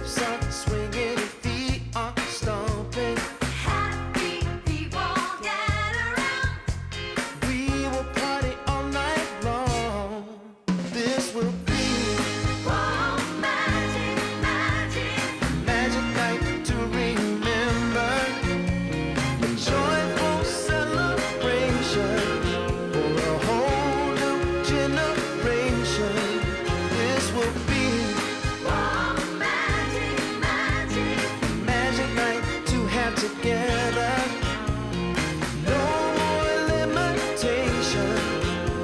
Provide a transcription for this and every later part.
hips are swinging, your feet are stomping. Happy people get around. We will party all night long. This will be Whoa, magic, magic. magic night to remember. A joyful celebration for a whole new generation. This will be Whoa, magic, magic. magic night to have together. No more limitation.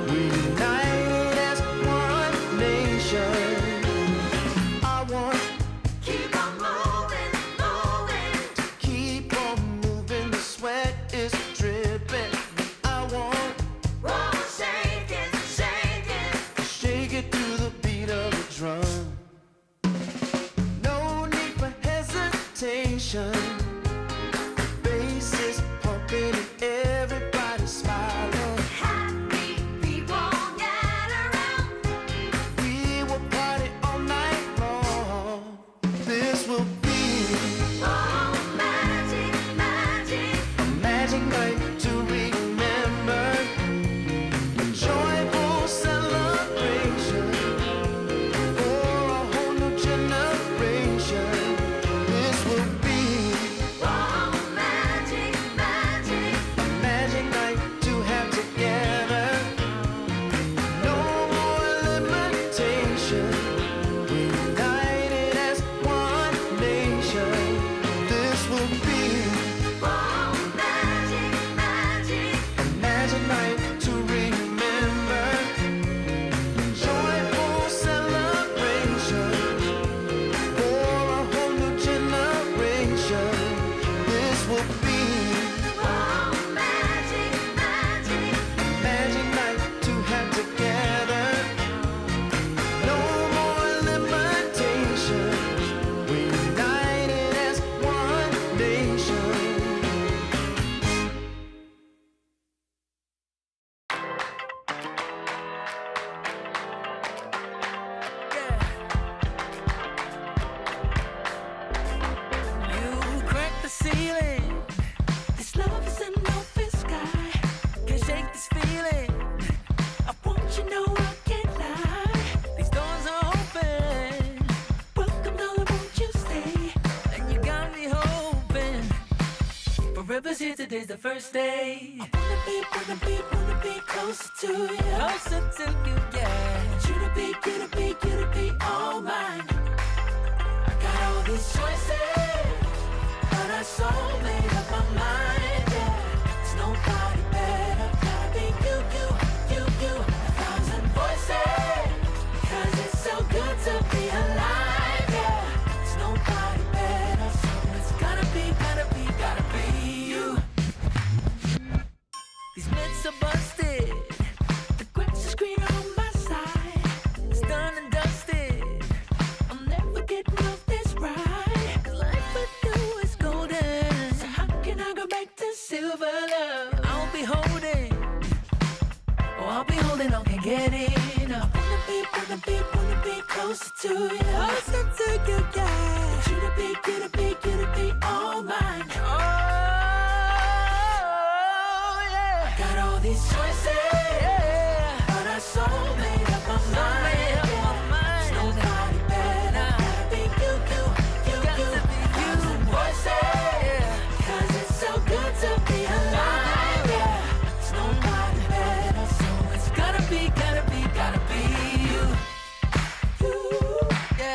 We united as one nation. I want Keep on moving, moving. keep on moving. The sweat is dripping. I want Whoa, shake it, shake it. shake it to the beat of the drum. No need for hesitation. Bass is pumping and everybody smiling. Happy people get around. We will party all night long. This will be Whoa, magic, magic. a magic night to remember. A joyful celebration for a whole new generation. This will be Whoa, magic, magic. a magic night to have together. No more limitation. We united as one nation. This will be Whoa, magic, magic. a magic night to remember. Joyful celebration for a whole new generation. This will be Whoa, magic, magic. a magic night to have together. No more limitation. We united as one nation. You crack the ceiling. This love is an open sky. Can't shake this feeling. I want you know I can't lie. These doors are open. Welcome, darling, won't you stay? And you got me hoping. Forever's here, today's the first day. I wanna be closer to you. Closer to you, yeah. You to be all mine. I got all these choices, but I so made up my mind, yeah. There's nobody better, gotta be you. A thousand voices, 'cause it's so good to be alive, yeah. There's nobody better, so it's gotta be you. These myths are busted, the grass is greener on my side. It's done and dusted, I'm never getting off this ride. 'Cause life with you is golden, so how can I go back to silver love? I'll be holding on, can't get enough. I wanna be closer to you. Closer to you, yeah. You to be all mine. Oh, yeah. Got all these choices, yeah. But I so made up my mind. There's nobody better, gotta be you. Thousand voices, yeah. 'Cause it's so good to be alive, yeah. There's nobody better, so it's gotta be you. Yeah.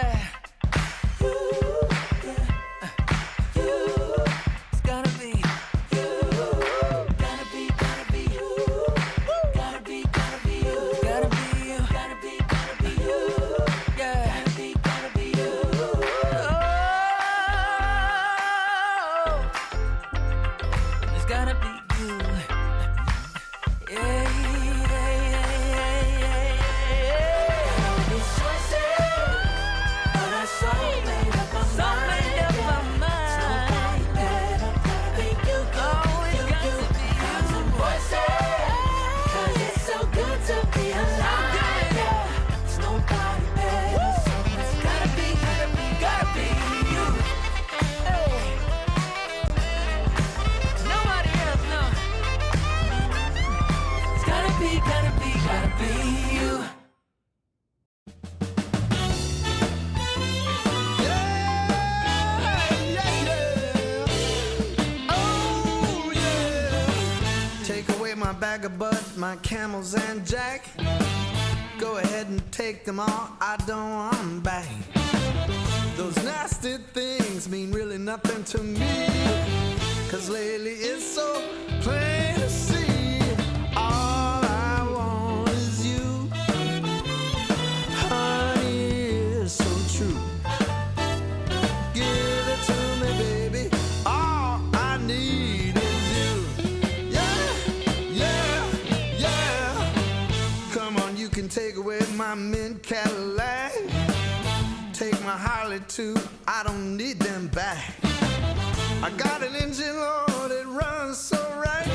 bag of bud, my camels and jack. Go ahead and take them all, I don't want them back. Those nasty things mean really nothing to me, 'cause lately it's so plain to see. All I want is you, honey, is so true. Give it to me, baby, all I need is you. Yeah, yeah, yeah. Come on, you can take away my mint Cadillac, take my Harley too, I don't need them back. I got an engine, Lord, it runs so right.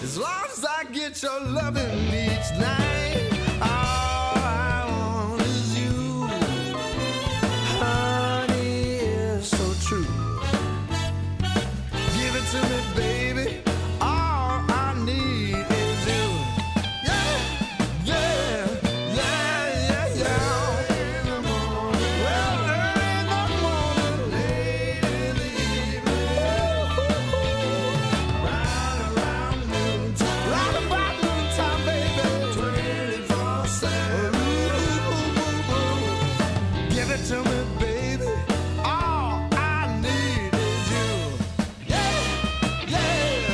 As long as I get your loving each night, all I want is you, honey, is so true. Give it to me, baby, all I need is you. Yeah, yeah, yeah, yeah, yeah. In the morning, well, early in the morning, late in the evening, round around noontime, round about noontime, baby, 24/7. Give it to me, baby, all I need is you. Yeah, yeah, yeah.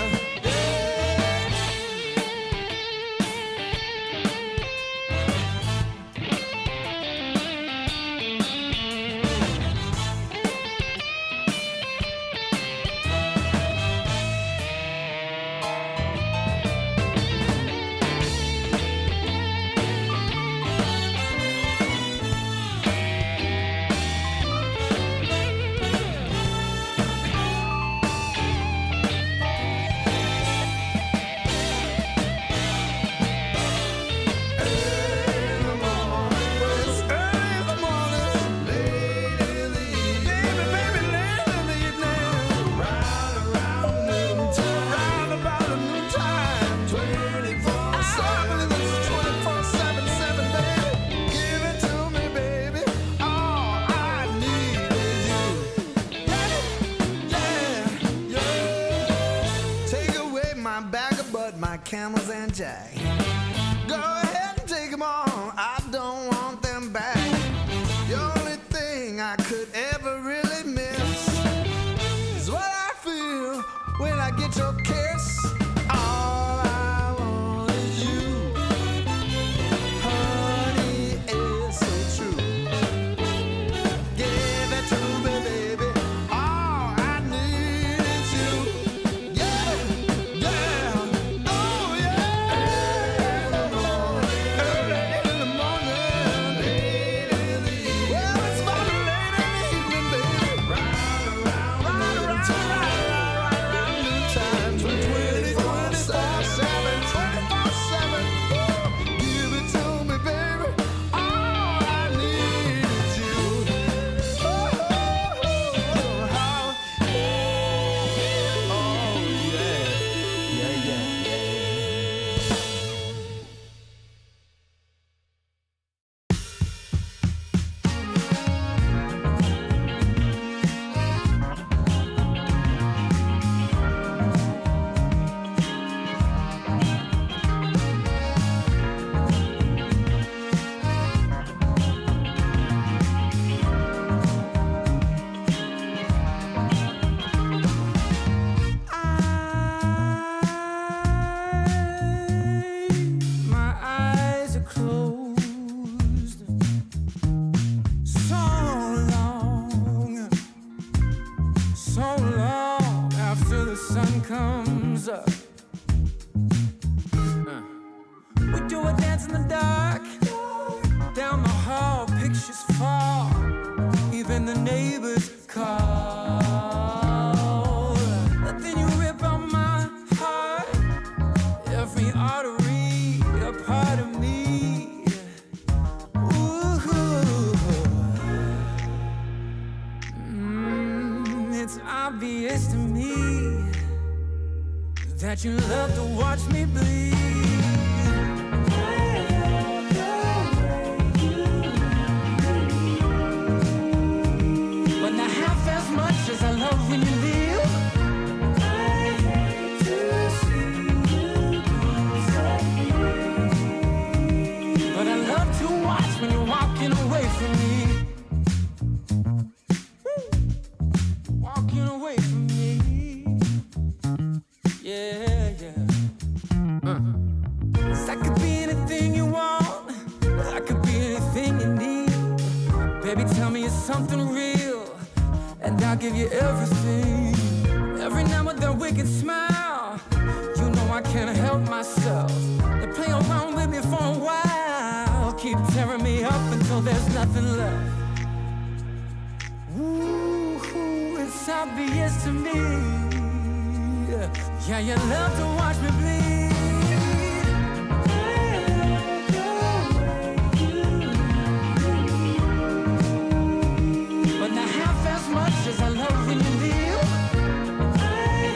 My camels and jack. Go ahead and take them all, I don't want them back. The only thing I could ever really miss is what I feel when I get your kiss. All I want is you, honey, is so true. Give it to me, baby, all I need is you. Yeah, yeah. That you love to watch me bleed. But not half as much as I love when you leave. I hate to see you give you everything. Every now and then wicked smile. You know I can't help myself. They play around with me for a while. Keep tearing me up until there's nothing left. Ooh, it's obvious to me. Yeah, you love to watch me bleed. But not half as much as I love when you leave. I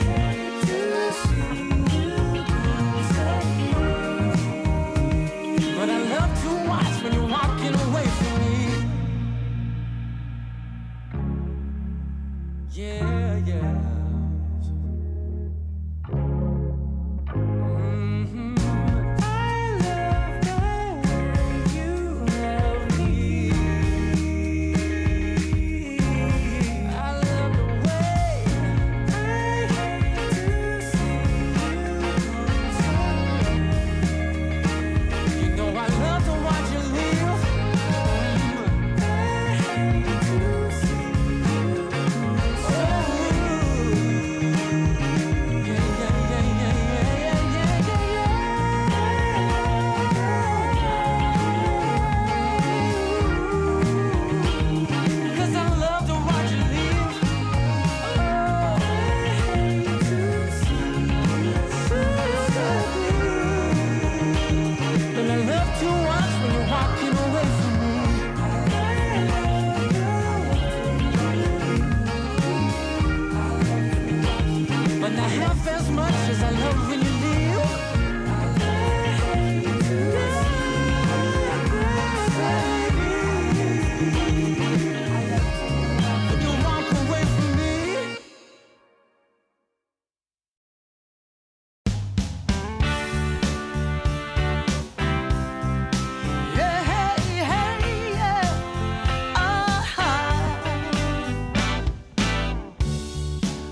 hate to see you go. But I love to watch when you're walking away from me. Yeah, yeah.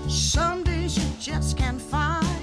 Some days you just can't find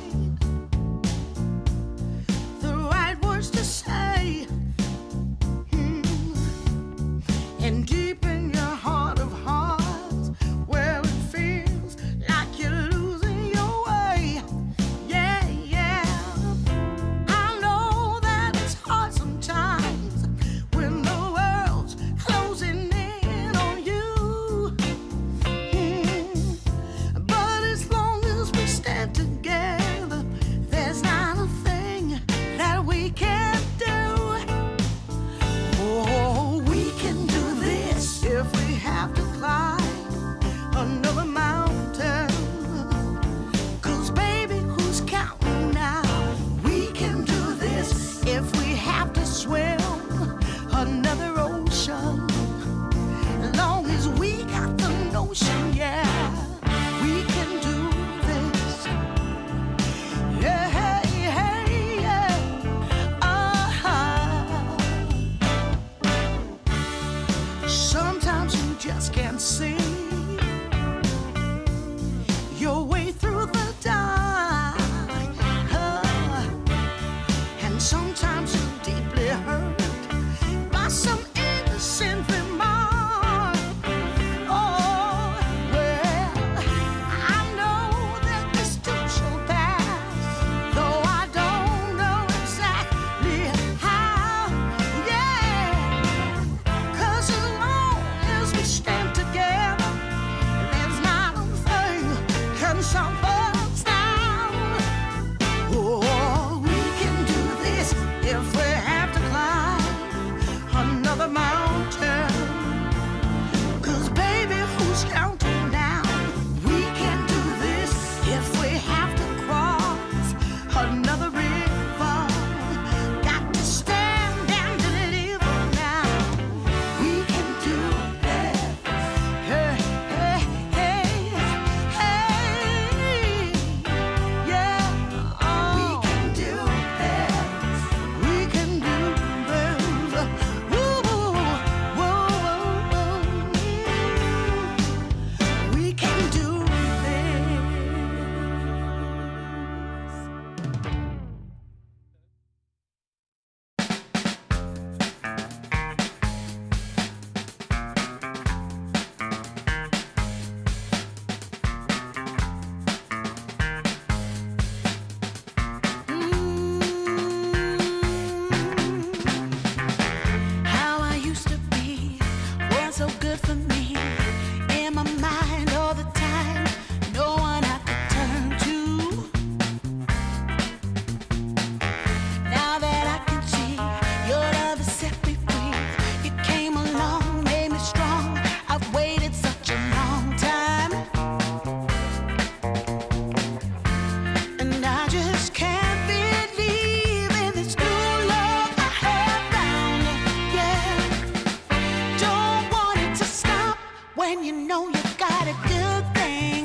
you got a good thing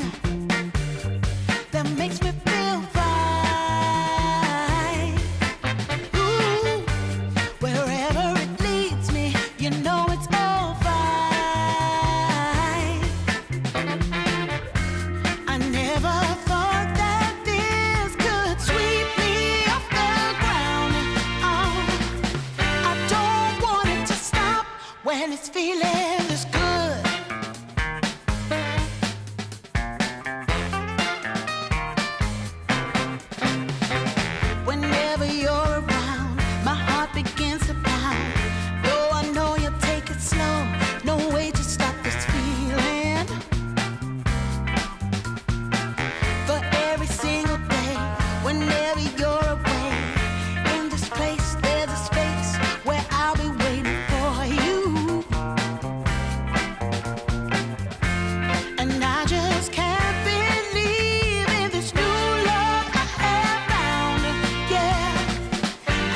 that makes me feel fine. Ooh, wherever it leads me, you know it's all fine. I never thought that this could sweep me off the ground. Oh, I don't want it to stop when it's feeling this good. Whenever you're around, my heart begins to pound. Though I know you'll take it slow, no way to stop this feeling. For every single day, whenever you're away, in this place there's a space where I'll be waiting for you. And I just can't believe in this new love I have found. Yeah,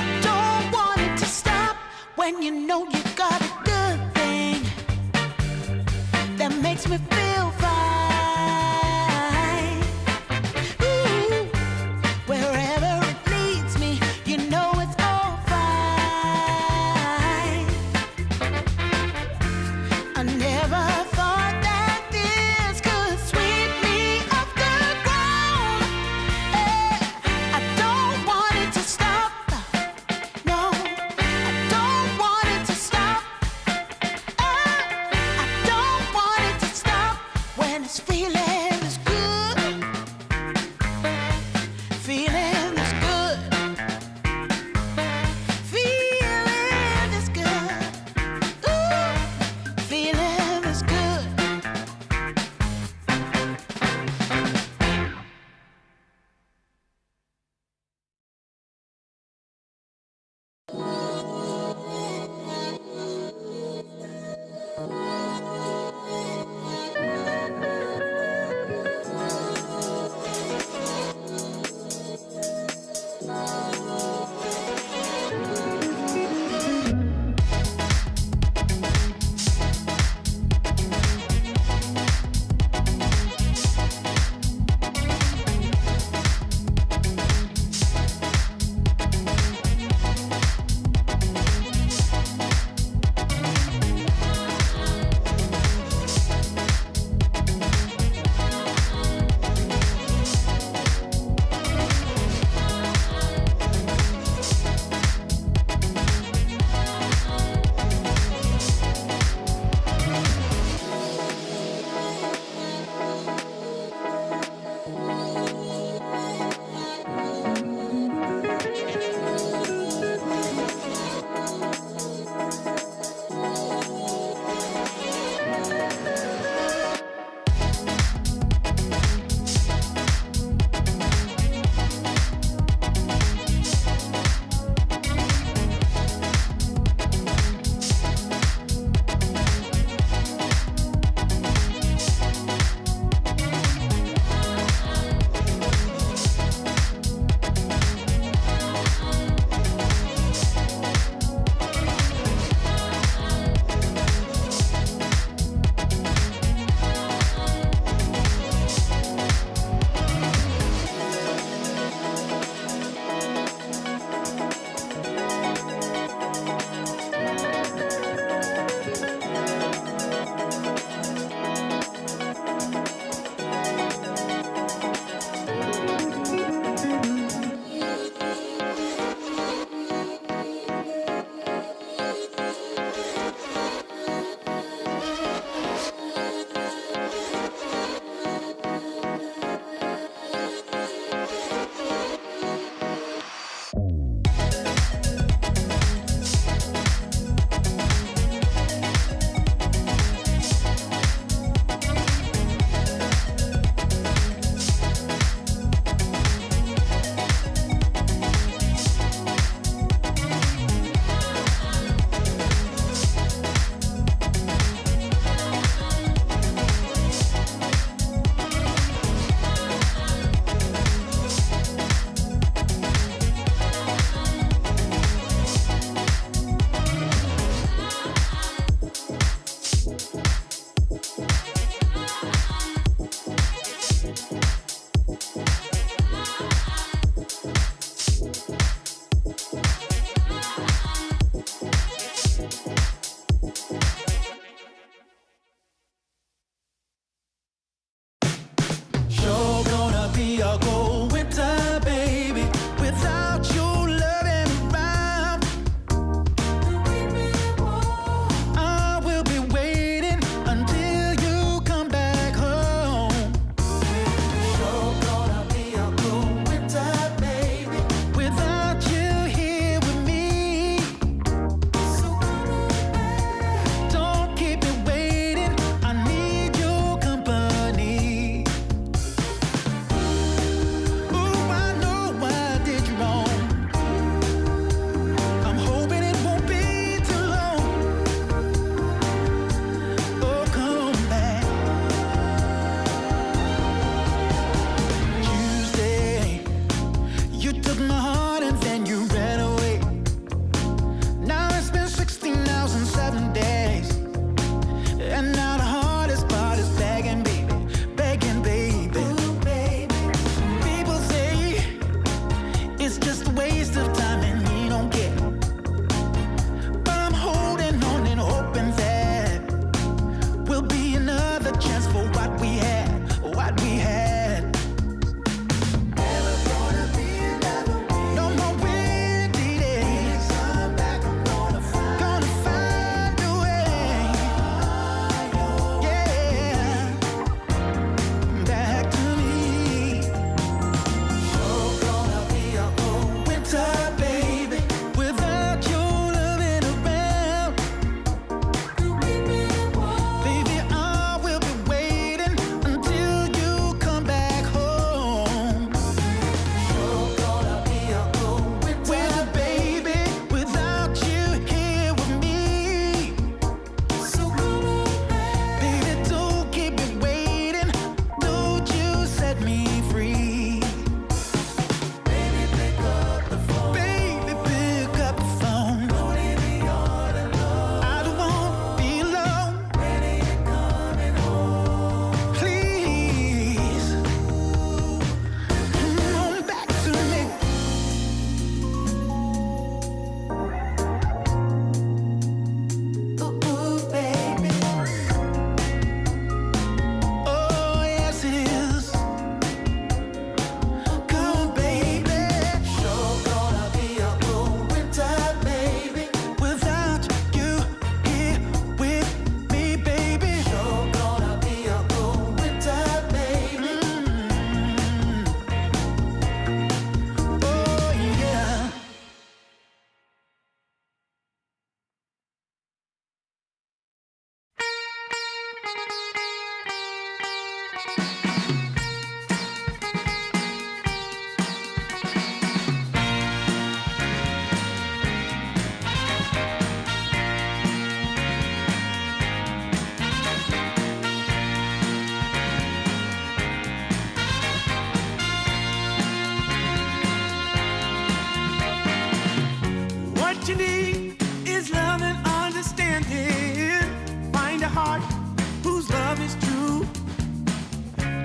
I don't want it to stop when you know you got a good thing that makes me feel fine. Ooh, wherever it leads me, you know it's all fine. I never thought that this could sweep me off the ground. I don't want it to stop. No, I don't want it to stop. I don't want it to stop when it's feeling this good. Feeling this good. Feeling this good. Ooh, feeling this good.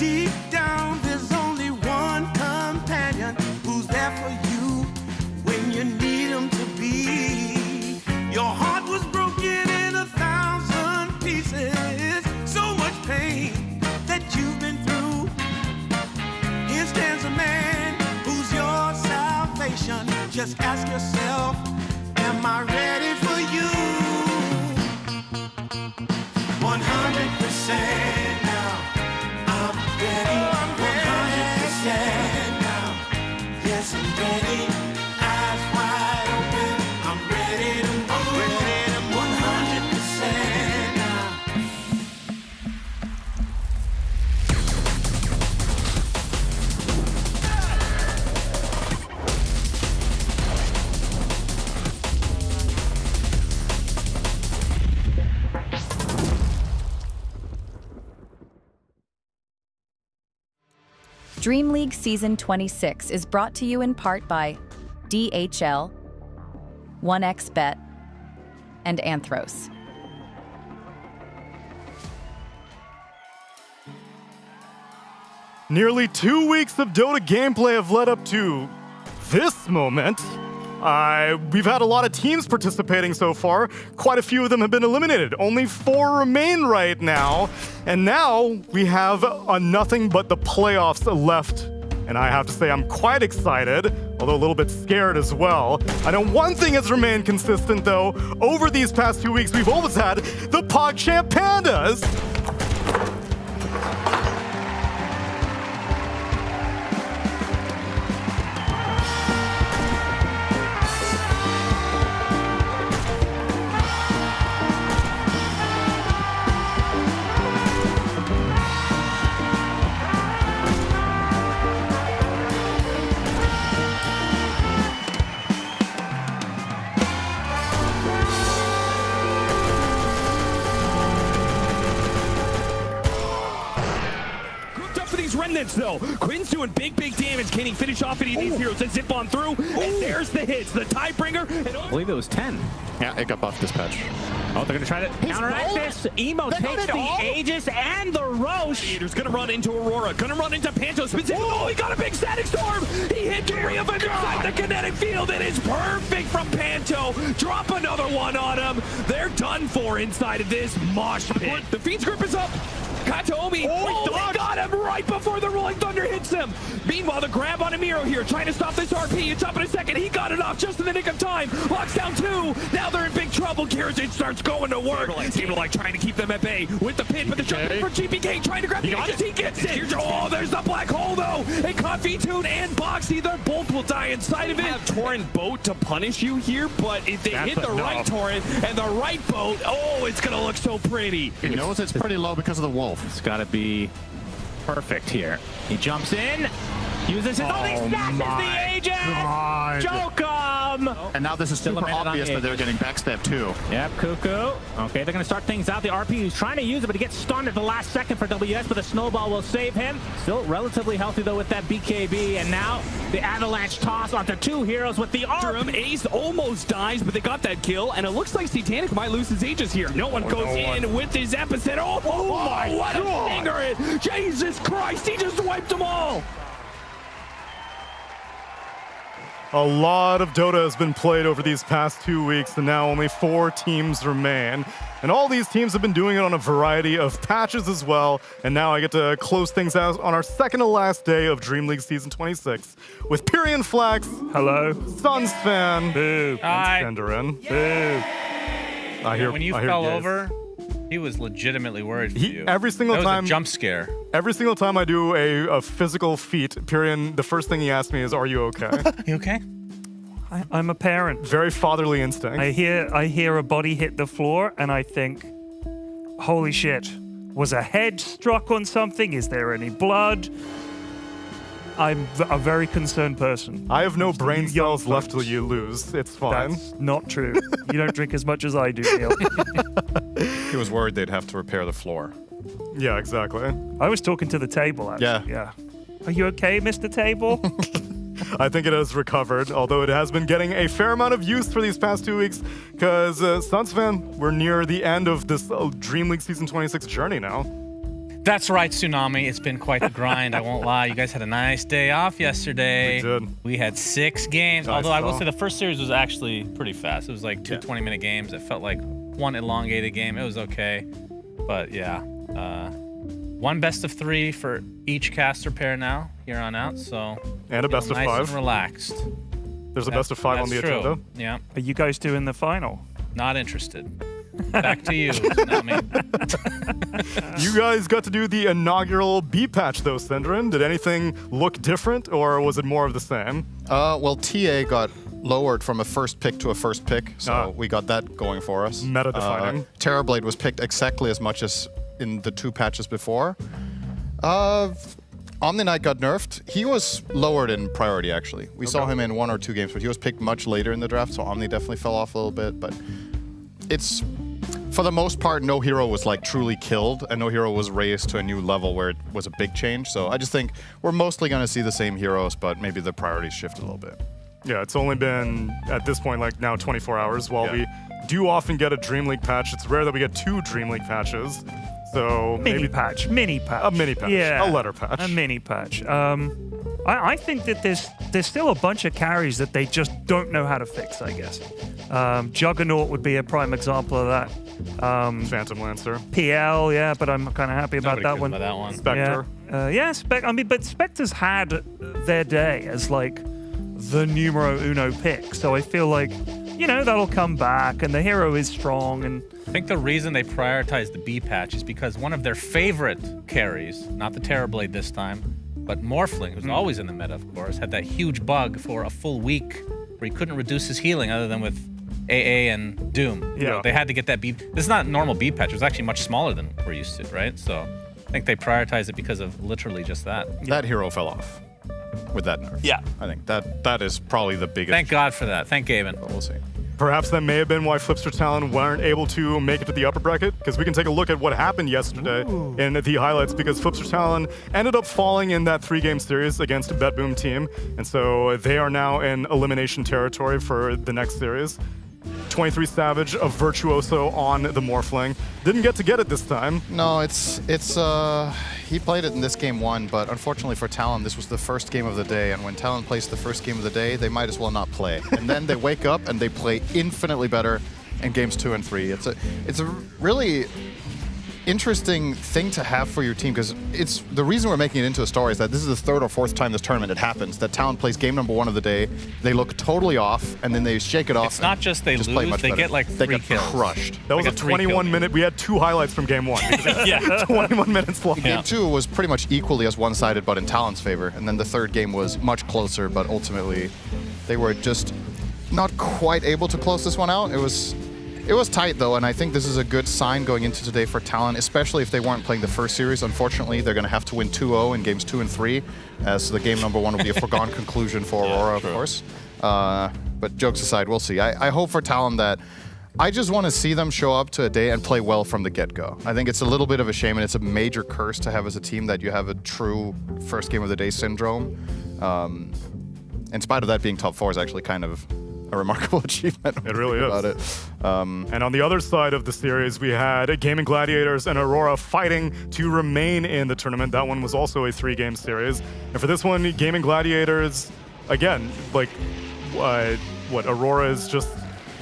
deep down, there's only one companion who's there for you when you need him to be. Your heart was broken in 1,000 pieces, so much pain that you've been through. Here stands a man who's your salvation. Just ask yourself, am I ready for you? 100% now. I'm ready. 100% now. Yes, I'm ready. Eyes wide open. I'm ready to move. 100% now. DreamLeague Season 26 is brought to you in part by DHL, 1xBet, and Anthros. Nearly 2 weeks of Dota gameplay have led up to this moment. We've had a lot of teams participating so far. Quite a few of them have been eliminated. Only 4 remain right now. And now we have nothing but the playoffs left. And I have to say I'm quite excited, although a little bit scared as well. I know one thing has remained consistent though. Over these past 2 weeks, we've always had the PogChamp Pandas. Remnants though. Quinn's doing big damage. Can he finish off any of these heroes that zip on through? And there's the hits, the Tidebringer. I believe it was 10. Yeah, it got buffed this patch. Oh, they're gonna try to counteract this. Emo takes the Aegis and the Roche. He's gonna run into Aurora, gonna run into Panto. Oh, he got a big static storm. He hit three of them inside the kinetic field. It is perfect from Panto. Drop another one on him. They're done for inside of this mosh pit. The Fiend's grip is up. Kataomi, he got him right before the Rolling Thunder hits him. Meanwhile, the grab on Amiro here, trying to stop this RP. It's up in a second. He got it off just in the nick of time. Locks down 2. Now they're in big trouble. Kieran starts going to work. Like trying to keep them at bay with the pin, but the jump for GPK trying to grab the Aegis. He gets it. Oh, there's the black hole though. And caught V-Tune and Boxy. They both will die inside of it. Have Torrent boat to punish you here, but if they hit the right Torrent and the right boat, oh, it's gonna look so pretty. He knows it's pretty low because of the wolf. It's gotta be perfect here. He jumps in, uses his he snatches the Aegis! Joke him! And now this is super obvious that they're getting backstab too. Yep, Cuckoo. Okay, they're gonna start things out. The RP is trying to use it, but he gets stunned at the last second for WS, but the snowball will save him. Still relatively healthy though with that BKB, and now the avalanche toss onto 2 heroes with the arm. Ace almost dies, but they got that kill, and it looks like Satanic might lose his Aegis here. No one goes in with his epicenter. Oh my what God. A stinger! Jesus Christ, he just wiped them all! A lot of Dota has been played over these past 2 weeks, and now only 4 teams remain. And all these teams have been doing it on a variety of patches as well. And now I get to close things out on our second to last day of DreamLeague Season 26 with Pyrian Flax. Hello. Suns Fan. Boo. And Senderin. Boo. I hear. When you fell over, he was legitimately worried for you. Every single that time. Was a jump scare. Every single time I do a physical feat, Pyrian, the first thing he asks me is, "Are you okay?" You okay? I'm a parent. Very fatherly instinct. I hear a body hit the floor, and I think, "Holy shit! Was a head struck on something? Is there any blood?" I'm a very concerned person. I have no brain cells left till you lose. It's fine. That's not true. You don't drink as much as I do, Neil. He was worried they'd have to repair the floor. Yeah, exactly. I was talking to the table, actually. Yeah. Are you okay, Mr. Table? I think it has recovered, although it has been getting a fair amount of use for these past 2 weeks, because, Suns fan, we're near the end of this DreamLeague Season 26 journey now. That's right, Tsunami. It's been quite the grind. I won't lie. You guys had a nice day off yesterday. We did. We had 6 games. Nice Although I will though. say the first series was actually pretty fast. It was like 2 20-minute games. It felt like one elongated game. It was okay. But yeah, 1 best of 3 for each caster pair now, here on out. So And a best of nice 5. and relaxed. There's a best of 5 on the That's true. agenda. Yeah, Are you guys doing the final? not interested. Back to you, Tsunami. You guys got to do the inaugural B patch though, Syndrin. Did anything look different, or was it more of the same? Well, TA got lowered from a first pick to a first pick, so we got that going for us. Meta-defining. Terrorblade was picked exactly as much as in the 2 patches before. Omni Knight got nerfed. He was lowered in priority, actually. We saw him in 1 or 2 games, but he was picked much later in the draft, so Omni definitely fell off a little bit. But it's, for the most part, no hero was like truly killed, and no hero was raised to a new level where it was a big change. So I just think we're mostly going to see the same heroes, but maybe the priorities shift a little bit. Yeah, it's only been, at this point, like now 24 hours. While we do often get a DreamLeague patch, it's rare that we get 2 DreamLeague patches. So Mini maybe patch. a mini patch, Yeah, a letter patch. A mini patch. I think that there's still a bunch of carries that they just don't know how to fix, I guess. Juggernaut would be a prime example of that. Phantom Lancer. PL, yeah, but I'm kind of happy about Nobody that cares one. about that one. Spectre. Yeah, but Spectre's had their day as like the numero uno pick, so I feel like, that'll come back, and the hero is strong, and I think the reason they prioritized the B patch is because one of their favorite carries, not the Terrorblade this time, but Morphling, who's always in the meta, of course, had that huge bug for a full week where he couldn't reduce his healing other than with AA and Doom. Yeah. They had to get that B. This is not normal B patch. It was actually much smaller than we're used to, right? So I think they prioritized it because of literally just that. That hero fell off with that nerf. Yeah. I think that is probably the biggest. Thank God for that. Thank Gavin. But we'll see. Perhaps that may have been why Flipster Talon weren't able to make it to the upper bracket, because we can take a look at what happened yesterday in the highlights, because Flipster Talon ended up falling in that 3-game series against a Bet Boom team, and so they are now in elimination territory for the next series. 23 Savage, a virtuoso on the Morphling. Didn't get it this time. No, it's he played it in this game 1, but unfortunately for Talon, this was the first game of the day, and when Talon plays the first game of the day, they might as well not play. And then they wake up and they play infinitely better in games 2 and 3. It's a really interesting thing to have for your team, because it's the reason we're making it into a story is that this is the 3rd or 4th time this tournament it happens that Talon plays game number 1 of the day, they look totally off, and then they shake it off. It's not just they play lose, much they better. get like 3 they get kills. crushed. That was a Like a 21-minute. We had 2 highlights from game 1. Yeah. 21 minutes long. Yeah. Game 2 was pretty much equally as one-sided, but in Talon's favor, and then the 3rd game was much closer, but ultimately they were just not quite able to close this one out. It was tight, though, and I think this is a good sign going into today for Talon, especially if they weren't playing the first series. Unfortunately, they're going to have to win 2-0 in games 2 and 3, as the game number 1 will be a foregone conclusion for Aurora, of course. But jokes aside, we'll see. I hope for Talon that I just want to see them show up to a day and play well from the get-go. I think it's a little bit of a shame, and it's a major curse to have as a team that you have a true first game of the day syndrome. In spite of that, being top 4 is actually kind of a remarkable achievement. It really is. About it. And on the other side of the series, we had Gaming Gladiators and Aurora fighting to remain in the tournament. That one was also a 3-game series. And for this one, Gaming Gladiators, again, like, what Aurora is just,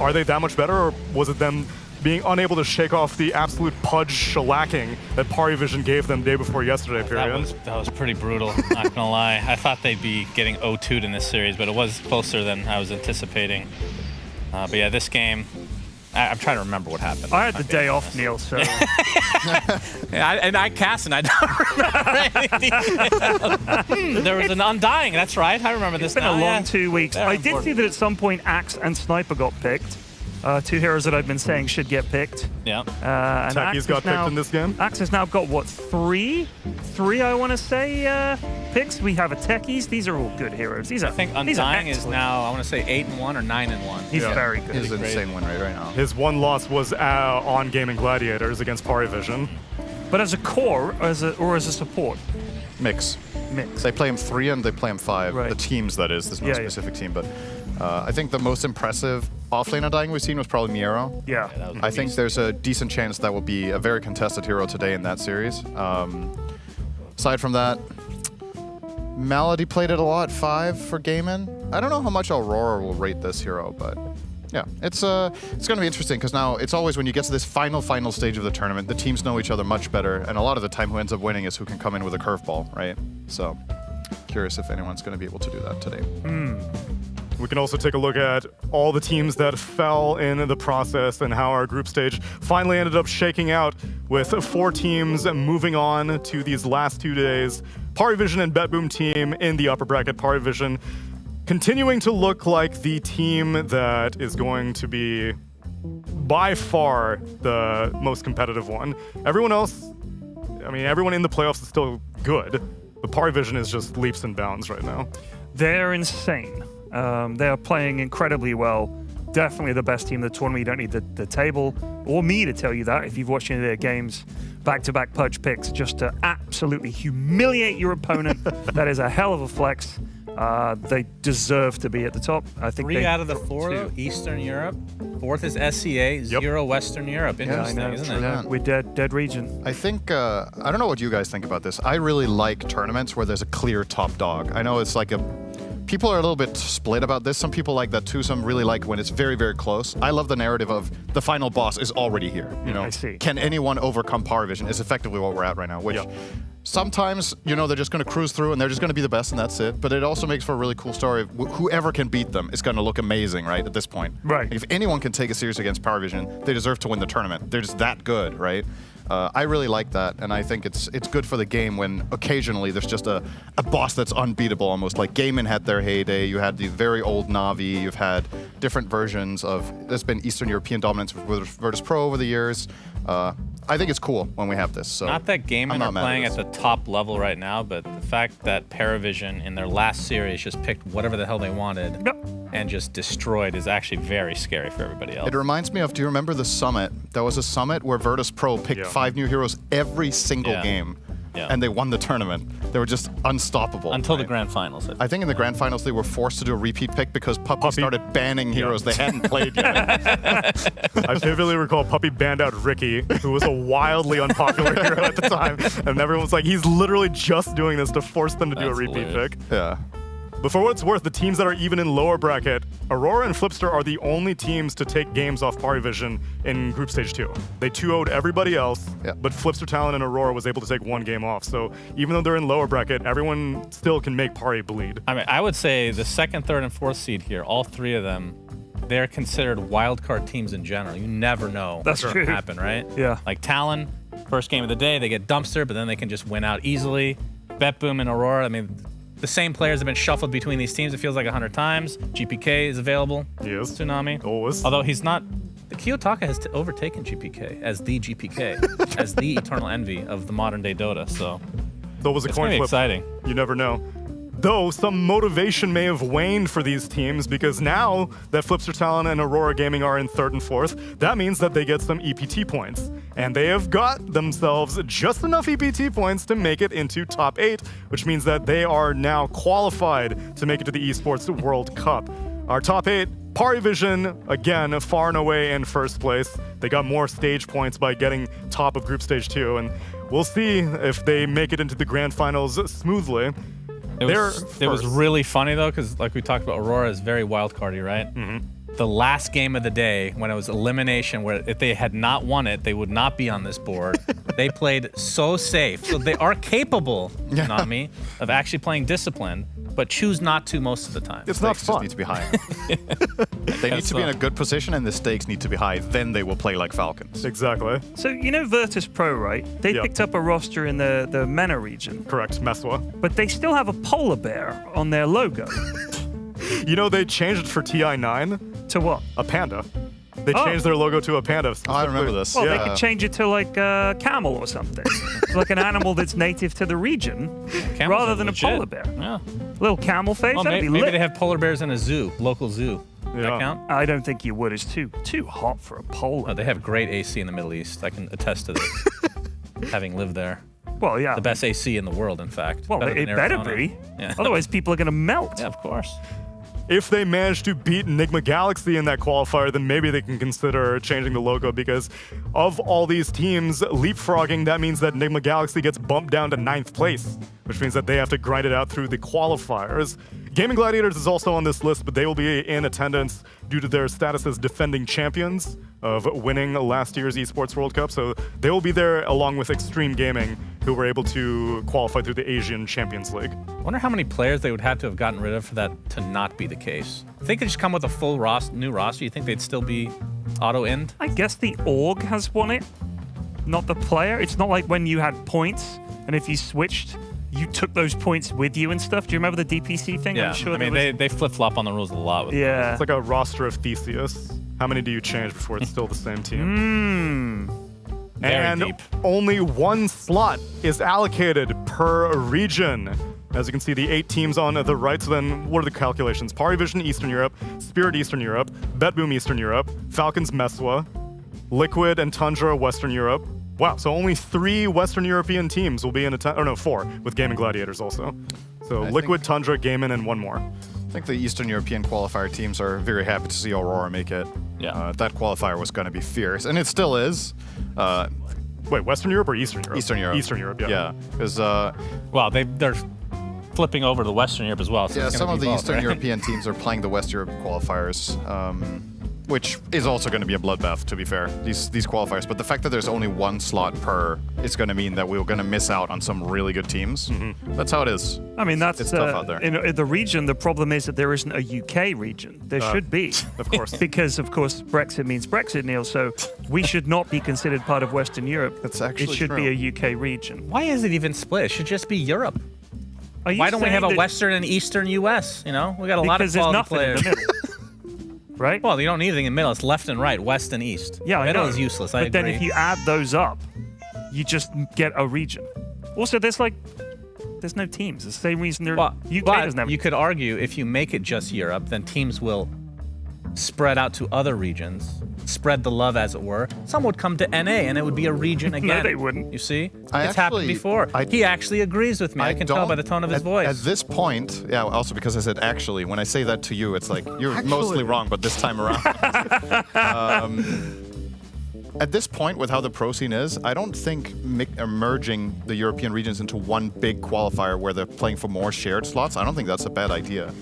are they that much better, or was it them being unable to shake off the absolute pudge shellacking that Parivision gave them day before yesterday period? That was pretty brutal, not gonna lie. I thought they'd be getting 0-2'd in this series, but it was closer than I was anticipating. But yeah, this game, I'm trying to remember what happened. I had the day off, Neil, so... and I cast, and I don't remember anything. There was an Undying, that's right. I remember this It's been now. a long Yeah. 2 weeks. Very I did see important. that at some point Axe and Sniper got picked. 2 heroes that I've been saying should get picked. Yeah. And Techie's got picked in this game? Axe has now got, what, 3? 3, I want to say, picks. We have a Techies. These are all good heroes. These are, I think these are Undying is excellent. now, I want to say 8-1 or 9-1. He's very good. His insane win rate right now. His one loss was on Gaming Gladiators against Parivision. But as a core, or as a support? Mix. Mix. They play him 3 and they play him 5. Right. The teams, that is. There's no Yeah, specific team, but I think the most impressive offlane undying we've seen was probably Miero. Yeah. That was I think there's a decent chance that will be a very contested hero today in that series. Aside from that, Malady played it a lot, 5 for Gaiman. I don't know how much Aurora will rate this hero, but yeah, it's going to be interesting because now it's always when you get to this final stage of the tournament, the teams know each other much better, and a lot of the time who ends up winning is who can come in with a curveball, right? So, curious if anyone's going to be able to do that today. We can also take a look at all the teams that fell in the process and how our group stage finally ended up shaking out with 4 teams moving on to these last 2 days. Parivision and BetBoom team in the upper bracket. Parivision continuing to look like the team that is going to be by far the most competitive one. Everyone else, I mean, everyone in the playoffs is still good, but Parivision is just leaps and bounds right now. They're insane. They are playing incredibly well. Definitely the best team in the tournament. You don't need the table or me to tell you that if you've watched any of their games. Back-to-back pudge picks just to absolutely humiliate your opponent. That is a hell of a flex. They deserve to be at the top. I think 3 out of the 4, though, Eastern Europe. 4th is SCA, 0 Western Europe. Interesting, isn't it? We're dead region. I think, I don't know what you guys think about this. I really like tournaments where there's a clear top dog. I know it's like people are a little bit split about this. Some people like that too. Some really like when it's very, very close. I love the narrative of the final boss is already here. You know, I see. Can anyone overcome Parivision is effectively what we're at right now, which sometimes, you know, they're just going to cruise through and they're just going to be the best and that's it. But it also makes for a really cool story. Whoever can beat them is going to look amazing, right, at this point. Right. If anyone can take a series against Parivision, they deserve to win the tournament. They're just that good, right? I really like that, and I think it's good for the game when occasionally there's just a boss that's unbeatable almost. Like Gaiman had their heyday, you had the very old Na'Vi, you've had different versions of, there's been Eastern European dominance with Virtus Pro over the years. I think it's cool when we have this. So not that Gaiman are playing at the top level right now, but the fact that Paravision in their last series just picked whatever the hell they wanted and just destroyed is actually very scary for everybody else. It reminds me of, do you remember the summit? There was a summit where Virtus Pro picked 5 new heroes every single game. And they won the tournament. They were just unstoppable. Until the grand finals. I think in the grand finals they were forced to do a repeat pick because Puppy started banning heroes they hadn't played yet. I vividly recall Puppy banned out Ricky, who was a wildly unpopular hero at the time. And everyone was like, he's literally just doing this to force them to do a repeat pick. Yeah. But for what it's worth, the teams that are even in lower bracket, Aurora and Flipster are the only teams to take games off Parivision in Group Stage 2. They 2-0'd everybody else, but Flipster Talent and Aurora was able to take 1 game off. So even though they're in lower bracket, everyone still can make Pari bleed. I mean, I would say the 2nd, 3rd, and 4th seed here, all 3 of them, they're considered wildcard teams in general. You never know what's going to happen, right? Yeah. Like Talon, first game of the day, they get dumpster, but then they can just win out easily. BetBoom and Aurora, I mean, the same players have been shuffled between these teams, it feels like 100 times. GPK is available. Yes. Tsunami. Always. Although he's not. Kiyotaka has overtaken GPK as the GPK, as the eternal envy of the modern day Dota. So it was a it's coin gonna be flip. exciting. You never know. Though some motivation may have waned for these teams because now that Flipster Talent and Aurora Gaming are in 3rd and 4th, that means that they get some EPT points. And they have got themselves just enough EPT points to make it into top 8, which means that they are now qualified to make it to the Esports World Cup. Our top 8, Parivision, again, far and away in 1st place. They got more stage points by getting top of Group Stage 2, and we'll see if they make it into the grand finals smoothly. It was really funny, though, because like we talked about, Aurora is very wildcardy, right? Mm-hmm. The last game of the day, when it was elimination, where if they had not won it, they would not be on this board. They played so safe. So they are capable, Nami, of actually playing disciplined, but choose not to most of the time. The stakes just need to be high. They need to be in a good position, and the stakes need to be high. Then they will play like Falcons. Exactly. So, you know Virtus Pro, right? They picked up a roster in the MENA region. Correct, Meswa. But they still have a polar bear on their logo. You know, they changed it for TI9. To what? A panda. They changed their logo to a panda. Oh, I remember this. Well, they could change it to like a camel or something. Like an animal that's native to the region, rather than legit. a polar bear. Yeah. Little camel face. Well, That'd be maybe lit. they have polar bears in a zoo, local zoo. Does that count? I don't think you would. It's too hot for a polar. Oh, they have great AC in the Middle East. I can attest to this, having lived there. Well, yeah. The best AC in the world, in fact. Well, Better it than better Arizona. be. Yeah. Otherwise, people are going to melt. Yeah, of course. if they manage to beat Enigma Galaxy in that qualifier, then maybe they can consider changing the logo, because of all these teams leapfrogging, that means that Enigma Galaxy gets bumped down to 9th place, which means that they have to grind it out through the qualifiers. Gaming Gladiators is also on this list, but they will be in attendance due to their status as defending champions of winning last year's Esports World Cup. So they will be there along with Extreme Gaming, who were able to qualify through the Asian Champions League. I wonder how many players they would have to have gotten rid of for that to not be the case. If they could just come with a full new roster, you think they'd still be auto-end? I guess the org has won it, not the player. It's not like when you had points, and if you switched, you took those points with you and stuff. Do you remember the DPC thing? Yeah, I'm sure I mean, they flip-flop on the rules a lot. With yeah. It's like a roster of Theseus. How many do you change before it's still the same team? Very and deep. only one slot is allocated per region. As you can see, the 8 teams on the right. So then, what are the calculations? Parivision Eastern Europe, Spirit Eastern Europe, BetBoom Eastern Europe, Falcons Meswa, Liquid and Tundra Western Europe. Wow, so only 3 Western European teams will be in attendance. Or no, 4, with Gaming Gladiators also. So Liquid, Tundra, Gaimin, and one more. I think the Eastern European qualifier teams are very happy to see Aurora make it. Yeah. That qualifier was going to be fierce, and it still is. Wait, Western Europe or Eastern Europe? Eastern Europe. Eastern Europe, yeah. Yeah, because Well, they're flipping over to Western Europe as well. So yeah, it's some gonna of be the both, Eastern right? European teams are playing the West Europe qualifiers, which is also going to be a bloodbath, to be fair, these qualifiers. But the fact that there's only one slot per is going to mean that we're going to miss out on some really good teams. That's how it is. I mean, that's it's tough out there. In the region, the problem is that there isn't a UK region. There should be. Of course. Because, of course, Brexit means Brexit, Neil, so we should not be considered part of Western Europe. That's actually It should true. be a UK region. Why is it even split? It should just be Europe. Are you Why don't we have saying a that- Western and Eastern US? You know, we got a lot of Because there's quality nothing players. in the middle. Right? Well, you don't need anything in the middle. It's left and right, west and east. Yeah, I middle know. is useless. But I then agree. if you add those up, you just get a region. Also, there's no teams. It's the same reason UK doesn't have. You could argue if you make it just Europe, then teams will spread out to other regions, spread the love, as it were. Some would come to NA, and it would be a region again. they wouldn't. You see, it's happened actually- before. He actually agrees with me. I can tell by the tone of his voice. At this point, yeah, also because I said actually, when I say that to you, it's like you're mostly wrong, but this time around. At this point, with how the pro scene is, I don't think merging the European regions into one big qualifier where they're playing for more shared slots, I don't think that's a bad idea.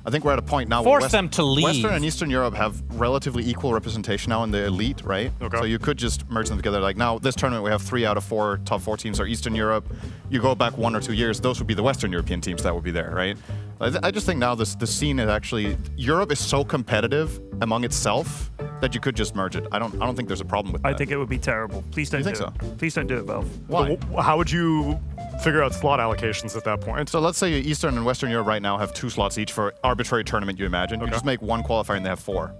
I think we're at a point now Force where them to leave. Western and Eastern Europe have relatively equal representation now in the elite, right? Okay. So you could just merge them together. Like now, this tournament, we have 3 out of 4 top 4 teams are Eastern Europe. You go back 1 or 2 years, those would be the Western European teams that would be there, right? I just think now the scene is actually, Europe is so competitive among itself that you could just merge it. I don't think there's a problem with that. I think it would be terrible. Please don't You think do so? it. Please don't do it, Valve. Why? How would you figure out slot allocations at that point? So let's say Eastern and Western Europe right now have 2 slots each for arbitrary tournament, you imagine. You just make 1 qualifier and they have 4.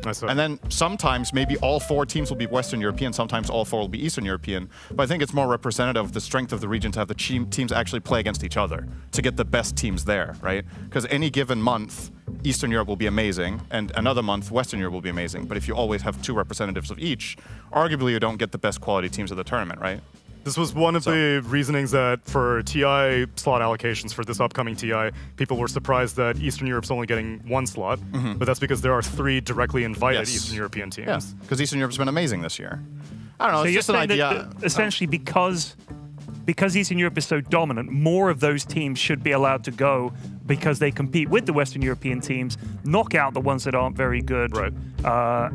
I see. And then sometimes maybe all 4 teams will be Western European, sometimes all 4 will be Eastern European. But I think it's more representative of the strength of the region to have the teams actually play against each other to get the best teams there, right? Because any given month, Eastern Europe will be amazing, and another month, Western Europe will be amazing. But if you always have 2 representatives of each, arguably you don't get the best quality teams of the tournament, right? This was one of the reasonings that for TI slot allocations for this upcoming TI, people were surprised that Eastern Europe's only getting 1 slot, but that's because there are 3 directly invited Yes. Eastern European teams. Yeah, because Eastern Europe's been amazing this year. I don't know, So it's you're just an saying idea. that essentially because Eastern Europe is so dominant, more of those teams should be allowed to go because they compete with the Western European teams, knock out the ones that aren't very good, Right.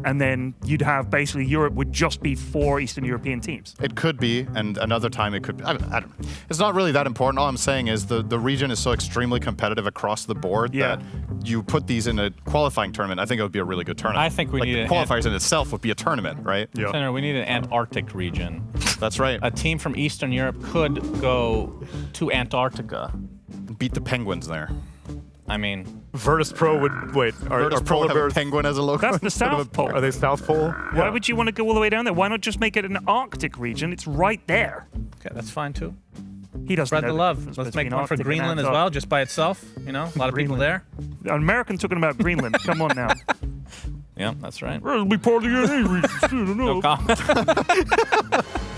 And then you'd have basically Europe would just be 4 Eastern European teams. It could be, and another time it could be. I don't know. It's not really that important. All I'm saying is the region is so extremely competitive across the board Yeah. that you put these in a qualifying tournament, I think it would be a really good tournament. I think we like need the an qualifiers in itself would be a tournament, right? Yeah. Senator, we need an Antarctic region. That's right. A team from Eastern Europe could go to Antarctica. Beat the Penguins there. I mean, Virtus Pro would wait. Are Virtus Pro polar have a bears? penguin as a logo. That's the instead of a South Pole. Are they South Pole? Why would you want to go all the way down there? Why not just make it an Arctic region? It's right there. okay, that's fine too. He doesn't Spread know the the love. difference Let's between make one for Arctic and Greenland as Antarctic. well, just by itself. You know, a lot of people there. An American talking about Greenland. Come on now. Yeah, that's right. It'll be part of the NA region. No comment.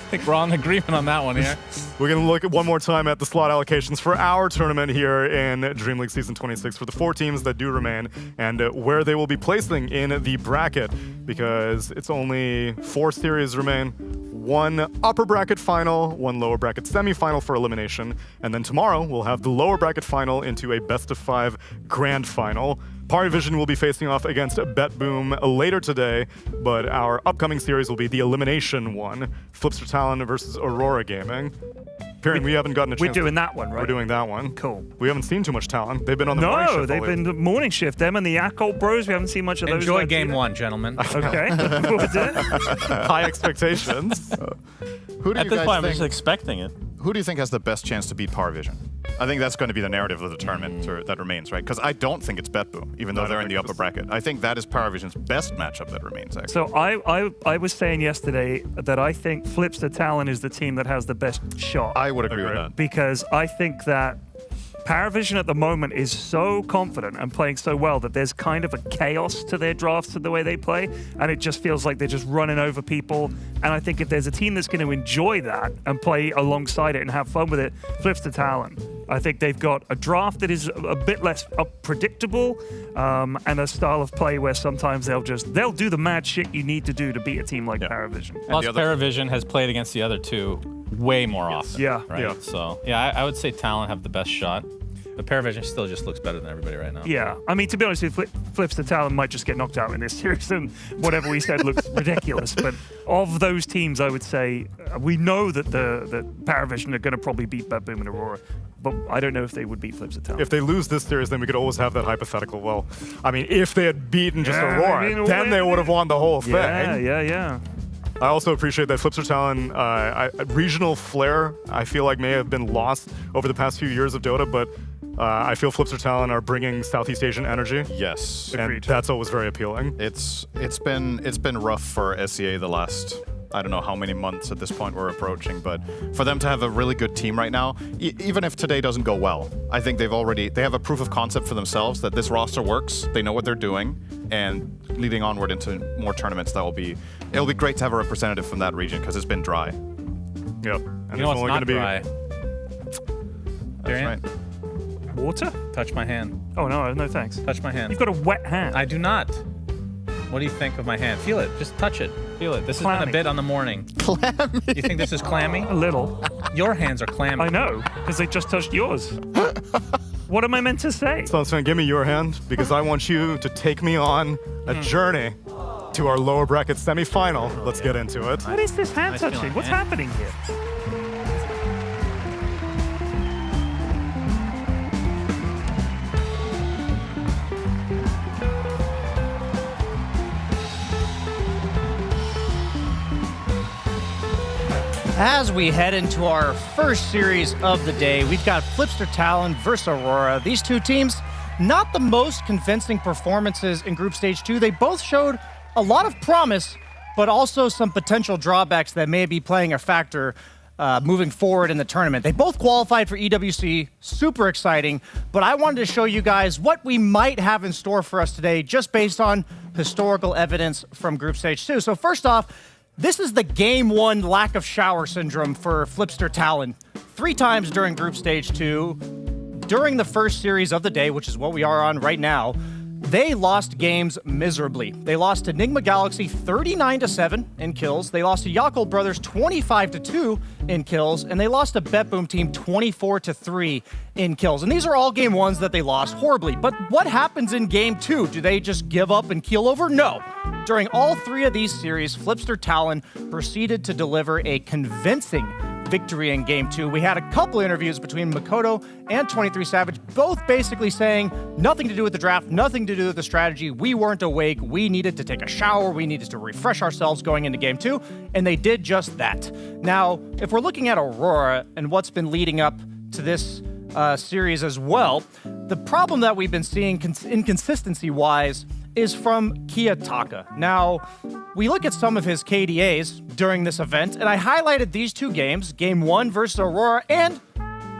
think we're all in agreement on that one here. We're going to look at one more time at the slot allocations for our tournament here in Dream League Season 26 for the 4 teams that do remain and where they will be placing in the bracket, because it's only 4 series remain. 1 upper bracket final, 1 lower bracket semifinal for elimination, and then tomorrow we'll have the lower bracket final into a best of 5 grand final. Party Vision will be facing off against Bet Boom later today, but our upcoming series will be the elimination one, Flipster Talon versus Aurora Gaming. Piran, we haven't gotten a chance. We're doing that one, right? We're doing that one. Cool. We haven't seen too much Talon. They've been on the morning shift. No, they've been the morning shift. Them and the Yakult Bros. We haven't seen much of those. Enjoy guys game either. 1, gentlemen. Okay. What's it? High expectations. Who do At you this guys point, I'm think? just expecting it. Who do you think has the best chance to beat Power Vision? I think that's going to be the narrative of the tournament that remains, right? Because I don't think it's Bet Boom, even though they're in the upper bracket. I think that is Power Vision's best matchup that remains, actually. So I was saying yesterday that I think Flipster Talon is the team that has the best shot. I would agree with that. Because I think that Paravision at the moment is so confident and playing so well that there's kind of a chaos to their drafts and the way they play, and it just feels like they're just running over people. And I think if there's a team that's going to enjoy that and play alongside it and have fun with it, Flipster Talon. I think they've got a draft that is a bit less predictable, and a style of play where sometimes they'll do the mad shit you need to do to beat a team like Paravision. Plus, Paravision has played against the other two way more often. Yeah. Right? Yeah. So, yeah, I would say Talon have the best shot. But Paravision still just looks better than everybody right now. Yeah, I mean, to be honest, Flipster Talon might just get knocked out in this series, and whatever we said looks ridiculous. But of those teams, I would say we know that the Paravision are going to probably beat Bet Boom and Aurora, but I don't know if they would beat Flipster Talon. If they lose this series, then we could always have that hypothetical. Well, I mean, if they had beaten just Yeah, Aurora, I mean, then they would have won the whole thing. Yeah. I also appreciate that Flipster Talon regional flair, I feel like may have been lost over the past few years of Dota, but I feel Flipster Talon are bringing Southeast Asian energy. Yes. And that's always very appealing. It's been rough for SEA the last, I don't know how many months at this point we're approaching, but for them to have a really good team right now, even if today doesn't go well, I think they have a proof of concept for themselves that this roster works, they know what they're doing, and leading onward into more tournaments, it'll be great to have a representative from that region because it's been dry. Yep. And You know what's not dry? That's Darian? right. Water? Touch my hand. Oh, no thanks. Touch my hand. You've got a wet hand. I do not. What do you think of my hand? Feel it. Just touch it. Feel it. This has been Clammy. a bit on the morning. Clammy. You think this is clammy? A little. Your hands are clammy. I know, because they just touched yours. What am I meant to say? So, Sven, give me your hand because I want you to take me on a journey to our lower bracket semifinal. Let's get into it. What is this hand Nice touching? feeling, What's man. happening here? As we head into our first series of the day, we've got Flipster Talon versus Aurora. These two teams, not the most convincing performances in Group Stage 2. They both showed a lot of promise, but also some potential drawbacks that may be playing a factor moving forward in the tournament. They both qualified for EWC, super exciting, but I wanted to show you guys what we might have in store for us today just based on historical evidence from Group Stage 2. So first off, this is the Game 1 lack of shower syndrome for Flipster Talon. 3 times during Group Stage 2, during the first series of the day, which is what we are on right now, they lost games miserably. They lost to Enigma Galaxy 39-7 in kills. They lost to Yakult Brothers 25-2 in kills, and they lost to Bet Boom Team 24-3 in kills. And these are all Game 1s that they lost horribly. But what happens in Game 2? Do they just give up and keel over? No. During all 3 of these series, Flipster Talon proceeded to deliver a convincing victory in Game 2. We had a couple interviews between Makoto and 23 Savage, both basically saying nothing to do with the draft, nothing to do with the strategy. We weren't awake. We needed to take a shower. We needed to refresh ourselves going into Game 2, and they did just that. Now, if we're looking at Aurora and what's been leading up to this series as well, the problem that we've been seeing inconsistency-wise is from Kiyotaka. Now, we look at some of his KDAs during this event, and I highlighted these 2 games, Game 1 versus Aurora, and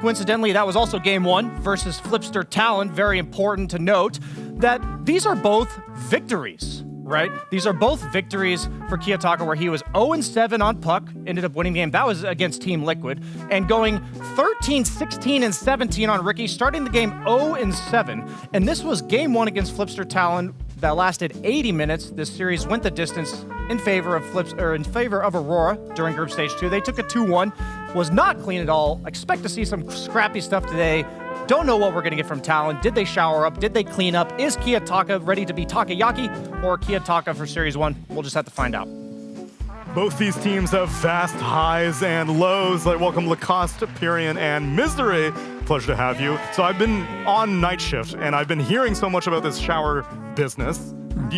coincidentally, that was also Game 1 versus Flipster Talon. Very important to note that these are both victories, right? These are both victories for Kiyotaka where he was 0-7 on puck, ended up winning the game. That was against Team Liquid. And going 13, 16, and 17 on Ricky, starting the game 0-7. And this was game 1 against Flipster Talon that lasted 80 minutes. This series went the distance in favor of Aurora during Group Stage 2. They took a 2-1. Was not clean at all. Expect to see some scrappy stuff today. Don't know what we're going to get from Talon. Did they shower up? Did they clean up? Is Kiyotaka ready to be Takayaki or Kiyotaka for Series 1? We'll just have to find out. Both these teams have vast highs and lows. Like, welcome Lacoste, Pyrian, and Misery. Pleasure to have you. So I've been on night shift, and I've been hearing so much about this shower business.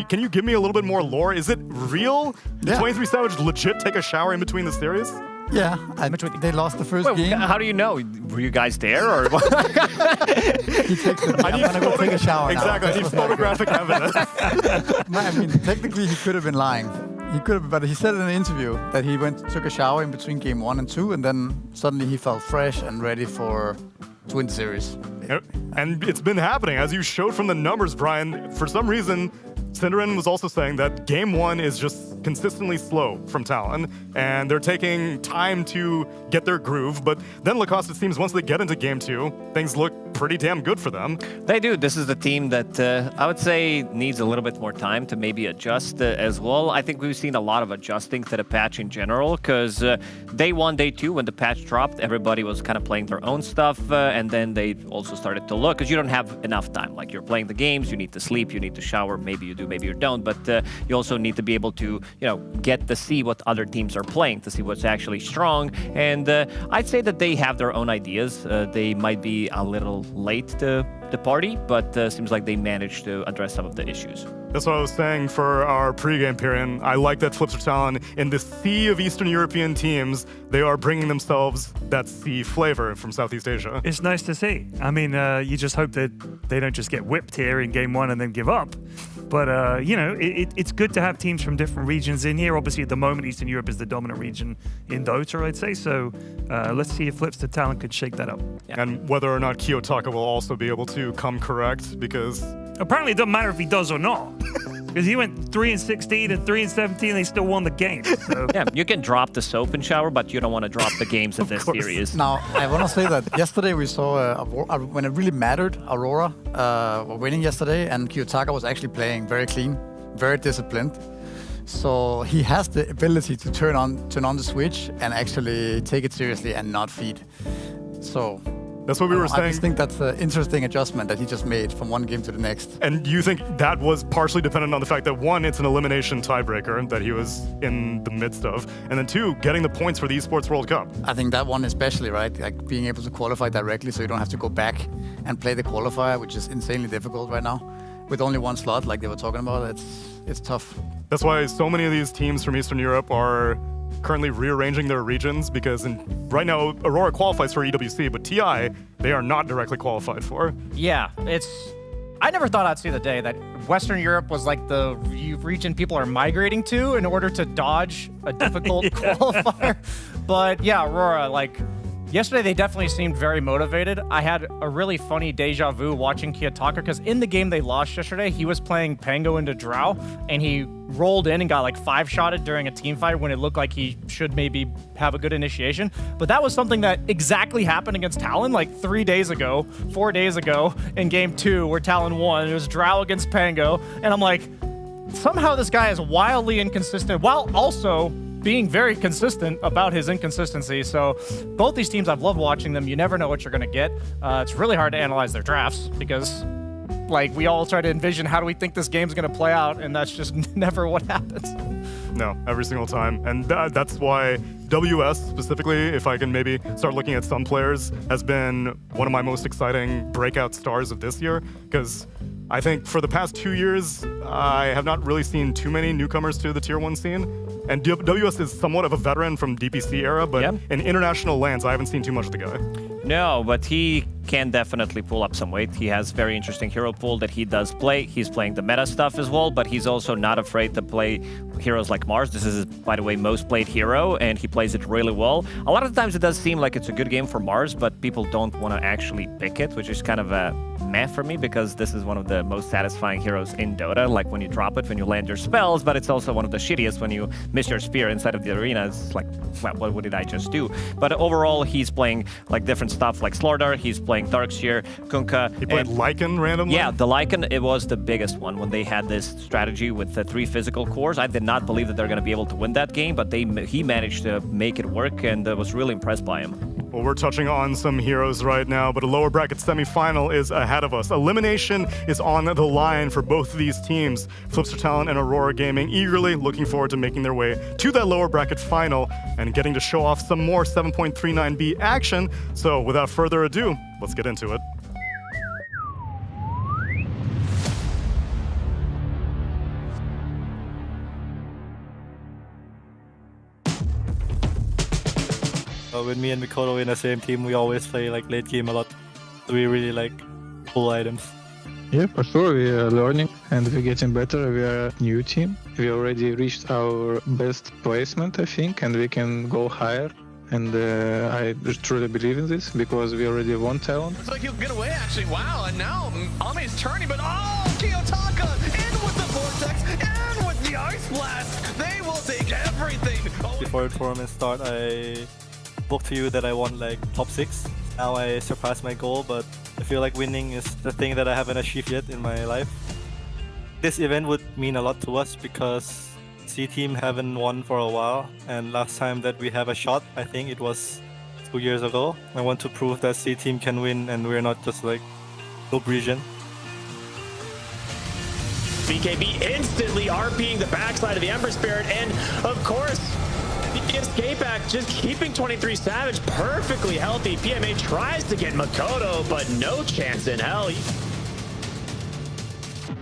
Can you give me a little bit more lore? Is it real? Did 23 Savage legit take a shower in between the series? Yeah, they lost the first game. How do you know? Were you guys there or what? He takes it. I'm gonna go take a shower now. Exactly, I need photographic evidence. I mean, technically he could have been lying. He could have, but he said in an interview that he took a shower in between game 1 and 2, and then suddenly he felt fresh and ready to win the series. Yep. And it's been happening, as you showed from the numbers, Brian. For some reason, Cinderin was also saying that game 1 is just consistently slow from Talon, and they're taking time to get their groove. But then Lacoste, it seems, once they get into game 2, things look pretty damn good for them. They do. This is the team that I would say needs a little bit more time to maybe adjust as well. I think we've seen a lot of adjusting to the patch in general, because day 1, day 2, when the patch dropped, everybody was kind of playing their own stuff, and then they also started to look, because you don't have enough time. Like, you're playing the games, you need to sleep, you need to shower, maybe you do, maybe you don't, but you also need to be able to, get to see what other teams are playing, to see what's actually strong. And I'd say that they have their own ideas. They might be a little late to the party, but seems like they managed to address some of the issues. That's what I was saying for our pregame period. I like that Flipster Talon, in the sea of Eastern European teams, they are bringing themselves that sea flavor from Southeast Asia. It's nice to see. I mean, you just hope that they don't just get whipped here in game 1 and then give up. But, it's good to have teams from different regions in here. Obviously, at the moment, Eastern Europe is the dominant region in Dota, I'd say. So let's see if Flipster Talon could shake that up. Yeah. And whether or not Kiyotaka will also be able to come correct, because... Apparently, it doesn't matter if he does or not. Because he went 3-16 and 3-17, they still won the game. So. Yeah, you can drop the soap and shower, but you don't want to drop the games in this series. Now, I want to say that yesterday we saw, when it really mattered, Aurora were winning yesterday, and Kiyotaka was actually playing very clean, very disciplined. So he has the ability to turn on the switch and actually take it seriously and not feed. So... That's what we were saying. I just think that's an interesting adjustment that he just made from one game to the next. And do you think that was partially dependent on the fact that, one, it's an elimination tiebreaker that he was in the midst of, and then two, getting the points for the Esports World Cup? I think that one especially, right? Like being able to qualify directly so you don't have to go back and play the qualifier, which is insanely difficult right now. With only one slot, like they were talking about, it's tough. That's why so many of these teams from Eastern Europe are currently rearranging their regions, because right now Aurora qualifies for EWC, but TI they are not directly qualified for. Yeah, I never thought I'd see the day that Western Europe was like the region people are migrating to in order to dodge a difficult qualifier. But yeah, Aurora, yesterday they definitely seemed very motivated. I had a really funny deja vu watching Kiyotaka, because in the game they lost yesterday, he was playing Pango into Drow, and he rolled in and got 5-shotted during a team fight when it looked like he should maybe have a good initiation. But that was something that exactly happened against Talon 4 days ago in game 2 where Talon won. It was Drow against Pango, and I'm like, somehow this guy is wildly inconsistent while also being very consistent about his inconsistency. So both these teams, I've loved watching them. You never know what you're going to get. It's really hard to analyze their drafts because we all try to envision how do we think this game's going to play out, and that's just never what happens. No, every single time. And that's why WS specifically, if I can maybe start looking at some players, has been one of my most exciting breakout stars of this year, because I think for the past 2 years, I have not really seen too many newcomers to the Tier 1 scene. And WS is somewhat of a veteran from DPC era, but in international lands, I haven't seen too much of the guy. No, but he can definitely pull up some weight. He has very interesting hero pool that he does play. He's playing the meta stuff as well, but he's also not afraid to play heroes like Mars. This is his, by the way, most played hero, and he plays it really well. A lot of the times it does seem like it's a good game for Mars, but people don't want to actually pick it, which is kind of a meh for me, because this is one of the most satisfying heroes in Dota, like when you drop it, when you land your spells, but it's also one of the shittiest when you miss your spear inside of the arena. It's like, well, what did I just do? But overall, he's playing like different stuff like Slordar, he's playing Darkseer, Kunkka. He played Lycan randomly? Yeah, the Lycan, it was the biggest one when they had this strategy with the 3 physical cores. I did not believe that they're going to be able to win that game, but he managed to make it work, and was really impressed by him. Well, we're touching on some heroes right now, but a lower bracket semifinal is ahead of us. Elimination is on the line for both of these teams. Flipster Talent and Aurora Gaming eagerly looking forward to making their way to that lower bracket final and getting to show off some more 7.39B action. So without further ado, let's get into it. With me and Mikoto in the same team, we always play like late game a lot. We really like full items. Yeah, for sure. We are learning and we're getting better. We are a new team. We already reached our best placement, I think, and we can go higher. And I truly believe in this because we already won talent. Looks like he'll get away actually. Wow, and now Ame's turning, but oh, Kiyotaka in with the Vortex and with the Ice Blast. They will take everything. Before the tournament start, I spoke to you that I want like top 6. Now I surpassed my goal, but I feel like winning is the thing that I haven't achieved yet in my life. This event would mean a lot to us because C-Team haven't won for a while, and last time that we have a shot, I think it was 2 years ago. I want to prove that C-Team can win and we're not just like noob region. BKB instantly RPing the backside of the Ember Spirit, and of course, the escape act just keeping 23 Savage perfectly healthy. PMA tries to get Makoto, but no chance in hell. He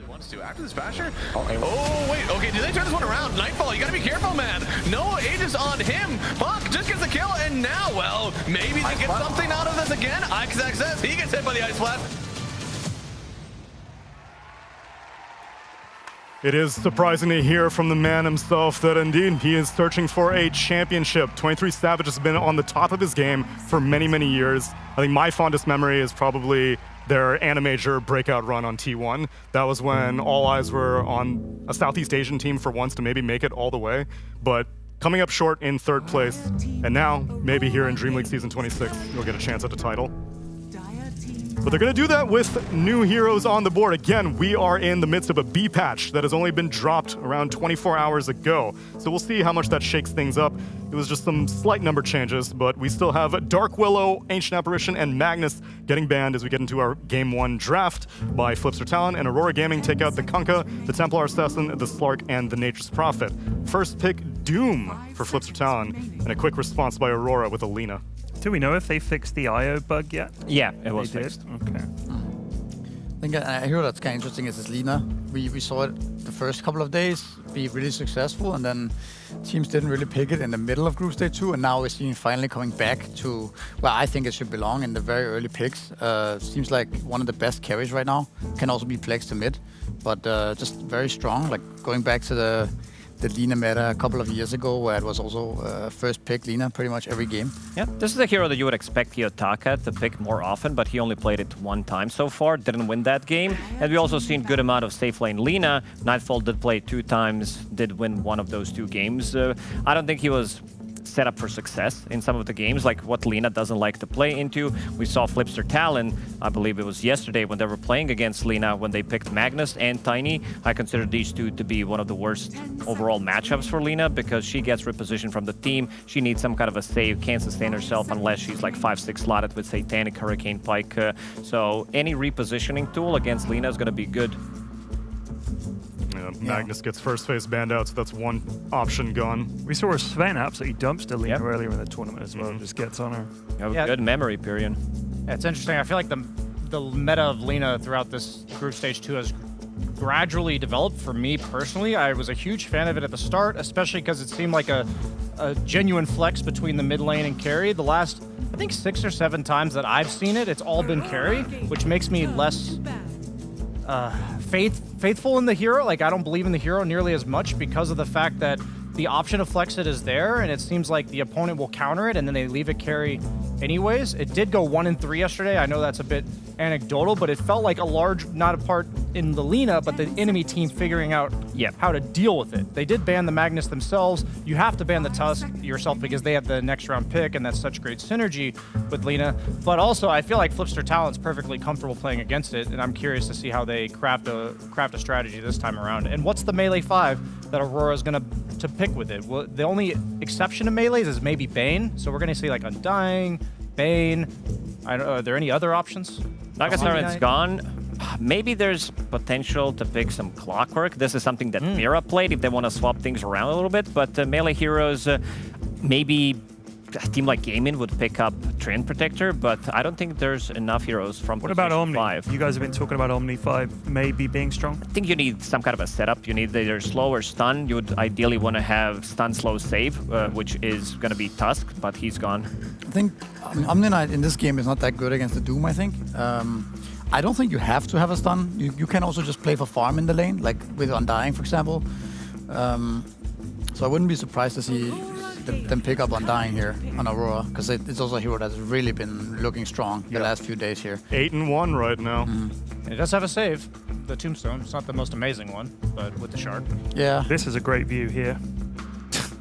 wants to after this Basher. Oh, wait. Okay, did they turn this one around? Nightfall, you gotta be careful, man. No Aegis on him. Puck just gets the kill, and now, well, maybe they get something out of this again. Ixac says he gets hit by the Ice Blast. It is surprising to hear from the man himself that indeed he is searching for a championship. 23 Savage has been on the top of his game for many, many years. I think my fondest memory is probably their Animajor breakout run on T1. That was when all eyes were on a Southeast Asian team for once to maybe make it all the way. But coming up short in 3rd place, and now maybe here in DreamLeague Season 26, you'll get a chance at the title. But they're going to do that with new heroes on the board. Again, we are in the midst of a B patch that has only been dropped around 24 hours ago. So we'll see how much that shakes things up. It was just some slight number changes, but we still have Dark Willow, Ancient Apparition, and Magnus getting banned as we get into our Game 1 draft by Flipster Talent, and Aurora Gaming take out the Kunkka, the Templar Assassin, the Slark, and the Nature's Prophet. First pick, Doom for Flipster Talent, and a quick response by Aurora with Alina. Do we know if they fixed the IO bug yet? Yeah, it was fixed. Okay. I think a hero that's kind of interesting is this Lina. We saw it the first couple of days be really successful, and then teams didn't really pick it in the middle of Group Stage 2, and now we're seeing finally coming back to where I think it should belong in the very early picks. Seems like one of the best carries right now. Can also be flexed to mid, but just very strong. Like going back to the Lina meta a couple of years ago, where it was also first pick Lina pretty much every game. Yeah, this is a hero that you would expect Kiyotaka to pick more often, but he only played it 1 time so far, didn't win that game. And we also seen good amount of safe lane Lina. Nightfall did play 2 times, did win one of those 2 games. I don't think he was set up for success in some of the games, like what Lina doesn't like to play into. We saw Flipster Talon, I believe it was yesterday, when they were playing against Lina, when they picked Magnus and Tiny. I consider these 2 to be one of the worst overall matchups for Lina, because she gets repositioned from the team. She needs some kind of a save, can't sustain herself unless she's like 5-6 slotted with Satanic, Hurricane Pike. So any repositioning tool against Lina is going to be good. Magnus gets first phase banned out, so that's one option gone. We saw a Sven absolutely dumpster Lina earlier in the tournament as well. Just gets on her. Good memory period. Yeah, it's interesting. I feel like the meta of Lina throughout this Group Stage 2 has gradually developed for me personally. I was a huge fan of it at the start, especially because it seemed like a genuine flex between the mid lane and carry. The last, I think, 6 or 7 times that I've seen it, it's all been carry, which makes me less faithful in the hero. Like, I don't believe in the hero nearly as much because of the fact that the option to flex it is there, and it seems like the opponent will counter it, and then they leave it carry anyways. It did go 1-3 yesterday. I know that's a bit anecdotal, but it felt like a large, not a part in the Lina, but the enemy team figuring out how to deal with it. They did ban the Magnus themselves. You have to ban the Tusk yourself because they have the next round pick, and that's such great synergy with Lina. But also, I feel like Flipster Talent's perfectly comfortable playing against it, and I'm curious to see how they craft a strategy this time around. And what's the melee 5 that Aurora's gonna to pick with it? Well, the only exception to melees is maybe Bane, so we're gonna see like Undying, Bane. I don't know, are there any other options? Nagasaren's gone. Maybe there's potential to pick some Clockwork. This is something that Mira played if they want to swap things around a little bit. But melee heroes, maybe a team like Gaming would pick up Trend Protector, but I don't think there's enough heroes from What about Omni? 5. You guys have been talking about Omni 5 maybe being strong. I think you need some kind of a setup. You need either slow or stun. You would ideally want to have stun, slow, save, which is going to be Tusk, but he's gone. I think Omni Knight in this game is not that good against the Doom, I think. I don't think you have to have a stun. You can also just play for farm in the lane, like with Undying, for example. So I wouldn't be surprised to see them pick up Undying here on Aurora, because it's also a hero that's really been looking strong the last few days here. 8-1 right now. And it does have a save, the Tombstone. It's not the most amazing one, but with the shard. Yeah. This is a great view here.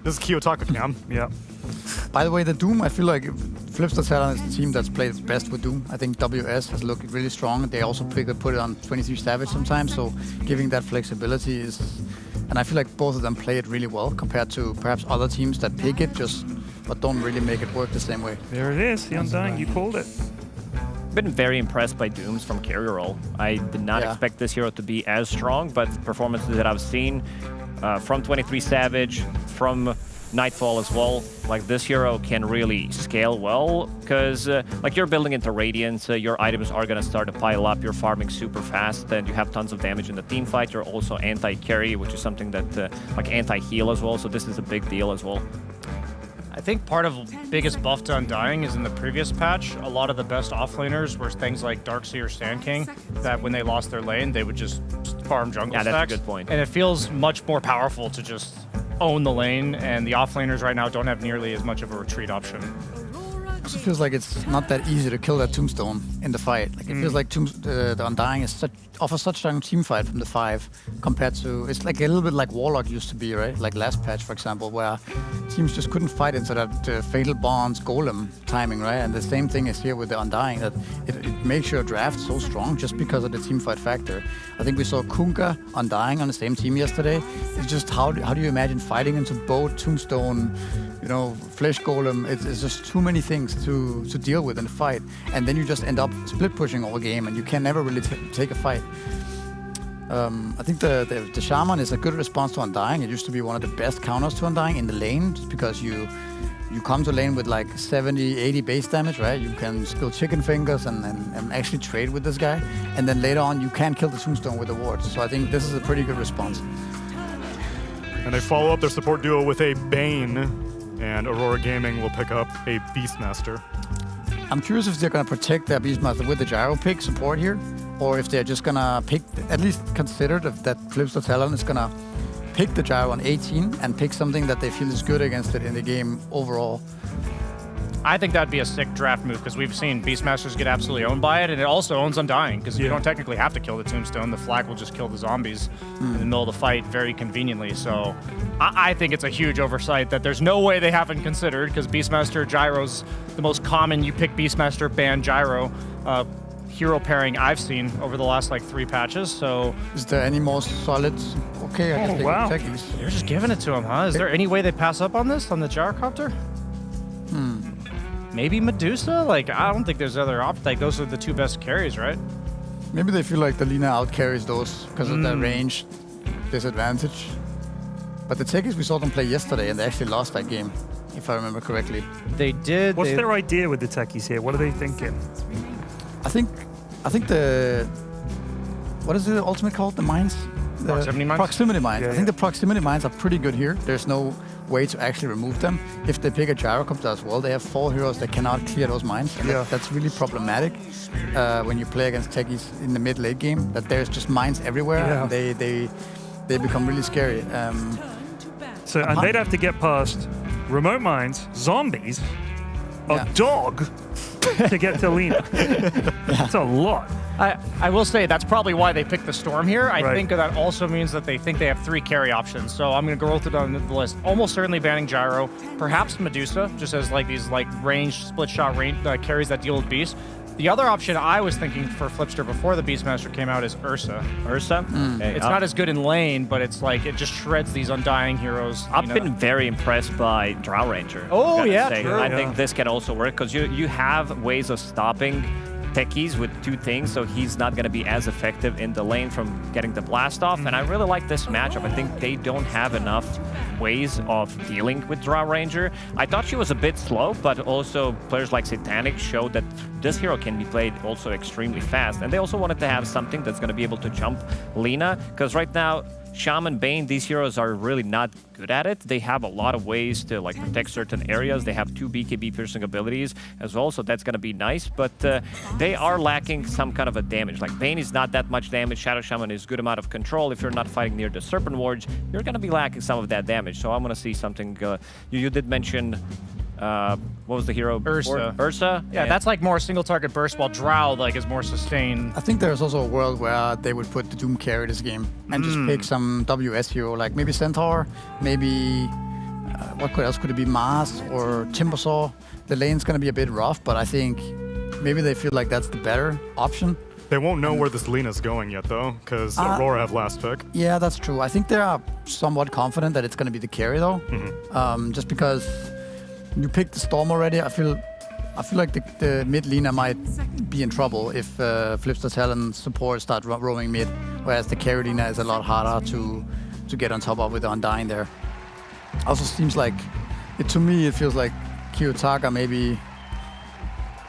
This is Kiyotaka Cam. Yeah. By the way, the Doom, I feel like Flipster Talent is the team that's played best with Doom. I think WS has looked really strong. They also put it on 23 Savage sometimes, so giving that flexibility is... And I feel like both of them play it really well compared to perhaps other teams that pick it but don't really make it work the same way. There it is, the Undying, you called it. Been very impressed by Dooms from carry role. I did not expect this hero to be as strong, but the performances that I've seen from 23 Savage, from Nightfall as well, like this hero can really scale well because like you're building into Radiance, your items are going to start to pile up, you're farming super fast, and you have tons of damage in the team fight. You're also anti-carry, which is something that like anti-heal as well, so this is a big deal as well. I think part of biggest buff to Undying is in the previous patch, a lot of the best offlaners were things like Darkseer or Sand King, that when they lost their lane, they would just farm jungle stacks. That's a good point. And it feels much more powerful to just own the lane, and the offlaners right now don't have nearly as much of a retreat option. It also feels like it's not that easy to kill that Tombstone in the fight. Like it feels like the Undying is offers such strong team fight from the 5 compared to... It's like a little bit like Warlock used to be, right? Like last patch, for example, where teams just couldn't fight into that Fatal Bonds Golem timing, right? And the same thing is here with the Undying, that it makes your draft so strong just because of the team fight factor. I think we saw Kunkka Undying on the same team yesterday. It's just how do you imagine fighting into both Tombstone, you know, Flesh Golem? It's just too many things to deal with in the fight. And then you just end up split pushing all game and you can never really take a fight. I think the Shaman is a good response to Undying. It used to be one of the best counters to Undying in the lane, just because you come to lane with like 70, 80 base damage, right? You can skill chicken fingers and actually trade with this guy. And then later on, you can kill the Tombstone with the wards. So I think this is a pretty good response. And they follow up their support duo with a Bane, and Aurora Gaming will pick up a Beastmaster. I'm curious if they're going to protect their Beastmaster with the Gyro pick support here, or if they're just going to pick, at least consider that Flipster Talent is going to pick the Gyro on 18 and pick something that they feel is good against it in the game overall. I think that'd be a sick draft move, because we've seen Beastmasters get absolutely owned by it, and it also owns Undying, because you don't technically have to kill the Tombstone. The flag will just kill the zombies in the middle of the fight very conveniently. So I think it's a huge oversight that there's no way they haven't considered, because Beastmaster Gyro's the most common you pick Beastmaster, ban Gyro hero pairing I've seen over the last like 3 patches. So is there any more solid? Okay, I guess they can check these. You're just giving it to him, huh? Is there any way they pass up on this on the Gyrocopter? Maybe Medusa? Like, I don't think there's other options. Like, those are the 2 best carries, right? Maybe they feel like the Lina out carries those because of their range disadvantage. But the Techies, we saw them play yesterday, and they actually lost that game, if I remember correctly. They did. What's their idea with the Techies here? What are they thinking? I think the what is the ultimate called? The mines? The Proximity mines? Proximity mines. Yeah, I think the proximity mines are pretty good here. There's no way to actually remove them. If they pick a gyrocopter as well, they have 4 heroes that cannot clear those mines. And that's really problematic when you play against techies in the mid-late game, that there's just mines everywhere. And they become really scary. And they'd have to get past remote mines, zombies, a dog to get to Lina. That's a lot. I will say that's probably why they picked the Storm here. I think that also means that they think they have 3 carry options. So I'm going to go through down the list. Almost certainly banning Gyro, perhaps Medusa, just as like these like range split shot range carries that deal with Beast. The other option I was thinking for Flipster before the Beastmaster came out is Ursa. Ursa? It's not as good in lane, but it's like it just shreds these Undying heroes. I've been very impressed by Drow Ranger. Oh, yeah, true. I think this can also work because you have ways of stopping techies with 2 things, so he's not going to be as effective in the lane from getting the blast off. And I really like this matchup. I think they don't have enough ways of dealing with Drow Ranger. I thought she was a bit slow, but also players like Satanic showed that this hero can be played also extremely fast. And they also wanted to have something that's going to be able to jump Lina, because right now Shaman, Bane, these heroes are really not good at it. They have a lot of ways to like protect certain areas. They have 2 BKB piercing abilities as well, so that's going to be nice. But they are lacking some kind of a damage. Like Bane is not that much damage. Shadow Shaman is good amount of control. If you're not fighting near the Serpent Wards, you're going to be lacking some of that damage. So I'm going to see something. You did mention. What was the hero? Ursa. Ursa? Yeah, that's like more single target burst, while Drow like is more sustained. I think there's also a world where they would put the Doom carry this game and just pick some WS hero, like maybe Centaur, maybe what else could it be? Mars or Timbersaw. The lane's gonna be a bit rough, but I think maybe they feel like that's the better option. They won't know where this Lina's going yet, though, because Aurora have last pick. Yeah, that's true. I think they are somewhat confident that it's gonna be the carry, though, just because you picked the Storm already. I feel like the mid Lina might be in trouble if Flipster Talon support start roaming mid, whereas the carry Lina is a lot harder to get on top of with the Undying there. Also seems like, to me, it feels like Kiyotaka maybe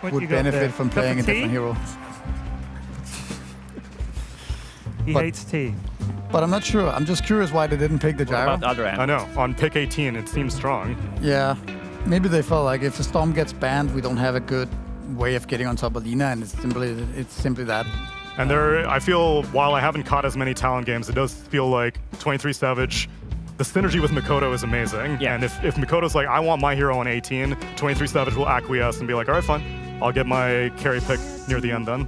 would benefit from playing a different hero. He hates tea. But I'm not sure. I'm just curious why they didn't pick the Gyro. What about the other end? I know. On pick 18, it seems strong. Yeah. Maybe they felt like if the Storm gets banned, we don't have a good way of getting on top of Lina, and it's simply that. And I feel, while I haven't caught as many Talon games, it does feel like 23 Savage, the synergy with Mikoto is amazing. Yeah. And if Mikoto's like, I want my hero on 18, 23 Savage will acquiesce and be like, all right, fine. I'll get my carry pick near the end then.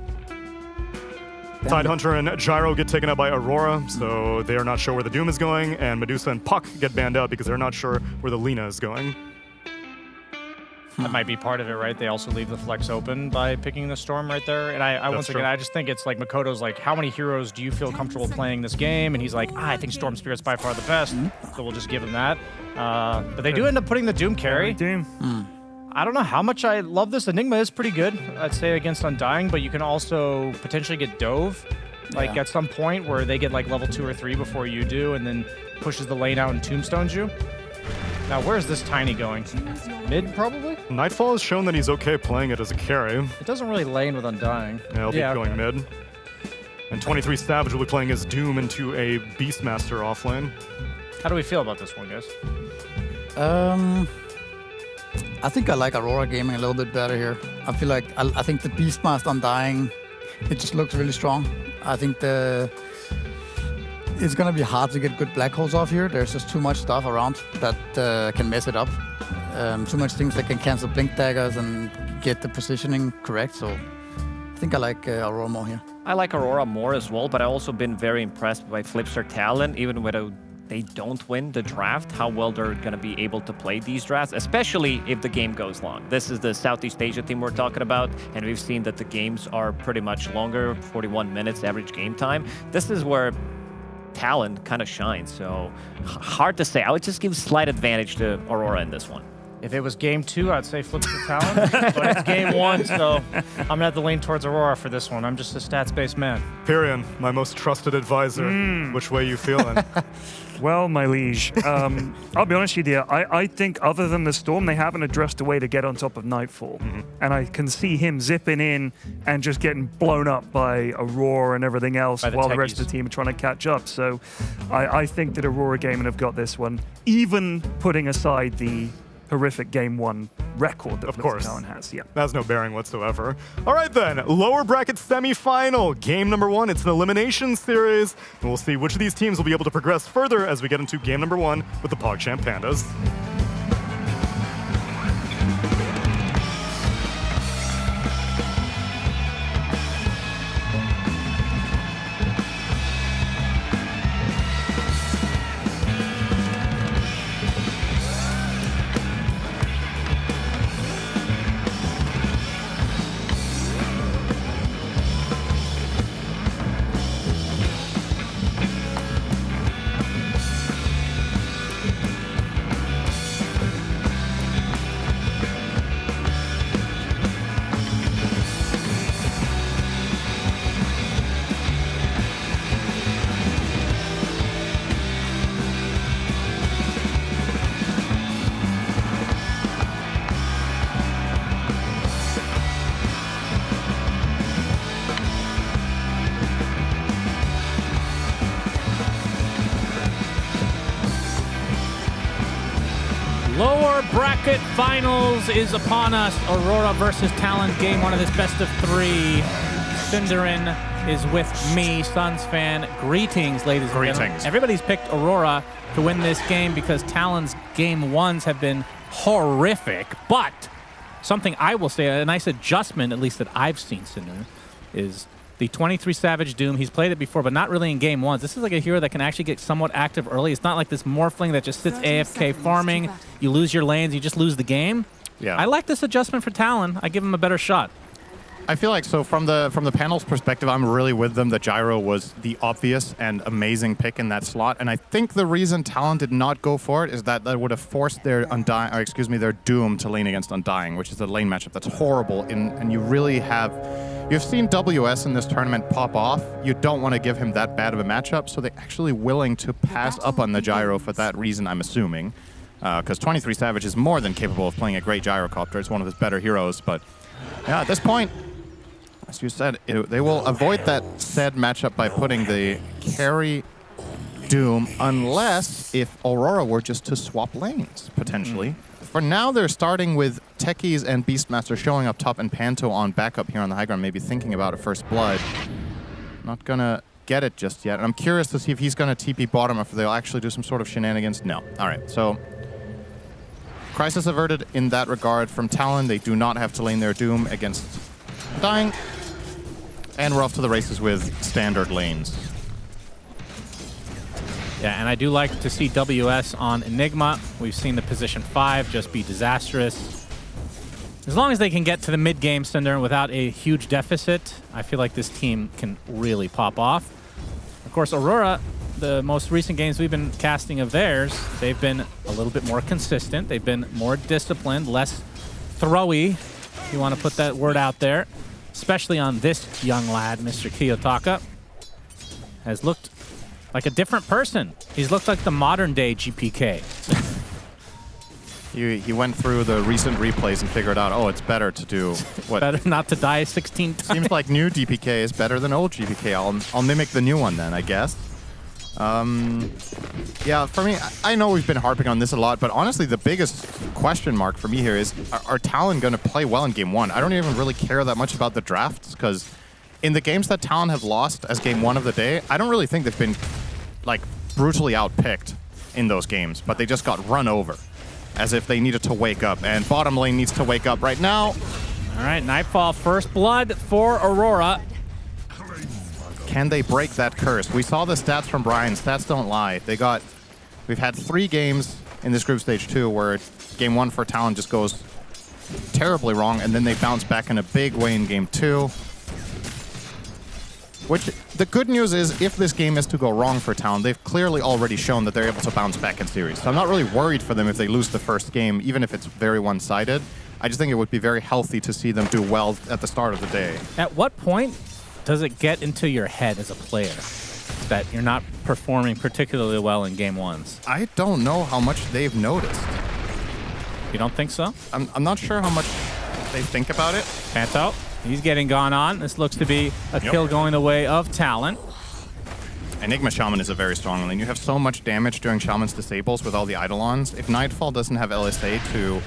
Tidehunter and Gyro get taken out by Aurora, so they are not sure where the Doom is going, and Medusa and Puck get banned out because they're not sure where the Lina is going. That might be part of it, right? They also leave the flex open by picking the Storm right there. And I once again, I just think it's like Makoto's like, how many heroes do you feel comfortable playing this game? And he's like, I think Storm Spirit's by far the best, so we'll just give him that. But they do end up putting the Doom carry. I don't know how much I love this. Enigma is pretty good, I'd say, against Undying, but you can also potentially get Dove, like at some point where they get like level 2 or 3 before you do, and then pushes the lane out and tombstones you. Now, where's this Tiny going? Mid, probably? Nightfall has shown that he's okay playing it as a carry. It doesn't really lane with Undying. Yeah, he'll be going mid. And 23 Savage will be playing his Doom into a Beastmaster offlane. How do we feel about this one, guys? I think I like Aurora gaming a little bit better here. I feel like, I think the Beastmaster Undying, it just looks really strong. I think it's gonna be hard to get good black holes off here. There's just too much stuff around that can mess it up. Too much things that can cancel blink daggers and get the positioning correct. So I think I like Aurora more here. I like Aurora more as well, but I've also been very impressed by Flipster Talon, even when they don't win the draft, how well they're going to be able to play these drafts, especially if the game goes long. This is the Southeast Asia team we're talking about, and we've seen that the games are pretty much longer, 41 minutes average game time. This is where Talon kind of shines, so hard to say. I would just give slight advantage to Aurora in this one. If it was game 2, I'd say flip the Talon, but it's game 1, so I'm gonna have to lean towards Aurora for this one. I'm just a stats-based man. Pyrion, my most trusted advisor. Which way you feeling? Well, my liege, I'll be honest with you. I think other than the Storm, they haven't addressed a way to get on top of Nightfall. And I can see him zipping in and just getting blown up by Aurora and everything else while the rest of the team are trying to catch up. So I think that Aurora Gaming have got this one, even putting aside the horrific Game 1 record that of course Talon has. Yeah, that has no bearing whatsoever. All right then, lower bracket semifinal, game number 1. It's an elimination series, and we'll see which of these teams will be able to progress further as we get into game number 1 with the PogChamp Pandas. Lower bracket finals is upon us. Aurora versus Talon, game 1 of this best of 3. Cinderin is with me, Suns fan. Greetings, ladies and gentlemen. Everybody's picked Aurora to win this game because Talon's game 1s have been horrific. But something I will say, a nice adjustment, at least that I've seen, Cinderin, is the 23 Savage Doom. He's played it before, but not really in game 1s. This is like a hero that can actually get somewhat active early. It's not like this Morphling that just sits AFK farming. You lose your lanes, you just lose the game. Yeah. I like this adjustment for Talon. I give him a better shot. I feel like, so from the panel's perspective, I'm really with them that Gyro was the obvious and amazing pick in that slot. And I think the reason Talon did not go for it is that would have forced their their Doom to lane against Undying, which is a lane matchup that's horrible. And you really have, you've seen WS in this tournament pop off. You don't want to give him that bad of a matchup, so they're actually willing to pass up on the Gyro for that reason, I'm assuming. Because 23 Savage is more than capable of playing a great Gyrocopter. It's one of his better heroes, but yeah, at this point, as you said, they will avoid that said matchup by putting the carry Doom, unless if Aurora were just to swap lanes, potentially. For now, they're starting with Techies and Beastmaster showing up top and Panto on backup here on the high ground, maybe thinking about a first blood. Not gonna get it just yet. And I'm curious to see if he's gonna TP bottom or if they'll actually do some sort of shenanigans. No. All right, so crisis averted in that regard from Talon. They do not have to lane their Doom against Dying. And we're off to the races with standard lanes. Yeah, and I do like to see WS on Enigma. We've seen the position 5 just be disastrous. As long as they can get to the mid-game Cinder without a huge deficit, I feel like this team can really pop off. Of course, Aurora, the most recent games we've been casting of theirs, they've been a little bit more consistent. They've been more disciplined, less throwy, if you want to put that word out there. Especially on this young lad, Mr. Kiyotaka, has looked like a different person. He's looked like the modern-day GPK. He went through the recent replays and figured out, oh, it's better to do what? Better not to die 16 times. Seems like new DPK is better than old GPK. I'll mimic the new one then, I guess. Yeah, for me, I know we've been harping on this a lot, but honestly, the biggest question mark for me here is, are Talon going to play well in game 1? I don't even really care that much about the drafts, because in the games that Talon have lost as game 1 of the day, I don't really think they've been, like, brutally outpicked in those games, but they just got run over, as if they needed to wake up, and bottom lane needs to wake up right now. All right, Nightfall, first blood for Aurora. Can they break that curse? We saw the stats from Brian. Stats don't lie. We've had 3 games in this group stage 2 where game 1 for Talon just goes terribly wrong, and then they bounce back in a big way in game 2. Which, the good news is, if this game is to go wrong for Talon, they've clearly already shown that they're able to bounce back in series. So I'm not really worried for them if they lose the first game, even if it's very one-sided. I just think it would be very healthy to see them do well at the start of the day. At what point does it get into your head as a player that you're not performing particularly well in game ones? I don't know how much they've noticed. You don't think so? I'm not sure how much they think about it. Panto, he's getting gone on. This looks to be a kill going the way of Talon. Enigma Shaman is a very strong lane. You have so much damage during Shaman's disables with all the Eidolons. If Nightfall doesn't have LSA to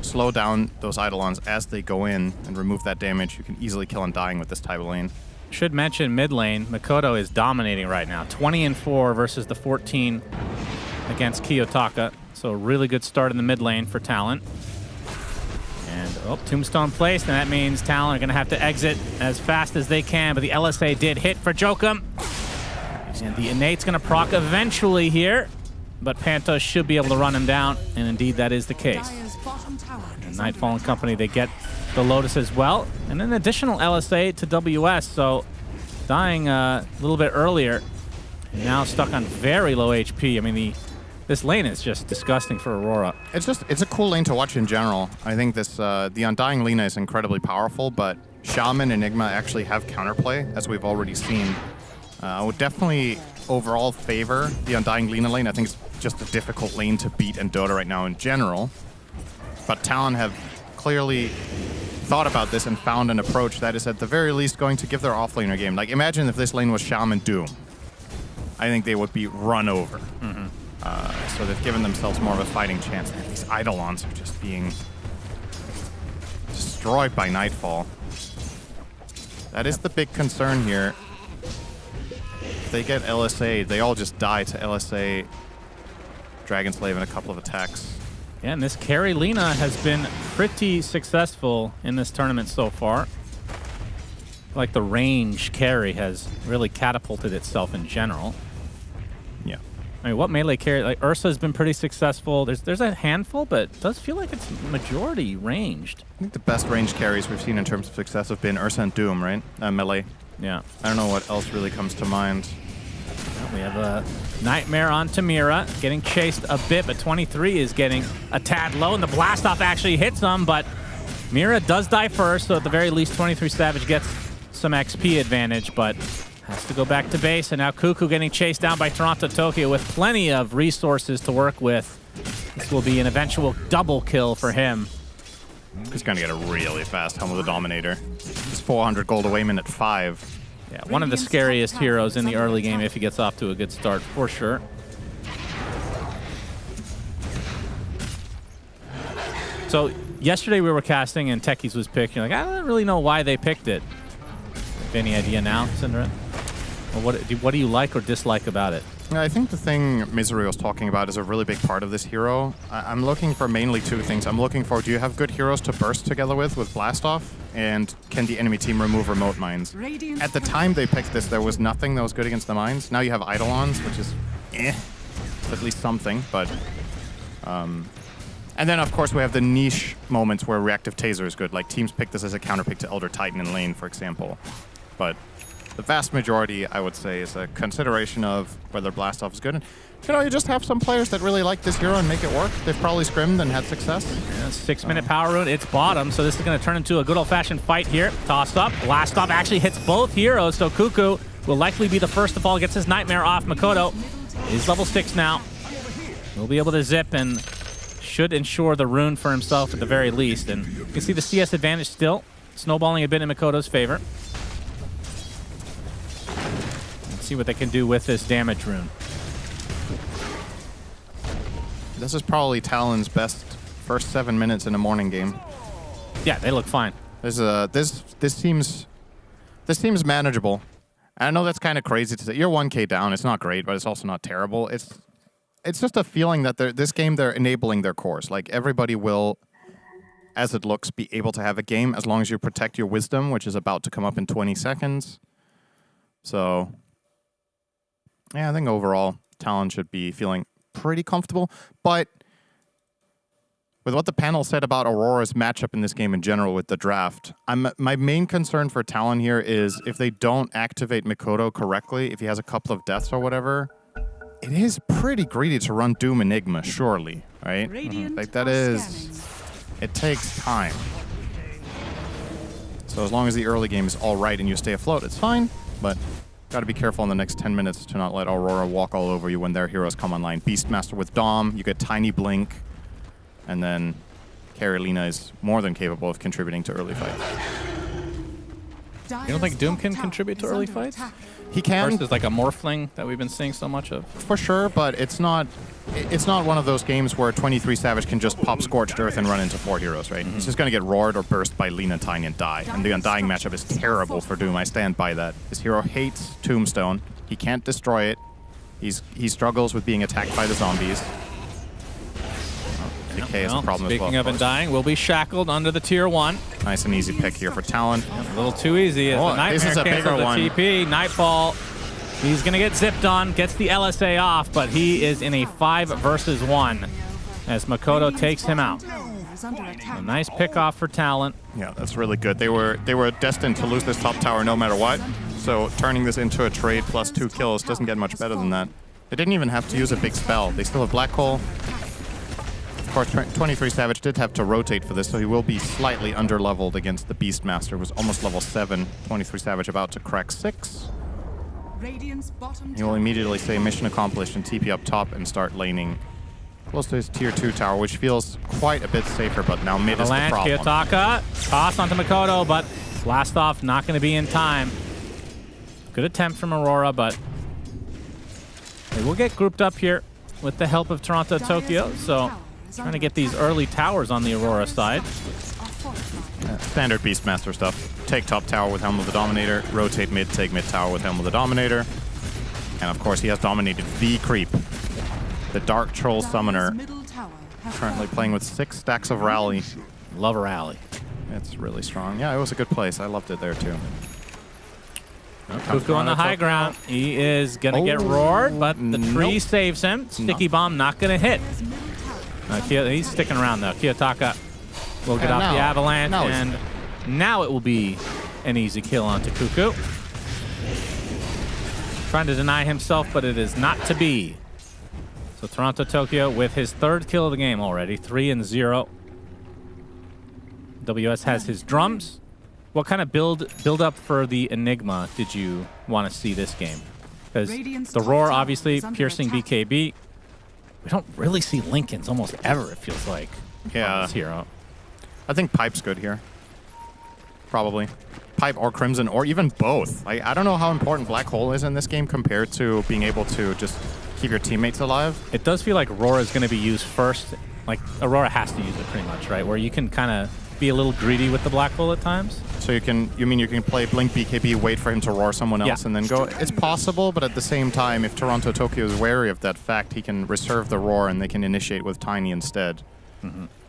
slow down those Eidolons as they go in and remove that damage, you can easily kill Undying with this type of lane. Should mention mid lane, Makoto is dominating right now. 20-4 versus the 14 against Kiyotaka. So a really good start in the mid lane for Talon. And, Tombstone placed, and that means Talon are going to have to exit as fast as they can, but the LSA did hit for Jokum. And the Innate's going to proc eventually here, but Panto should be able to run him down, and indeed that is the case. And Nightfall and company, they get the Lotus as well, and an additional LSA to WS, so dying a little bit earlier, and now stuck on very low HP. I mean, this lane is just disgusting for Aurora. It's a cool lane to watch in general. I think this the Undying Lina is incredibly powerful, but Shaman and Enigma actually have counterplay, as we've already seen. I would definitely overall favor the Undying Lina lane. I think it's just a difficult lane to beat in Dota right now in general. But Talon have clearly thought about this and found an approach that is at the very least going to give their offlaner game. Like, imagine if this lane was Shaman Doom. I think they would be run over. So they've given themselves more of a fighting chance. Man, these Eidolons are just being destroyed by Nightfall. That is the big concern here. If they get LSA, they all just die to LSA, Dragon Slave, and a couple of attacks. Yeah, and this carry Lina has been pretty successful in this tournament so far. Like the range carry has really catapulted itself in general. Yeah. I mean, what melee carry? Like Ursa has been pretty successful. There's a handful, but it does feel like it's majority ranged. I think the best range carries we've seen in terms of success have been Ursa and Doom, right? Melee. Yeah. I don't know what else really comes to mind. We have a Nightmare on Tamira, getting chased a bit, but 23 is getting a tad low, and the blast-off actually hits him, but Mira does die first, so at the very least 23 Savage gets some XP advantage, but has to go back to base, and now Cuckoo getting chased down by Toronto Tokyo with plenty of resources to work with. This will be an eventual double kill for him. He's going to get a really fast Helm of the Dominator. He's 400 gold away, minute 5. Yeah, one of the scariest heroes in the early game if he gets off to a good start, for sure. So yesterday we were casting and Techies was picked. You're like, I don't really know why they picked it. Have any idea now, Syndra? Or what do you like or dislike about it? I think the thing Misery was talking about is a really big part of this hero. I'm looking for mainly two things. I'm looking for, do you have good heroes to burst together with Blast-Off? And can the enemy team remove remote mines? At the time they picked this, there was nothing that was good against the mines. Now you have Eidolons, which is at least something, but... and then, of course, we have the niche moments where Reactive Taser is good. Like, teams pick this as a counterpick to Elder Titan in lane, for example. But the vast majority, I would say, is a consideration of whether Blast-Off is good. And, you know, you just have some players that really like this hero and make it work. They've probably scrimmed and had success. Yeah, 6-minute power rune. It's bottom, so this is going to turn into a good old-fashioned fight here. Tossed up. Blast-Off actually hits both heroes, so Cuckoo will likely be the first to fall. Gets his Nightmare off. Makoto is level 6 now. He'll be able to zip and should ensure the rune for himself at the very least. And you can see the CS advantage still snowballing a bit in Makoto's favor. Let's see what they can do with this damage rune. This is probably Talon's best first 7 minutes in a morning game. Yeah, they look fine. This seems manageable. I know that's kind of crazy to say. You're 1K down. It's not great, but it's also not terrible. It's just a feeling that this game they're enabling their cores. Like everybody will, as it looks, be able to have a game as long as you protect your wisdom, which is about to come up in 20 seconds. So, yeah, I think overall Talon should be feeling pretty comfortable, but with what the panel said about Aurora's matchup in this game in general with the draft, my main concern for Talon here is if they don't activate Mikoto correctly, if he has a couple of deaths or whatever, it is pretty greedy to run Doom Enigma, surely, right? Like that is, it takes time. So as long as the early game is all right and you stay afloat, it's fine, but gotta be careful in the next 10 minutes to not let Aurora walk all over you when their heroes come online. Beastmaster with Dom, you get Tiny Blink, and then Carolina is more than capable of contributing to early fights. You don't think Doom can contribute to early fights? He can. Versus like a Morphling that we've been seeing so much of? For sure, but it's not one of those games where 23 Savage can just pop Scorched Earth and run into 4 heroes, right? He's just going to get roared or burst by Lina, Tiny, and die. And the Undying matchup is terrible for Doom. I stand by that. His hero hates Tombstone. He can't destroy it. He struggles with being attacked by the zombies. Decay is a problem as well. Speaking of Undying, we'll be shackled under the tier 1. Nice and easy pick here for Talon. A little too easy. As the Nightmare this is a bigger the one. TP. Nightfall. He's going to get zipped on, gets the LSA off, but he is in a 5 versus 1 as Mikoto takes him out. A nice pick off for Talon. Yeah, that's really good. They were destined to lose this top tower no matter what. So turning this into a trade plus 2 kills doesn't get much better than that. They didn't even have to use a big spell. They still have Black Hole. Of course, 23 Savage did have to rotate for this, so he will be slightly under-leveled against the Beastmaster, who was almost level 7. 23 Savage about to crack 6. He will immediately say mission accomplished and TP up top and start laning close to his tier 2 tower, which feels quite a bit safer, but now mid is the problem. Kiyotaka, toss onto Mikoto, but blast off not going to be in time. Good attempt from Aurora, but they will get grouped up here with the help of Toronto Tokyo, so trying to get these early towers on the Aurora side. Standard Beastmaster stuff. Take top tower with Helm of the Dominator, rotate mid, take mid tower with Helm of the Dominator. And of course he has dominated the creep. The Dark Troll Summoner. Currently playing with 6 stacks of Rally. Love a Rally. It's really strong. Yeah, it was a good place. I loved it there too. Cuckoo on the high ground. He is going to get roared, but the tree saves him. Sticky Bomb not going to hit. He's sticking around though. Kiyotaka will get off the avalanche, and now it will be an easy kill onto Cuckoo. Trying to deny himself, but it is not to be. So Toronto Tokyo with his 3rd kill of the game already, 3-0. WS has his drums. What kind of build up for the Enigma did you want to see this game? Because the Roar, obviously, piercing BKB. We don't really see Lincolns almost ever, it feels like. Yeah. This hero. I think Pipe's good here. Probably. Pipe or Crimson, or even both. I don't know how important Black Hole is in this game compared to being able to just keep your teammates alive. It does feel like Aurora is going to be used first. Like, Aurora has to use it pretty much, right? Where you can kind of be a little greedy with the Black Hole at times. So you mean you can play Blink BKB, wait for him to roar someone else, and then go? It's possible, but at the same time, if Toronto Tokyo is wary of that fact, he can reserve the roar and they can initiate with Tiny instead.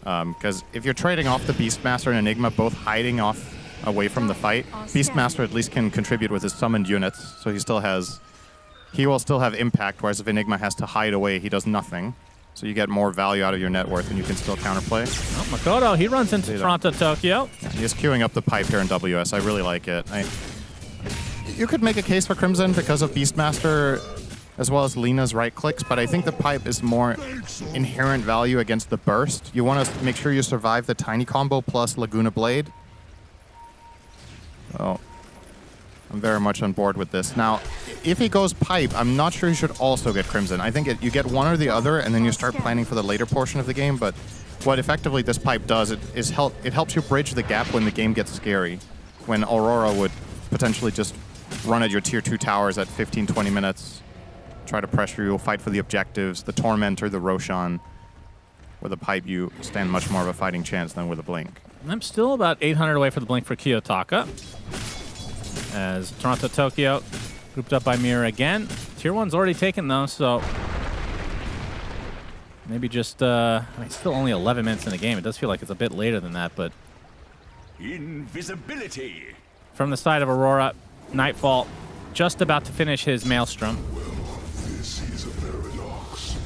Because if you're trading off the Beastmaster and Enigma, both hiding off away from the fight, Beastmaster at least can contribute with his summoned units, so he will still have impact, whereas if Enigma has to hide away, he does nothing. So you get more value out of your net worth and you can still counterplay. Oh, Mikoto, he runs into Toronto Tokyo. He's queuing up the pipe here in WS. I really like it. You could make a case for Crimson because of Beastmaster as well as Lina's right clicks, but I think the pipe is more inherent value against the burst. You want to make sure you survive the Tiny combo plus Laguna Blade. Oh, I'm very much on board with this. Now, if he goes pipe, I'm not sure he should also get Crimson. I think you get one or the other, and then you start planning for the later portion of the game, but what effectively this pipe does, it helps you bridge the gap when the game gets scary. When Aurora would potentially just run at your tier 2 towers at 15-20 minutes, try to pressure you, fight for the objectives, the Tormentor, the Roshan. With a pipe, you stand much more of a fighting chance than with a Blink. I'm still about 800 away for the Blink for Kiyotaka. As Toronto Tokyo grouped up by Mirror again. Tier 1's already taken though, so maybe just still only 11 minutes in the game. It does feel like it's a bit later than that, but invisibility. From the side of Aurora, Nightfall just about to finish his Maelstrom. This is a paradox.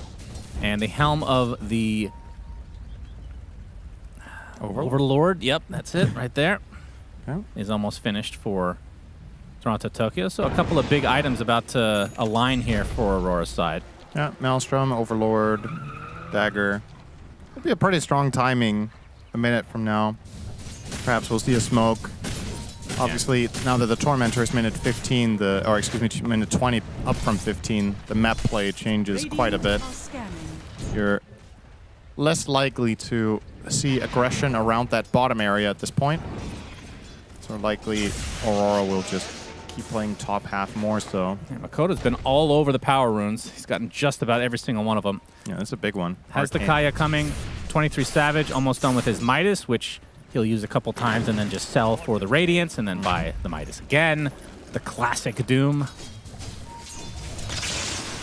And the Helm of the Overlord. Yep, that's it right there. Okay. Is almost finished for Toronto Tokyo. So a couple of big items about to align here for Aurora's side. Yeah, Maelstrom, Overlord, Dagger. It'll be a pretty strong timing a minute from now. Perhaps we'll see a smoke. Obviously, now that the Tormentor is minute 15, minute 20 up from 15, the map play changes quite a bit. You're less likely to see aggression around that bottom area at this point. So likely Aurora will just keep playing top half more so. Yeah, Makoto's been all over the power runes. He's gotten just about every single one of them. Yeah, that's a big one. Has the Kaya coming. 23 Savage, almost done with his Midas, which he'll use a couple times and then just sell for the Radiance and then buy the Midas again. The classic Doom.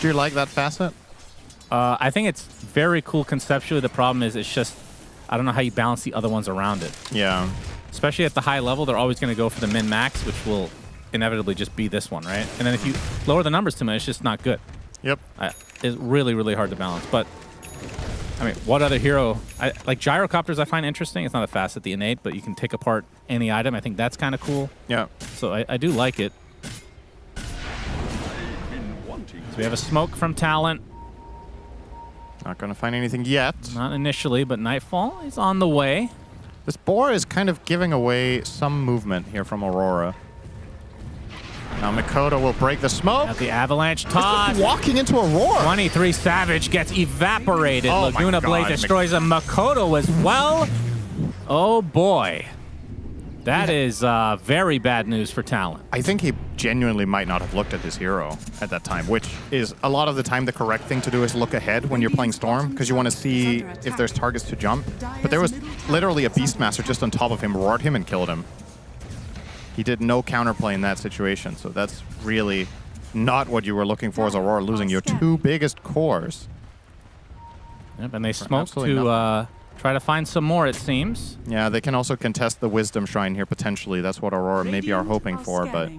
Do you like that facet? I think it's very cool conceptually. The problem is it's just, I don't know how you balance the other ones around it. Yeah. Especially at the high level, they're always going to go for the min-max, which will inevitably just be this one, right? And then if you lower the numbers too much, it's just not good. Yep. It's really, really hard to balance. But, I mean, what other hero? Like Gyrocopters I find interesting. It's not a facet, the innate, but you can take apart any item. I think that's kind of cool. Yeah. So I do like it. So we have a smoke from Talent. Not going to find anything yet. Not initially, but Nightfall is on the way. This boar is kind of giving away some movement here from Aurora. Now Makoto will break the smoke. At the Avalanche toss. Walking into Aurora. 23 Savage gets evaporated. Oh Laguna my Blade God. destroys a Makoto as well. Oh boy. That is very bad news for Talent. I think he genuinely might not have looked at his hero at that time, which is a lot of the time the correct thing to do is look ahead when you're playing Storm, because you want to see if there's targets to jump. But there was literally a Beastmaster just on top of him, roared him, and killed him. He did no counterplay in that situation, so that's really not what you were looking for as Aurora, losing your two biggest cores. Yep, and they smoke to try to find some more, it seems. Yeah, they can also contest the Wisdom Shrine here, potentially. That's what Aurora maybe are hoping for, but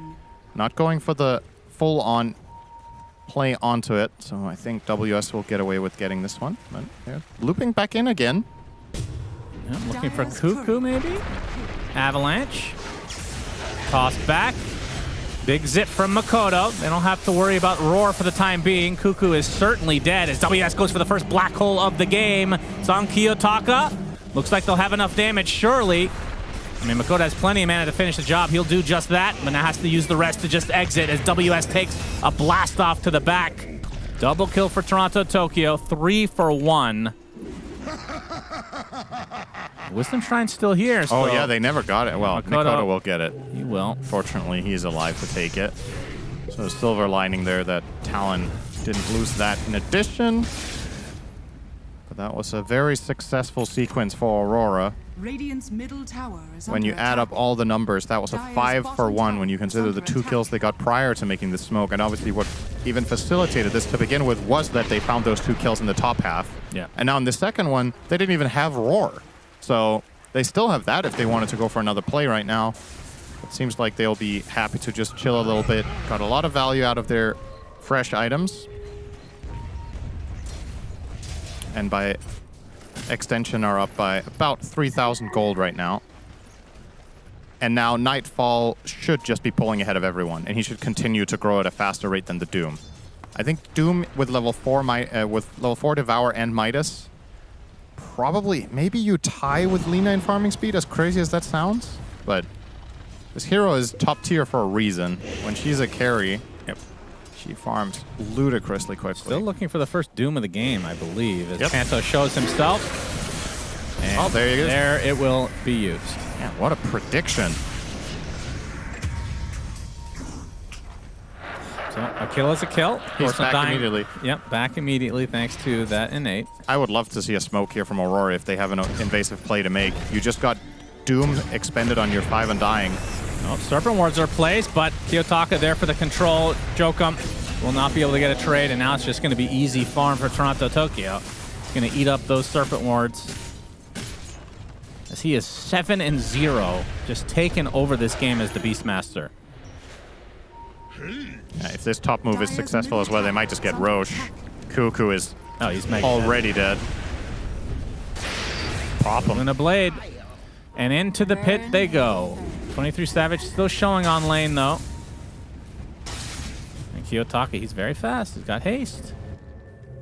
not going for the full-on play onto it. So I think WS will get away with getting this one. But yeah, looping back in again. Yeah, looking for Cuckoo, maybe? Avalanche. Toss back. Big zip from Makoto. They don't have to worry about Roar for the time being. Cuckoo is certainly dead as WS goes for the first black hole of the game. It's on Kiyotaka. Looks like they'll have enough damage, surely. I mean, Makoto has plenty of mana to finish the job. He'll do just that, but now has to use the rest to just exit as WS takes a blast off to the back. Double kill for Toronto Tokyo. 3 for 1. Wisdom Shrine's still here. So Oh, yeah, they never got it. Well, Makoto will get it. He will. Fortunately, he's alive to take it. So silver lining there that Talon didn't lose that in addition. But that was a very successful sequence for Aurora. Radiant's middle tower is When you add up all the numbers, that was a 5 for 1 when you consider the 2 kills they got prior to making the smoke. And obviously what even facilitated this to begin with was that they found those 2 kills in the top half. Yeah. And now in the second one, they didn't even have Roar. So they still have that if they wanted to go for another play right now. It seems like they'll be happy to just chill a little bit. Got a lot of value out of their fresh items. And by extension are up by about 3,000 gold right now. And now Nightfall should just be pulling ahead of everyone, and he should continue to grow at a faster rate than the Doom. I think Doom with level 4 Devour and Midas, probably, maybe you tie with Lina in farming speed, as crazy as that sounds. But this hero is top tier for a reason. When she's a carry, she farms ludicrously quickly. Still looking for the first Doom of the game, I believe, as Panto shows himself. And there he is. There it will be used. Yeah, what a prediction. So a kill is a kill. He's back immediately. Yep, back immediately thanks to that innate. I would love to see a smoke here from Aurora if they have an invasive play to make. You just got Doom expended on your 5 Undying. Oh, Serpent Wards are placed, but Kiyotaka there for the control. Jokum will not be able to get a trade, and now it's just going to be easy farm for Toronto Tokyo. He's going to eat up those Serpent Wards. As he is 7-0, just taken over this game as the Beastmaster. Yeah, if this top move is successful as well, they might just get Roche. Cuckoo is he's already dead. Pop him in a blade. And into the pit they go. 23 Savage still showing on lane, though. And Kiyotaka, he's very fast. He's got haste.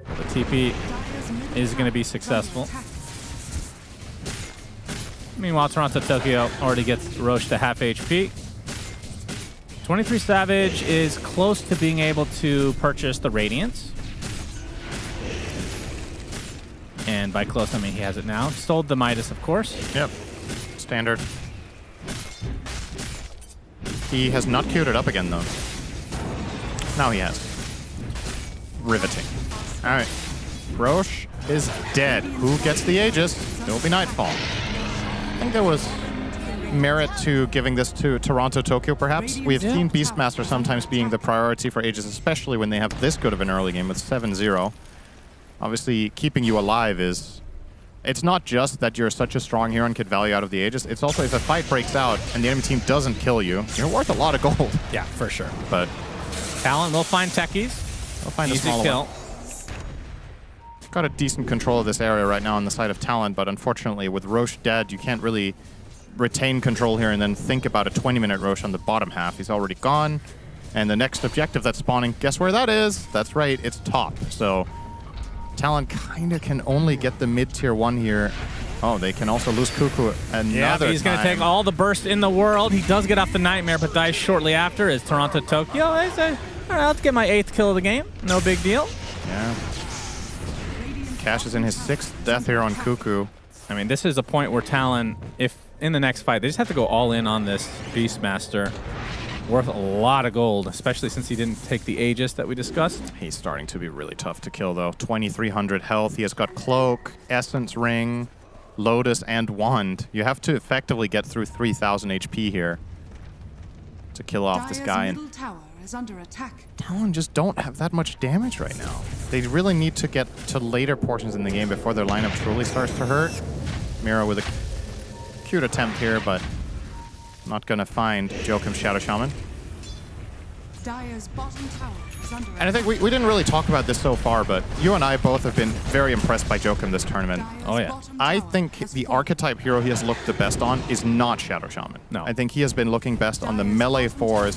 Well, the TP is going to be successful. Meanwhile, Toronto Tokyo already gets Roche to half HP. 23 Savage is close to being able to purchase the Radiance. And by close, I mean he has it now. Sold the Midas, of course. Yep. Standard. He has not queued it up again, though. Now he has. Riveting. All right. Roche is dead. Who gets the Aegis? It will be Nightfall. I think there was merit to giving this to Toronto Tokyo, perhaps. We have seen Beastmaster sometimes being the priority for Aegis, especially when they have this good of an early game with 7-0. Obviously, keeping you alive is... It's not just that you're such a strong hero and could value out of the Aegis. It's also if a fight breaks out and the enemy team doesn't kill you, you're worth a lot of gold. Yeah, for sure. But Talon will find techies. They'll find Easy a small kill. one. Got a decent control of this area right now on the side of Talon, but unfortunately with Roche dead, you can't really retain control here and then think about a 20-minute Roche on the bottom half. He's already gone. And the next objective that's spawning, guess where that is? That's right, it's top. So Talon kind of can only get the mid-tier 1 here. Oh, they can also lose Cuckoo another he's going to take all the burst in the world. He does get off the Nightmare, but dies shortly after as Toronto Tokyo. I say, all right, let's get my 8th kill of the game. No big deal. Yeah. Cash is in his 6th death here on Cuckoo. I mean, this is a point where Talon, if in the next fight, they just have to go all in on this Beastmaster. Worth a lot of gold, especially since he didn't take the Aegis that we discussed. He's starting to be really tough to kill, though. 2,300 health. He has got Cloak, Essence Ring, Lotus, and Wand. You have to effectively get through 3,000 HP here to kill off this guy. And is under attack. Talon just don't have that much damage right now. They really need to get to later portions in the game before their lineup truly starts to hurt. Mira with a cute attempt here, but not gonna find Joachim's Shadow Shaman. Dire's bottom tower is under And I think we didn't really talk about this so far, but you and I both have been very impressed by Joachim this tournament. Oh, yeah. I think the archetype hero he has looked the best on is not Shadow Shaman. No. I think he has been looking best on the melee fours,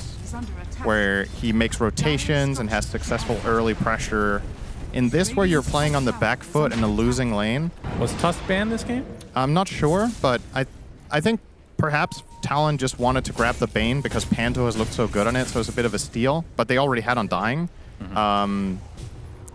where he makes rotations and has successful early pressure. In this, where you're playing on the back foot in a losing lane. Was Tusk banned this game? I'm not sure, but I think perhaps Talon just wanted to grab the Bane because Panto has looked so good on it, so it's a bit of a steal, but they already had on Dying. And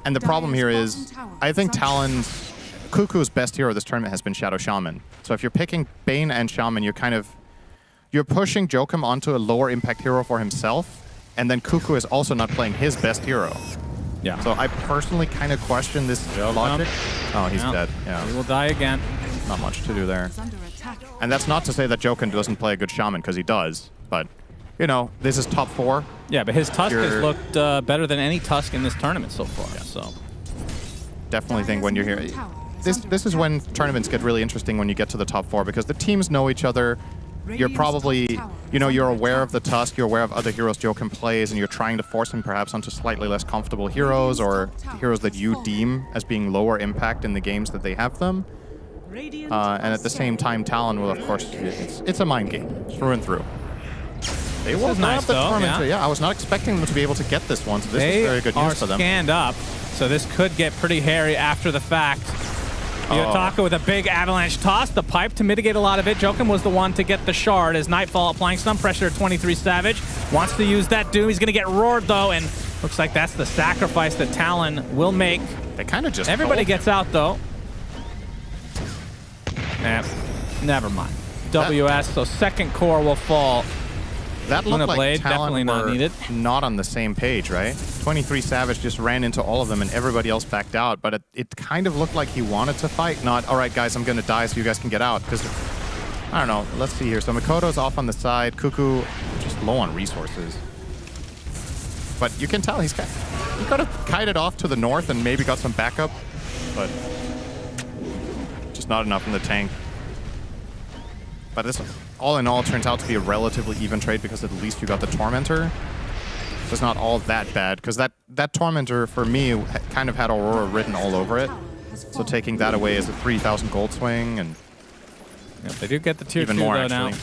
the problem here is, I think Talon's... Cuckoo's best hero this tournament has been Shadow Shaman. So if you're picking Bane and Shaman, you're pushing Joachim onto a lower impact hero for himself, and then Cuckoo is also not playing his best hero. Yeah. So I personally kind of question this logic. Oh, he's dead. Yeah. He will die again. Not much to do there. And that's not to say that Joachim doesn't play a good Shaman, because he does. But, you know, this is top 4. Yeah, but his Tusk has looked better than any Tusk in this tournament so far. Yeah. So definitely think when you're here... This is when tournaments get really interesting when you get to the top 4, because the teams know each other. You're probably, you're aware of the Tusk, you're aware of other heroes Joachim plays, and you're trying to force him perhaps onto slightly less comfortable heroes, or heroes that you deem as being lower impact in the games that they have them. And at the same time, Talon will, of course, it's a mind game, through and through. They will nice, the though, tournament. yeah. I was not expecting them to be able to get this one, so this they is very good news for them. are scanned up, so this could get pretty hairy after the fact. Yotaka with a big avalanche toss, the pipe to mitigate a lot of it. Joachim was the one to get the shard as Nightfall applying some pressure to 23 Savage. Wants to use that Doom. He's going to get roared, though, and looks like that's the sacrifice that Talon will make. They kind of just... Everybody gets out, though. Nah, never mind. WS, so second core will fall. That looked like Blade, Talon definitely not needed. Not on the same page, right? 23 Savage just ran into all of them and everybody else backed out, but it kind of looked like he wanted to fight, not, all right, guys, I'm going to die so you guys can get out, because, I don't know, let's see here. So Mikoto's off on the side, Cuckoo just low on resources. But you can tell he could have kited off to the north and maybe got some backup, but just not enough in the tank. But this, all in all, turns out to be a relatively even trade because at least you got the Tormentor. So it's not all that bad, because that Tormentor, for me, kind of had Aurora written all over it. So taking that away is a 3,000 gold swing, and Yep, they do get the tier Even 2 more, though actually. now.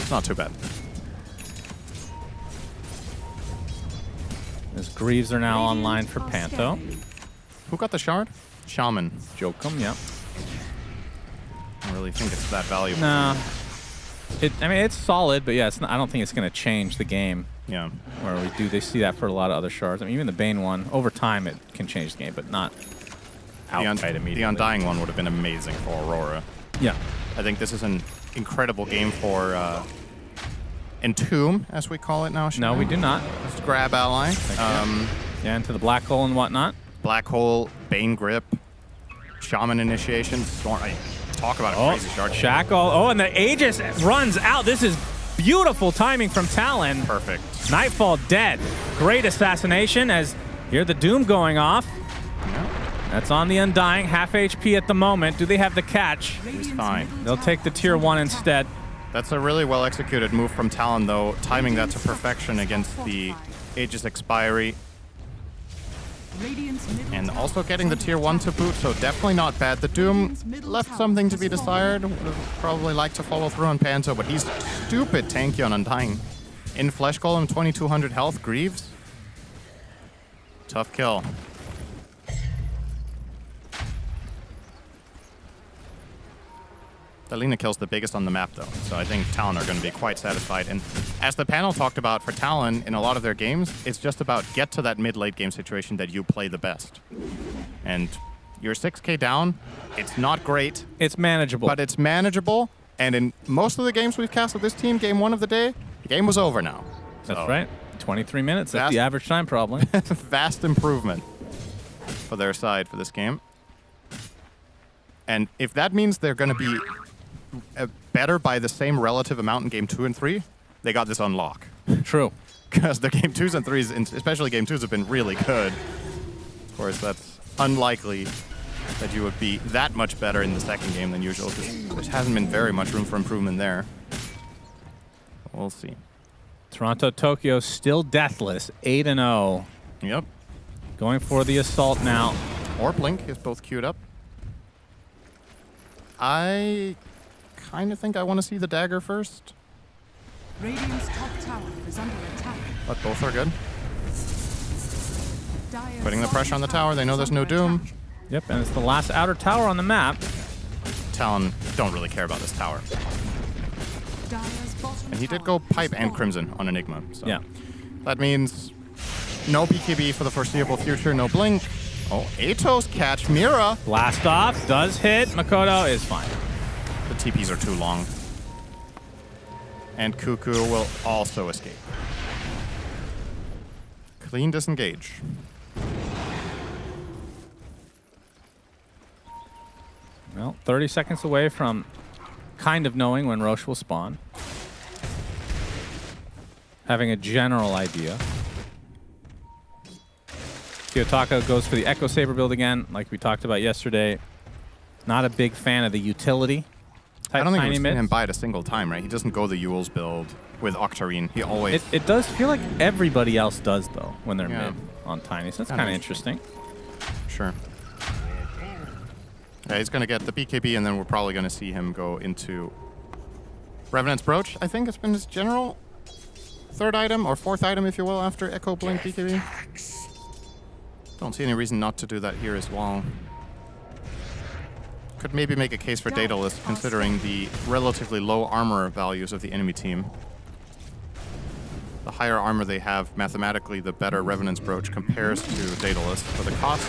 It's not too bad. As Greaves are now online for Panto. Who got the shard? Shaman. Jokum, yeah. I don't really think it's that valuable. Nah. I mean, it's solid, but yeah, I don't think it's going to change the game. Yeah. Where they see that for a lot of other shards. I mean, even the Bane one, over time, it can change the game, but not outright immediately. The Undying one would have been amazing for Aurora. Yeah. I think this is an incredible game for Entomb, as we call it now. No, we do not. Just grab ally. Yeah, into the black hole and whatnot. Black hole, Bane grip, Shaman initiation, Storm. Talk about a crazy shard. Shackle. Oh, and the Aegis runs out. This is beautiful timing from Talon. Perfect. Nightfall dead. Great assassination as here the Doom going off. That's on the Undying. Half HP at the moment. Do they have the catch? He's fine. They'll take the tier 1 instead. That's a really well executed move from Talon, though, timing that to perfection against the Aegis expiry. And also getting the tier 1 to boot, so definitely not bad. The Doom left something to be desired. Would have probably liked to follow through on Panto, but he's stupid tanky on Undying. In Flesh Golem, 2200 health. Greaves. Tough kill. The Lina kill's the biggest on the map, though, so I think Talon are going to be quite satisfied. And as the panel talked about for Talon in a lot of their games, it's just about get to that mid-late game situation that you play the best. And you're 6k down. It's not great. It's manageable. But it's manageable. And in most of the games we've cast with this team, game 1 of the day, the game was over now. That's right. 23 minutes. That's the average time, probably. Vast improvement for their side for this game. And if that means they're going to be better by the same relative amount in game 2 and 3, they got this on lock. True. Because the game 2s and 3s, and especially game 2s, have been really good. Of course, that's unlikely that you would be that much better in the second game than usual, because there hasn't been very much room for improvement there. We'll see. Toronto Tokyo still deathless, 8-0. Yep. Going for the assault now. Or Blink is both queued up. I kind of think I want to see the dagger first. Radiant's top tower is under attack. But both are good. Dire's Putting the pressure on the tower. They know there's no Doom. Yep, and it's the last outer tower on the map. Talon don't really care about this tower. And he did go Pipe and Crimson on Enigma. So yeah. That means no BKB for the foreseeable future, no Blink. Oh, Atos catch Mira. Blast off, does hit. Makoto is fine. The TPs are too long. And Cuckoo will also escape. Clean disengage. Well, 30 seconds away from kind of knowing when Roche will spawn. Having a general idea. Kiyotaka goes for the Echo Saber build again, like we talked about yesterday. Not a big fan of the utility. I don't think Tiny we've mid. seen him buy it a single time, right? He doesn't go the Yules build with Octarine. He always... It does feel like everybody else does, though, when they're Yeah. mid on Tiny. So that's Kinda kind of interesting. Sure. Yeah, he's going to get the BKB, and then we're probably going to see him go into Revenant's Brooch. I think it's been his general third item, or fourth item, if you will, after Echo Blink BKB. Don't see any reason not to do that here as well. Could maybe make a case for Daedalus, considering the relatively low armor values of the enemy team. The higher armor they have, mathematically, the better Revenant's Brooch compares to Daedalus for the cost.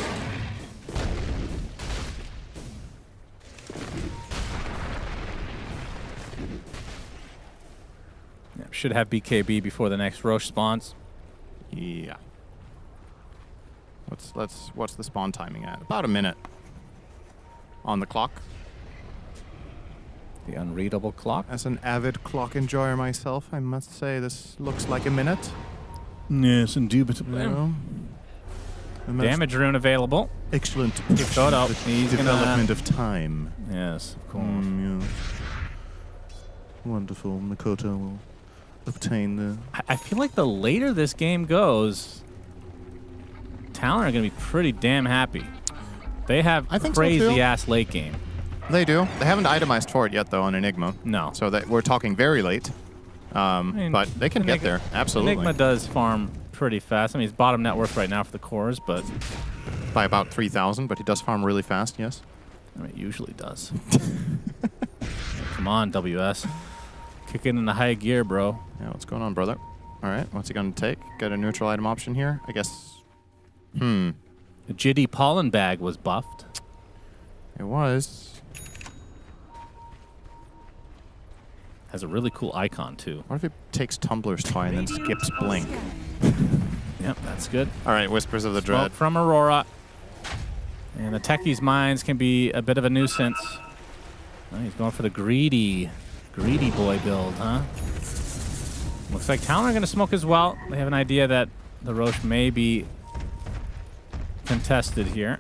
Yeah, should have BKB before the next Roche spawns. Yeah. What's the spawn timing at? About a minute on the clock. The unreadable clock. As an avid clock enjoyer myself, I must say this looks like a minute. Yes, indubitably. Damage rune available. Excellent He's development of time. Yes, of course. Yes. Wonderful. Makoto will obtain the... I feel like the later this game goes, Talon are going to be pretty damn happy. They have I think so, crazy too. ass late game. They do. They haven't itemized for it yet, though, on Enigma. No. So that we're talking very late. But they can get there. Absolutely. Enigma does farm pretty fast. I mean, he's bottom net worth right now for the cores, but... By about 3,000, but he does farm really fast, yes. I mean, it usually does. Come on, WS. Kick it into high gear, bro. Yeah, what's going on, brother? All right, what's he going to take? Get a neutral item option here? I guess... The Jitty pollen bag was buffed. It was. Has a really cool icon, too. What if it takes Tumbler's Toy and then skips Blink? Yep, that's good. All right, Whispers of the Smoke Dread. from Aurora. And the Techie's mines can be a bit of a nuisance. Oh, he's going for the greedy boy build, huh? Looks like Talon are going to smoke as well. They have an idea that the Roche may be contested here.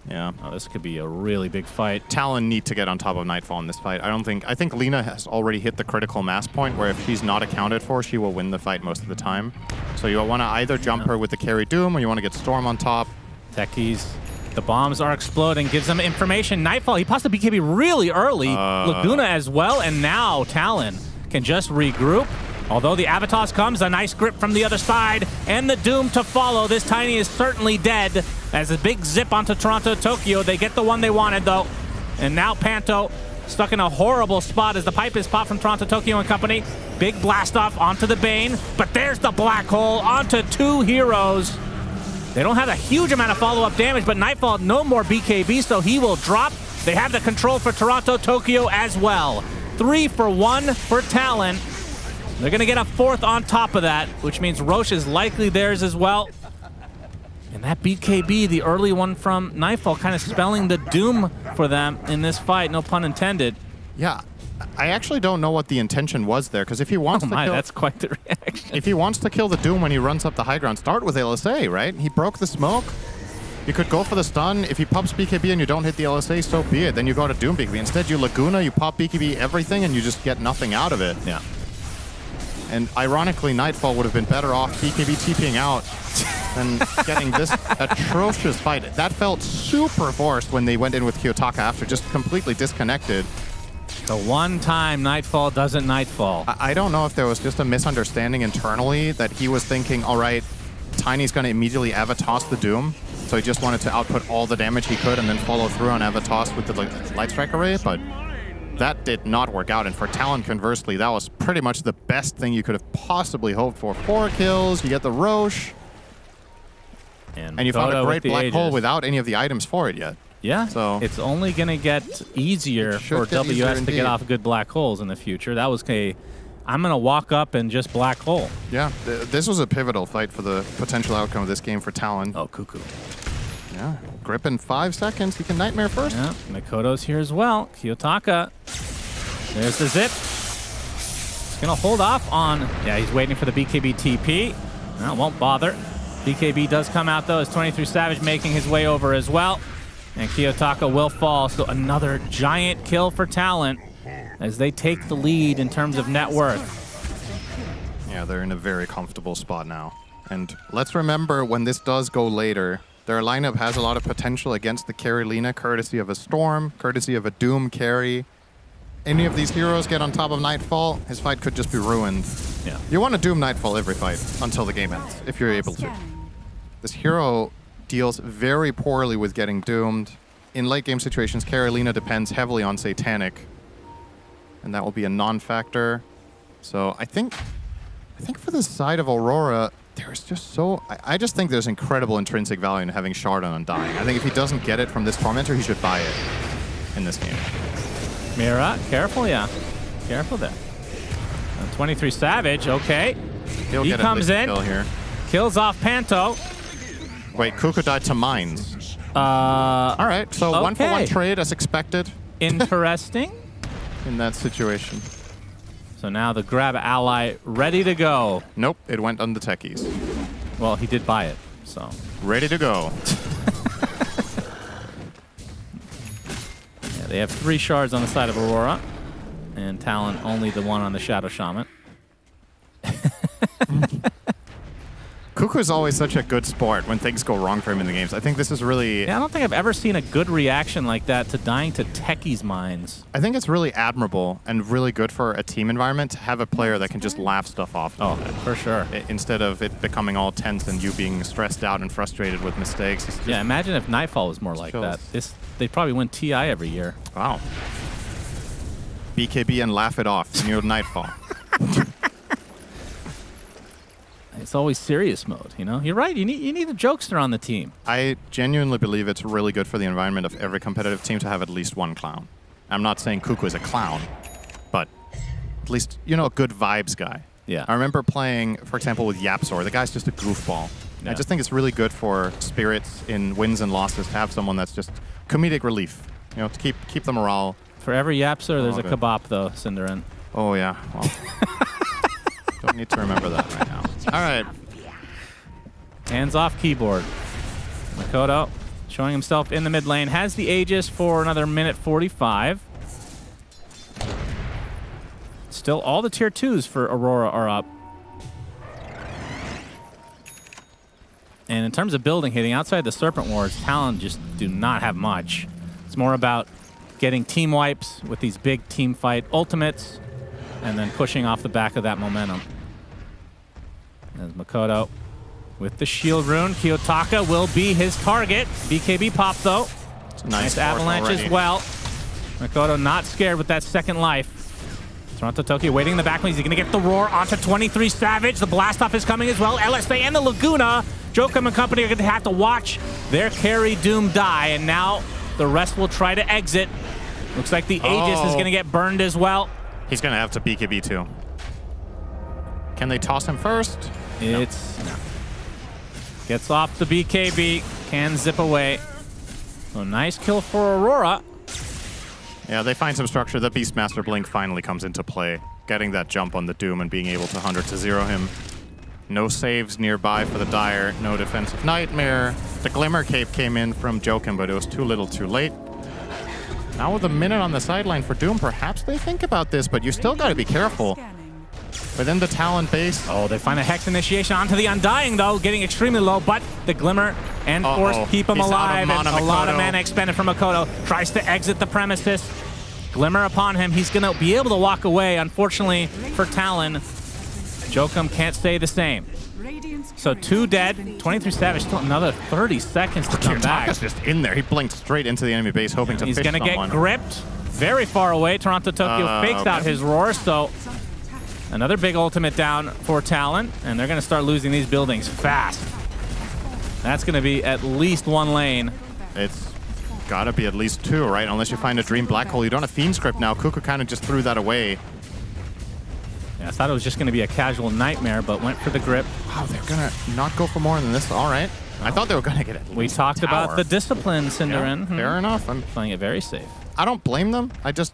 Yeah. Oh, this could be a really big fight. Talon need to get on top of Nightfall in this fight. I think Lina has already hit the critical mass point where if she's not accounted for, she will win the fight most of the time. So you want to either jump her with the carry Doom or you want to get Storm on top. Techies. The bombs are exploding. Gives them information. Nightfall, he passed the BKB really early. Laguna as well, and now Talon can just regroup. Although the Avatos comes, a nice grip from the other side, and the Doom to follow. This Tiny is certainly dead. As a big zip onto Toronto Tokyo. They get the one they wanted, though. And now Panto stuck in a horrible spot as the pipe is popped from Toronto Tokyo and company. Big blast off onto the Bane, but there's the black hole onto two heroes. They don't have a huge amount of follow-up damage, but Nightfall, no more BKB, so he will drop. They have the control for Toronto Tokyo as well. 3 for 1 for Talon. They're going to get a fourth on top of that, which means Roche is likely theirs as well. And that BKB, the early one from Nightfall, kind of spelling the doom for them in this fight, no pun intended. Yeah, I actually don't know what the intention was there, because if he wants to kill... that's quite the reaction. If he wants to kill the Doom when he runs up the high ground, start with LSA, right? He broke the smoke. You could go for the stun. If he pops BKB and you don't hit the LSA, so be it. Then you go to Doom BKB. Instead, you Laguna, you pop BKB everything, and you just get nothing out of it. Yeah. And ironically, Nightfall would have been better off BKB TPing out than getting this atrocious fight. That felt super forced when they went in with Kiyotaka after, just completely disconnected. The one time Nightfall doesn't Nightfall. I don't know if there was just a misunderstanding internally that he was thinking, all right, Tiny's going to immediately Avatos the Doom, so he just wanted to output all the damage he could and then follow through on Avatos with the Light Strike Array, but that did not work out. And for Talon, conversely, that was pretty much the best thing you could have possibly hoped for. 4 kills, you get the Roche, and you found a great black hole without any of the items for it yet. Yeah, so it's only going to get easier for WS to get off good black holes in the future. That was I'm going to walk up and just black hole. Yeah, this was a pivotal fight for the potential outcome of this game for Talon. Oh, cuckoo. Yeah, grip in 5 seconds. He can Nightmare first. Yeah, Makoto's here as well. Kiyotaka. There's the zip. He's going to hold off on... Yeah, he's waiting for the BKB TP. No, won't bother. BKB does come out, though, as 23 Savage making his way over as well. And Kiyotaka will fall, so another giant kill for Talon as they take the lead in terms of net worth. Yeah, they're in a very comfortable spot now. And let's remember, when this does go later, their lineup has a lot of potential against the carry Lina, courtesy of a Storm, courtesy of a Doom carry. Any of these heroes get on top of Nightfall, his fight could just be ruined. Yeah. You want to Doom Nightfall every fight until the game ends, if you're able to. This hero deals very poorly with getting doomed. In late game situations, Carolina depends heavily on Satanic, and that will be a non-factor. So I think for the side of Aurora, there's just so... I just think there's incredible intrinsic value in having Shard on Undying. I think if he doesn't get it from this Tormentor, he should buy it in this game. Mira, careful, yeah. Careful there. 23 Savage, okay. He comes in, here. Kills off Panto. Wait, Kuku died to mines. All right, so okay. 1-for-1 trade as expected. Interesting. In that situation. So now the grab ally ready to go. Nope, it went on the techies. Well, he did buy it, so. Ready to go. Yeah, they have 3 shards on the side of Aurora, and Talon only the one on the Shadow Shaman. Kuku Kuku's always such a good sport when things go wrong for him in the games. I think this is really... Yeah, I don't think I've ever seen a good reaction like that to dying to techies' minds. I think it's really admirable and really good for a team environment to have a player that can just laugh stuff off. Oh, for sure. Instead of it becoming all tense and you being stressed out and frustrated with mistakes. Yeah, imagine if Nightfall was more like that. They'd probably win TI every year. Wow. BKB and laugh it off. New Nightfall. It's always serious mode, you know? You're right, you need a jokester on the team. I genuinely believe it's really good for the environment of every competitive team to have at least one clown. I'm not saying Kuku is a clown, but at least, you know, a good vibes guy. Yeah. I remember playing, for example, with Yapsor. The guy's just a goofball. Yeah. I just think it's really good for spirits in wins and losses to have someone that's just comedic relief, you know, to keep the morale. For every Yapsor, there's a good. Kabop, though, Cinderin. Oh, yeah. Well, don't need to remember that right now. All right. Hands off keyboard. Makoto showing himself in the mid lane. Has the Aegis for another minute 45. Still, all the tier 2s for Aurora are up. And in terms of building hitting, outside the Serpent Wards, Talon just do not have much. It's more about getting team wipes with these big team fight ultimates and then pushing off the back of that momentum. As Makoto with the shield rune. Kiyotaka will be his target. BKB pop, though. Nice avalanche as well. Makoto not scared with that second life. Toronto Tokyo waiting in the back lane. He's going to get the roar onto 23 Savage. The blast off is coming as well. LSA and the Laguna. Jokum and company are going to have to watch their carry Doom die. And now the rest will try to exit. Looks like the Aegis is going to get burned as well. He's going to have to BKB too. Can they toss him first? It's no. Gets off the BKB, can zip away. So nice kill for Aurora. Yeah, they find some structure. The Beastmaster Blink finally comes into play. Getting that jump on the Doom and being able to 100 to 0 him. No saves nearby for the Dire. No defensive Nightmare. The Glimmer Cape came in from Jokin, but it was too little too late. Now with a minute on the sideline for Doom, perhaps they think about this, but you still got to be careful. Within the Talon base. Oh, they find a Hex Initiation onto the Undying, though, getting extremely low, but the Glimmer and Force keep him alive, and a lot of mana expended from Makoto. Tries to exit the premises. Glimmer upon him. He's going to be able to walk away. Unfortunately for Talon, Jokum can't say the same. So 2 dead, 23 Savage, still another 30 seconds to come back. Kiyotaka's just in there. He blinked straight into the enemy base, hoping to He's fish going to get someone. gripped very far away. Toronto Tokyo fakes out his roar, so another big ultimate down for Talon, and they're going to start losing these buildings fast. That's going to be at least 1 lane. It's got to be at least 2, right? Unless you find a Dream Black Hole. You don't have Fiend Script now. Kuku kind of just threw that away. Yeah, I thought it was just going to be a casual Nightmare, but went for the grip. Wow, they're going to not go for more than this. All right. I thought they were going to get it. We talked about the discipline, Cinderin. Yeah, fair enough. I'm playing it very safe. I don't blame them. I feel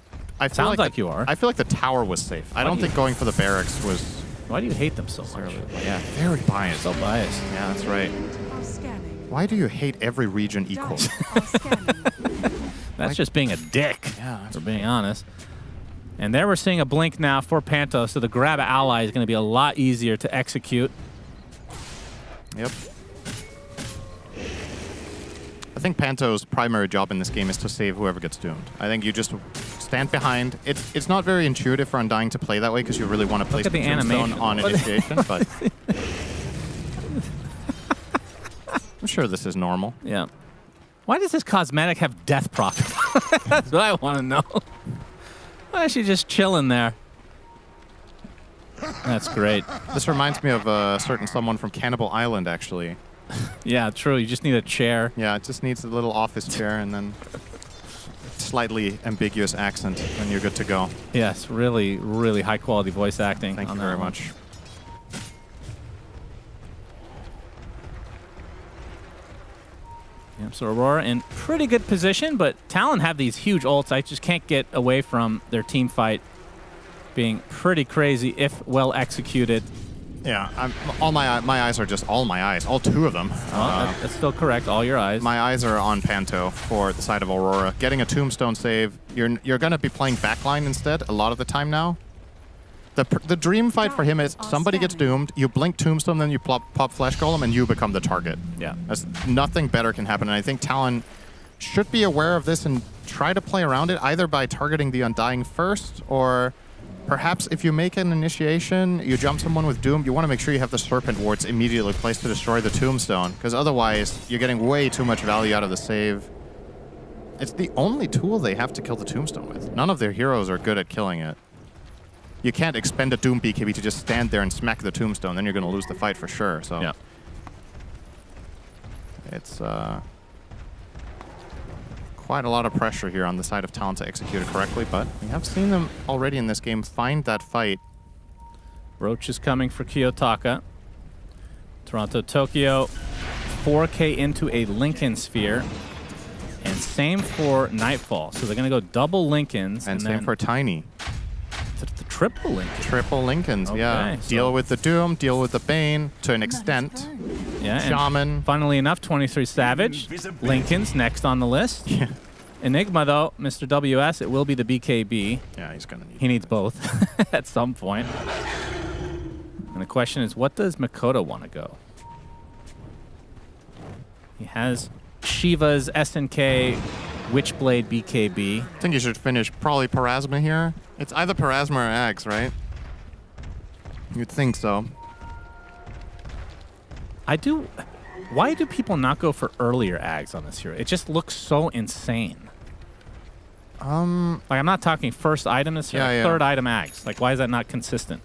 Sounds like you are. I feel like the tower was safe. I don't think going for the barracks was... Why do you hate them so much? Yeah, very biased. So biased. Yeah, that's right. Why do you hate every region equally? That's just being a dick, for being honest. And there we're seeing a blink now for Panto, so the grab ally is going to be a lot easier to execute. Yep. I think Panto's primary job in this game is to save whoever gets doomed. I think you just stand behind. It's not very intuitive for Undying to play that way because you really want to place the Tombstone on initiation, but I'm sure this is normal. Yeah. Why does this cosmetic have death profit? That's what I want to know. Why is she just chilling there? That's great. This reminds me of a certain someone from Cannibal Island, actually. Yeah, true. You just need a chair. Yeah, it just needs a little office chair and then slightly ambiguous accent, and you're good to go. Yes, really, really high quality voice acting. Thank you very much. Yep, so Aurora in pretty good position, but Talon have these huge ults. I just can't get away from their team fight being pretty crazy if well executed. Yeah, all my eyes are just all my eyes, all 2 of them. That's still correct. All your eyes. My eyes are on Panto for the side of Aurora. Getting a Tombstone save, you're going to be playing backline instead a lot of the time now. The dream fight for him is somebody gets doomed, you blink Tombstone, then you pop Flesh Golem, and you become the target. Yeah. Nothing better can happen, and I think Talon should be aware of this and try to play around it, either by targeting the Undying first, or perhaps if you make an initiation, you jump someone with Doom, you want to make sure you have the Serpent Wards immediately placed to destroy the Tombstone, because otherwise you're getting way too much value out of the save. It's the only tool they have to kill the Tombstone with. None of their heroes are good at killing it. You can't expend a Doom BKB to just stand there and smack the Tombstone, then you're going to lose the fight for sure. So yeah. It's quite a lot of pressure here on the side of Talon to execute it correctly, but we have seen them already in this game find that fight. Roach is coming for Kiyotaka. Toronto, Tokyo, 4K into a Lincoln Sphere. And same for Nightfall. So they're going to go double Lincolns. And same for Tiny. The triple Lincoln. Triple Lincolns, okay, yeah. so deal with the Doom, deal with the Bane to an extent. Yeah, Shaman. Funnily enough, 23 Savage. Lincoln's next on the list. Yeah. Enigma, though, Mr. WS, it will be the BKB. Yeah, he's going to need He needs both at some point. And the question is, what does Makoto want to go? He has Shiva's SNK Witchblade BKB. I think you should finish probably Parasma here. It's either Parasma or Axe, right? You'd think so. Why do people not go for earlier Ags on this hero? It just looks so insane. Like, I'm not talking first item this hero, third item Ags. Like, why is that not consistent?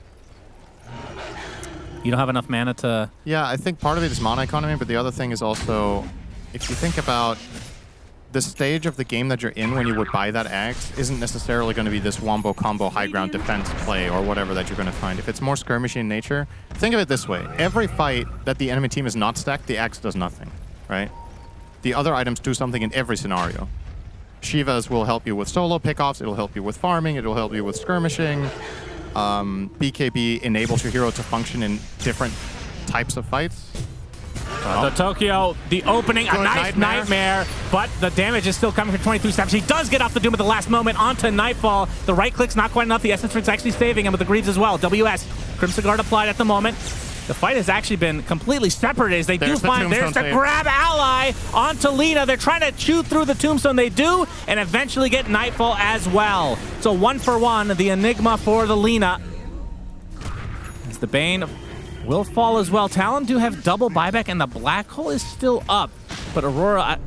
You don't have enough mana to... Yeah, I think part of it is mana economy, but the other thing is also, if you think about the stage of the game that you're in when you would buy that axe, isn't necessarily going to be this wombo combo high ground defense play or whatever that you're going to find. If it's more skirmishy in nature, think of it this way. Every fight that the enemy team is not stacked, the axe does nothing, right? The other items do something in every scenario. Shivas will help you with solo pickoffs, it'll help you with farming, it'll help you with skirmishing. BKB enables your hero to function in different types of fights. The Tokyo, the opening, a nice nightmare, but the damage is still coming from 23 Savage. He does get off the Doom at the last moment onto Nightfall. The right click's not quite enough. The Essence Ring's actually saving him with the Greaves as well. WS, Crimson Guard applied at the moment. The fight has actually been completely separated as they do find there's the grab ally onto Lina. They're trying to chew through the Tombstone. They do, and eventually get Nightfall as well. So 1-for-1, the Enigma for the Lina. As the Bane will fall as well. Talon do have double buyback, and the Black Hole is still up. But Aurora,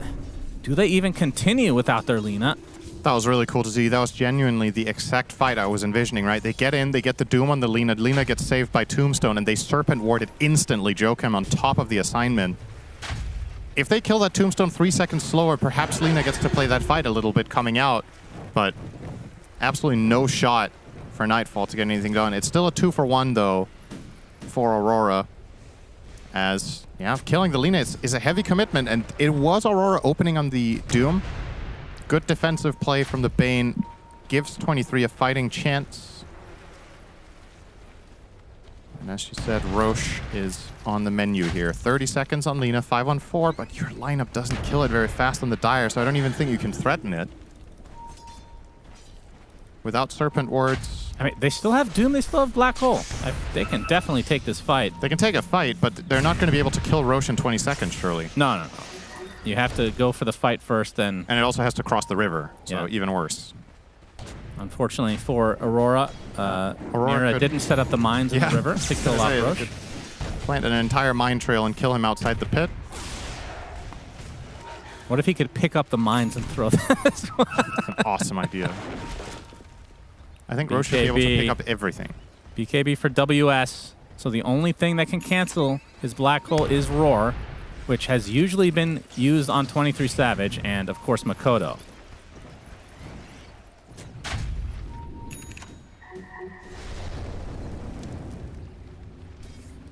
do they even continue without their Lina? That was really cool to see. That was genuinely the exact fight I was envisioning, right? They get in, they get the Doom on the Lina. Lina gets saved by Tombstone, and they Serpent Ward it instantly. Jokem on top of the assignment. If they kill that Tombstone 3 seconds slower, perhaps Lina gets to play that fight a little bit coming out. But absolutely no shot for Nightfall to get anything done. It's still a 2-for-1, though, for Aurora. As, yeah, killing the Lina is a heavy commitment, and it was Aurora opening on the Doom. Good defensive play from the Bane. Gives 23 a fighting chance. And as she said, Roche is on the menu here. 30 seconds on Lina, 5-on-4, but your lineup doesn't kill it very fast on the Dire, so I don't even think you can threaten it. Without Serpent Wards. I mean, they still have Doom, they still have Black Hole. They can definitely take this fight. They can take a fight, but they're not going to be able to kill Roche in 20 seconds, surely. No. You have to go for the fight first, then... And it also has to cross the river, so even worse. Unfortunately for Aurora, Mira didn't set up the mines in the river to kill off Roche. Plant an entire mine trail and kill him outside the pit. What if he could pick up the mines and throw them? That's an awesome idea. I think Roche should be able to pick up everything. BKB for WS. So the only thing that can cancel his Black Hole is Roar, which has usually been used on 23 Savage and, of course, Makoto.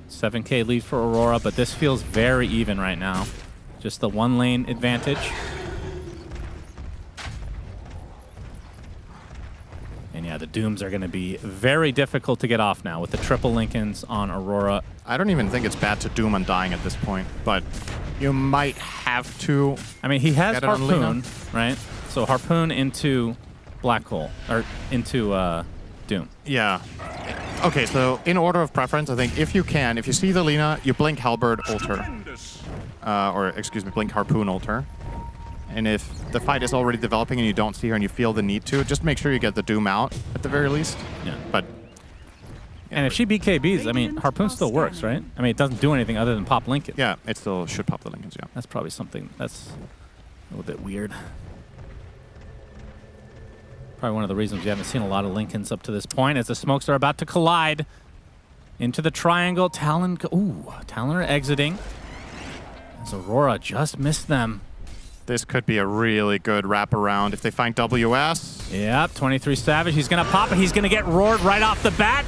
$7K lead for Aurora, but this feels very even right now. Just the one lane advantage. And yeah, the Dooms are going to be very difficult to get off now with the triple Lincolns on Aurora. I don't even think it's bad to Doom Undying at this point, but you might have to. I mean, he has Harpoon, right? So Harpoon into Black Hole, or into Doom. Yeah. Okay, so in order of preference, I think if you see the Lina, you blink Halberd Alter. Or, excuse me, blink Harpoon Alter. And if the fight is already developing and you don't see her and you feel the need to, just make sure you get the Doom out at the very least. Yeah. But and if she BKBs, I mean, Harpoon still works, right? I mean, it doesn't do anything other than pop Lincoln. Yeah, it still should pop the Lincolns, yeah. That's probably something that's a little bit weird. Probably one of the reasons we haven't seen a lot of Lincolns up to this point, as the smokes are about to collide into the triangle. Talon are exiting. As Aurora just missed them. This could be a really good wraparound if they find WS. Yep, 23 Savage. He's going to pop it. He's going to get roared right off the bat.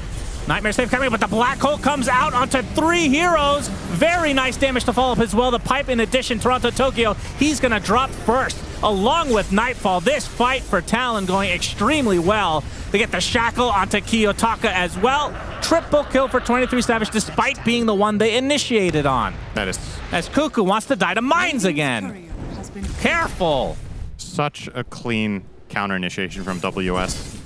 Nightmare Save coming, but the Black Hole comes out onto 3 heroes. Very nice damage to follow up as well. The Pipe in addition, Toronto Tokyo, he's going to drop first, along with Nightfall. This fight for Talon going extremely well. They get the Shackle onto Kiyotaka as well. Triple kill for 23 Savage, despite being the one they initiated on. That is... As Cuckoo wants to die to mines again. Careful! Such a clean counter initiation from WS.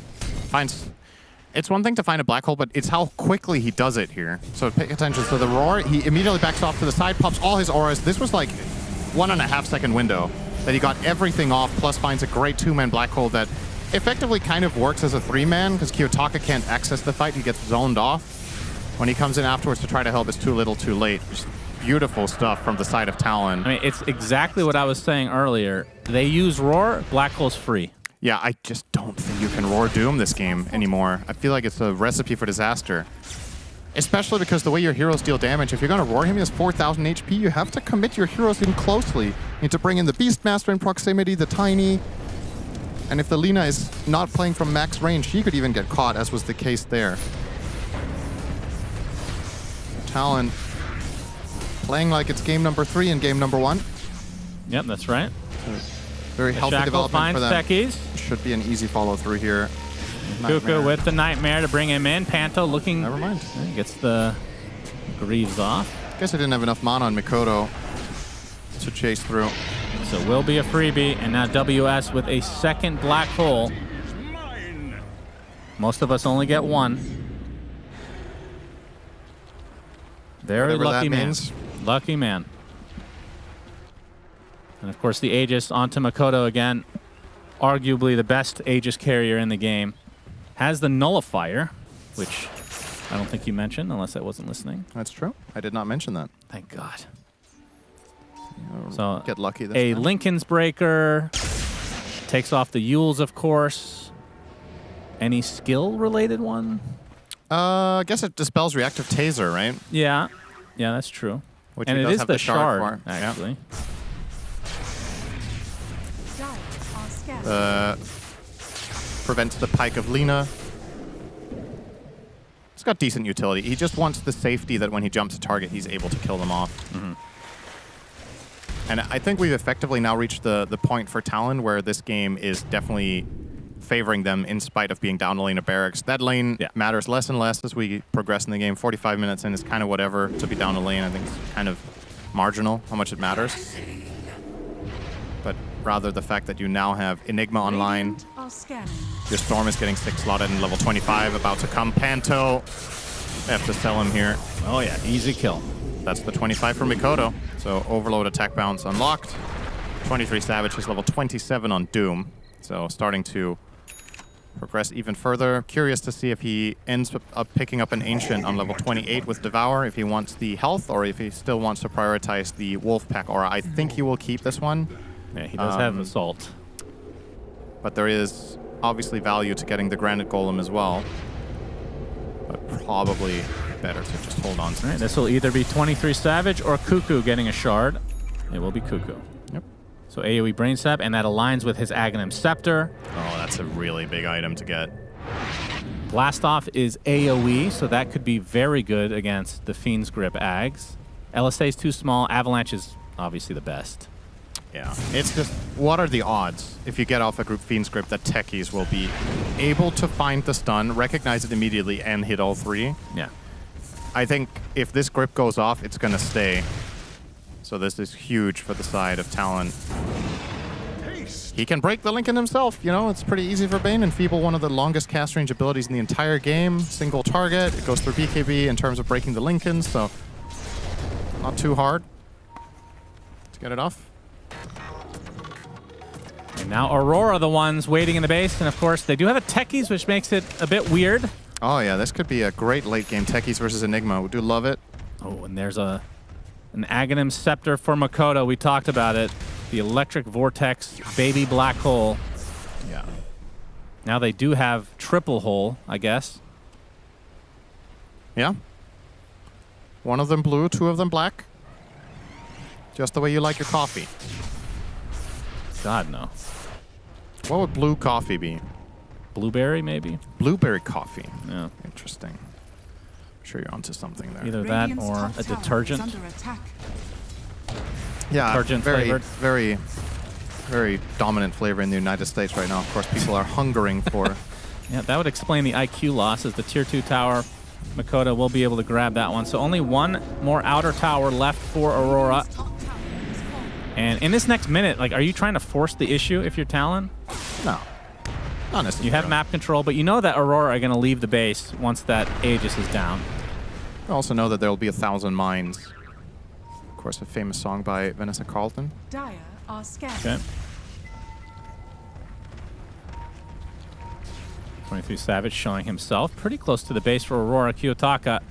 It's one thing to find a black hole, but it's how quickly he does it here. So pay attention. So the roar, he immediately backs off to the side, pops all his auras. This was like 1.5 second window that he got everything off, plus finds a great 2-man black hole that effectively kind of works as a 3-man because Kiyotaka can't access the fight. He gets zoned off. When he comes in afterwards to try to help, it's too little, too late. Just beautiful stuff from the side of Talon. I mean, it's exactly what I was saying earlier. They use Roar, Black Hole's free. Yeah, I just don't think you can Roar Doom this game anymore. I feel like it's a recipe for disaster. Especially because the way your heroes deal damage, if you're going to Roar him, he has 4,000 HP, you have to commit your heroes in closely. You need to bring in the Beastmaster in proximity, the Tiny. And if the Lina is not playing from max range, she could even get caught, as was the case there. Talon playing like it's game number 3 and game number 1. Yep, that's right. Very healthy development for them. Techies. Should be an easy follow through here. Cuckoo with the Nightmare to bring him in. Panto looking... Never mind. He gets the Greaves off. Guess I didn't have enough mana on Mikoto to chase through. So will be a freebie, and now WS with a second Black Hole. Most of us only get one. Very Whatever lucky that man. means. Lucky man. And of course the Aegis onto Makoto again. Arguably the best Aegis carrier in the game. Has the Nullifier, which I don't think you mentioned unless I wasn't listening. That's true. I did not mention that. Thank God. So get lucky this a time. Lincoln's Breaker. Takes off the Yules, of course. Any skill-related one? I guess it dispels Reactive Taser, right? Yeah. Yeah, that's true. Which and he it does is have the the shard shard, for. actually. Prevents the Pike of Lina. It's got decent utility. He just wants the safety that when he jumps a target, he's able to kill them off. And I think we've effectively now reached the point for Talon where this game is definitely favoring them in spite of being down the lane of barracks. That lane matters less and less as we progress in the game. 45 minutes in is kind of whatever to be down the lane. I think it's kind of marginal how much it matters. But rather the fact that you now have Enigma online. Your Storm is getting 6 slotted in level 25, about to come. Panto. They have to sell him here. Oh yeah, easy kill. That's the 25 for Mikoto. So Overload attack bounce unlocked. 23 Savage is level 27 on Doom. So starting to progress even further. Curious to see if he ends up picking up an Ancient on level 28 with Devour, if he wants the health or if he still wants to prioritize the Wolfpack aura. I think he will keep this one. Yeah, he does have Assault. But there is obviously value to getting the Granite Golem as well. But probably better to just hold on to it. This will either be 23 Savage or Cuckoo getting a shard. It will be Cuckoo. Yep. So AoE Brain Sap, and that aligns with his Aghanim Scepter. Oh, that's a really big item to get. Blast Off is AoE, so that could be very good against the Fiend's Grip Ags. LSA is too small. Avalanche is obviously the best. Yeah, it's just, what are the odds if you get off a group Fiend's Grip that techies will be able to find the stun, recognize it immediately, and hit all 3? Yeah. I think if this grip goes off, it's going to stay. So this is huge for the side of Talon. he can break the Lincoln himself. You know, it's pretty easy for Bane. Enfeeble, one of the longest cast range abilities in the entire game. Single target. It goes through BKB in terms of breaking the Lincolns, so not too hard to get it off. And now Aurora, the ones waiting in the base, and of course they do have a Techies, which makes it a bit weird. Oh yeah, this could be a great late game Techies versus Enigma. We do love it. Oh, and there's an Aghanim Scepter for Makoto. We talked about it. The Electric Vortex baby black hole. Yeah. Now they do have triple hole, I guess. Yeah. One of them blue, two of them black. Just the way you like your coffee. God, no. What would blue coffee be? Blueberry, maybe? Blueberry coffee. Yeah. Interesting. I'm sure you're onto something there. Either that or a detergent. Yeah, Detergent flavored. very dominant flavor in the United States right now. Of course, people are hungering for... Yeah, that would explain the IQ loss as the tier 2 tower. Makoto will be able to grab that one. So only one more outer tower left for Aurora. And in this next minute, like, are you trying to force the issue if you're Talon? No. Not necessarily. You have map control, but you know that Aurora are going to leave the base once that Aegis is down. I also know that there will be 1,000 mines. Of course, a famous song by Vanessa Carlton. Dire are scared. Okay. 23 Savage showing himself pretty close to the base for Aurora. Kiyotaka.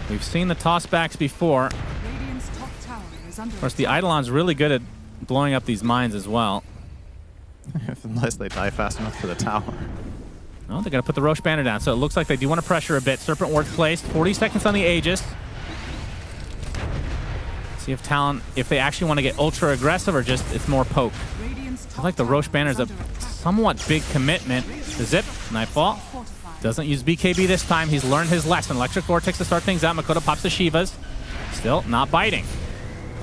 We've seen the tossbacks before. Radiant's top tower is under Of course, the Eidolon's really good at blowing up these mines as well. Unless they die fast enough for the tower. Oh, they're going to put the Roche banner down, so it looks like they do want to pressure a bit. Serpent Ward's placed. 40 seconds on the Aegis. See if Talon, if they actually want to get ultra aggressive or just it's more poke. I like the Roche banner is a somewhat big commitment. The Zip, Nightfall. Doesn't use BKB this time. He's learned his lesson. Electric Vortex to start things out. Makoto pops the Shivas. Still not biting.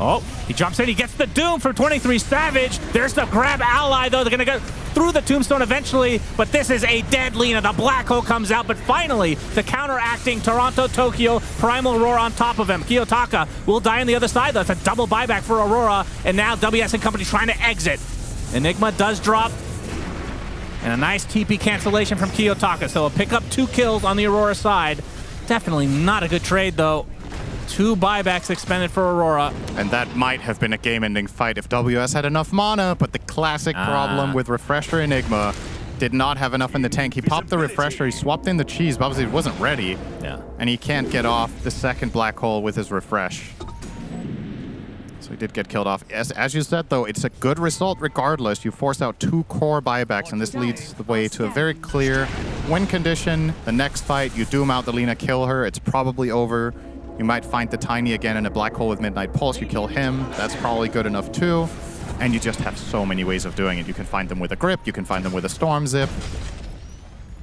Oh, he jumps in. He gets the Doom from 23 Savage. There's the grab ally, though. They're going to go through the Tombstone eventually, but this is a dead Lina. The Black Hole comes out, but finally, the counteracting Toronto, Tokyo, Primal Aurora on top of him. Kiyotaka will die on the other side, though. It's a double buyback for Aurora, and now WS and company trying to exit. Enigma does drop, and a nice TP cancellation from Kiyotaka, so he'll pick up 2 kills on the Aurora side. Definitely not a good trade, though. 2 buybacks expended for Aurora. And that might have been a game-ending fight if WS had enough mana, but the classic problem with Refresher Enigma did not have enough in the tank. He popped the Refresher, he swapped in the cheese, but obviously it wasn't ready. Yeah. And he can't get off the second black hole with his Refresh. So he did get killed off. As you said, though, it's a good result regardless. You force out 2 core buybacks, and this leads the way to a very clear win condition. The next fight, you doom out the Lina, kill her, it's probably over. You might find the Tiny again in a black hole with Midnight Pulse. You kill him. That's probably good enough too. And you just have so many ways of doing it. You can find them with a grip. You can find them with a Storm Zip.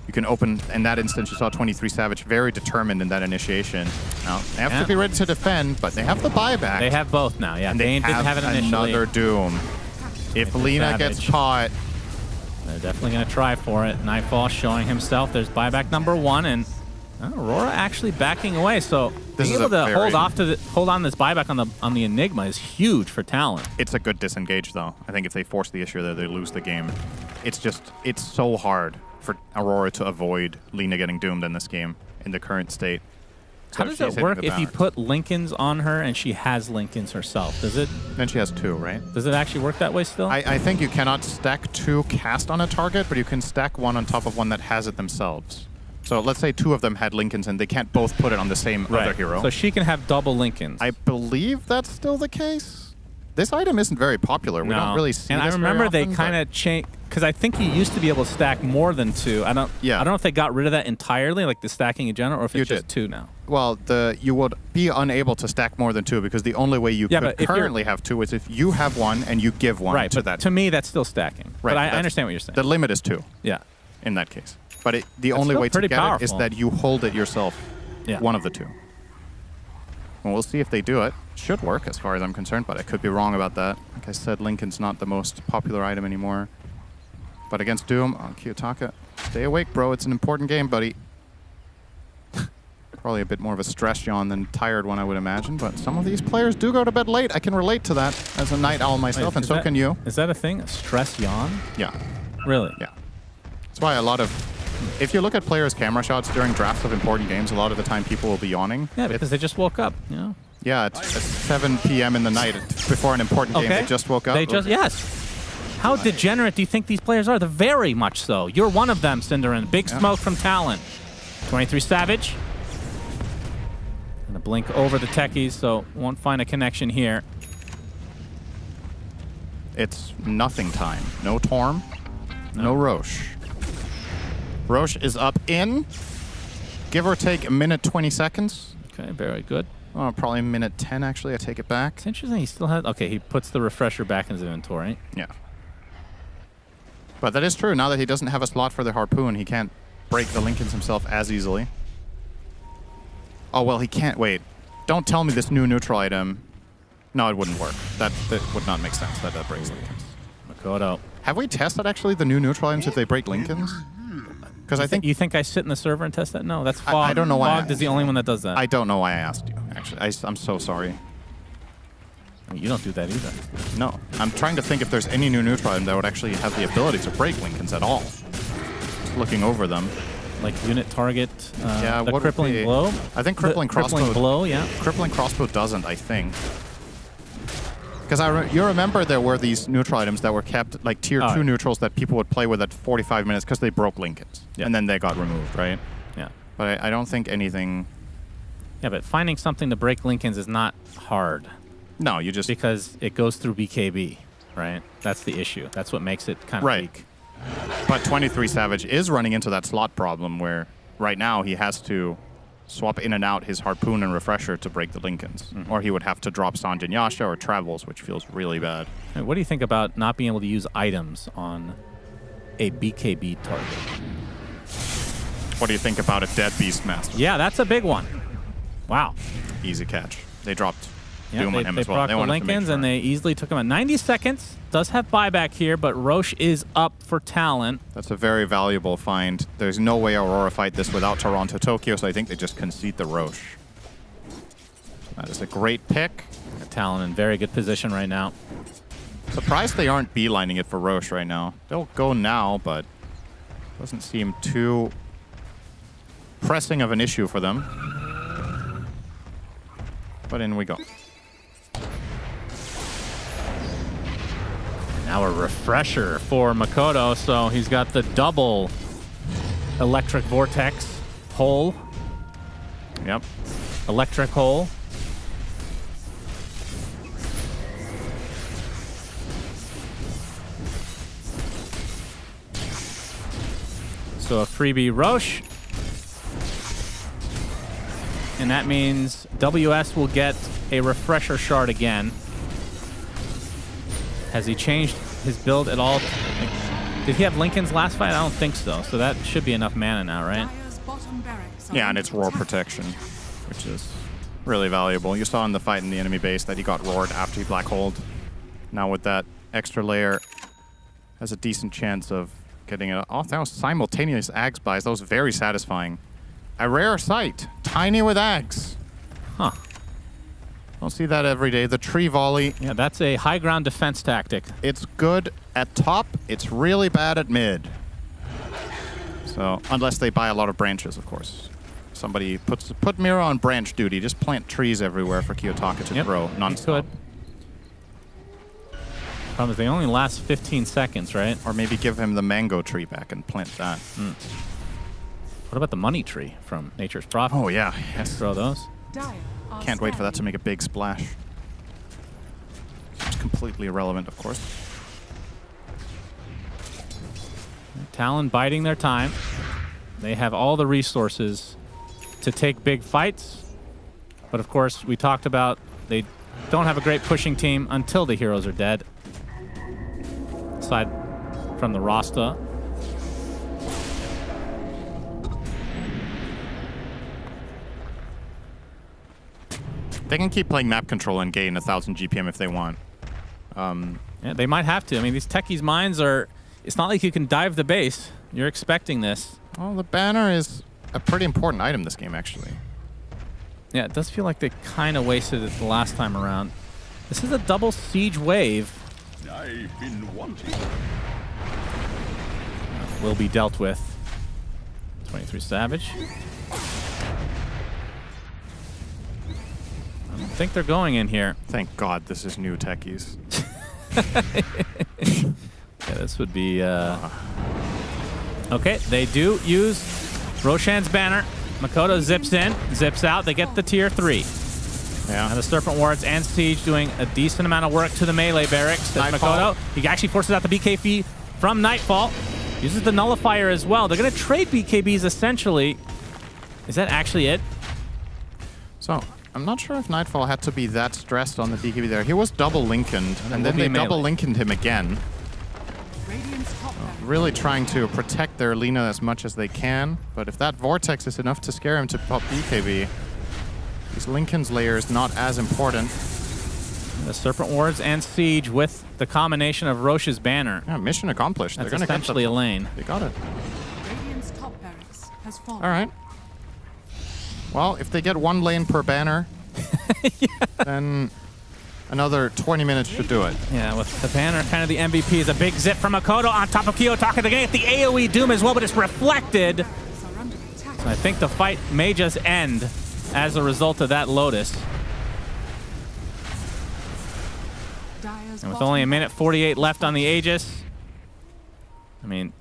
You can open, in that instance, you saw 23 Savage very determined in that initiation. Now, they have to be ready to defend, but they have the buyback. They have both now, yeah. And they didn't have it initially. another Doom. If Lina gets caught... They're definitely going to try for it. Nightfall showing himself. There's buyback number 1, and Aurora actually backing away, so being able to hold on this buyback on the Enigma is huge for Talon. It's a good disengage, though. I think if they force the issue there, they lose the game. It's so hard for Aurora to avoid Lina getting doomed in this game in the current state. So How does it work if you put Lincolns on her and she has Lincolns herself? Does it? Then she has 2, right? Does it actually work that way still? I think you cannot stack 2 cast on a target, but you can stack 1 on top of one that has it themselves. So let's say 2 of them had Lincolns and they can't both put it on the same other hero. So she can have double Lincolns. I believe that's still the case. This item isn't very popular. We don't really see And this I remember very they often, kind of changed, because I think you used to be able to stack more than 2. I don't know if they got rid of that entirely, like the stacking in general, or if it's just 2 now. Well, you would be unable to stack more than 2 because the only way you could currently have 2 is if you have 1 and you give 1 to that. To me, that's still stacking. Right, But I understand what you're saying. The limit is 2. Yeah. In that case. But the That's only still way to pretty get it is powerful. that you hold it yourself. Yeah. One of the 2. Well, we'll see if they do it. Should work as far as I'm concerned, but I could be wrong about that. Like I said, Lincoln's not the most popular item anymore. But against Doom, Kiyotaka, stay awake, bro. It's an important game, buddy. Probably a bit more of a stress yawn than tired one, I would imagine. But some of these players do go to bed late. I can relate to that as a night owl myself, and so can you. Is that a thing? A stress yawn? Yeah. Really? Yeah. That's why a lot of... If you look at players' camera shots during drafts of important games, a lot of the time people will be yawning. Yeah, because they just woke up, you know? Yeah, it's 7 p.m. in the night before an important game. They just woke up. They just... Yes. How degenerate do you think these players are? They're very much so. You're one of them, Cinderin. Big smoke from Talon. 23 Savage. Gonna blink over the techies, so won't find a connection here. It's nothing time. No Torm, no Roche. Roche is up in, give or take a minute 20 seconds. Okay, very good. Oh, probably a minute 10, actually. I take it back. It's interesting. He still has... Okay, he puts the refresher back in his inventory. Yeah. But that is true. Now that he doesn't have a slot for the harpoon, he can't break the Lincolns himself as easily. Oh, well, he can't. Wait. Don't tell me this new neutral item. No, it wouldn't work. That would not make sense. That breaks Lincolns. Makoto. Have we tested, actually, the new neutral items if they break Lincolns? Because I think... You think I sit in the server and test that? No, that's Fog. I don't know why. Fog is the only one that does that. I don't know why I asked you, actually. I'm so sorry. I mean, you don't do that either. No. I'm trying to think if there's any new neutral item that would actually have the ability to break Lincolns at all. Just looking over them. Like unit target, yeah, the crippling blow? I think crippling crossbow. Crippling blow, yeah. Crippling crossbow doesn't, I think. Because you remember there were these neutral items that were kept, like tier 2 neutrals that people would play with at 45 minutes because they broke Lincolns. Yeah. And then they got removed, right? Yeah. But I don't think anything... Yeah, but finding something to break Lincolns is not hard. No, you just... Because it goes through BKB, right? That's the issue. That's what makes it kind of weak. But 23 Savage is running into that slot problem where right now he has to swap in and out his harpoon and refresher to break the Lincolns. Or he would have to drop Sanjin Yasha or Travels, which feels really bad. Hey, what do you think about not being able to use items on a BKB target? What do you think about a dead Beastmaster? Yeah, that's a big one. Wow. Easy catch. They dropped Yeah, Doom on him they as well. proc the Lincolns, and they easily took him at 90 seconds. Does have buyback here, but Roche is up for Talon. That's a very valuable find. There's no way Aurora fight this without Toronto Tokyo, so I think they just concede the Roche. That is a great pick. Talon in very good position right now. Surprised they aren't beelining it for Roche right now. They'll go now, but doesn't seem too pressing of an issue for them. But in we go. Now a refresher for Makoto, so he's got the double electric vortex hole. Yep. Electric hole. So a freebie Roche. And that means WS will get a refresher shard again. Has he changed his build at all? Did he have Lincoln's last fight? I don't think so. So that should be enough mana now, right? Yeah, and it's roar protection, which is really valuable. You saw in the fight in the enemy base that he got roared after he black holed. Now with that extra layer, has a decent chance of getting it. Oh, that was simultaneous Ags buys. That was very satisfying. A rare sight. Tiny with Ags. Huh. Don't see that every day. The tree volley. Yeah, that's a high ground defense tactic. It's good at top. It's really bad at mid. So, unless they buy a lot of branches, of course. Somebody put Mira on branch duty. Just plant trees everywhere for Kiyotaka to grow non-stop. Problem is they only last 15 seconds, right? Or maybe give him the mango tree back and plant that. What about the money tree from Nature's Prophet? Oh, yeah. Yes. Throw those. Can't wait for that to make a big splash. It's completely irrelevant, of course. Talon biding their time. They have all the resources to take big fights. But of course, we talked about they don't have a great pushing team until the heroes are dead. Aside from the Rasta. They can keep playing map control and gain 1,000 GPM if they want. Yeah, they might have to. I mean, these techies' minds are... It's not like you can dive the base. You're expecting this. Well, the banner is a pretty important item this game, actually. Yeah, it does feel like they kind of wasted it the last time around. This is a double siege wave. I've been wanting. Will be dealt with. 23 Savage. I don't think they're going in here. Thank God this is new techies. Yeah, this would be... Okay, they do use Roshan's banner. Makoto zips in, zips out. They get the tier 3. Yeah. And the Serpent Wards and Siege doing a decent amount of work to the melee barracks. Nightfall. Makoto, he actually forces out the BKB from Nightfall. Uses the Nullifier as well. They're going to trade BKBs essentially. Is that actually it? So, I'm not sure if Nightfall had to be that stressed on the BKB there. He was double Linkened, and then they double Linkened him again. Really trying to protect their Lina as much as they can, but if that Vortex is enough to scare him to pop BKB, these Linken's layer is not as important. The Serpent Wards and Siege with the combination of Roche's banner. Yeah, mission accomplished. That's They're gonna essentially get a lane. They got it. Radiant's top barracks has fallen. All right. Well, if they get one lane per banner, then another 20 minutes should do it. Yeah, with the banner kind of the MVP. Is a big zip from Makoto on top of Kiyotaka. They're going to get the AoE Doom as well, but it's reflected. So I think the fight may just end as a result of that Lotus. And with only a minute 48 left on the Aegis, I mean,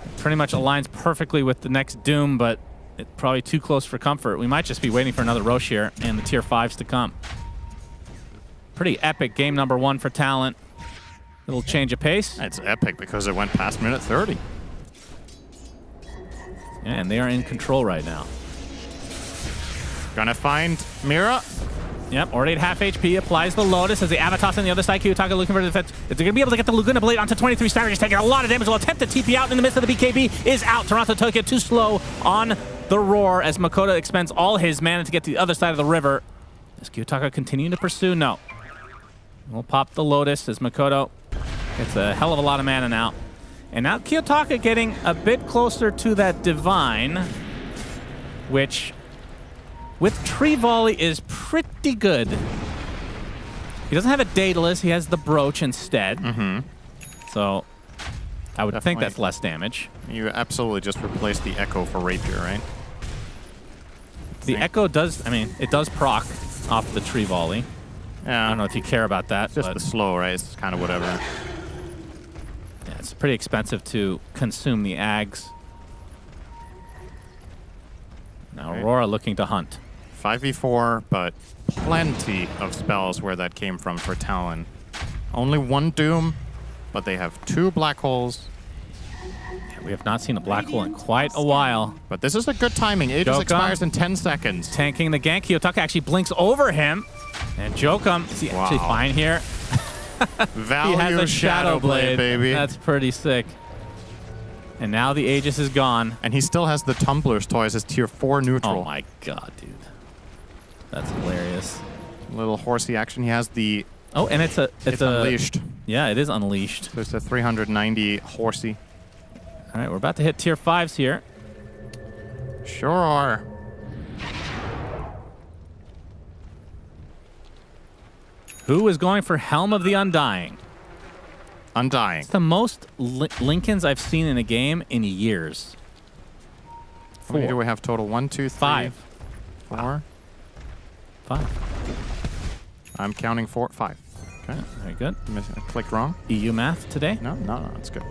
it pretty much aligns perfectly with the next Doom, but it's probably too close for comfort. We might just be waiting for another Roche here and the tier 5s to come. Pretty epic game number 1 for Talent. Little change of pace. It's epic because it went past minute 30. Yeah, and they are in control right now. Gonna find Mira. Yep, already at half HP, applies the Lotus as the Avatos on the other side. Kiyotaka looking for the defense. If they're going to be able to get the Laguna Blade onto 23 Savage, taking a lot of damage. Will attempt to TP out in the midst of the BKB. Is out. Toronto Tokyo too slow on the Roar as Makoto expends all his mana to get to the other side of the river. Is Kiyotaka continuing to pursue? No. We'll pop the Lotus as Makoto gets a hell of a lot of mana now. And now Kiyotaka getting a bit closer to that Divine, which with Tree Volley is pretty good. He doesn't have a Daedalus, he has the Brooch instead. So I would think that's less damage. You absolutely just replaced the Echo for Rapier, right? The Echo does, I mean, it does proc off the Tree Volley. Yeah. I don't know if you care about that. Just the slow, right? It's kind of whatever. Yeah, it's pretty expensive to consume the Ags. Now Aurora looking to hunt. 5v4, but plenty of spells where that came from for Talon. Only one Doom, but they have 2 Black Holes. Yeah, we have not seen a Black Hole in quite a while. But this is a good timing. Aegis expires in 10 seconds. Tanking the gank. Kiyotaka actually blinks over him. And Jokum, is he actually fine here? Value he has a Shadow Blade, baby. That's pretty sick. And now the Aegis is gone. And he still has the Tumblr's toy as his tier 4 neutral. Oh my god, dude. That's hilarious. Little horsey action. He has the... Oh, and it's Unleashed. Yeah, it is Unleashed. So it's a 390 horsey. All right, we're about to hit tier 5s here. Sure are. Who is going for Helm of the Undying? Undying. It's the most Lincolns I've seen in a game in years. How many do we have total? 1, 2, 3, 5. 4? 5. I'm counting 4, 5. Okay. Very good. I clicked wrong. EU math today? No, it's good.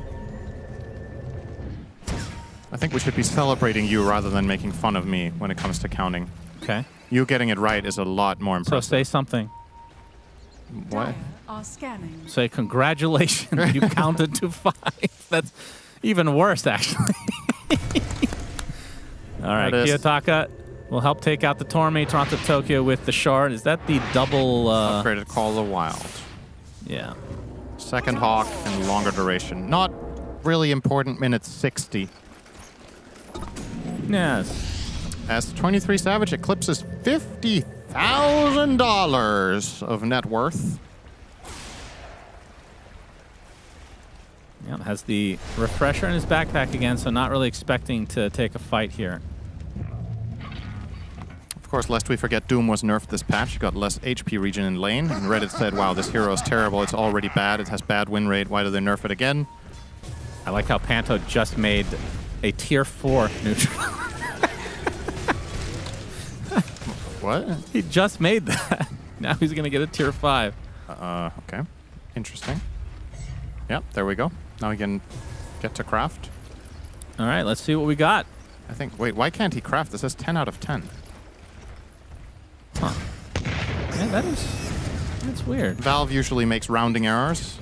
I think we should be celebrating you rather than making fun of me when it comes to counting. Okay. You getting it right is a lot more impressive. So say something. What? Are scanning. Say congratulations, you counted to 5. That's even worse, actually. All right, Kiyotaka will help take out the Torme. Toronto Tokyo with the shard. Is that the double... Upgraded Call of the Wild. Yeah. Second Hawk and longer duration. Not really important, minute 60. Yes. As 23 Savage eclipses $50,000 of net worth. Yeah, has the refresher in his backpack again, so not really expecting to take a fight here. Of course, lest we forget, Doom was nerfed this patch. He got less HP regen in lane, and Reddit said, wow, this hero is terrible. It's already bad. It has bad win rate. Why do they nerf it again? I like how Panto just made a tier 4 neutral. What? He just made that. Now he's going to get a tier 5. Okay. Interesting. Yep, there we go. Now we can get to craft. All right, let's see what we got. I think, wait, why can't he craft? This says 10 out of 10. Huh. Yeah, that's weird. Valve usually makes rounding errors.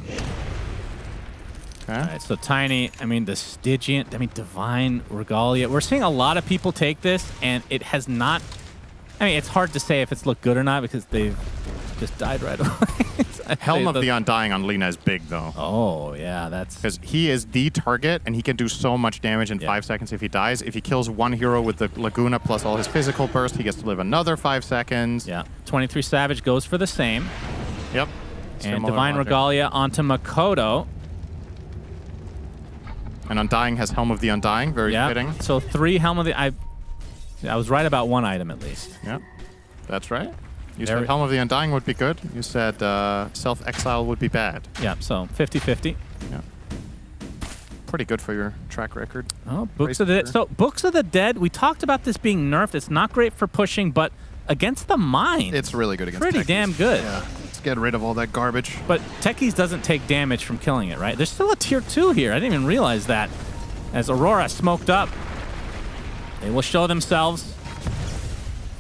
Okay. All right, so Tiny, I mean, the Stygian, I mean, Divine Regalia. We're seeing a lot of people take this, and it has not... I mean, it's hard to say if it's looked good or not because they've just died right away. Helm of the Undying on Lina is big, though. Oh, yeah, that's... Because he is the target, and he can do so much damage in 5 seconds if he dies. If he kills one hero with the Laguna plus all his physical burst, he gets to live another 5 seconds. Yeah, 23 Savage goes for the same. Yep. And Similar Divine logic. Regalia onto Makoto. And Undying has Helm of the Undying, very fitting. So 3 Helm of the... I was right about one item, at least. Yep, that's right. You said Helm of the Undying would be good. You said Self-Exile would be bad. Yeah, so 50-50. Yeah. Pretty good for your track record. Oh, Books of the Dead. So Books of the Dead, we talked about this being nerfed. It's not great for pushing, but against the mine, it's really good against pretty techies. damn good. Yeah. Let's get rid of all that garbage. But Techies doesn't take damage from killing it, right? There's still a tier 2 here. I didn't even realize that. As Aurora smoked up, they will show themselves.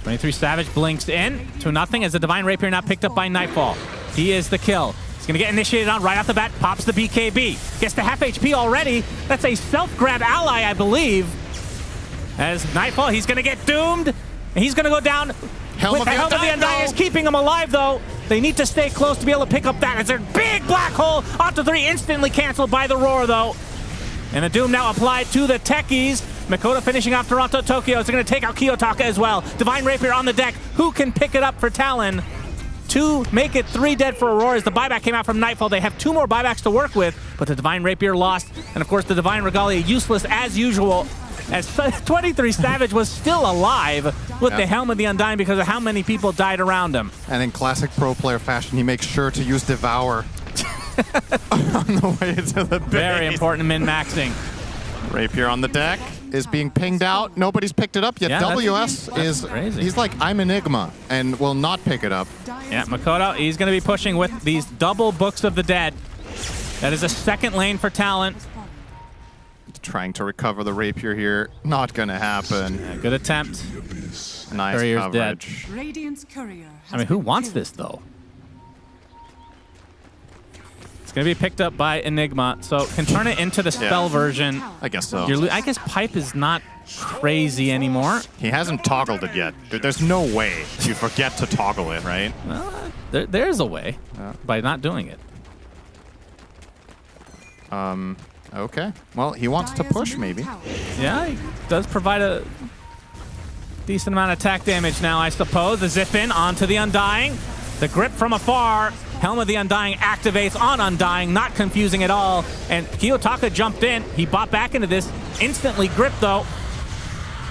23 Savage blinks in to nothing as the Divine Rapier now picked up by Nightfall. He is the kill. He's going to get initiated on right off the bat. Pops the BKB. Gets to half HP already. That's a self-grab ally, I believe. As Nightfall, he's going to get doomed. And he's going to go down. Helm of the Undying is keeping him alive, though. They need to stay close to be able to pick up that. As their big black hole onto 3, instantly canceled by the Roar, though. And the Doom now applied to the Techies. Makoto finishing off Toronto Tokyo. They're going to take out Kiyotaka as well. Divine Rapier on the deck. Who can pick it up for Talon? 2 make it 3 dead for Aurora as the buyback came out from Nightfall. They have 2 more buybacks to work with, but the Divine Rapier lost. And of course, the Divine Regalia useless as usual. As 23 Savage was still alive with the Helm of the Undying because of how many people died around him. And in classic pro player fashion, he makes sure to use Devour on the way to the base. Very important min-maxing. Rapier on the deck is being pinged out. Nobody's picked it up yet. Yeah, WS is crazy. He's like, I'm Enigma, and will not pick it up. Yeah, Makoto, he's going to be pushing with these double Books of the Dead. That is a second lane for Talon. Trying to recover the Rapier here. Not going to happen. Yeah, good attempt. Nice Courier's coverage. dead. Radiant's courier has I mean, who been wants killed. this, though? It's going to be picked up by Enigma, so can turn it into the spell version. I guess so. I guess Pipe is not crazy anymore. He hasn't toggled it yet. There's no way you forget to toggle it, right? Well, there's a way by not doing it. Okay. Well, he wants to push, maybe. Yeah, he does provide a decent amount of attack damage now, I suppose. The zip in onto the Undying. The grip from afar. Helm of the Undying activates on Undying, not confusing at all. And Kiyotaka jumped in. He bought back into this. Instantly gripped, though,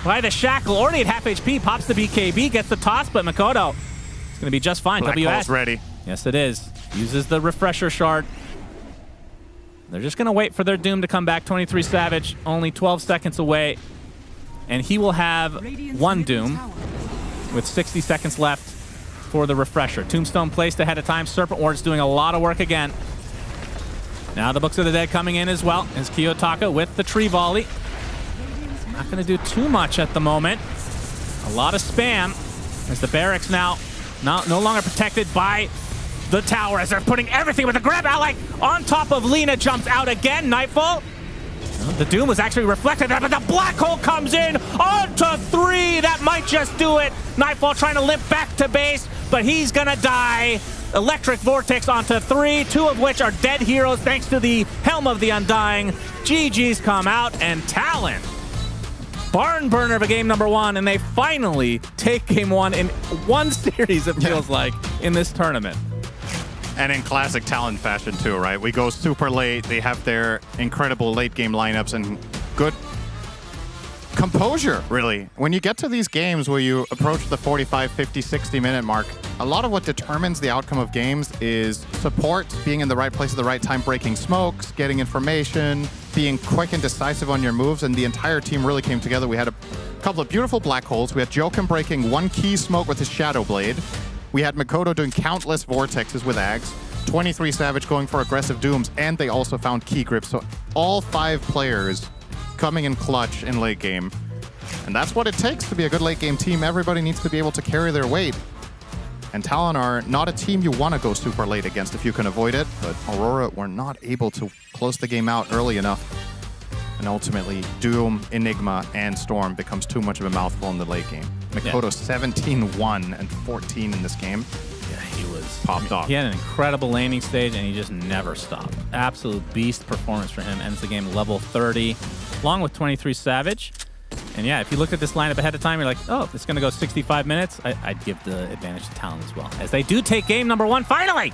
by the Shackle. Already at half HP. Pops the BKB, gets the toss, but Makoto is going to be just fine. Black WS Hole's ready. Yes, it is. Uses the Refresher Shard. They're just going to wait for their Doom to come back. 23 Savage, only 12 seconds away. And he will have 1 Doom with 60 seconds left for the Refresher. Tombstone placed ahead of time. Serpent Ward's doing a lot of work again. Now the Books of the Dead coming in as well. As Kiyotaka with the Tree Volley. Not going to do too much at the moment. A lot of spam. As the barracks now no longer protected by the tower as they're putting everything with the grab ally on top of Lina. Jumps out again. Nightfall. The Doom was actually reflected there, but the Black Hole comes in onto 3. That might just do it. Nightfall trying to limp back to base, but he's gonna die. Electric Vortex onto 3, 2 of which are dead heroes thanks to the Helm of the Undying. GG's come out, and Talon, barn burner of a game number 1, and they finally take game 1 in 1 series, it feels like, in this tournament. And in classic Talon fashion too, right? We go super late. They have their incredible late game lineups and good composure, really. When you get to these games where you approach the 45, 50, 60-minute mark, a lot of what determines the outcome of games is support, being in the right place at the right time, breaking smokes, getting information, being quick and decisive on your moves, and the entire team really came together. We had a couple of beautiful black holes. We had Joachim breaking one key smoke with his Shadow Blade. We had Makoto doing countless vortexes with Ags, 23 Savage going for aggressive dooms, and they also found key grips. So all 5 players coming in clutch in late game. And that's what it takes to be a good late game team. Everybody needs to be able to carry their weight. And Talon are not a team you want to go super late against if you can avoid it, but Aurora were not able to close the game out early enough. And ultimately, Doom, Enigma, and Storm becomes too much of a mouthful in the late game. Makoto 17-1 and 14 in this game. Yeah, he was popped off. He had an incredible landing stage, and he just never stopped. Absolute beast performance for him. Ends the game level 30, along with 23 Savage. And yeah, if you looked at this lineup ahead of time, you're like, oh, it's going to go 65 minutes. I'd give the advantage to Talon as well, as they do take game number 1 finally.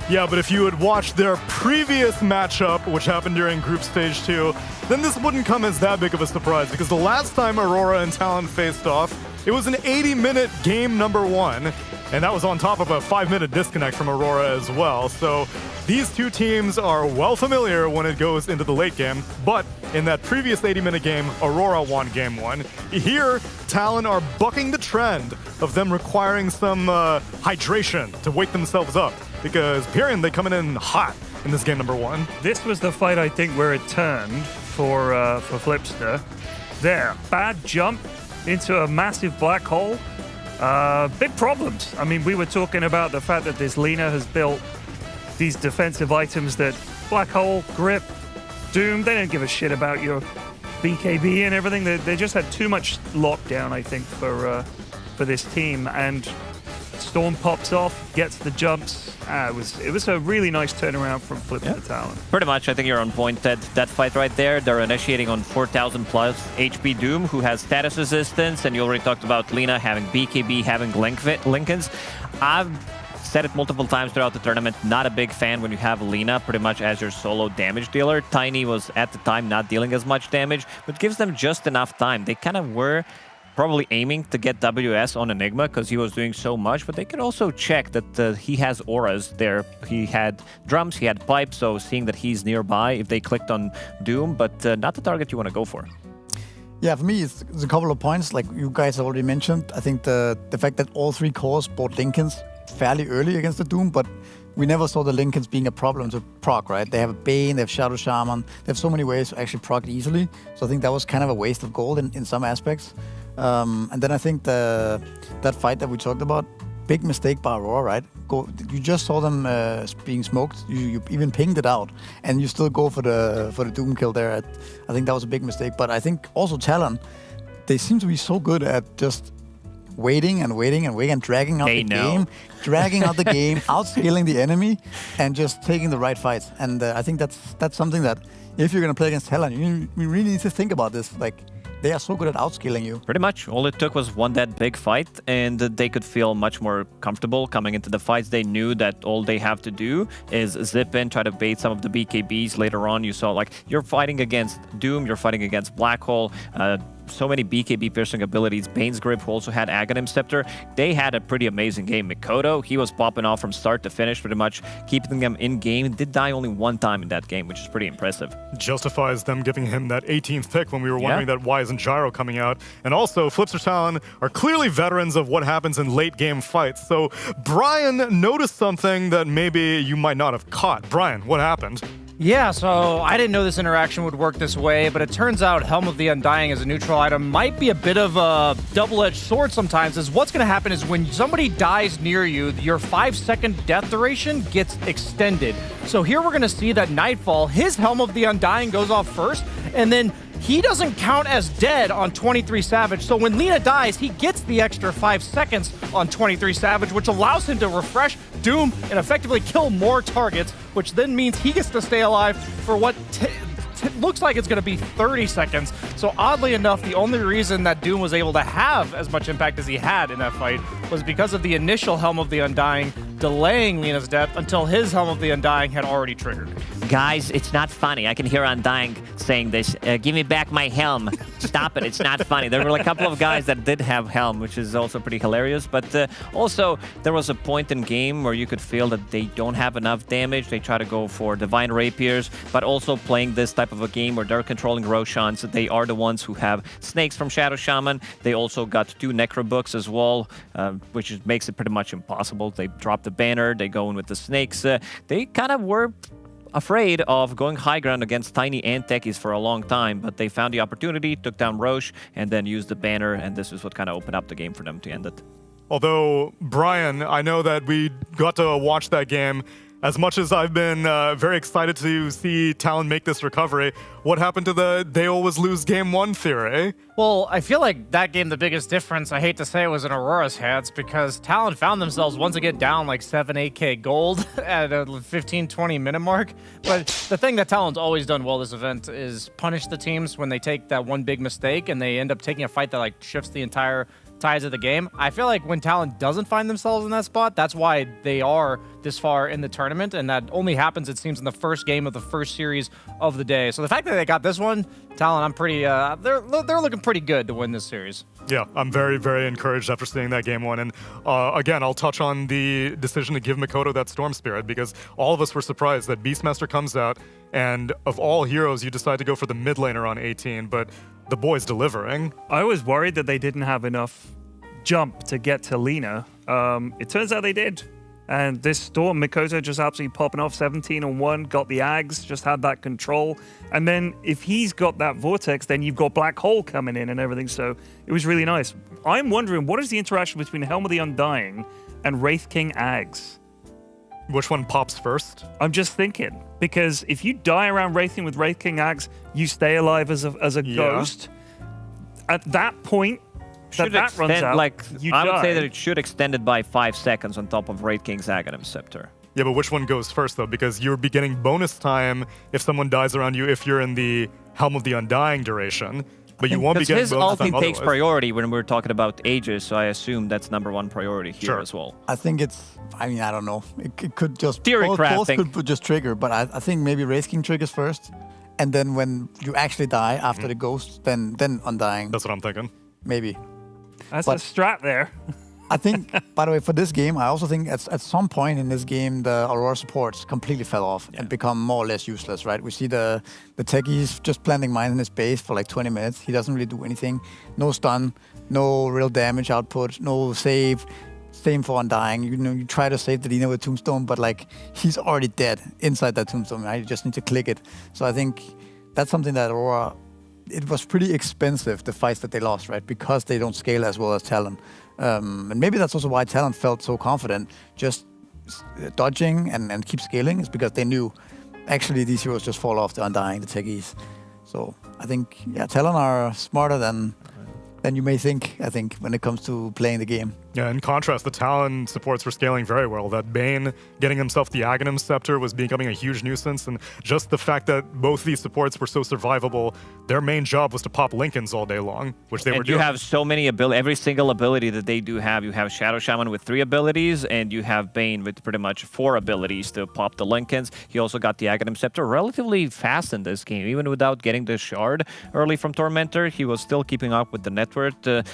Yeah, but if you had watched their previous matchup, which happened during Group Stage 2, then this wouldn't come as that big of a surprise, because the last time Aurora and Talon faced off, it was an 80-minute game number 1, and that was on top of a 5-minute disconnect from Aurora as well. So these two teams are well familiar when it goes into the late game, but in that previous 80-minute game, Aurora won game 1. Here, Talon are bucking the trend of them requiring some hydration to wake themselves up, because Pyrian, they coming in hot in this game number 1. This was the fight, I think, where it turned for Flipster. There, bad jump into a massive black hole. Big problems. I mean, we were talking about the fact that this Lina has built these defensive items that black hole, grip, Doom, they don't give a shit about your BKB and everything. They just had too much lockdown, I think, for this team. And Storm pops off, gets the jumps. It was a really nice turnaround from Flipster to Talon. Pretty much, I think you're on point. That fight right there, they're initiating on 4,000 plus HP Doom, who has status resistance, and you already talked about Lina having BKB, having Lincolns. I've said it multiple times throughout the tournament, not a big fan when you have Lina pretty much as your solo damage dealer. Tiny was at the time not dealing as much damage, but gives them just enough time. They kind of were probably aiming to get WS on Enigma because he was doing so much, but they could also check that he has auras there. He had drums, he had pipes, so seeing that he's nearby if they clicked on Doom, but not the target you want to go for. Yeah, for me, it's a couple of points, like you guys already mentioned. I think the fact that all 3 cores bought Lincolns fairly early against the Doom, but we never saw the Lincolns being a problem to proc, right? They have a Bane, they have Shadow Shaman, they have so many ways to actually proc easily. So I think that was kind of a waste of gold in some aspects. And then I think that fight that we talked about, big mistake by Aurora, right? You just saw them being smoked. You even pinged it out, and you still go for the Doom kill there. I think that was a big mistake. But I think also Talon, they seem to be so good at just waiting and dragging out the game, outscaling the enemy, and just taking the right fights. And I think that's something that if you're gonna play against Talon, you really need to think about this. Like, they are so good at outscaling you. Pretty much. All it took was one that big fight, and they could feel much more comfortable coming into the fights. They knew that all they have to do is zip in, try to bait some of the BKBs. Later on, you saw, like, you're fighting against Doom, you're fighting against Black Hole, so many BKB piercing abilities. Bane's Grip, who also had Aghanim Scepter. They had a pretty amazing game. Mikoto, he was popping off from start to finish, pretty much keeping them in game. Did die only one time in that game, which is pretty impressive. Justifies them giving him that 18th pick when we were wondering that why isn't Gyro coming out. And also, Flipster Talon are clearly veterans of what happens in late game fights. So Brian noticed something that maybe you might not have caught. Brian, what happened? Yeah, so I didn't know this interaction would work this way, but it turns out Helm of the Undying as a neutral item might be a bit of a double-edged sword sometimes, as what's going to happen is when somebody dies near you, your 5-second death duration gets extended. So here we're going to see that Nightfall, his Helm of the Undying goes off first, and then he doesn't count as dead on 23 Savage, so when Lina dies, he gets the extra 5 seconds on 23 Savage, which allows him to refresh, Doom, and effectively kill more targets, which then means he gets to stay alive for what looks like it's going to be 30 seconds. So oddly enough, the only reason that Doom was able to have as much impact as he had in that fight was because of the initial Helm of the Undying delaying Lina's death until his Helm of the Undying had already triggered. Guys, it's not funny. I can hear Undying saying this. Give me back my helm. Stop it. It's not funny. There were a couple of guys that did have helm, which is also pretty hilarious. But also, there was a point in game where you could feel that they don't have enough damage. They try to go for Divine Rapiers, but also playing this type of a game where they're controlling Roshans. They are the ones who have snakes from Shadow Shaman. They also got 2 Necro books as well, which makes it pretty much impossible. They drop the banner. They go in with the snakes. They kind of were afraid of going high ground against Tiny and Techies for a long time, but they found the opportunity, took down Roche, and then used the banner, and this is what kind of opened up the game for them to end it. Although, Brian, I know that we got to watch that game. As much as I've been very excited to see Talon make this recovery, what happened to the they always lose game 1 theory? Well, I feel like that game, the biggest difference, I hate to say, was in Aurora's hands because Talon found themselves once again down like 7-8k gold at a 15-20 minute mark. But the thing that Talon's always done well this event is punish the teams when they take that one big mistake and they end up taking a fight that like shifts the entire ties of the game. I feel like when Talon doesn't find themselves in that spot, that's why they are this far in the tournament, and that only happens, it seems, in the first game of the first series of the day. So the fact that they got this one, Talon, I'm pretty, they're looking pretty good to win this series. Yeah, I'm very, very encouraged after seeing that game 1. And again, I'll touch on the decision to give Mikoto that Storm Spirit, because all of us were surprised that Beastmaster comes out, and of all heroes, you decide to go for the mid laner on 18, but the boy's delivering. I was worried that they didn't have enough jump to get to Lina. It turns out they did. And this Storm, Mikoto just absolutely popping off 17-1, got the Ags, just had that control. And then if he's got that Vortex, then you've got Black Hole coming in and everything. So it was really nice. I'm wondering, what is the interaction between Helm of the Undying and Wraith King Ags? Which one pops first? I'm just thinking. Because if you die around Wraith King with Wraith King Ags, you stay alive as a ghost. At that point, that runs out, like, you I would die. say that it should extend it by 5 seconds on top of Wraith King's Aghanim Scepter. Yeah, but which one goes first, though? Because you're be getting bonus time if someone dies around you if you're in the Helm of the Undying duration, but you won't be getting his bonus time ulti takes otherwise. priority when we're talking about Aegis, so I assume that's #1 priority here as well. I think it's, I mean, I don't know. It could just, Theory both crafting. could just trigger, but I think maybe Wraith King triggers first, and then when you actually die after the ghost, then Undying. That's what I'm thinking. Maybe. That's a strat there. I think, by the way, for this game, I also think at some point in this game, the Aurora supports completely fell off and become more or less useless, right? We see the techies just planting mines in his base for like 20 minutes. He doesn't really do anything. No stun, no real damage output, no save. Same for Undying. You know, you try to save the Lina with Tombstone, but like he's already dead inside that Tombstone, right? You just need to click it. So I think that's something that Aurora, it was pretty expensive, the fights that they lost, right? Because they don't scale as well as Talon. And maybe that's also why Talon felt so confident just dodging and keep scaling, is because they knew actually these heroes just fall off the Undying, the techies. So I think, yeah, Talon are smarter than you may think, I think, when it comes to playing the game. Yeah, in contrast, the Talon supports were scaling very well. That Bane getting himself the Aghanim Scepter was becoming a huge nuisance, and just the fact that both these supports were so survivable, their main job was to pop Lincolns all day long, which they were doing. You have so many abilities, every single ability that they do have. You have Shadow Shaman with 3 abilities, and you have Bane with pretty much 4 abilities to pop the Lincolns. He also got the Aghanim Scepter relatively fast in this game, even without getting the Shard early from Tormentor. He was still keeping up with the network,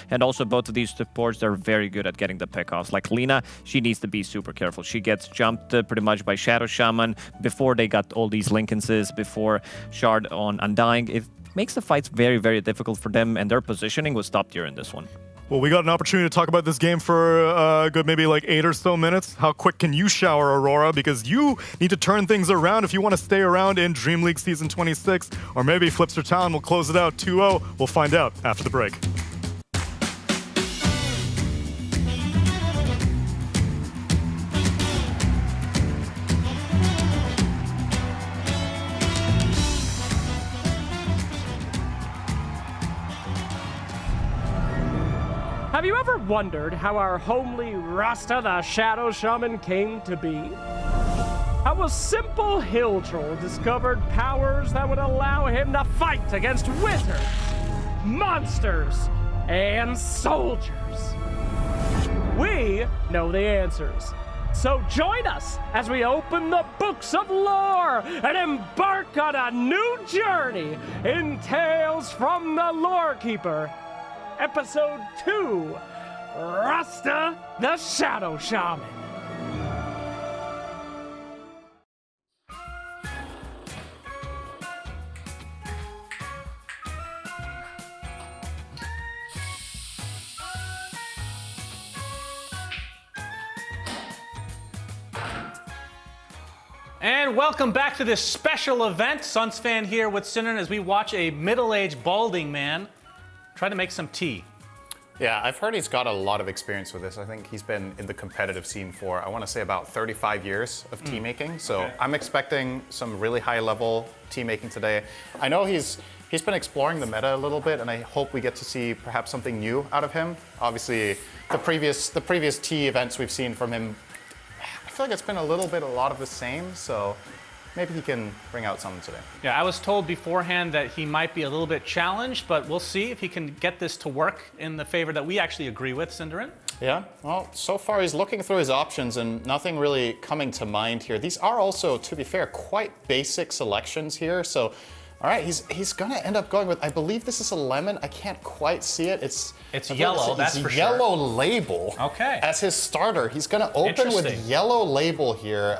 and also both of these supports are very good at getting the pickoffs. Like Lina, she needs to be super careful. She gets jumped pretty much by Shadow Shaman before they got all these Lincolnses, before Shard on Undying. It makes the fights very, very difficult for them, and their positioning was top tier in this one. Well, we got an opportunity to talk about this game for a good maybe like 8 or so minutes. How quick can you shower, Aurora? Because you need to turn things around if you want to stay around in DreamLeague Season 26. Or maybe Flipster Town will close it out 2-0. We'll find out after the break. Have you ever wondered how our homely Rasta the Shadow Shaman came to be? How a simple hill troll discovered powers that would allow him to fight against wizards, monsters, and soldiers? We know the answers. So join us as we open the books of lore and embark on a new journey in Tales from the Lorekeeper. Episode 2, Rasta the Shadow Shaman. And welcome back to this special event. Suns fan here with Synderen as we watch a middle-aged balding man try to make some tea. Yeah, I've heard he's got a lot of experience with this. I think he's been in the competitive scene for, I want to say, about 35 years of tea making. So Okay. I'm expecting some really high-level tea making today. I know he's been exploring the meta a little bit, and I hope we get to see perhaps something new out of him. Obviously, the previous tea events we've seen from him, I feel like it's been a lot of the same. So maybe he can bring out something today. Yeah, I was told beforehand that he might be a little bit challenged, but we'll see if he can get this to work in the favor that we actually agree with, Synderen. Yeah, well, so far he's looking through his options and nothing really coming to mind here. These are also, to be fair, quite basic selections here. So, all right, he's gonna end up going with, I believe this is a lemon. I can't quite see it. It's yellow, that's for sure. Yellow label. Okay. As his starter. He's gonna open with Interesting. yellow label here.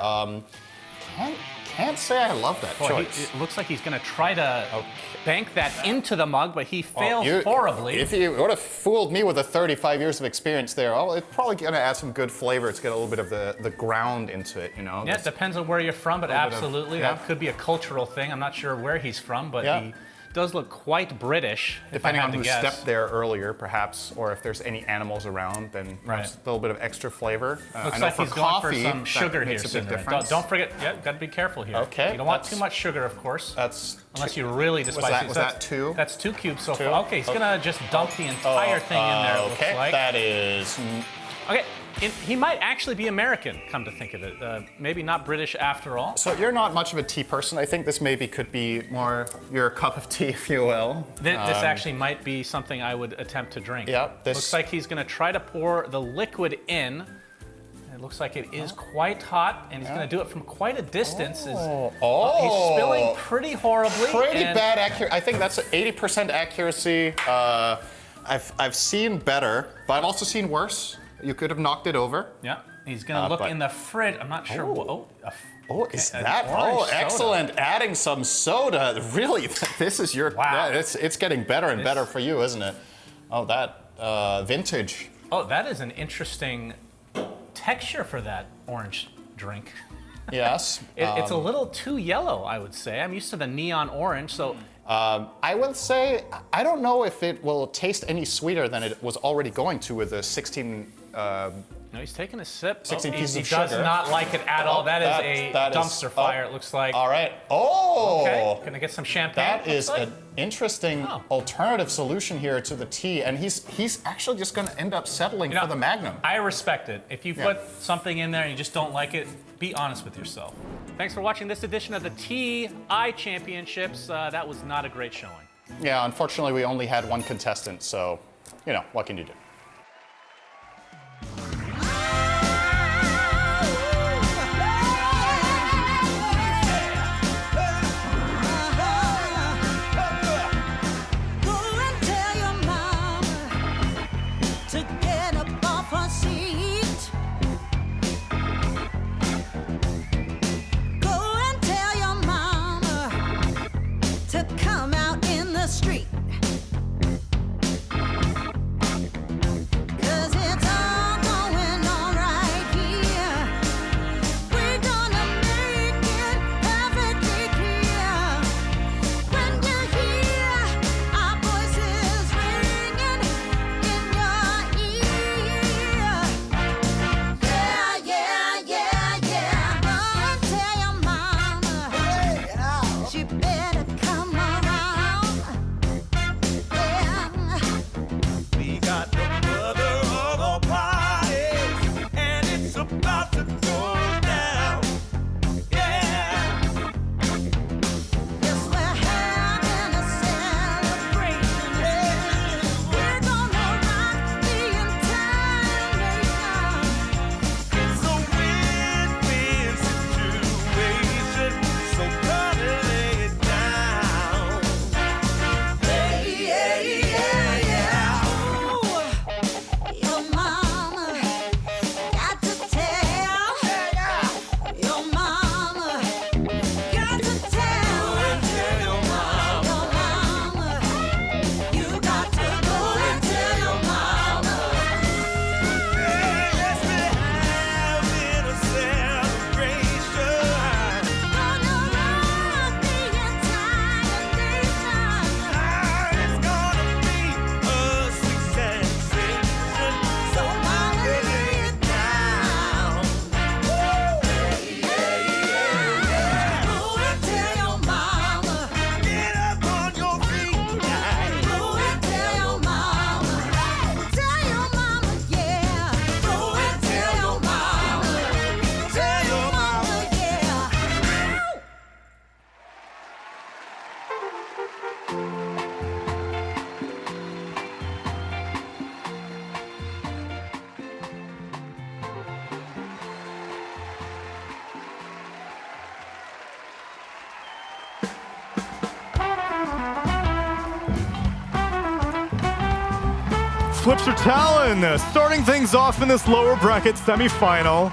Can't say I love that Boy, choice. it looks like he's going to try to bank that into the mug, but he fails horribly. If you would have fooled me with the 35 years of experience there, it's probably going to add some good flavor. It's got a little bit of the ground into it, you know? Yeah, it depends on where you're from, but absolutely. yeah. That could be a cultural thing. I'm not sure where he's from, but Yeah. he does look quite British. Depending on who guess. stepped there earlier, perhaps, or if there's any animals around, then perhaps a little bit of extra flavor. Looks I know like for he's coffee, going for some that sugar here, makes a big Synderen. difference. Don't forget, got to be careful here. Okay, You don't want that's- too much sugar, of course. That's unless you really despise it. Was that 2? That's 2 cubes so Two? far. Okay, he's gonna just dump the entire thing in there. It looks Okay, like. that is. Okay, he might actually be American. Come to think of it, maybe not British after all. So you're not much of a tea person. I think this maybe could be more your cup of tea, if you will. This actually might be something I would attempt to drink. Yeah, Looks like he's gonna try to pour the liquid in. It looks like it is quite hot, and he's gonna do it from quite a distance. He's spilling pretty horribly. Pretty bad accuracy. I think that's 80% accuracy. I've seen better, but I've also seen worse. You could have knocked it over. Yeah, he's gonna look but- in the fridge. I'm not sure. Is an that? orange soda. Excellent. Adding some soda. Really, this is your. Wow. Yeah, it's getting better and better for you, isn't it? Oh, that vintage. Oh, that is an interesting texture for that orange drink. Yes. It's a little too yellow, I would say. I'm used to the neon orange, so. I will say, I don't know if it will taste any sweeter than it was already going to with the 16. No, he's taking a sip. 16 pieces he of does sugar. not like it at all. That is that a is- dumpster fire, it looks like. All right. Oh! Okay, gonna get some champagne. That is looks like. an interesting alternative solution here to the tea, and he's actually just going to end up settling for the Magnum. I respect it. If you put something in there and you just don't like it, be honest with yourself. Thanks for watching this edition of the TI Championships. That was not a great showing. Yeah, unfortunately, we only had one contestant, so, you know, what can you do? Go and tell your mama to get up off her seat. Go and tell your mama to come out in the street. Flipster Talon starting things off in this lower bracket semifinal.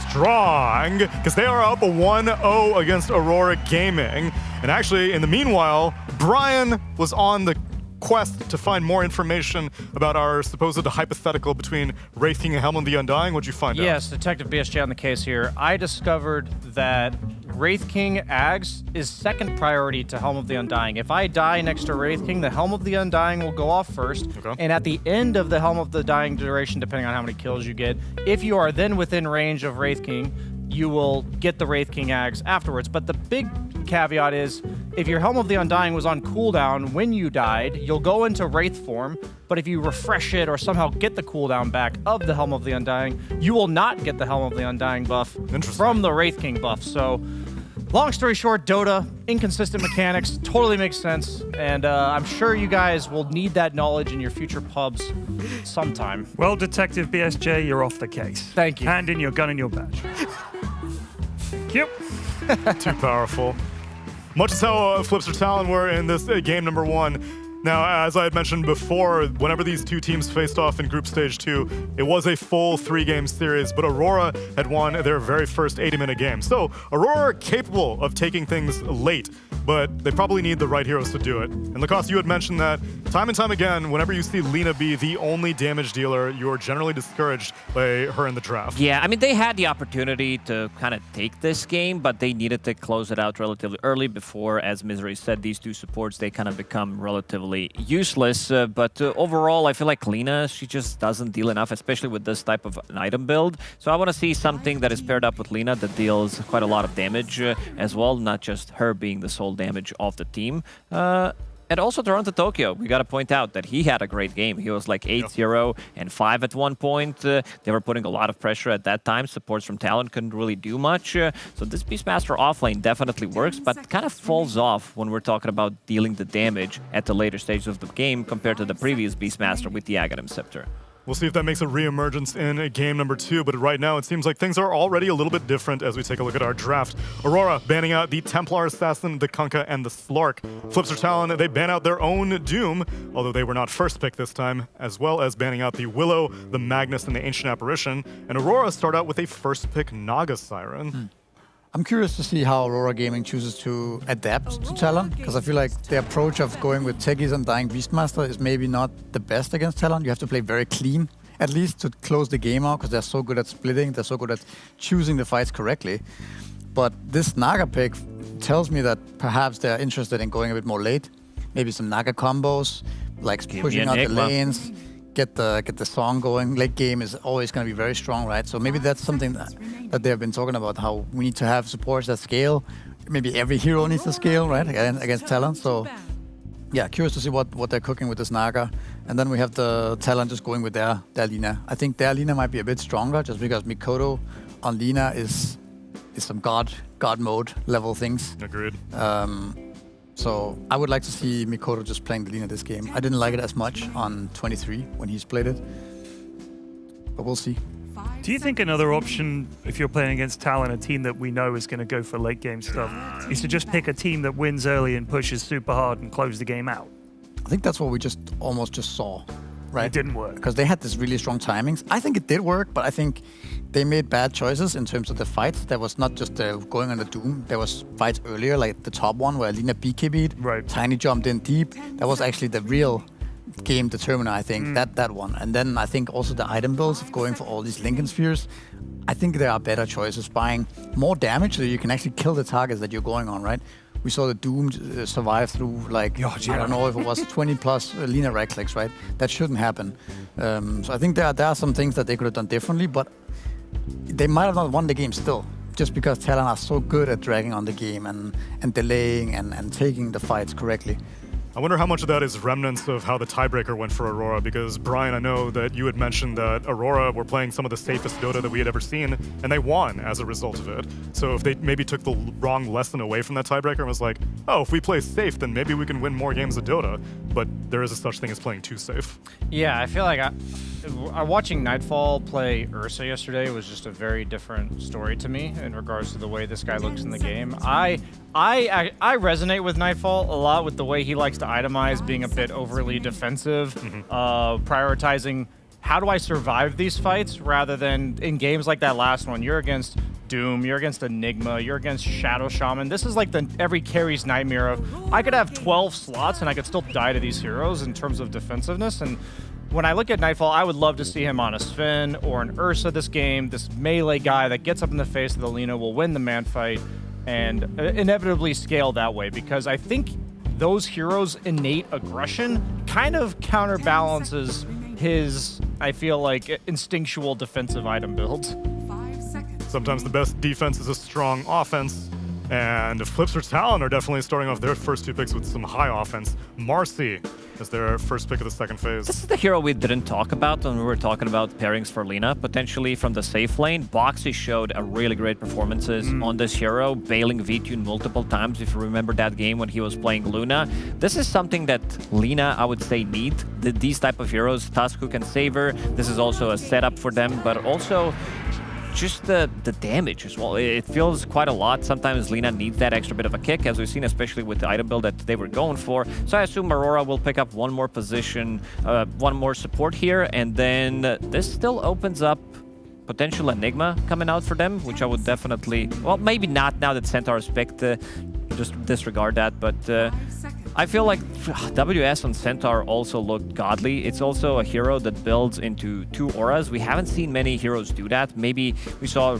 Strong, because they are up 1-0 against Aurora Gaming. And actually, in the meanwhile, Brian was on the quest to find more information about our supposed hypothetical between Wraith King and Helm of the Undying. What'd you find out? Yes, Detective BSJ on the case here. I discovered that Wraith King Ags is second priority to Helm of the Undying. If I die next to Wraith King, the Helm of the Undying will go off first. Okay. And at the end of the Helm of the Dying duration, depending on how many kills you get, if you are then within range of Wraith King, you will get the Wraith King Ags afterwards. But the big caveat is, if your Helm of the Undying was on cooldown when you died, you'll go into Wraith form, but if you refresh it or somehow get the cooldown back of the Helm of the Undying, you will not get the Helm of the Undying buff from the Wraith King buff. So, long story short, Dota, inconsistent mechanics, totally makes sense, and I'm sure you guys will need that knowledge in your future pubs sometime. Well, Detective BSJ, you're off the case. Thank you. Hand in your gun and your badge. Yep. Too powerful. Much as how Flipster Talon were in this game number 1. Now, as I had mentioned before, whenever these two teams faced off in Group Stage 2, it was a full 3-game series, but Aurora had won their very first 80-minute game. So, Aurora are capable of taking things late, but they probably need the right heroes to do it. And Lacoste, you had mentioned that time and time again, whenever you see Lina be the only damage dealer, you're generally discouraged by her in the draft. Yeah, I mean, they had the opportunity to kind of take this game, but they needed to close it out relatively early before, as Misery said, these two supports, they kind of become relatively useless. But overall, I feel like Lina, she just doesn't deal enough, especially with this type of an item build. So I want to see something that is paired up with Lina that deals quite a lot of damage as well, not just her being the sole damage of the team. And also Toronto Tokyo, we got to point out that he had a great game. He was like 8-0 and 5 at one point. They were putting a lot of pressure at that time. Supports from Talon couldn't really do much. So this Beastmaster offlane definitely works, but kind of falls off when we're talking about dealing the damage at the later stages of the game compared to the previous Beastmaster with the Aghanim Scepter. We'll see if that makes a re-emergence in game number 2, but right now it seems like things are already a little bit different as we take a look at our draft. Aurora banning out the Templar Assassin, the Kunkka, and the Slark. Flipster Talon, they ban out their own Doom, although they were not first pick this time, as well as banning out the Willow, the Magnus, and the Ancient Apparition. And Aurora start out with a first pick Naga Siren. I'm curious to see how Aurora Gaming chooses to adapt to Talon, because I feel like the approach of going with Techies and Dying Beastmaster is maybe not the best against Talon. You have to play very clean, at least to close the game out, because they're so good at splitting, they're so good at choosing the fights correctly. But this Naga pick tells me that perhaps they're interested in going a bit more late, maybe some Naga combos, like pushing out the lanes, get the song going. Late game is always going to be very strong, right? So maybe that's something that they've been talking about, how we need to have supports that scale. Maybe every hero needs to scale, right, against Talon. So yeah, curious to see what they're cooking with this Naga. And then we have the Talon just going with their Lina. I think their Lina might be a bit stronger just because Mikoto on Lina is some god mode level things. Agreed. So I would like to see Mikoto just playing the Lina this game. I didn't like it as much on 23 when he's played it, but we'll see. Do you think another option, if you're playing against Talon, a team that we know is going to go for late game stuff, is to just pick a team that wins early and pushes super hard and close the game out? I think that's what we almost just saw, right? It didn't work. Because they had this really strong timings. I think it did work, but I think they made bad choices in terms of the fights. There was not just going on the Doom. There was fights earlier, like the top one where Lina BKB'd. Right. Tiny jumped in deep. That was actually the real game determiner, I think, that one. And then I think also the item builds of going for all these Lincoln Spheres. I think there are better choices, buying more damage so you can actually kill the targets that you're going on, right? We saw the Doom survive through, like, I don't know if it was 20 plus Lina right clicks, right? That shouldn't happen. So I think there are some things that they could have done differently, but they might have not won the game still, just because Talon are so good at dragging on the game and delaying and taking the fights correctly. I wonder how much of that is remnants of how the tiebreaker went for Aurora, because Brian, I know that you had mentioned that Aurora were playing some of the safest Dota that we had ever seen, and they won as a result of it. So if they maybe took the wrong lesson away from that tiebreaker and was like, oh, if we play safe, then maybe we can win more games of Dota, but there is a such thing as playing too safe. Yeah, I feel like watching Nightfall play Ursa yesterday was just a very different story to me in regards to the way this guy looks in the game. I resonate with Nightfall a lot with the way he likes to itemize, being a bit overly defensive, prioritizing how do I survive these fights rather than in games like that last one. You're against Doom, you're against Enigma, you're against Shadow Shaman. This is like every carry's nightmare of I could have 12 slots and I could still die to these heroes in terms of defensiveness. And when I look at Nightfall, I would love to see him on a Sven or an Ursa this game, this melee guy that gets up in the face of the Lina, will win the man fight and inevitably scale that way, because I think those heroes' innate aggression kind of counterbalances his, I feel like, instinctual defensive item build. Sometimes the best defense is a strong offense, and Flipster Talon are definitely starting off their first 2 picks with some high offense. Marcy is their first pick of the second phase. This is the hero we didn't talk about when we were talking about pairings for Lina, potentially from the safe lane. Boxy showed a really great performances on this hero, bailing V-Tune multiple times, if you remember that game when he was playing Luna. This is something that Lina, I would say, need. These type of heroes, Tusk who can save her. This is also a setup for them, but also just the damage as well. It feels quite a lot. Sometimes Lina needs that extra bit of a kick, as we've seen, especially with the item build that they were going for. So I assume Aurora will pick up one more position, one more support here, and then this still opens up potential Enigma coming out for them, which I would definitely, well, maybe not now that Centaur's picked, just disregard that, but I feel like WS on Centaur also looked godly. It's also a hero that builds into 2 auras. We haven't seen many heroes do that. Maybe we saw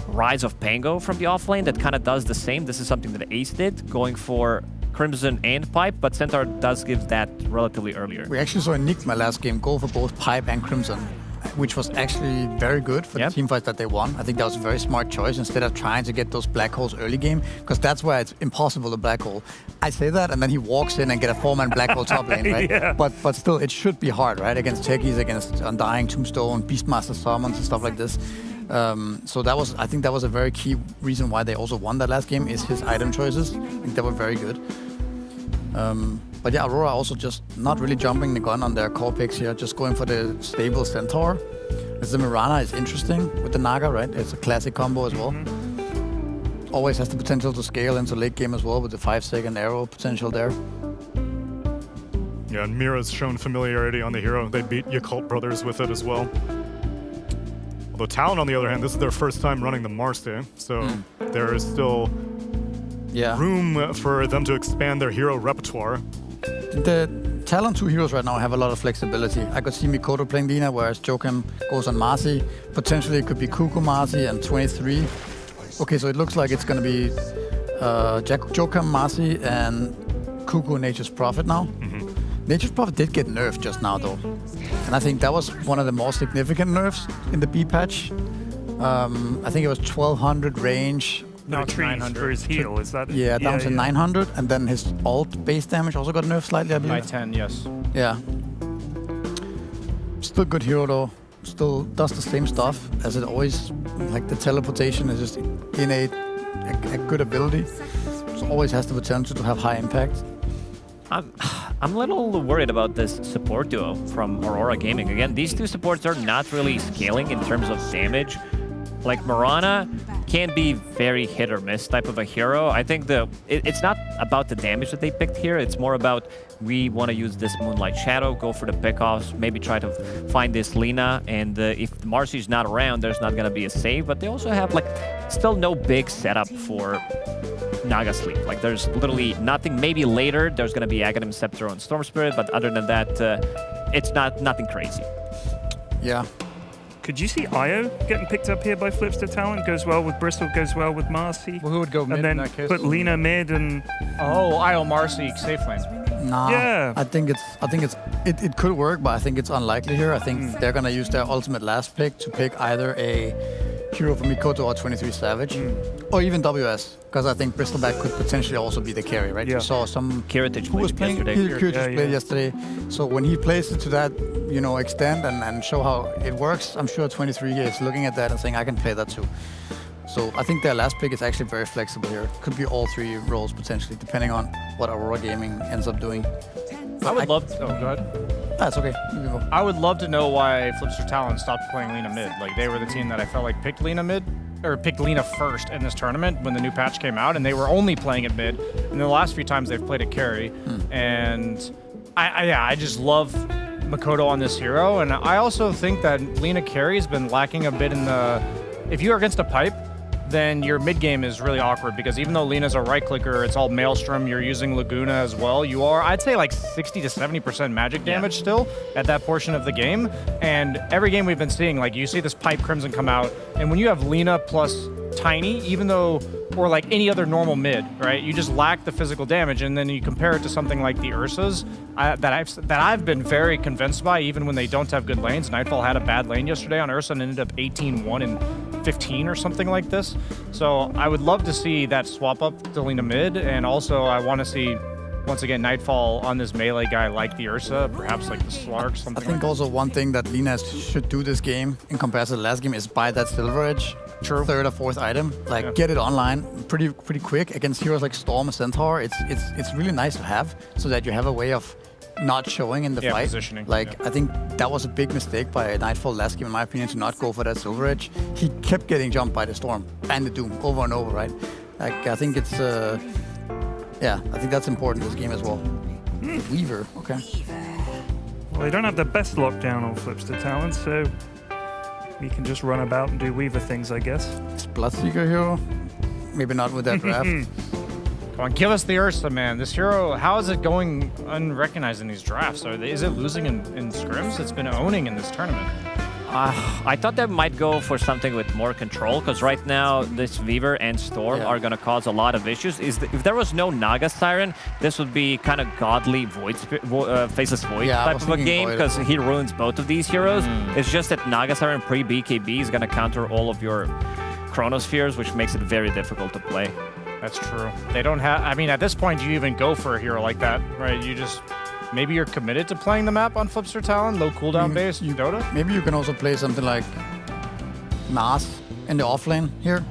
Rise of Pango from the offlane that kind of does the same. This is something that Ace did, going for Crimson and Pipe, but Centaur does give that relatively earlier. We actually saw Enigma last game go for both Pipe and Crimson, which was actually very good for the team fights that they won. I think that was a very smart choice instead of trying to get those black holes early game, because that's where it's impossible to black hole. I say that, and then he walks in and get a 4-man black hole top lane, right? Yeah. But still, it should be hard, right? Against techies, against Undying, Tombstone, Beastmaster summons and stuff like this. So that was, I think that was a very key reason why they also won that last game, is his item choices. I think they were very good. But yeah, Aurora also just not really jumping the gun on their core picks here, just going for the stable Centaur. The Mirana is interesting with the Naga, right? It's a classic combo as well. Always has the potential to scale into late game as well with the 5-second arrow potential there. Yeah, and Mira's shown familiarity on the hero. They beat Yakult Brothers with it as well. Although Talon, on the other hand, this is their first time running the Marste, so there is still room for them to expand their hero repertoire. The Talon 2 heroes right now have a lot of flexibility. I could see Mikoto playing Lina, whereas Jokem goes on Marcy. Potentially it could be Kuku Marcy and 23. Okay, so it looks like it's going to be Jokem Marcy and Kuku Nature's Prophet now. Nature's Prophet did get nerfed just now though. And I think that was one of the more significant nerfs in the B patch. I think it was 1200 range. No, 900 for his heal, is that? Yeah, down to 900, and then his ult base damage also got nerfed slightly, I believe. By 10, yes. Yeah. Still good hero though. Still does the same stuff as it always. Like the teleportation is just innate, a good ability. So always has the potential to have high impact. I'm a little worried about this support duo from Aurora Gaming. Again, these 2 supports are not really scaling in terms of damage. Like Mirana can be very hit or miss type of a hero. I think it's not about the damage that they picked here. It's more about we want to use this Moonlight Shadow, go for the pickoffs, maybe try to find this Lina. And if Marcy's not around, there's not going to be a save. But they also have like still no big setup for Naga Sleep. Like there's literally nothing. Maybe later there's going to be Aghanim Scepter on Storm Spirit, but other than that, it's nothing crazy. Yeah. Could you see Io getting picked up here by Flipster Talon? Goes well with Bristol, goes well with Marcy. Well, who would go mid and then in that case? put Lina mid and... Oh, Io Marcy safe lane. Nah, yeah. I think it could work, but I think it's unlikely here. I think they're gonna use their ultimate last pick to pick either a hero from Mikoto or 23 Savage, or even WS, because I think Bristleback could potentially also be the carry, right? Yeah. We saw some Kiritich who was playing yesterday. played yesterday. So when he plays it to that, extent and show how it works, I'm sure 23 is looking at that and saying, I can play that too. So I think their last pick is actually very flexible here. Could be all 3 roles potentially, depending on what Aurora Gaming ends up doing. I would love to. Oh, go ahead. That's okay. You can go. I would love to know why Flipster Talon stopped playing Lina mid. Like, they were the team that I felt like picked Lina mid, or picked Lina first in this tournament when the new patch came out, and they were only playing it mid. And the last few times they've played it carry. And I just love Makoto on this hero. And I also think that Lina carry has been lacking a bit in the... If you're against a pipe, then your mid game is really awkward because even though Lina's a right clicker, it's all Maelstrom, you're using Laguna as well. You are, I'd say, like 60 to 70% magic damage still at that portion of the game. And every game we've been seeing, like you see this pipe Crimson come out, and when you have Lina plus Tiny, even though, or like any other normal mid, right? You just lack the physical damage, and then you compare it to something like the Ursas that I've been very convinced by, even when they don't have good lanes. Nightfall had a bad lane yesterday on Ursa and ended up 18-1 and 15 or something like this. So I would love to see that swap up to Lina mid, and also I want to see once again Nightfall on this melee guy like the Ursa, perhaps like the Slark, something. I think also one thing that Lina should do this game in comparison to the last game is buy that Silver Edge. True. 3rd or 4th item, like get it online pretty quick against heroes like Storm and Centaur. It's really nice to have so that you have a way of not showing in the fight. Positioning. Like I think that was a big mistake by Nightfall last game in my opinion to not go for that Silver Edge. He kept getting jumped by the Storm and the Doom over and over, right? Like I think it's I think that's important in this game as well. Weaver, okay. Well, they don't have the best lockdown on Flipster Talon, so we can just run about and do Weaver things, I guess. It's Bloodseeker hero. Maybe not with that draft. Come on, give us the Ursa, man. This hero, how is it going unrecognized in these drafts? Is it losing in scrims? It's been owning in this tournament. I thought they might go for something with more control, because right now this Weaver and Storm are going to cause a lot of issues. If there was no Naga Siren, this would be kind of godly Faceless Void type of a game, because he ruins both of these heroes. It's just that Naga Siren pre-BKB is going to counter all of your Chronospheres, which makes it very difficult to play. That's true. They don't have... I mean, at this point, do you even go for a hero like that, right? You just... Maybe you're committed to playing the map on Flipster Talon, low cooldown based Dota? Maybe you can also play something like Nas in the offlane here.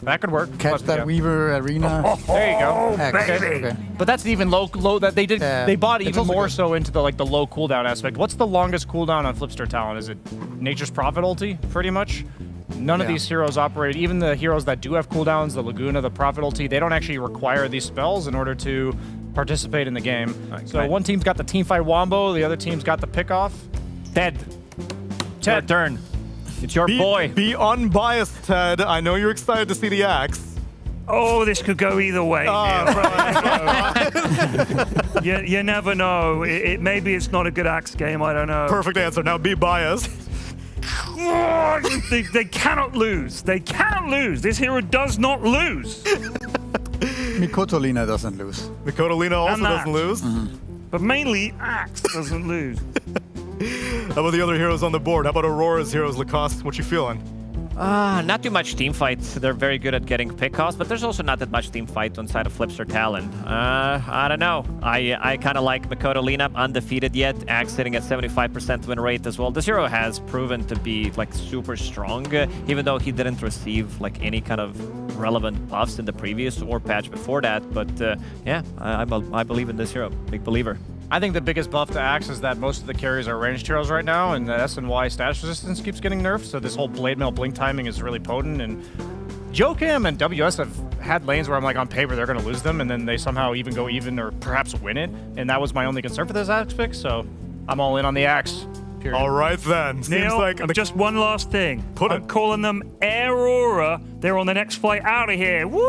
That could work. Catch that Weaver Arena. There you go. Okay. But that's even low that they did. They bought even more so into the low cooldown aspect. What's the longest cooldown on Flipster Talon? Is it Nature's Prophet ulti, pretty much? None of these heroes operate, even the heroes that do have cooldowns, the Laguna, the Prophet ulti, they don't actually require these spells in order to participate in the game. So one team's got the teamfight wombo, the other team's got the pickoff. Ted, your turn. It's your boy. Be unbiased, Ted. I know you're excited to see the axe. Oh, this could go either way. You never know. Maybe it's not a good axe game. I don't know. Perfect answer. Now be biased. They cannot lose. They cannot lose. This hero does not lose. Mikoto Lina doesn't lose. Mikoto Lina also doesn't lose. But mainly Axe doesn't lose. How about the other heroes on the board? How about Aurora's heroes, Lacoste? What you feeling? Not too much team fights. They're very good at getting pickoffs, but there's also not that much team fight on side of Flipster Talon. I don't know. I kind of like Makoto Lina, undefeated yet. Axe sitting at 75% win rate as well. This hero has proven to be like super strong, even though he didn't receive like any kind of relevant buffs in the previous or patch before that. But yeah, I believe in this hero. Big believer. I think the biggest buff to Axe is that most of the carries are ranged heroes right now, and the SNY status resistance keeps getting nerfed, so this whole Blade Mail blink timing is really potent, and Jokim and WS have had lanes where I'm like, on paper, they're going to lose them, and then they somehow even go even or perhaps win it, and that was my only concern for this Axe pick, so I'm all in on the Axe. Period. All right, then. Neil, just one last thing. I'm calling them Aurora. They're on the next flight out of here. Woo!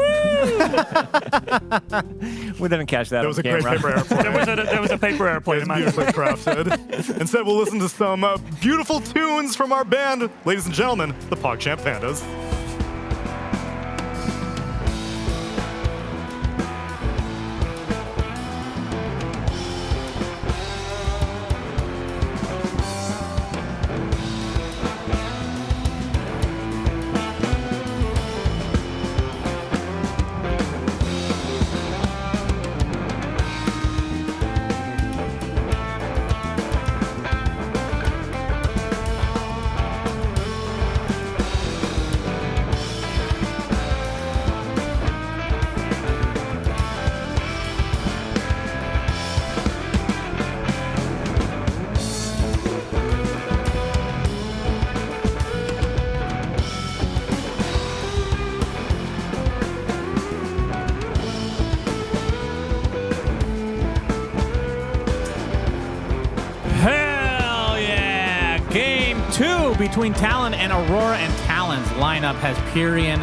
We didn't catch that. There was a great paper airplane. there was a paper airplane. It's beautifully crafted. Instead, we'll listen to some beautiful tunes from our band. Ladies and gentlemen, the PogChamp Pandas. between Talon and Aurora, and Talon's lineup has Pyrian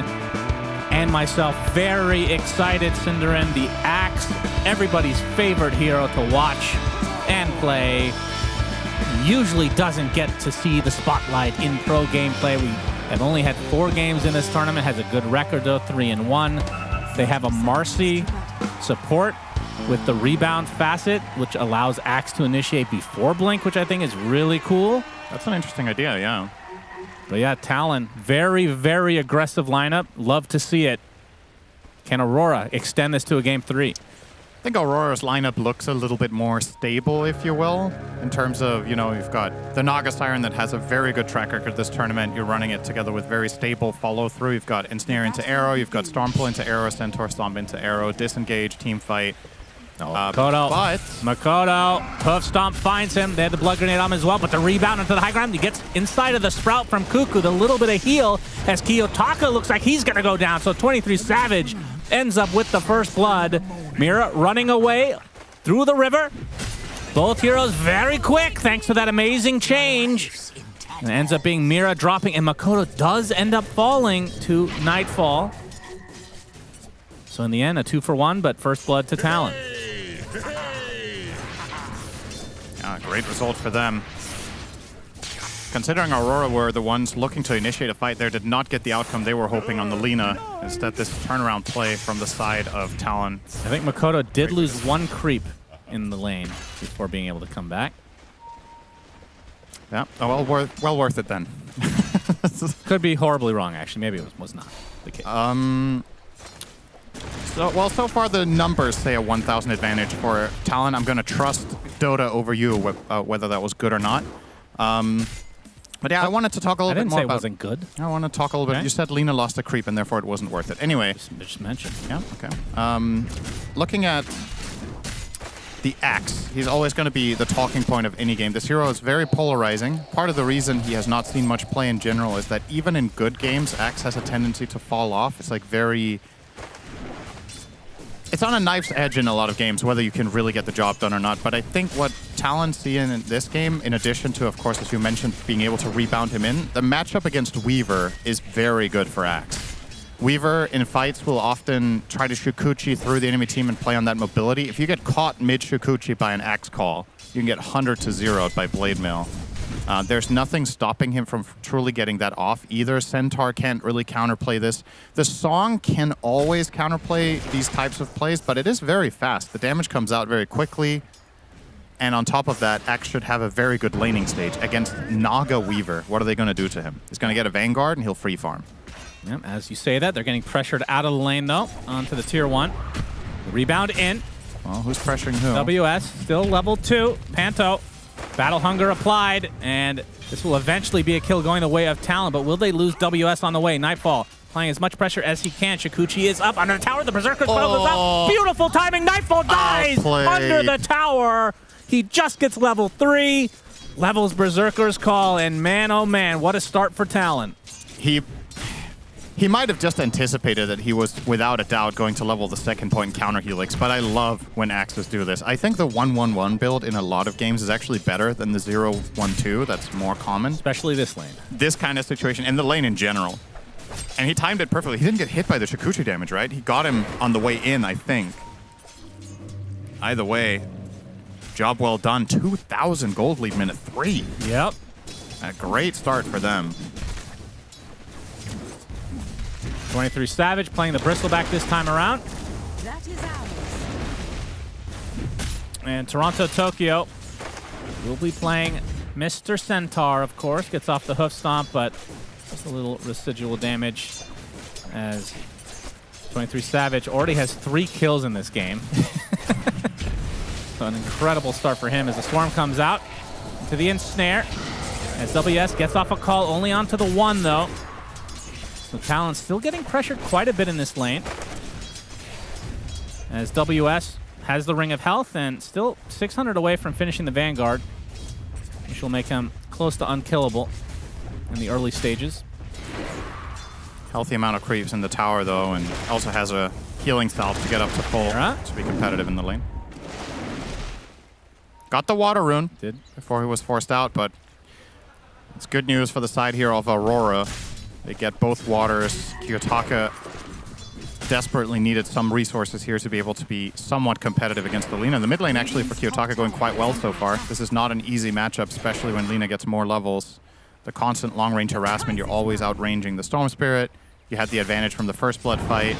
and myself very excited. Cinderin, the Axe, everybody's favorite hero to watch and play, usually doesn't get to see the spotlight in pro gameplay. We have only had 4 games in this tournament, has a good record though, 3-1. They have a Marcy support with the rebound facet, which allows Axe to initiate before Blink, which I think is really cool. That's an interesting idea, yeah. But yeah, Talon, very, very aggressive lineup. Love to see it. Can Aurora extend this to a game 3? I think Aurora's lineup looks a little bit more stable, if you will, in terms of, you know, you've got the Naga Siren that has a very good track record this tournament. You're running it together with very stable follow-through. You've got Ensnare into Arrow, you've got Stormpull into Arrow, Centaur Stomp into Arrow, Disengage, Team Fight. Makoto, Hoof Stomp finds him. They had the Blood Grenade on him as well, but the rebound into the high ground. He gets inside of the Sprout from Cuckoo, the little bit of heal, as Kiyotaka looks like he's going to go down. So 23 Savage ends up with the first blood. Mira running away through the river. Both heroes very quick thanks to that amazing change. And it ends up being Mira dropping, and Makoto does end up falling to Nightfall. So in the end, a 2-for-1, but first blood to Talon. Yeah, great result for them. Considering Aurora were the ones looking to initiate a fight there, did not get the outcome they were hoping on the Lina. Instead, this turnaround play from the side of Talon. I think Makoto did lose 1 creep in the lane before being able to come back. Yeah, oh, well worth it then. Could be horribly wrong, actually. Maybe it was not the case. So far the numbers say a 1,000 advantage for Talon. I'm going to trust Dota over you, whether that was good or not. But yeah, I wanted to talk a little bit more about... I didn't say it wasn't good. I want to talk a little bit... You said Lina lost a creep and therefore it wasn't worth it. Anyway. Just mentioned. Yeah, okay. Looking at the Axe, he's always going to be the talking point of any game. This hero is very polarizing. Part of the reason he has not seen much play in general is that even in good games, Axe has a tendency to fall off. It's like very... It's on a knife's edge in a lot of games, whether you can really get the job done or not. But I think what Talon see in this game, in addition to, of course, as you mentioned, being able to rebound him in, the matchup against Weaver is very good for Axe. Weaver, in fights, will often try to Shukuchi through the enemy team and play on that mobility. If you get caught mid-Shukuchi by an Axe call, you can get 100-0'd by Blade Mail. There's nothing stopping him from truly getting that off either. Centaur can't really counterplay this. The Song can always counterplay these types of plays, but it is very fast. The damage comes out very quickly. And on top of that, Axe should have a very good laning stage against Naga Weaver. What are they going to do to him? He's going to get a Vanguard and he'll free farm. Yep, as you say that, they're getting pressured out of the lane though, onto the tier 1. Rebound in. Well, who's pressuring who? WS, still level 2. Panto. Battle Hunger applied, and this will eventually be a kill going the way of Talon, but will they lose WS on the way? Nightfall applying as much pressure as he can. Shukuchi is up under the tower. The Berserker's pile goes up. Beautiful timing. Nightfall dies under the tower. He just gets level 3. Levels Berserker's call, and man, oh man, what a start for Talon. He might have just anticipated that he was, without a doubt, going to level the second point counter helix, but I love when Axes do this. I think the 1-1-1 build in a lot of games is actually better than the 0-1-2. That's more common. Especially this lane. This kind of situation, and the lane in general. And he timed it perfectly. He didn't get hit by the Shukuchi damage, right? He got him on the way in, I think. Either way, job well done. 2,000 gold lead minute 3. Yep. A great start for them. 23 Savage playing the Bristleback this time around. That is ours. And Toronto Tokyo will be playing Mr. Centaur, of course. Gets off the Hoof Stomp, but just a little residual damage as 23 Savage already has 3 kills in this game. So an incredible start for him as the Swarm comes out into the Ensnare. As WS gets off a call only onto the 1, though. So Talon's still getting pressured quite a bit in this lane. As WS has the Ring of Health and still 600 away from finishing the Vanguard, which will make him close to unkillable in the early stages. Healthy amount of creeps in the tower, though, and also has a healing salve to get up to full to be competitive in the lane. Got the Water Rune before he was forced out, but It's good news for the side here of Aurora. They get both waters. Kiyotaka desperately needed some resources here to be able to be somewhat competitive against the Lina. The mid lane actually for Kiyotaka going quite well so far. This is not an easy matchup, especially when Lina gets more levels. The constant long-range harassment, you're always outranging the Storm Spirit. You had the advantage from the first blood fight.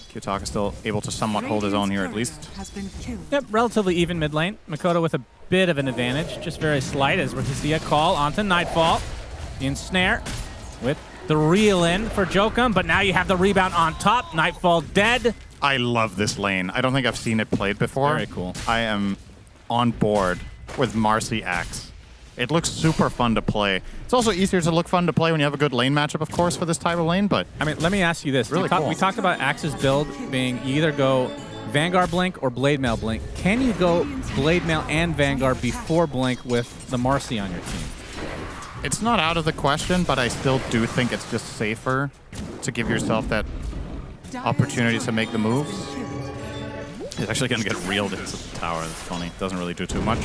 Kiyotaka still able to somewhat hold his own here at least. Yep, relatively even mid lane. Makoto with a bit of an advantage, just very slight as we see a call onto Nightfall. The ensnare with the reel in for Jokum, but now you have the rebound on top. Nightfall dead. I love this lane. I don't think I've seen it played before. Very cool. I am on board with Marcy Axe. It looks super fun to play. It's also easier to look fun to play when you have a good lane matchup, of course, for this type of lane, but... I mean, let me ask you this. Really cool. We talked about Axe's build being you either go Vanguard Blink or Blade Mail Blink. Can you go Blade Mail and Vanguard before Blink with the Marcy on your team? It's not out of the question, but I still do think it's just safer to give yourself that opportunity to make the moves. He's actually going to get reeled into the tower. That's funny. Doesn't really do too much.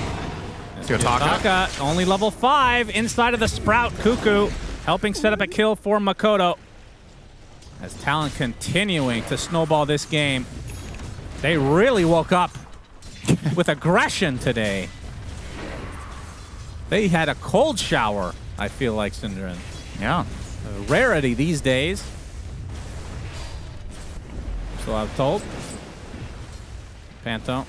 Kiyotaka, only level 5 inside of the Sprout. Cuckoo helping set up a kill for Makoto. As Talon continuing to snowball this game. They really woke up with aggression today. They had a cold shower, I feel like, Synderen. Yeah. A rarity these days. So I'm told. Panto.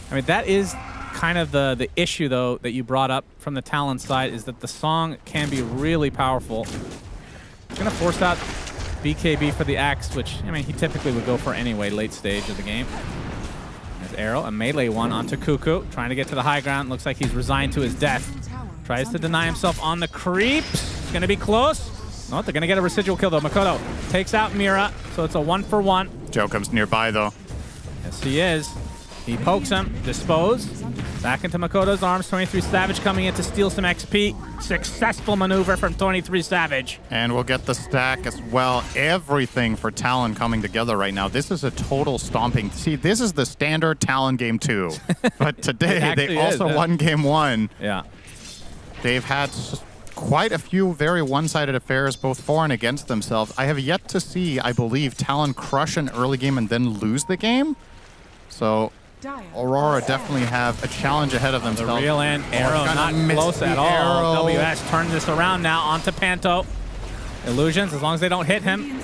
I mean, that is kind of the issue, though, that you brought up from the Talon side, is that the song can be really powerful. It's going to force out BKB for the Axe, which, I mean, he typically would go for anyway late stage of the game. There's Arrow, a melee one onto Cuckoo, trying to get to the high ground. Looks like he's resigned to his death. Tries to deny himself on the creep. It's going to be close. No, they're going to get a residual kill, though. Makoto takes out Mira, so it's a 1-for-1. Joe comes nearby, though. Yes, he is. He pokes him. Dispose. Back into Makoto's arms. 23 Savage coming in to steal some XP. Successful maneuver from 23 Savage. And we'll get the stack as well. Everything for Talon coming together right now. This is a total stomping. See, this is the standard Talon game 2. But today, they also won game 1. Yeah. They've had quite a few very one-sided affairs, both for and against themselves. I have yet to see, I believe, Talon crush an early game and then lose the game. So Aurora definitely have a challenge ahead of themselves. The real end. Arrow not close at all. WS turn this around now onto Panto. Illusions, as long as they don't hit him.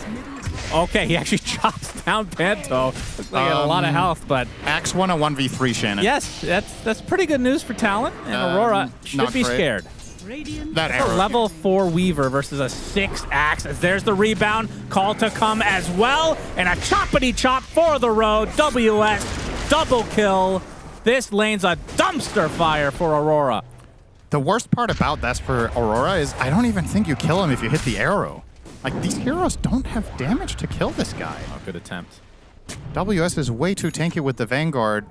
Okay, he actually chops down Panto. Looks like he had a lot of health, but... Axe won a 1v3, Shannon. Yes, that's pretty good news for Talon, and Aurora should be scared. That arrow. A level 4 Weaver versus a 6 Axe. As there's the rebound. Call to come as well. And a choppity chop for the road. WS double kill. This lane's a dumpster fire for Aurora. The worst part about that for Aurora is I don't even think you kill him if you hit the arrow. Like, these heroes don't have damage to kill this guy. Oh, good attempt. WS is way too tanky with the Vanguard.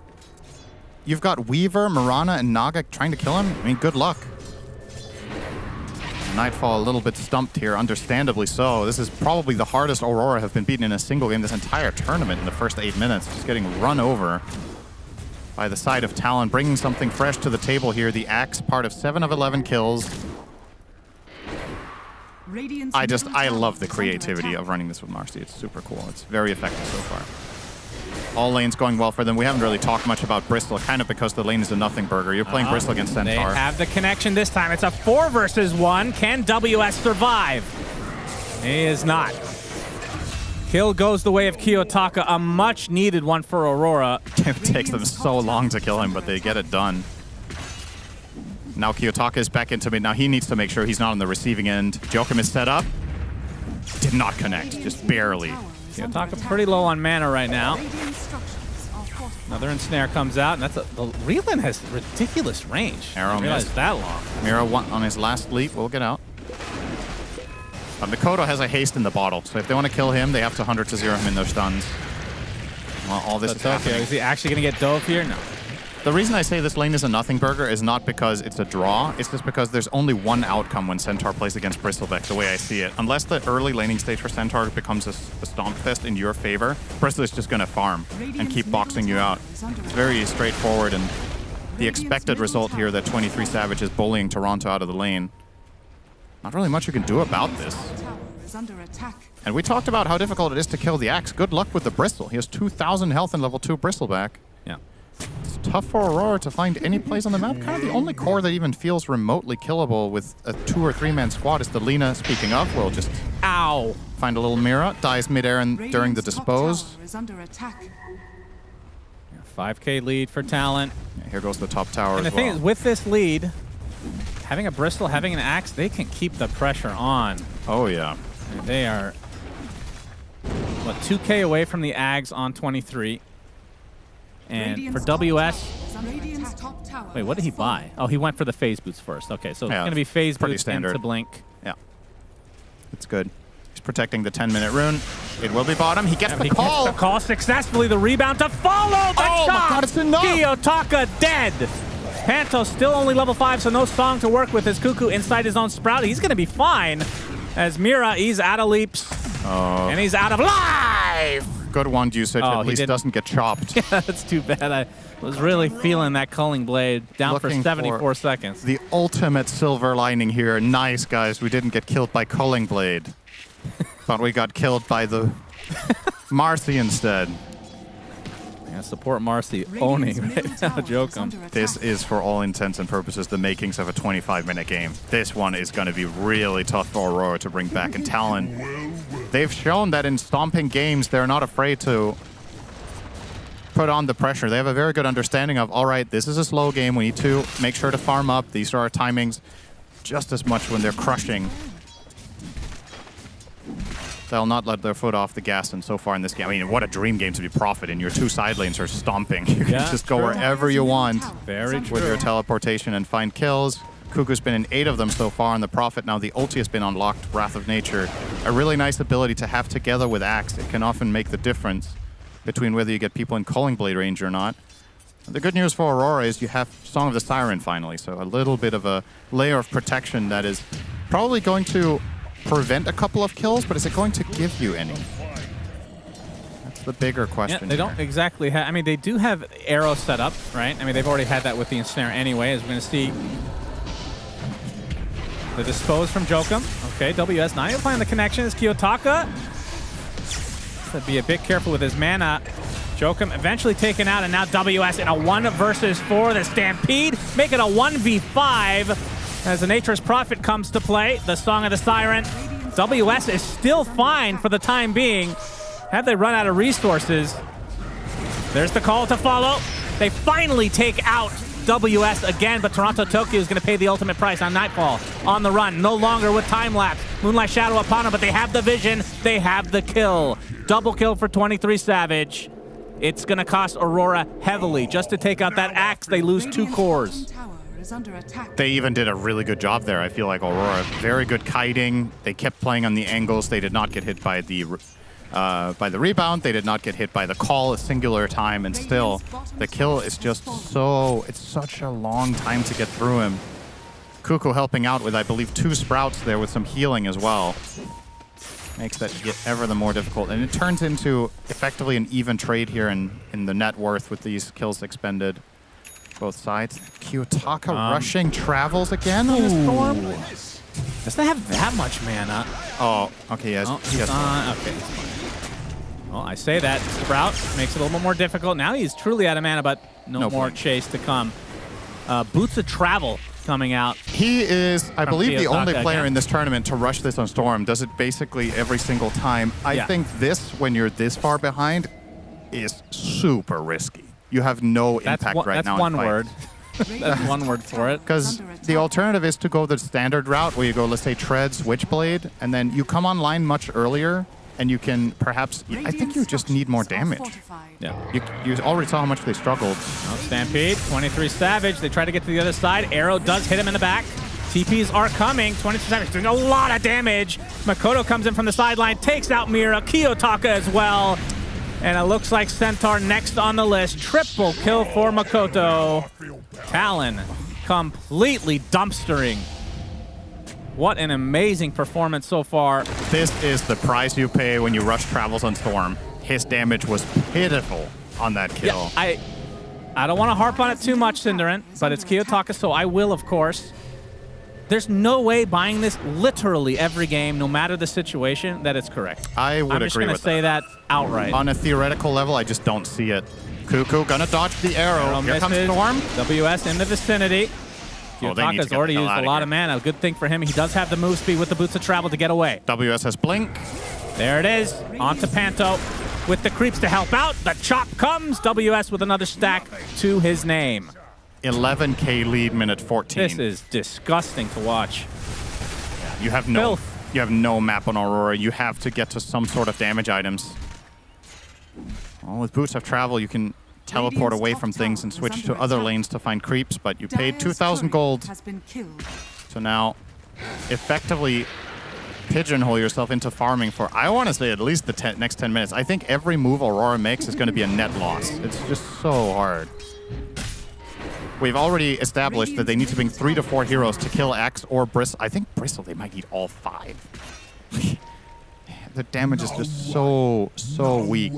You've got Weaver, Mirana, and Naga trying to kill him. I mean, good luck. Nightfall a little bit stumped here, understandably so. This is probably the hardest Aurora have been beaten in a single game this entire tournament in the first 8 minutes. Just getting run over by the side of Talon, bringing something fresh to the table here. The Axe, part of 7 of 11 kills. I love the creativity of running this with Marcy. It's super cool. It's very effective so far. All lanes going well for them. We haven't really talked much about Bristol, kind of because the lane is a nothing burger. You're playing Bristol against Centaur. They have the connection this time. It's a 4 versus 1. Can WS survive? He is not. Kill goes the way of Kiyotaka, a much needed one for Aurora. It takes them so long to kill him, but they get it done. Now Kiyotaka is back into mid. Now he needs to make sure he's not on the receiving end. Jokum is set up. Did not connect, just barely. Kiyotaka pretty low on mana right now. Another ensnare comes out, and that's the Reelan has ridiculous range. Arrow missed. That long. Mira on his last leap will get out. Makoto has a haste in the bottle, so if they want to kill him, they have to 100 to 0 him in those stuns. Well, all this is happening. Is he actually going to get dove here? No. The reason I say this lane is a nothing burger is not because it's a draw, it's just because there's only one outcome when Centaur plays against Bristleback, the way I see it. Unless the early laning stage for Centaur becomes a stomp fest in your favor, Bristol is just going to farm and keep boxing you out. It's very straightforward, and the expected result here that 23 Savage is bullying Toronto out of the lane. Not really much you can do about this. And we talked about how difficult it is to kill the Axe. Good luck with the Bristle. He has 2,000 health and level 2 Bristleback. Yeah. It's tough for Aurora to find any plays on the map. Kind of the only core that even feels remotely killable with a 2 or 3 man squad is the Lina. Speaking of, we'll just find a little Mira. Dies midair and during the dispose. 5K lead for Talon. Yeah, here goes the top tower and as the thing well. is, with this lead, having a Bristle, having an Axe, they can keep the pressure on. Oh, yeah. And they are, what, 2K away from the Ags on 23. And for WS, wait, what did he buy? Oh, he went for the phase boots first. Okay, so it's going to be phase boots into Blink. Yeah. It's good. He's protecting the 10-minute rune. It will be bottom. He gets the He call. gets the call successfully. The rebound to follow the Oh my shot. God, it's enough. Kiyotaka dead. Panto still only level 5, so no song to work with his Cuckoo inside his own Sprout. He's going to be fine. As Mira, he's out of leaps. And he's out of life. Good wand usage. At least doesn't get chopped. Yeah, that's too bad. I was really feeling that culling blade down Looking for 74 seconds. The ultimate silver lining here. Nice, guys. We didn't get killed by culling blade. But we got killed by the Marcy instead. Yeah, support Marcy owning right now, Jokum. This is, for all intents and purposes, the makings of a 25-minute game. This one is going to be really tough for Aurora to bring back. And Talon, they've shown that in stomping games, they're not afraid to put on the pressure. They have a very good understanding of, all right, this is a slow game. We need to make sure to farm up. These are our timings just as much when they're crushing. They'll not let their foot off the gas, and so far in this game, I mean, what a dream game to be Prophet in. Your 2 side lanes are stomping. You can just go wherever you want with your teleportation and find kills. Cuckoo's been in 8 of them so far on the Prophet. Now the ulti has been unlocked, Wrath of Nature. A really nice ability to have together with Axe. It can often make the difference between whether you get people in Culling Blade range or not. The good news for Aurora is you have Song of the Siren finally, so a little bit of a layer of protection that is probably going to prevent a couple of kills, but is it going to give you any? That's the bigger question. Yeah, they don't exactly have... I mean, they do have arrow set up, right? I mean, they've already had that with the Ensnare anyway, as we're going to see. The dispose from Jokum. Okay, WS not even playing the connections. Kiyotaka. So be a bit careful with his mana. Jokum eventually taken out, and now WS in a 1 versus 4. The Stampede make it a 1v5 as the Nature's Prophet comes to play. The Song of the Siren. WS is still fine for the time being. Have they run out of resources? There's the call to follow. They finally take out WS again, but Toronto Tokyo is going to pay the ultimate price on Nightfall. On the run, no longer with time-lapse. Moonlight Shadow upon him, but they have the vision. They have the kill. Double kill for 23 Savage. It's going to cost Aurora heavily. Just to take out that Axe, they lose 2 cores. They even did a really good job there. I feel like Aurora, very good kiting. They kept playing on the angles. They did not get hit by the rebound. They did not get hit by the call a singular time, and still, the kill is just so... It's such a long time to get through him. Cuckoo helping out with, I believe, 2 sprouts there with some healing as well. Makes that get ever the more difficult. And it turns into effectively an even trade here in the net worth with these kills expended. Both sides. Kiyotaka rushing travels again on this storm. Doesn't have that much mana. Oh, okay, yes. Okay. Well, I say that. Sprout makes it a little bit more difficult. Now he's truly out of mana, but no more chase to come. Boots of Travel coming out. He is, I believe, the only player in this tournament to rush this on Storm. Does it basically every single time. I think this, when you're this far behind, is super risky. You have no impact right now. That's one word. That's one word for it. Because the alternative is to go the standard route where you go, let's say, Tread, Switchblade, and then you come online much earlier, and you can perhaps... I think you just need more damage. Yeah. You already saw how much they struggled. Oh, Stampede, 23 Savage. They try to get to the other side. Arrow does hit him in the back. TPs are coming. 23 Savage doing a lot of damage. Makoto comes in from the sideline, takes out Mira. Kiyotaka as well. And it looks like Centaur next on the list. Triple kill for Makoto. Talon completely dumpstering. What an amazing performance so far. This is the price you pay when you rush Travels on Storm. His damage was pitiful on that kill. Yeah, I don't want to harp on it too much, Cinderin, but it's Kiyotaka, so I will, of course. There's no way buying this literally every game, no matter the situation, that it's correct. I would agree with that. I'm just going to say that outright. On a theoretical level, I just don't see it. Cuckoo gonna dodge the arrow. Here comes Storm. WS in the vicinity. Oh, Kiyotaka's already used a lot of mana. Good thing for him, he does have the move speed with the Boots of Travel to get away. WS has Blink. There it is. On to Panto with the creeps to help out. The chop comes. WS with another stack to his name. 11k lead, minute 14. This is disgusting to watch. You have no map on Aurora. You have to get to some sort of damage items. Well, with Boots of Travel, you can teleport away from things and switch to other lanes to find creeps, but you paid 2,000 gold. So now, effectively pigeonhole yourself into farming for, I want to say, at least the next 10 minutes. I think every move Aurora makes is going to be a net loss. It's just so hard. We've already established that they need to bring 3 to 4 heroes to kill Axe or Bristle. I think Bristle, they might need all 5. The damage is just so weak.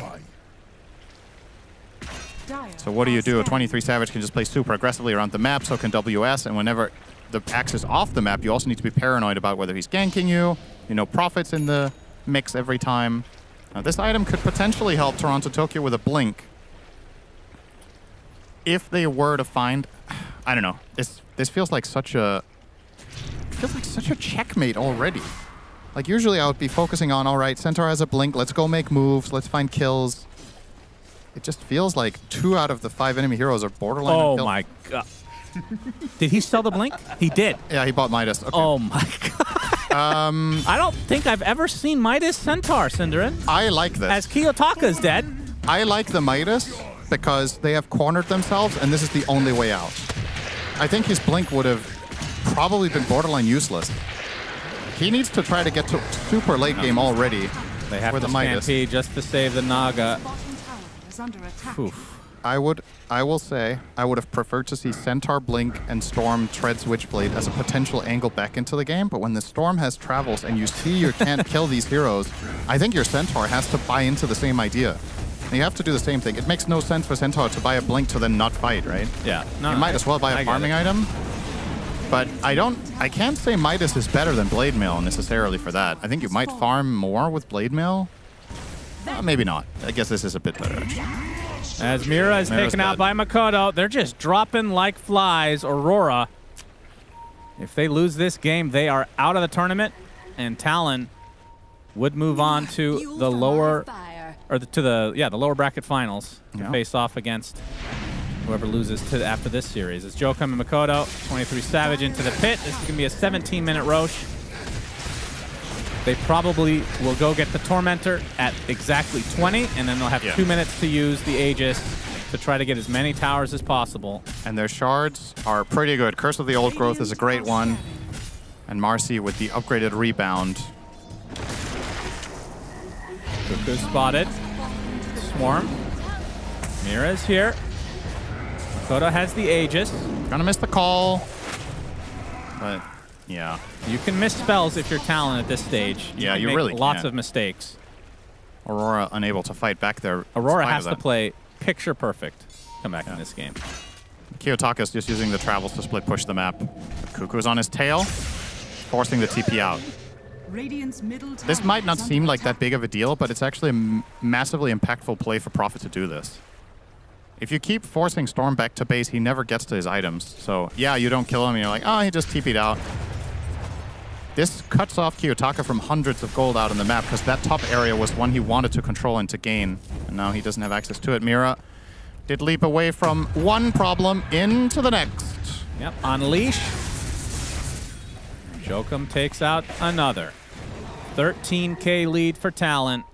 So what do? A 23 Savage can just play super aggressively around the map, so can WS, and whenever the Axe is off the map, you also need to be paranoid about whether he's ganking you. You know, Prophet's in the mix every time. Now, this item could potentially help Toronto Tokyo with a Blink. If they were to find, I don't know, this feels like such a checkmate already. Like usually I would be focusing on, all right, Centaur has a Blink, let's go make moves, let's find kills. It just feels like 2 out of the 5 enemy heroes are borderline. Oh my god! Did he sell the Blink? He did. Yeah, he bought Midas. Okay. Oh my god! I don't think I've ever seen Midas Centaur, Cinderin. I like this. As Kiyotaka's dead. I like the Midas because they have cornered themselves, and this is the only way out. I think his Blink would have probably been borderline useless. He needs to try to get to super late game already. They have to stampede just to save the Naga. Oof. I will say, I would have preferred to see Centaur Blink and Storm tread Switchblade as a potential angle back into the game, but when the Storm has travels and you see you can't kill these heroes, I think your Centaur has to buy into the same idea. And you have to do the same thing. It makes no sense for Centaur to buy a Blink to then not fight, right? Yeah. No, you might as well buy a farming item. But I can't say Midas is better than Blade Mail necessarily for that. I think you might farm more with Blade Mail. Maybe not. I guess this is a bit better, actually. As Mira is taken out by Makoto, they're just dropping like flies. Aurora, if they lose this game, they are out of the tournament, and Talon would move on to the lower, or the lower bracket finals to face off against whoever loses after this series. It's Jokum and Makoto, 23 Savage into the pit. This is going to be a 17-minute Roche. They probably will go get the Tormentor at exactly 20, and then they'll have 2 minutes to use the Aegis to try to get as many towers as possible. And their shards are pretty good. Curse of the Old Growth is a great one. And Marcy with the upgraded Rebound. Cuckoo spotted. Swarm. Mira's here. Makoto has the Aegis. Gonna miss the call. But, yeah. You can miss spells if you're Talon at this stage. Yeah, you make really lots can. of mistakes. Aurora unable to fight back there. Aurora has to play picture perfect. Come back in this game. Kiyotaka's just using the travels to split push the map. Cuckoo's on his tail, forcing the TP out. This might not seem like that big of a deal, but it's actually a massively impactful play for Prophet to do this. If you keep forcing Storm back to base, he never gets to his items. So, yeah, you don't kill him, and you're like, oh, he just TP'd out. This cuts off Kiyotaka from hundreds of gold out on the map, because that top area was one he wanted to control and to gain. And now he doesn't have access to it. Mira did leap away from one problem into the next. Yep, Unleash. Jokum takes out another. 13k lead for Talon.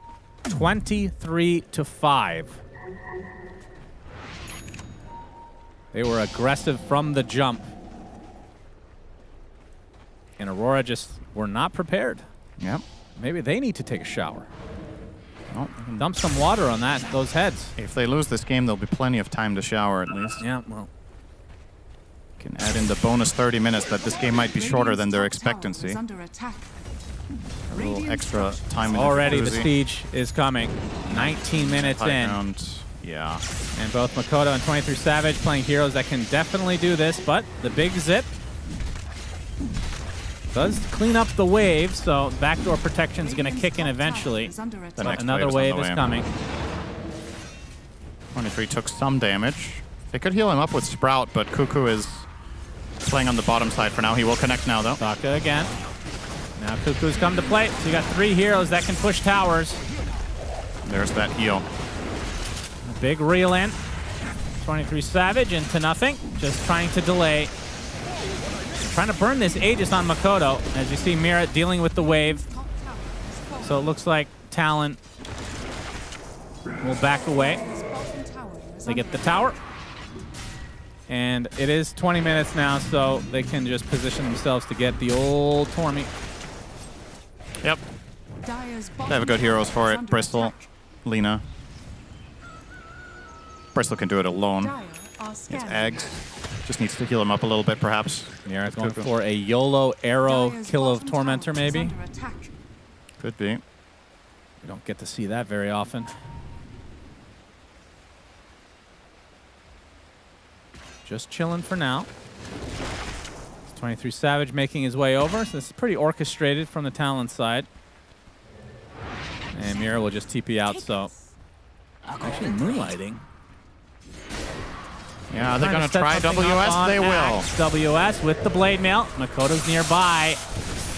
23-5. They were aggressive from the jump. And Aurora just were not prepared. Yep. Maybe they need to take a shower. Well, dump some water on those heads. If they lose this game, there'll be plenty of time to shower at least. Yeah, well. Can add in the bonus 30 minutes that this game might be shorter than their expectancy. A little extra time in already the siege is coming. 19 minutes in. Yeah. And both Makoto and 23 Savage playing heroes that can definitely do this, but the big zip does clean up the wave, so backdoor protection is going to kick in eventually. But another wave is coming. 23 took some damage. They could heal him up with Sprout, but Cuckoo is playing on the bottom side for now. He will connect now, though. Taka again. Now Cuckoo's come to play, so you got 3 heroes that can push towers. There's that heal. A big reel in. 23 Savage into nothing, just trying to delay. Trying to burn this Aegis on Makoto. As you see, Mira dealing with the wave. So it looks like Talon will back away. They get the tower. And it is 20 minutes now, so they can just position themselves to get the old Tormy. Yep. They have good heroes for it. Bristol, Lina. Bristol can do it alone. It's Eggs. Just needs to heal him up a little bit, perhaps. Mira's going for a YOLO arrow kill of Tormentor, maybe. Could be. We don't get to see that very often. Just chilling for now. 23 Savage making his way over, so this is pretty orchestrated from the Talon side. And Mira will just TP out, so... Actually, moonlighting. Yeah, they're going to try WS. They will. WS with the Blade Mail. Makoto's nearby.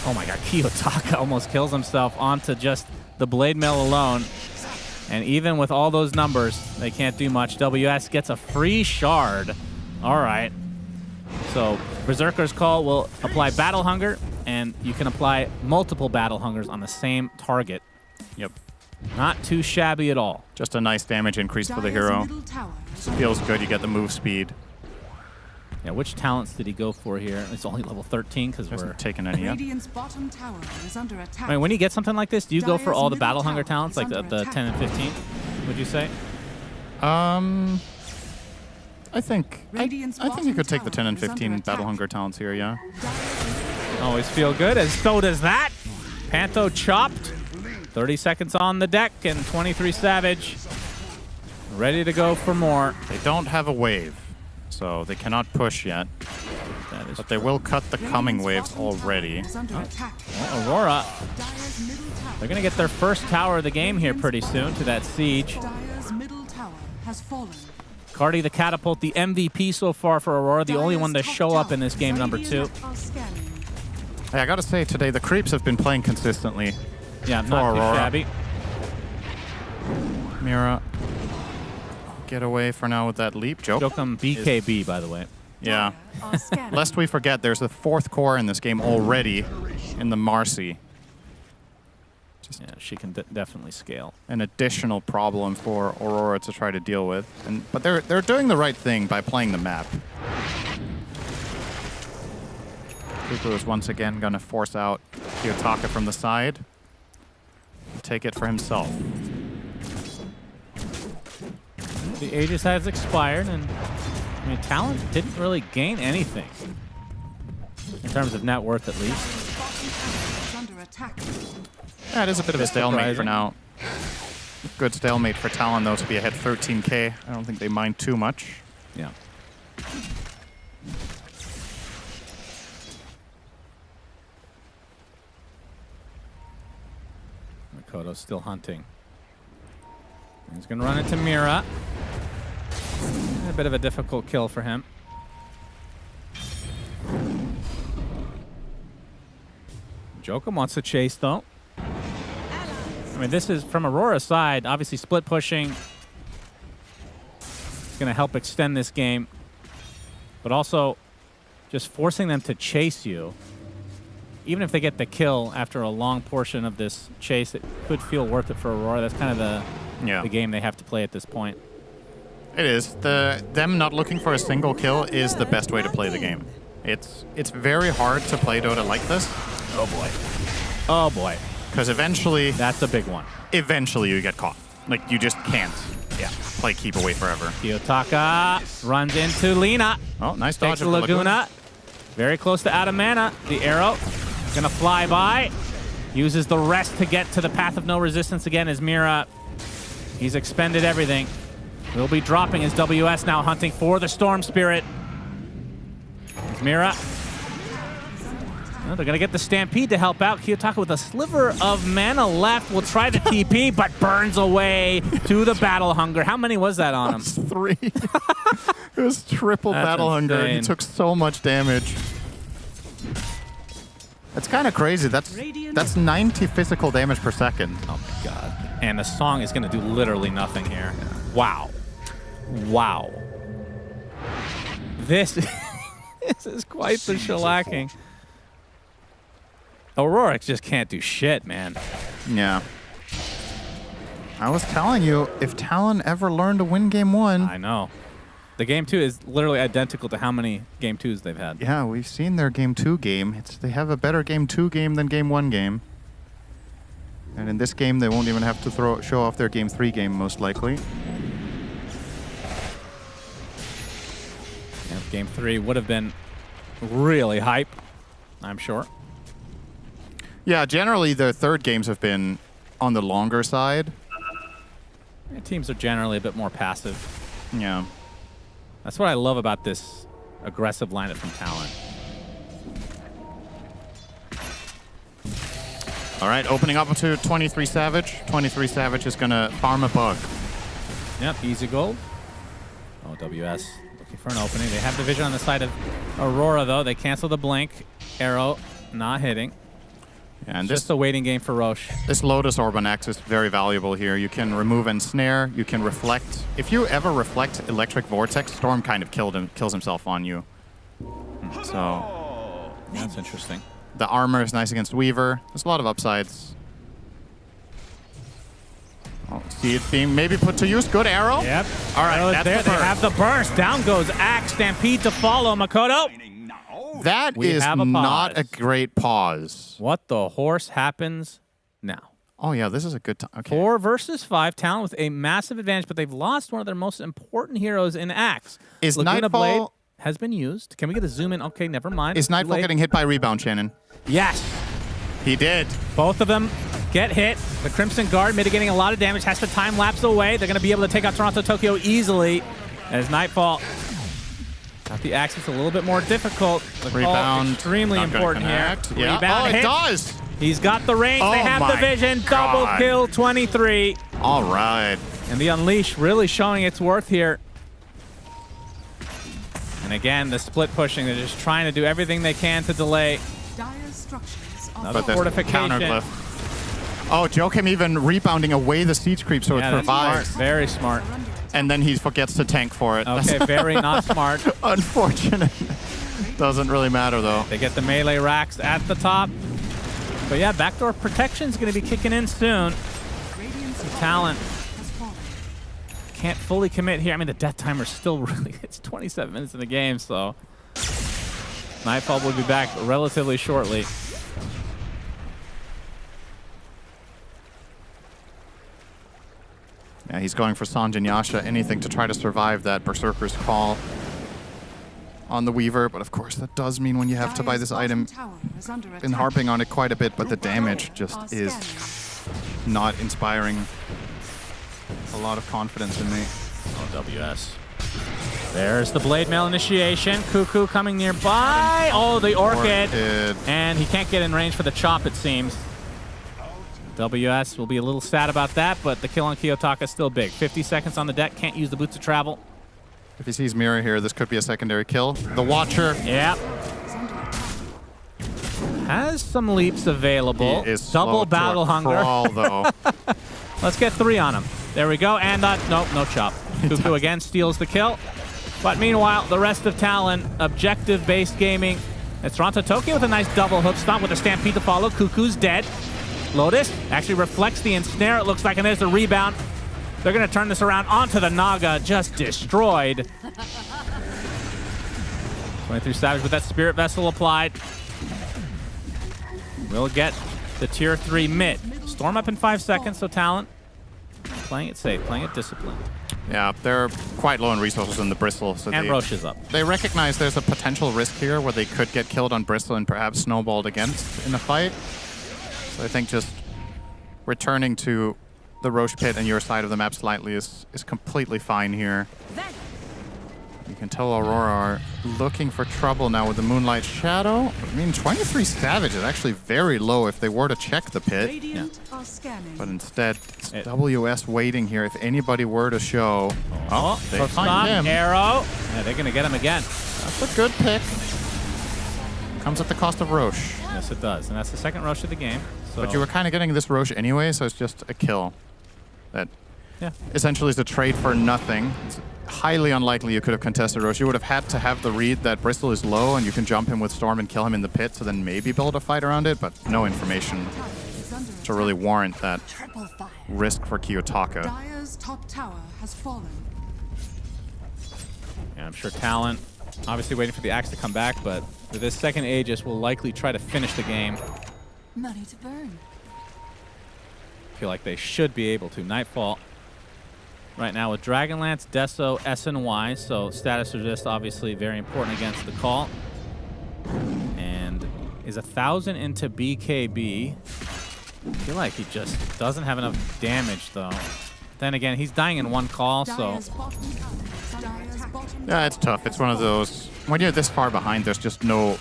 Oh my god, Kiyotaka almost kills himself onto just the Blade Mail alone. And even with all those numbers, they can't do much. WS gets a free shard. All right. So Berserker's Call will apply Battle Hunger, and you can apply multiple Battle Hungers on the same target. Yep. Not too shabby at all. Just a nice damage increase for the hero. Feels good. You get the move speed. Yeah, which talents did he go for here? It's only level 13 because we're taking any yet. I mean, when you get something like this, do you go for all the Battle Hunger talents, like the 10 and 15? Would you say? I think you could take the 10 and 15 Battle Hunger talents here. Yeah. Always feel good, as so does that. Panto chopped. 30 seconds on the deck, and 23 Savage ready to go for more. They don't have a wave, so they cannot push yet. But they will cut the coming waves already. Well, Aurora, they're going to get their first tower of the game here pretty soon to that siege. Cardi the Catapult, the MVP so far for Aurora, the only one to show up in this game, number 2. Hey, I got to say, today the creeps have been playing consistently. Yeah, not too shabby. Mira, get away for now with that leap. Jokum BKB, by the way. Yeah. Lest we forget, there's a 4th core in this game already in the Marcy. Yeah, she can definitely scale. An additional problem for Aurora to try to deal with. But they're doing the right thing by playing the map. Kuku is once again going to force out Kiyotaka from the side. Take it for himself. The Aegis has expired, and I mean, Talon didn't really gain anything in terms of net worth, at least. Yeah, it is a bit of a stalemate for now. Good stalemate for Talon, though, to be ahead 13k. I don't think they mind too much. Yeah. Makoto's still hunting. He's going to run into Mira. A bit of a difficult kill for him. Jokum wants to chase, though. I mean, this is, from Aurora's side, obviously split pushing. It's going to help extend this game. But also, just forcing them to chase you. Even if they get the kill after a long portion of this chase, it could feel worth it for Aurora. That's kind of the game they have to play at this point. It is. Them not looking for a single kill is the best way to play the game. It's very hard to play Dota like this. Oh boy. Oh boy. Because eventually... That's a big one. Eventually you get caught. Like, you just can't play keep away forever. Kiyotaka runs into Lina. Oh, nice dodge Takes of the Laguna. Very close to out of mana. The arrow gonna fly by. Uses the rest to get to the path of no resistance again as Mira. He's expended everything. will be dropping as WS now hunting for the Storm Spirit. There's Mira. Well, they're going to get the Stampede to help out. Kiyotaka with a sliver of mana left will try the TP, but burns away to the Battle Hunger. How many was that on him? 3. It was triple That's Battle Hunger. He insane. took so much damage. That's kind of crazy. That's 90 physical damage per second. Oh my god. And the song is going to do literally nothing here. Wow. Wow. This, this is quite the shellacking. Aurora just can't do shit, man. Yeah. I was telling you, if Talon ever learned to win game 1. I know. The game 2 is literally identical to how many game 2s they've had. Yeah, we've seen their game 2 game. They have a better game 2 game than game 1 game. And in this game, they won't even have to show off their game 3 game, most likely. Yeah, game 3 would have been really hype, I'm sure. Yeah, generally their third games have been on the longer side. Yeah, teams are generally a bit more passive. Yeah. That's what I love about this aggressive lineup from Talon. All right, opening up to 23 Savage. 23 Savage is going to farm a bug. Yep, easy gold. Oh, WS looking for an opening. They have the vision on the side of Aurora, though. They cancel the blink. Arrow not hitting. Yeah, and just a waiting game for Roche. This Lotus Orb on X is very valuable here. You can remove Ensnare. You can reflect. If you ever reflect Electric Vortex, Storm kind of kills himself on you. So that's interesting. The armor is nice against Weaver. There's a lot of upsides. Oh, see it being maybe put to use. Good arrow. Yep. All right, Arrow is that's there. the They burst. have the burst. Down goes Axe. Stampede to follow. Makoto. That We is have a not pause. a great pause. What the horse happens now? Oh, yeah, this is a good time. Okay. 4 versus 5. Talon with a massive advantage, but they've lost one of their most important heroes in Axe. Is Laguna Nightfall- Blade has been used. Can we get a zoom in? Okay, never mind. Is Too Nightfall late. getting hit by rebound, Shannon? Yes. He did. Both of them get hit. The Crimson Guard mitigating a lot of damage, has to time lapse away. They're going to be able to take out Toronto Tokyo easily as Nightfall got the access a little bit more difficult. The call Rebound. extremely Not gonna important here. connect. Yeah. Rebound Oh, it hit. does. He's got the range. Oh They have the my vision. Double God. kill 23. All right. And the Unleash really showing its worth here. And again, the split pushing. They're just trying to do everything they can to delay. Dire's structures are Another But the fortification. counterglyph. Oh, Joachim even rebounding away the siege creep so Yeah, it that's survives. smart. Very smart. And then he forgets to tank for it. Okay, very not smart. Unfortunate. Doesn't really matter, though. They get the melee racks at the top. But yeah, backdoor protection's going to be kicking in soon. Talent can't fully commit here. I mean, the death timer's still really, it's 27 minutes in the game, so Nightfall will be back relatively shortly. Yeah, he's going for Sanjin Yasha, anything to try to survive that Berserker's call on the Weaver. But of course, that does mean when you have to buy this item, been harping on it quite a bit, but the damage just is not inspiring a lot of confidence in me. Oh, WS. There's the Blade Mail initiation. Cuckoo coming nearby. Oh, the Orchid. And he can't get in range for the chop, it seems. WS will be a little sad about that, but the kill on Kiyotaka is still big. 50 seconds on the deck, can't use the boots of travel. If he sees Mira here, this could be a secondary kill. The Watcher. Yep. Has some leaps available. He is Double slow to battle a hunger. crawl, though. Let's get 3 on him. There we go. And nope, no chop. Cuckoo again steals the kill. But meanwhile, the rest of Talon, objective-based gaming. It's Toronto Tokyo with a nice double hook stomp with a Stampede to follow. Cuckoo's dead. Lotus actually reflects the ensnare, it looks like, and there's a rebound. They're going to turn this around onto the Naga, just destroyed. 23 Savage with that Spirit Vessel applied. We'll get the tier 3 mid. Storm up in 5 seconds, so Talent playing it safe, playing it disciplined. Yeah, they're quite low in resources in the Bristle. So And Roche is up. They recognize there's a potential risk here where they could get killed on Bristle and perhaps snowballed against in a fight. So I think just returning to the Roche pit and your side of the map slightly is completely fine here. You can tell Aurora are looking for trouble now with the Moonlight Shadow. I mean, 23 Savage is actually very low if they were to check the pit. Yeah. But instead, it's WS waiting here. If anybody were to show... Oh, they find him. Arrow. Yeah, they're going to get him again. That's a good pick. Comes at the cost of Roche. Yes, it does. And that's the second Roche of the game. So. But you were kind of getting this Roche anyway, so it's just a kill. That essentially is a trade for nothing. It's highly unlikely you could have contested Roche. You would have had to have the read that Bristol is low and you can jump him with Storm and kill him in the pit, so then maybe build a fight around it, but no information to really warrant that risk for Kiyotaka. Dire's top tower has fallen. Yeah, I'm sure Talon obviously waiting for the axe to come back, but with this second Aegis will likely try to finish the game. Money to burn. Feel like they should be able to. Nightfall right now with Dragonlance, Deso, SNY, so status resist obviously very important against the call. And is 1,000 into BKB. I feel like he just doesn't have enough damage though. Then again, he's dying in one call, so... Yeah, it's tough. It's one of those... When you're this far behind, there's just no...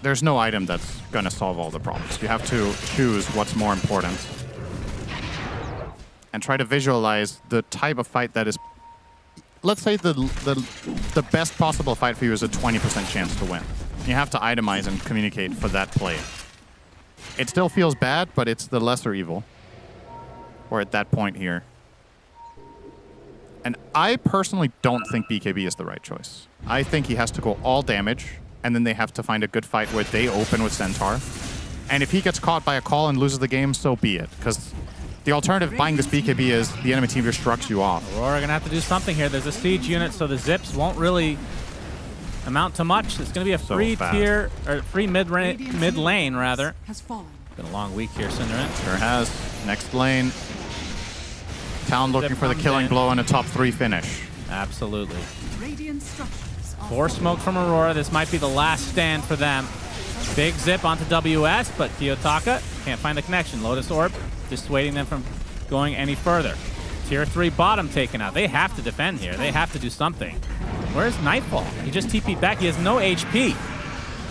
there's no item that's going to solve all the problems. You have to choose what's more important. And try to visualize the type of fight that is... Let's say the best possible fight for you is a 20% chance to win. You have to itemize and communicate for that play. It still feels bad, but it's the lesser evil. We're at that point here. And I personally don't think BKB is the right choice. I think he has to go all damage, and then they have to find a good fight where they open with Centaur. And if he gets caught by a call and loses the game, so be it. Because the alternative buying this BKB is the enemy team just shrugs you off. Aurora gonna have to do something here. There's a siege unit, so the zips won't really amount to much. It's gonna be a free tier, or free mid lane rather. Been a long week here, Cinderant. Sure has. Next lane. Talon looking for the killing blow and a top 3 finish. Absolutely. 4 smoke from Aurora. This might be the last stand for them. Big zip onto WS, but Kiyotaka can't find the connection. Lotus Orb dissuading them from going any further. Tier 3 bottom taken out. They have to defend here. They have to do something. Where's Nightfall? He just TP'd back. He has no HP.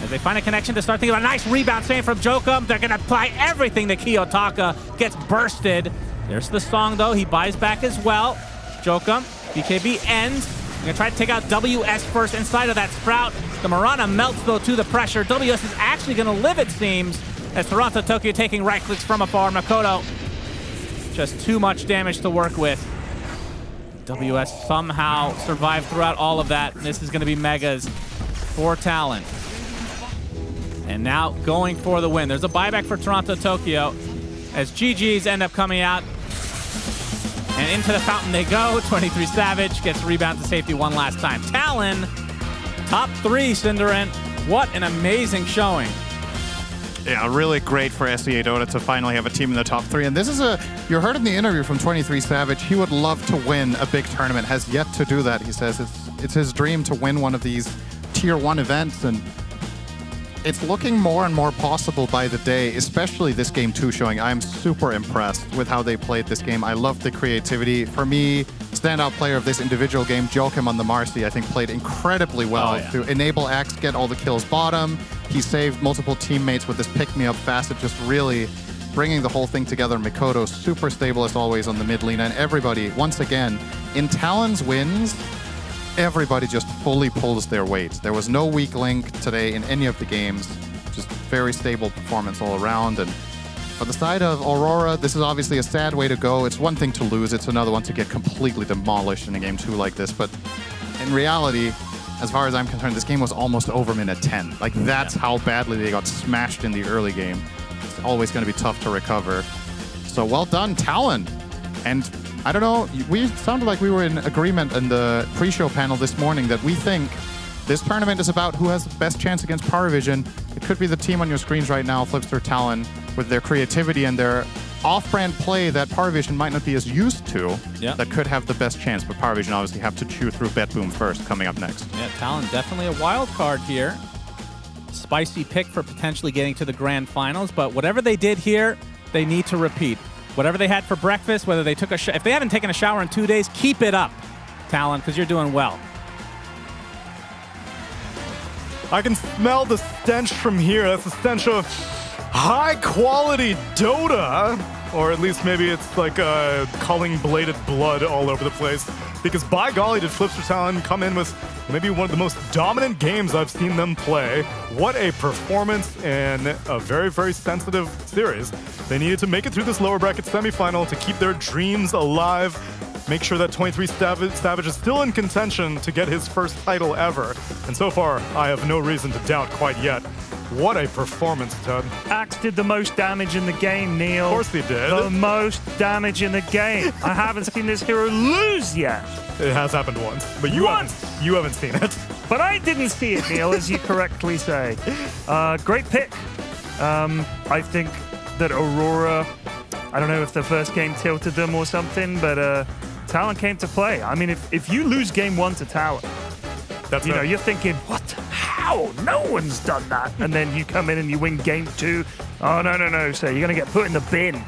As they find a connection to start thinking about a nice rebound save from Jokum, they're going to apply everything to Kiyotaka. Gets bursted. There's the song, though. He buys back as well. Jokum, BKB ends. Going to try to take out WS first inside of that Sprout. The Mirana melts, though, to the pressure. WS is actually going to live, it seems, as Toronto Tokyo taking right clicks from afar. Makoto, just too much damage to work with. WS somehow survived throughout all of that. This is going to be Megas for Talon. And now going for the win. There's a buyback for Toronto Tokyo as GGs end up coming out. And into the fountain they go. 23 Savage gets rebound to safety one last time. Talon, top 3, Cinderant. What an amazing showing. Yeah, really great for SEA Dota to finally have a team in the top 3. And this is you heard in the interview from 23 Savage, he would love to win a big tournament, has yet to do that. He says it's his dream to win one of these tier 1 events, and it's looking more and more possible by the day, especially this game 2 showing. I'm super impressed with how they played this game. I love the creativity. For me, standout player of this individual game, Jokum on the Marcy, I think played incredibly well to enable Axe get all the kills bottom. He saved multiple teammates with this pick-me-up facet, just really bringing the whole thing together. Makoto, super stable as always on the mid lane, and everybody, once again, in Talon's wins, everybody just fully pulls their weight. There was no weak link today in any of the games. Just very stable performance all around. And for the side of Aurora, this is obviously a sad way to go. It's one thing to lose. It's another one to get completely demolished in a game 2 like this. But in reality, as far as I'm concerned, this game was almost over minute 10. Like, that's how badly they got smashed in the early game. It's always going to be tough to recover. So well done, Talon. And I don't know, we sounded like we were in agreement in the pre-show panel this morning that we think this tournament is about who has the best chance against Power Vision. It could be the team on your screens right now, Flipster Talon, with their creativity and their off-brand play that Power Vision might not be as used to, that could have the best chance. But Power Vision obviously have to chew through Bet Boom first, coming up next. Yeah, Talon definitely a wild card here. Spicy pick for potentially getting to the grand finals, but whatever they did here, they need to repeat. Whatever they had for breakfast, whether they took a if they haven't taken a shower in 2 days, keep it up, Talon, because you're doing well. I can smell the stench from here. That's the stench of high-quality Dota. Or at least maybe it's like culling bladed blood all over the place. Because by golly, did Flipster Talon come in with maybe one of the most dominant games I've seen them play. What a performance in a very, very sensitive series. They needed to make it through this lower bracket semifinal to keep their dreams alive. Make sure that 23 Savage is still in contention to get his first title ever. And so far, I have no reason to doubt quite yet. What a performance, Ted. Axe did the most damage in the game, Neil. Of course he did. The most damage in the game. I haven't seen this hero lose yet. It has happened once, but you haven't seen it. But I didn't see it, Neil, as you correctly say. Great pick. I think that Aurora, I don't know if the first game tilted them or something, but Talon came to play. I mean, if you lose game 1 to Tower, you know, you're thinking, what? How? No one's done that. And then you come in and you win game 2. Oh, no. So you're going to get put in the bin.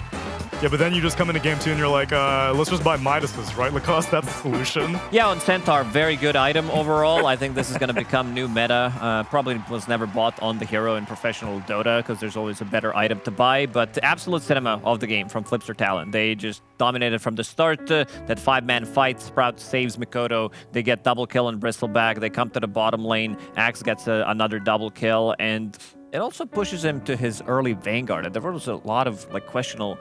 Yeah, but then you just come into game 2 and you're like, let's just buy Midas's, right, Lacoste? That's the solution. Yeah, on Centaur, very good item overall. I think this is going to become new meta. Probably was never bought on the hero in professional Dota because there's always a better item to buy. But the absolute cinema of the game from Flipster Talon. They just dominated from the start. That 5-man fight, Sprout saves Mikoto. They get double kill on Bristleback. They come to the bottom lane. Axe gets another double kill. And it also pushes him to his early Vanguard. And there was a lot of questionable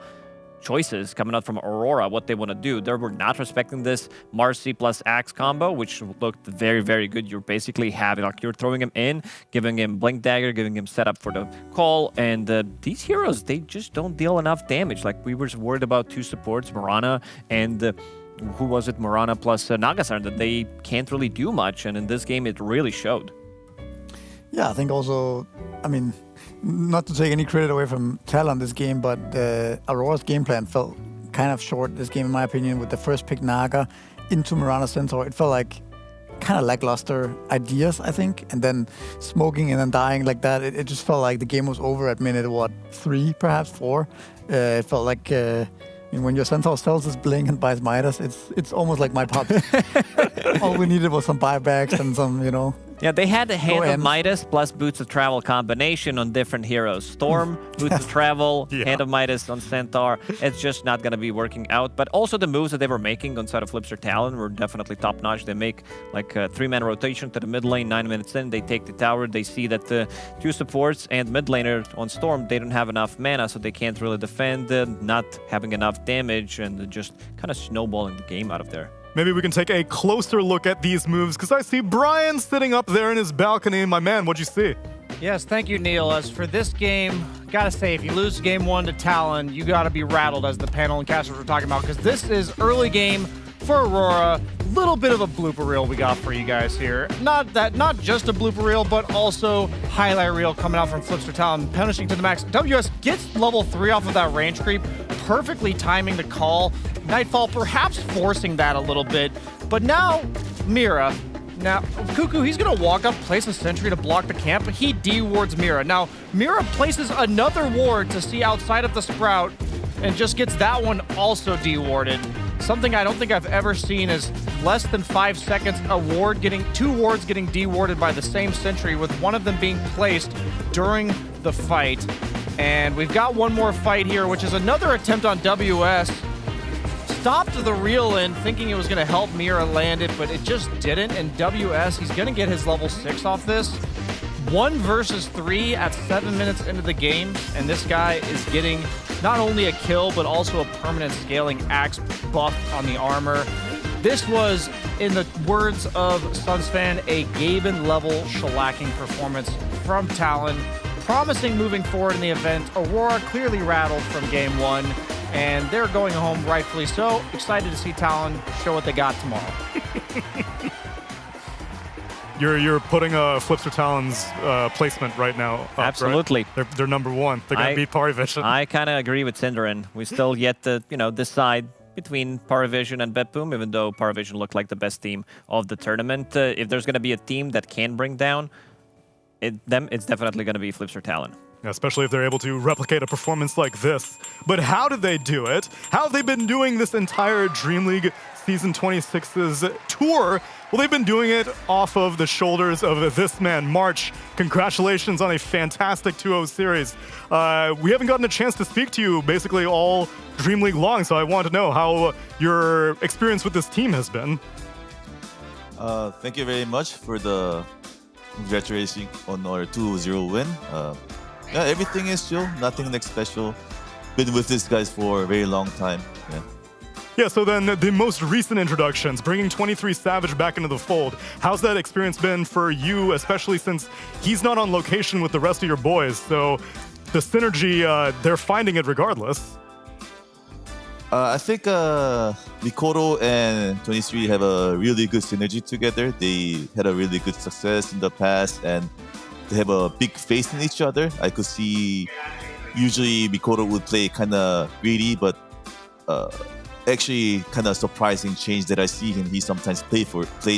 choices coming out from Aurora, what they want to do. They were not respecting this Marcy plus Axe combo, which looked very, very good. You're basically having, you're throwing him in, giving him Blink Dagger, giving him setup for the call, and these heroes, they just don't deal enough damage. We were worried about 2 supports, Morana and who was it? Morana plus Nagasar, that they can't really do much, and in this game, it really showed. Yeah, I think also, I mean, not to take any credit away from Talon this game, but Aurora's game plan felt kind of short this game, in my opinion, with the first pick Naga into Mirana Centaur. It felt like kind of lackluster ideas, I think, and then smoking and then dying like that. It just felt like the game was over at minute, 3, perhaps 4. It felt like... I mean, when your Centaur sells his Blink and buys Midas, it's almost like my pops. All we needed was some buybacks and some, Yeah, they had a Hand of Midas plus Boots of Travel combination on different heroes. Storm, Boots of Travel, Hand of Midas on Centaur. It's just not going to be working out. But also the moves that they were making on side of Flipster Talon were definitely top-notch. They make a 3-man rotation to the mid lane, 9 minutes in. They take the tower. They see that the 2 supports and mid laner on Storm, they don't have enough mana, so they can't really defend, not having enough damage, and just kind of snowballing the game out of there. Maybe we can take a closer look at these moves, because I see Brian sitting up there in his balcony. My man, what'd you see? Yes, thank you, Neil. As for this game, gotta say, if you lose game 1 to Talon, you gotta be rattled, as the panel and casters were talking about, because this is early game for Aurora. Little bit of a blooper reel we got for you guys here. Not just a blooper reel, but also highlight reel coming out from Flipster Talon, punishing to the max. WS gets level 3 off of that range creep, perfectly timing the call. Nightfall perhaps forcing that a little bit, but now Mira. Now, Cuckoo, he's going to walk up, place a sentry to block the camp, but he de-wards Mira. Now, Mira places another ward to see outside of the Sprout, and just gets that one also de-warded. Something I don't think I've ever seen is less than 5 seconds, 2 wards getting de-warded by the same sentry, with one of them being placed during the fight. And we've got one more fight here, which is another attempt on WS. Stopped the reel in, thinking it was going to help Mira land it, but it just didn't. And WS, he's going to get his level 6 off this. 1 versus 3 at 7 minutes into the game, and this guy is getting not only a kill, but also a permanent scaling axe buff on the armor. This was, in the words of Sunsfan, a Gaben-level shellacking performance from Talon. Promising moving forward in the event. Aurora clearly rattled from game 1. And they're going home rightfully so. Excited to see Talon show what they got tomorrow. You're putting Flipster Talon's placement right now up, Absolutely. Right? They're number 1. They're going to beat Parivision. I kind of agree with Cinderin. We still yet to decide between Parivision and Betboom, even though Parivision looked like the best team of the tournament. If there's going to be a team that can bring down it's definitely going to be Flipster Talon. Especially if they're able to replicate a performance like this. But how did they do it? How have they been doing this entire Dream League Season 26's tour? Well, they've been doing it off of the shoulders of this man, March. Congratulations on a fantastic 2-0 series. We haven't gotten a chance to speak to you basically all Dream League long, so I want to know how your experience with this team has been. Thank you very much for the congratulations on our 2-0 win. Yeah, everything is chill, nothing like special. Been with these guys for a very long time. Yeah, so then the most recent introductions, bringing 23 Savage back into the fold. How's that experience been for you, especially since he's not on location with the rest of your boys? So the synergy, they're finding it regardless. I think Mikoto and 23 have a really good synergy together. They had a really good success in the past, and they have a big faith in each other. I could see usually Mikoto would play kind of greedy, but actually kind of surprising change that I see him. He sometimes plays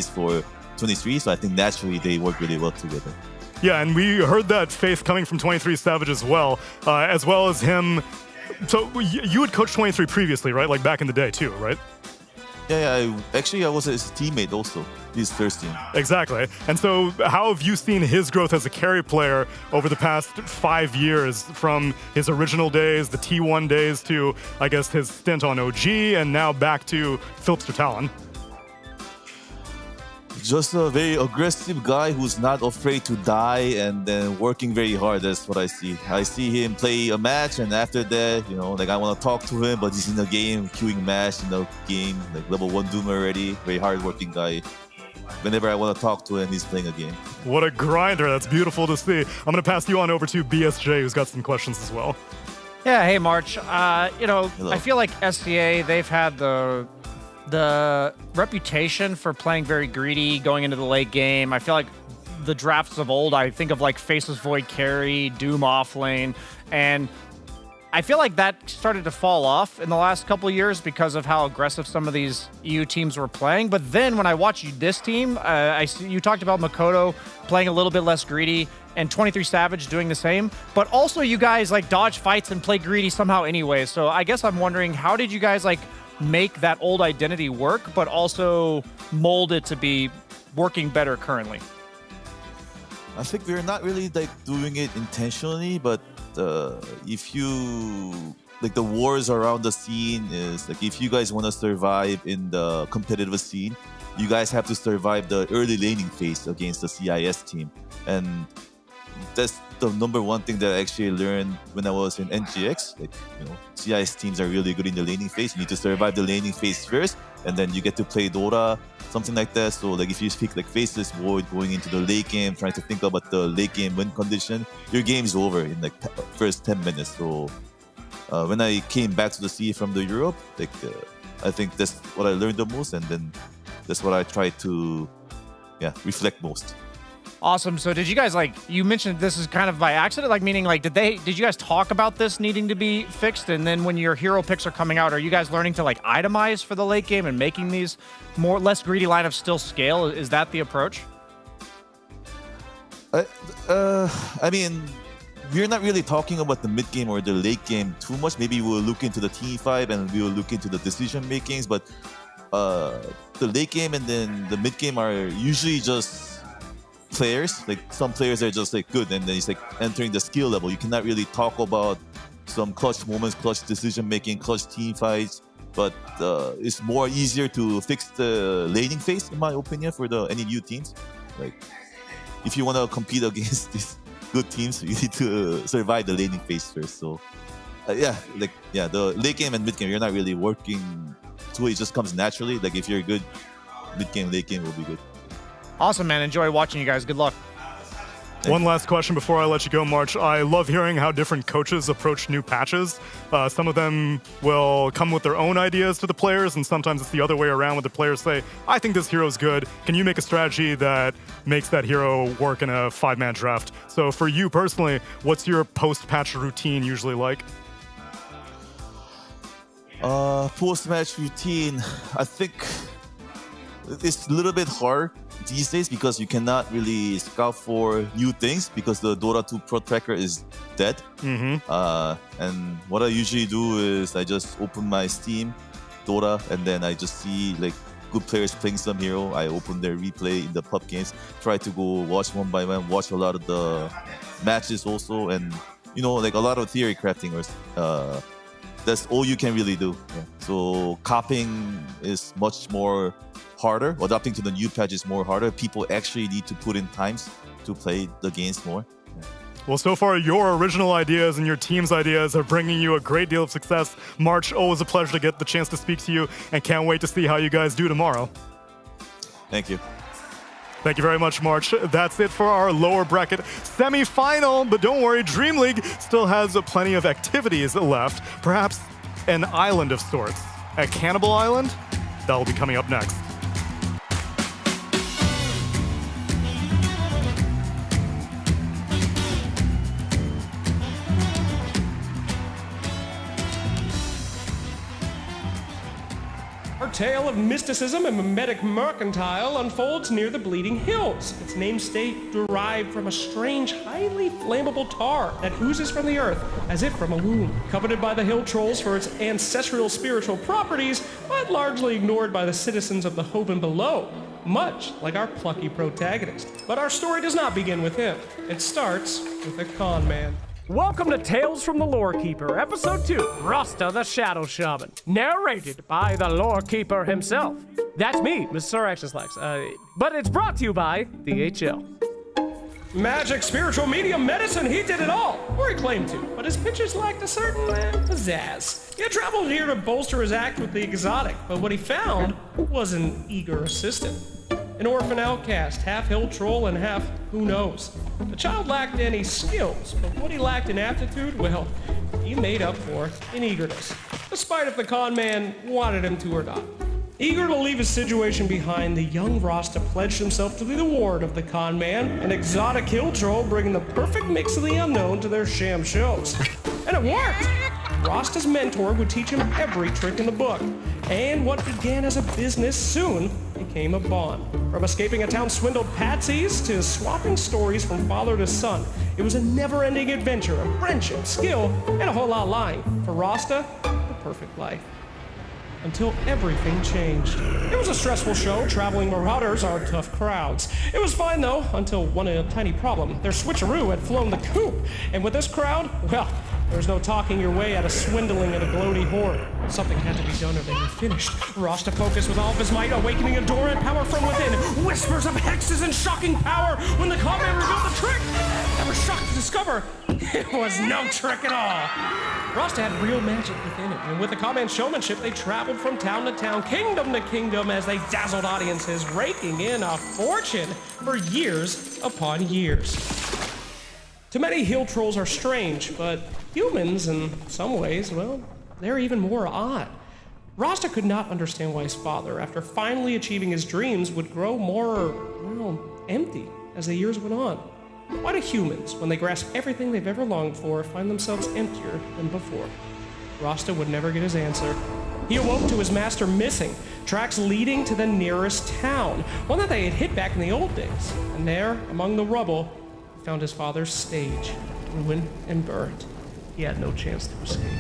for 23, so I think naturally they work really well together. Yeah, and we heard that faith coming from 23 Savage as well as him. So you had coached 23 previously, right? Like back in the day too, right? Yeah, I was his teammate also, his first team. Exactly. And so how have you seen his growth as a carry player over the past 5 years, from his original days, the T1 days, to, I guess, his stint on OG, and now back to Philipster Talon? Just a very aggressive guy who's not afraid to die and then working very hard. That's what I see. I see him play a match, and after that, I want to talk to him, but he's in the game, queuing match in the game, like level 1 Doom already. Very hard-working guy. Whenever I want to talk to him, he's playing a game. What a grinder. That's beautiful to see. I'm going to pass you on over to BSJ, who's got some questions as well. Yeah, hey, March. I feel like SCA, they've had the reputation for playing very greedy going into the late game. I feel like the drafts of old, I think of like Faceless Void carry, Doom offlane, and I feel like that started to fall off in the last couple of years because of how aggressive some of these EU teams were playing. But then when I watch this team, you talked about Makoto playing a little bit less greedy and 23 Savage doing the same, but also you guys like dodge fights and play greedy somehow anyway. So I guess I'm wondering, how did you guys like make that old identity work, but also mold it to be working better currently? I think we're not really like doing it intentionally, but if you like the wars around the scene is like, if you guys want to survive in the competitive scene, you guys have to survive the early laning phase against the CIS team, and that's the number one thing that I actually learned when I was in NGX. Like, CIS teams are really good in the laning phase. You need to survive the laning phase first, and then you get to play Dota, something like that. So like if you speak like Faceless Void going into the late game, trying to think about the late game win condition, your game's over in like first 10 minutes. So when I came back to the sea from the Europe, I think that's what I learned the most, and then that's what I try to reflect most. Awesome. So did you guys you mentioned this is kind of by accident, meaning did you guys talk about this needing to be fixed? And then when your hero picks are coming out, are you guys learning to itemize for the late game and making these less greedy lineups still scale? Is that the approach? I mean, we're not really talking about the mid game or the late game too much. Maybe we'll look into the T5 and we'll look into the decision makings, but the late game and then the mid game are usually just players. Like some players are just good, and then it's entering the skill level. You cannot really talk about some clutch moments, clutch decision making, clutch team fights, but it's more easier to fix the laning phase, in my opinion, for any new teams. Like if you want to compete against these good teams, you need to survive the laning phase first. So the late game and mid game, you're not really working to it. It just comes naturally. Like if you're good, mid game, late game will be good. Awesome, man. Enjoy watching you guys. Good luck. One last question before I let you go, March. I love hearing how different coaches approach new patches. Some of them will come with their own ideas to the players, and sometimes it's the other way around, where the players say, I think this hero's good. Can you make a strategy that makes that hero work in a 5-man draft? So for you personally, what's your post-patch routine usually like? Post-match routine, I think it's a little bit hard these days because you cannot really scout for new things because the Dota 2 Pro Tracker is dead. And what I usually do is I just open my Steam, Dota, and then I just see like good players playing some hero. I open their replay in the pub games, try to go watch one by one, watch a lot of the matches also, and you know, like a lot of theory crafting. That's all you can really do. Yeah. So copying is much more harder. Adapting to the new patch is more harder. People actually need to put in times to play the games more. Yeah. Well, so far, your original ideas and your team's ideas are bringing you a great deal of success. March, always a pleasure to get the chance to speak to you, and can't wait to see how you guys do tomorrow. Thank you. Thank you very much, March. That's it for our lower bracket semi-final, but don't worry, DreamLeague still has plenty of activities left. Perhaps an island of sorts. A Cannibal Island? That'll be coming up next. Our tale of mysticism and mimetic mercantile unfolds near the Bleeding Hills. Its name state derived from a strange, highly flammable tar that oozes from the earth as if from a womb. Coveted by the hill trolls for its ancestral spiritual properties, but largely ignored by the citizens of the Hoban below, much like our plucky protagonist. But our story does not begin with him. It starts with a con man. Welcome to Tales from the Lorekeeper, Episode 2, Rasta the Shadow Shaman. Narrated by the Lorekeeper himself. That's me, Mr. Actionslax. But it's brought to you by DHL. Magic, spiritual, medium, medicine, he did it all. Or he claimed to, but his pitches lacked a certain pizzazz. He had traveled here to bolster his act with the exotic, but what he found was an eager assistant. An orphan outcast, half hill troll and half who knows. The child lacked any skills, but what he lacked in aptitude, well, he made up for in eagerness, despite if the con man wanted him to or not. Eager to leave his situation behind, the young Rasta pledged himself to be the ward of the con man, an exotic hill troll bringing the perfect mix of the unknown to their sham shows. And it worked! Rasta's mentor would teach him every trick in the book, and what began as a business soon became a bond. From escaping a town swindled patsies to swapping stories from father to son, it was a never-ending adventure of friendship, skill, and a whole lot of lying. For Rasta, the perfect life. Until everything changed. It was a stressful show. Traveling marauders are tough crowds. It was fine though, until one tiny problem. Their switcheroo had flown the coop. And with this crowd, well, there's no talking your way out of swindling at a gloaty horde. Something had to be done or they were finished. Rasta focused with all of his might, awakening a dormant power from within. Whispers of hexes and shocking power when the combat revealed the trick. I was shocked to discover it was no trick at all. Rasta had real magic within it, and with the comment showmanship, they traveled from town to town, kingdom to kingdom, as they dazzled audiences, raking in a fortune for years upon years. To many, hill trolls are strange, but humans, in some ways, well, they're even more odd. Rasta could not understand why his father, after finally achieving his dreams, would grow more, well, empty as the years went on. Why do humans, when they grasp everything they've ever longed for, find themselves emptier than before? Rasta would never get his answer. He awoke to his master missing, tracks leading to the nearest town, one that they had hit back in the old days. And there, among the rubble, he found his father's stage, ruined and burnt. He had no chance to escape.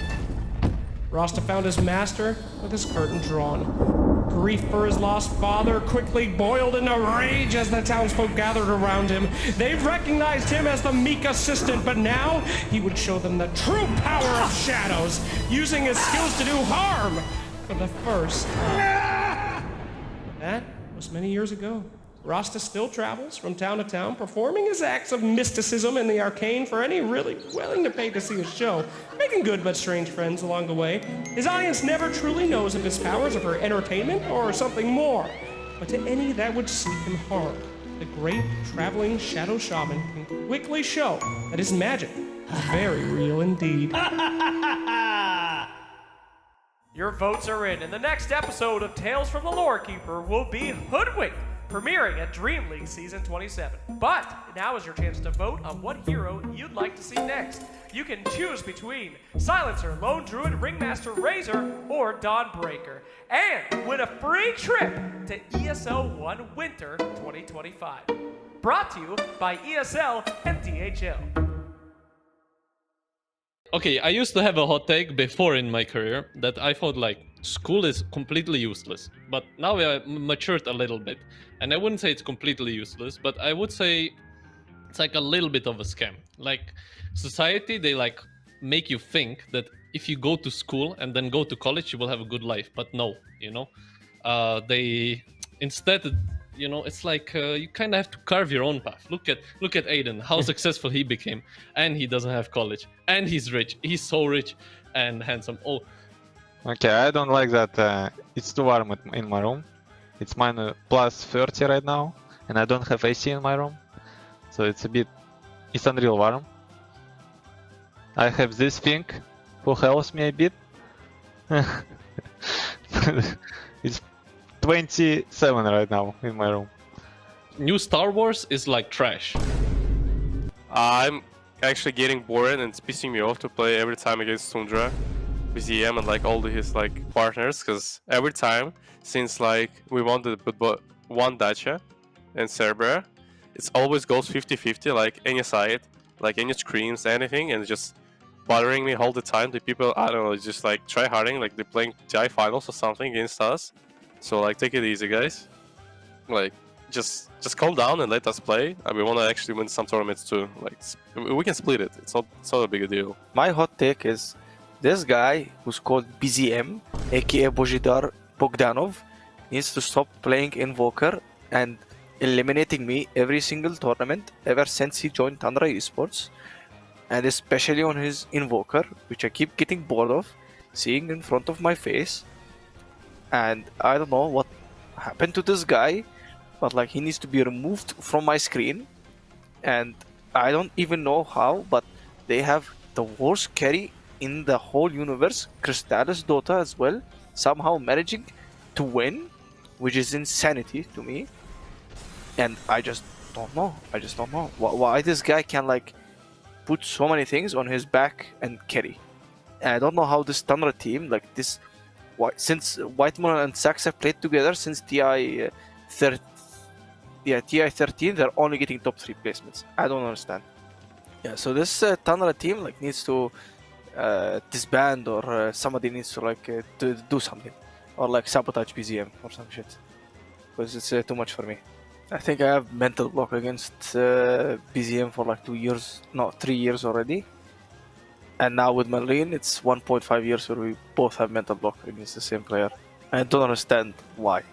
Rasta found his master with his curtain drawn. Grief for his lost father quickly boiled into rage as the townsfolk gathered around him. They recognized him as the meek assistant, but now he would show them the true power of shadows, using his skills to do harm for the first time. That was many years ago. Rasta still travels from town to town, performing his acts of mysticism in the arcane for any really willing to pay to see his show, making good but strange friends along the way. His audience never truly knows if his powers are for entertainment or something more, but to any that would seek him harm, the great traveling shadow shaman can quickly show that his magic is very real indeed. Your votes are in, and the next episode of Tales from the Lorekeeper will be Hoodwinked premiering at DreamLeague Season 27. But now is your chance to vote on what hero you'd like to see next. You can choose between Silencer, Lone Druid, Ringmaster Razor, or Dawnbreaker, and win a free trip to ESL 1 Winter 2025. Brought to you by ESL and DHL. Okay, I used to have a hot take before in my career that I thought like school is completely useless. But now I matured a little bit. And I wouldn't say it's completely useless, but I would say it's like a little bit of a scam. Like society, they like make you think that if you go to school and then go to college, you will have a good life. But no, you know, they instead, you know, it's like you kind of have to carve your own path. Look at Aiden, how successful he became, and he doesn't have college, and he's rich. He's so rich and handsome. Oh, okay, I don't like that. It's too warm in my room. It's minus plus 30 right now, and I don't have AC in my room, so it's unreal warm. I have this thing who helps me a bit. It's 27 right now in my room. New Star Wars is like trash. I'm actually getting bored and it's pissing me off to play every time against Tundra, BZM, and like all his like partners, because every time since like we won the one Dacia and Cerberus, it always goes 50-50, like any side, like any screens, anything, and just bothering me all the time. The people, I don't know, just like try harding, like they're playing TI finals or something against us. So like take it easy, guys. Like just calm down and let us play. And we want to actually win some tournaments too. Like we can split it. It's not a big deal. My hot take is this guy who's called BZM, aka Bojidar Bogdanov, needs to stop playing Invoker and eliminating me every single tournament ever since he joined Tundra Esports, and especially on his Invoker, which I keep getting bored of seeing in front of my face. And I don't know what happened to this guy, but like he needs to be removed from my screen, and I don't even know how, but they have the worst carry in the whole universe, Crystallis Dota as well, somehow managing to win, which is insanity to me. And I just don't know. Why this guy can like put so many things on his back and carry. And I don't know how this Tundra team, like this, since Whitemon and Sax have played together since TI 13, they're only getting top 3 placements. I don't understand. Yeah, so this Tundra team like needs to disband, or somebody needs to like to do something, or like sabotage BZM or some shit, because it's too much for me. I think I have mental block against BZM for like 3 years already. And now with Marlene, it's 1.5 years where we both have mental block against the same player. I don't understand why.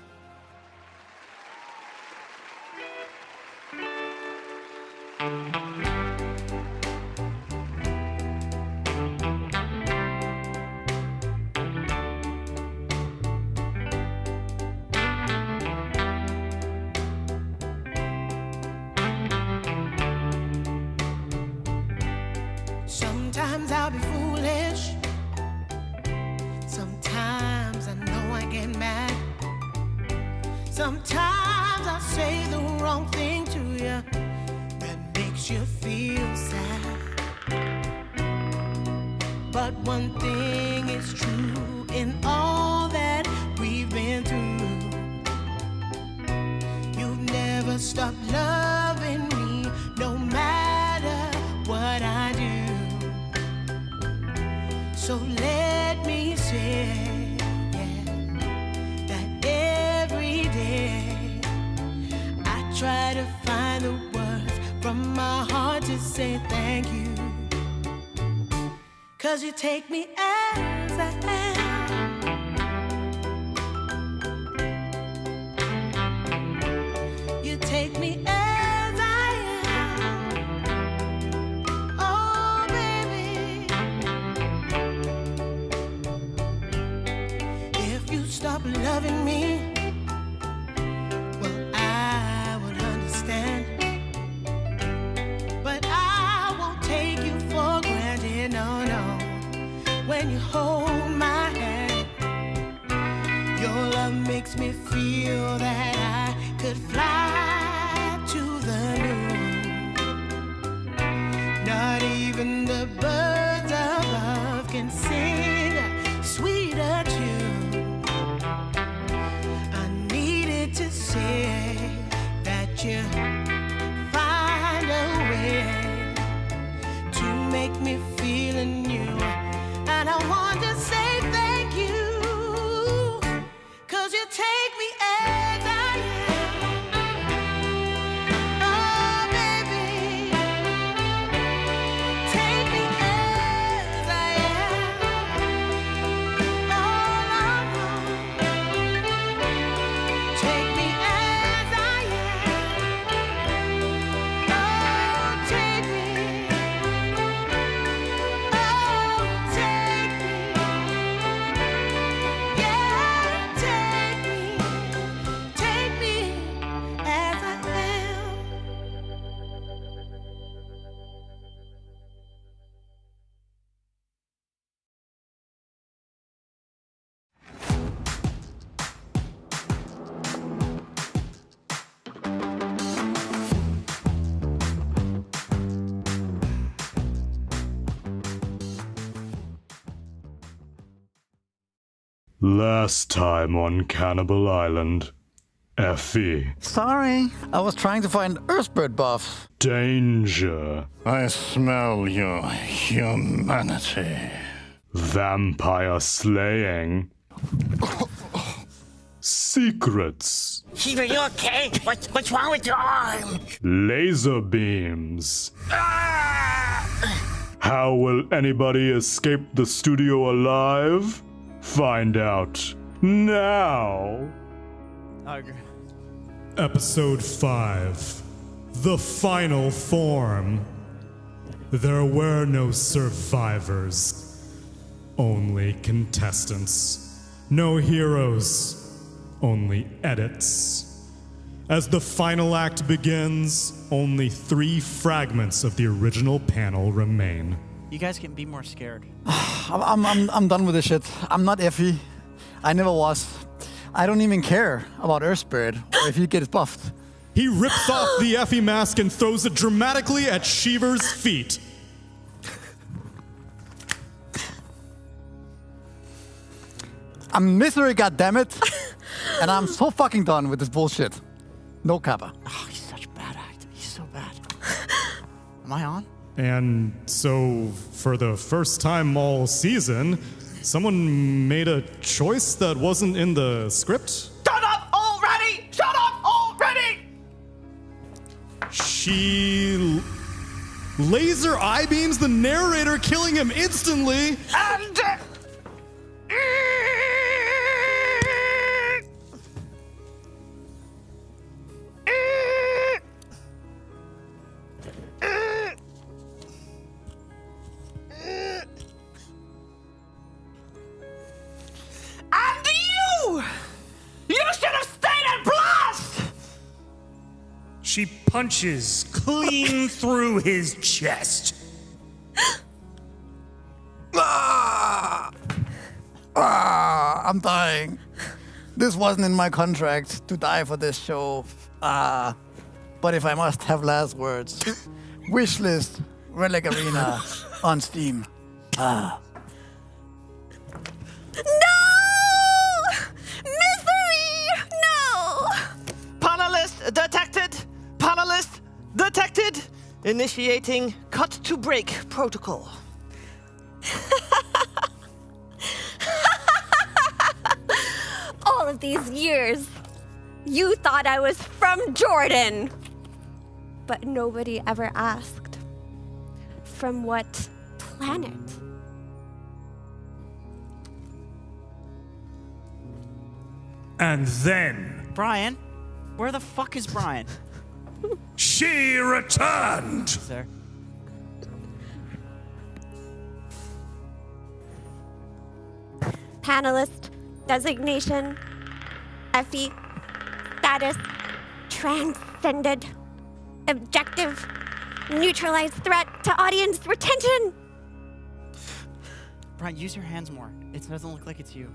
Sometimes I'll be foolish. Sometimes I know I get mad. Sometimes I say the wrong thing to you that makes you feel sad. But one thing is true in all that we've been through. You've never stopped loving me, no matter what I do. So let me say, that every day I try to find the words from my heart to say thank you. 'Cause you take me as I am. You take me as I am. Oh, baby. If you stop loving me, well, I would understand. But I won't take you for granted, no, no. When you hold my hand, your love makes me feel that I could could fly to the moon. Not even the birds above can sing a sweeter tune. I needed to say that you find a way to make me feel anew. And I want to say thank you, 'cause you take me as I am. Oh, baby, take me as I am. Oh, Lord, take me as I am. Oh, take me. Oh, take me. Yeah, take me. Take me as I am. Last time on Cannibal Island, Effie. Sorry, I was trying to find Earthbird buffs. Danger. I smell your humanity. Vampire slaying. Secrets. Steve, are you okay? What's wrong with your arm? Laser beams. How will anybody escape the studio alive? Find out now. Episode 5. The Final Form. There were no survivors, only contestants. No heroes, only edits. As the final act begins, only 3 fragments of the original panel remain. You guys can be more scared. I'm done with this shit. I'm not Effie. I never was. I don't even care about Earthbird or if he gets buffed. He rips off the Effie mask and throws it dramatically at Shiver's feet. I'm misery, goddammit. And I'm so fucking done with this bullshit. No kappa. Oh, he's such a bad actor. He's so bad. Am I on? And so, for the first time all season, someone made a choice that wasn't in the script? Shut up already! Shut up already! She laser eye beams the narrator, killing him instantly. And you should have stayed at Blast! She punches clean through his chest. I'm dying. This wasn't in my contract to die for this show. But if I must have last words, wishlist Relic Arena on Steam. No! Misery! No! Panelist detected! Panelist detected! Initiating cut to break protocol. All of these years, you thought I was from Jordan. But nobody ever asked, from what planet? And then Brian? Where the fuck is Brian? she returned. Sir. Panelist, designation, Effie, status, transcended, objective, neutralize threat to audience retention. Brian, use your hands more. It doesn't look like it's you.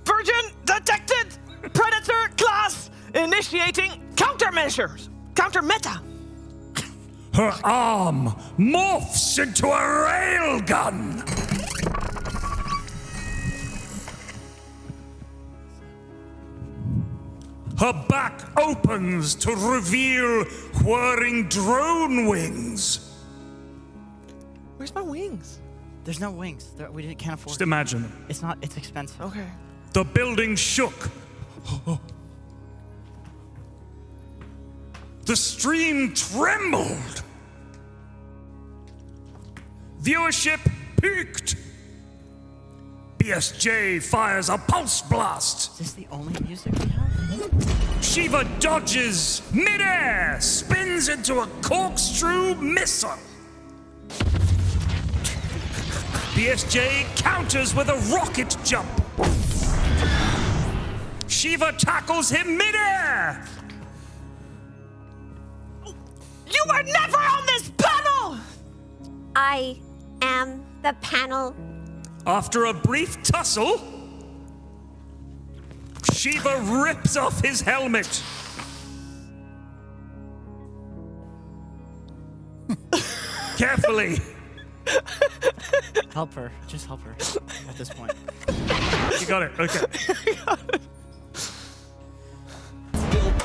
Virgin detected! Predator class! Initiating counter Countermeasures! Counter-meta! Her arm morphs into a railgun. Her back opens to reveal whirring drone wings. Where's my wings? There's no wings. We can't afford Just it. imagine them. It's not, it's expensive. Okay. The building shook. The stream trembled. Viewership peaked. BSJ fires a pulse blast. Is this the only music we have? Shiva dodges midair, spins into a corkscrew missile. BSJ counters with a rocket jump. Shiva tackles him midair. You were never on this panel! I am the panel. After a brief tussle, Shiva rips off his helmet. Carefully. Help her. Just help her at this point. You got it, okay.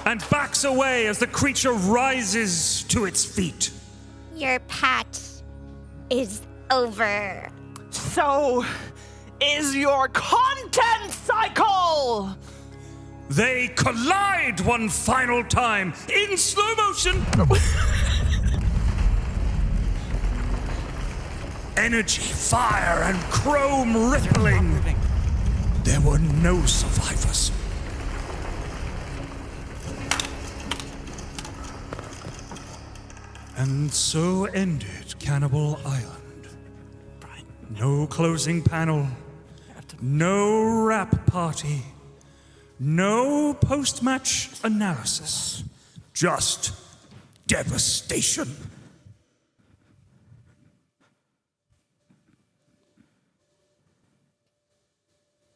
And backs away as the creature rises to its feet. Your patch is over. So, is your content cycle! They collide one final time in slow motion. Energy, fire, and chrome rippling. There were no survivors. And so ended Cannibal Island. No closing panel, no rap party, no post-match analysis, just devastation.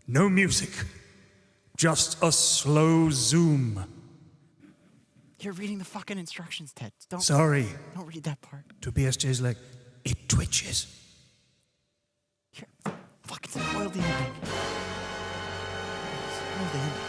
No music, just a slow zoom. You're reading the fucking instructions, Ted. Sorry. Don't read that part. To BSJ's leg, it twitches. Here, fucking spoil the ending. Spoil the ending.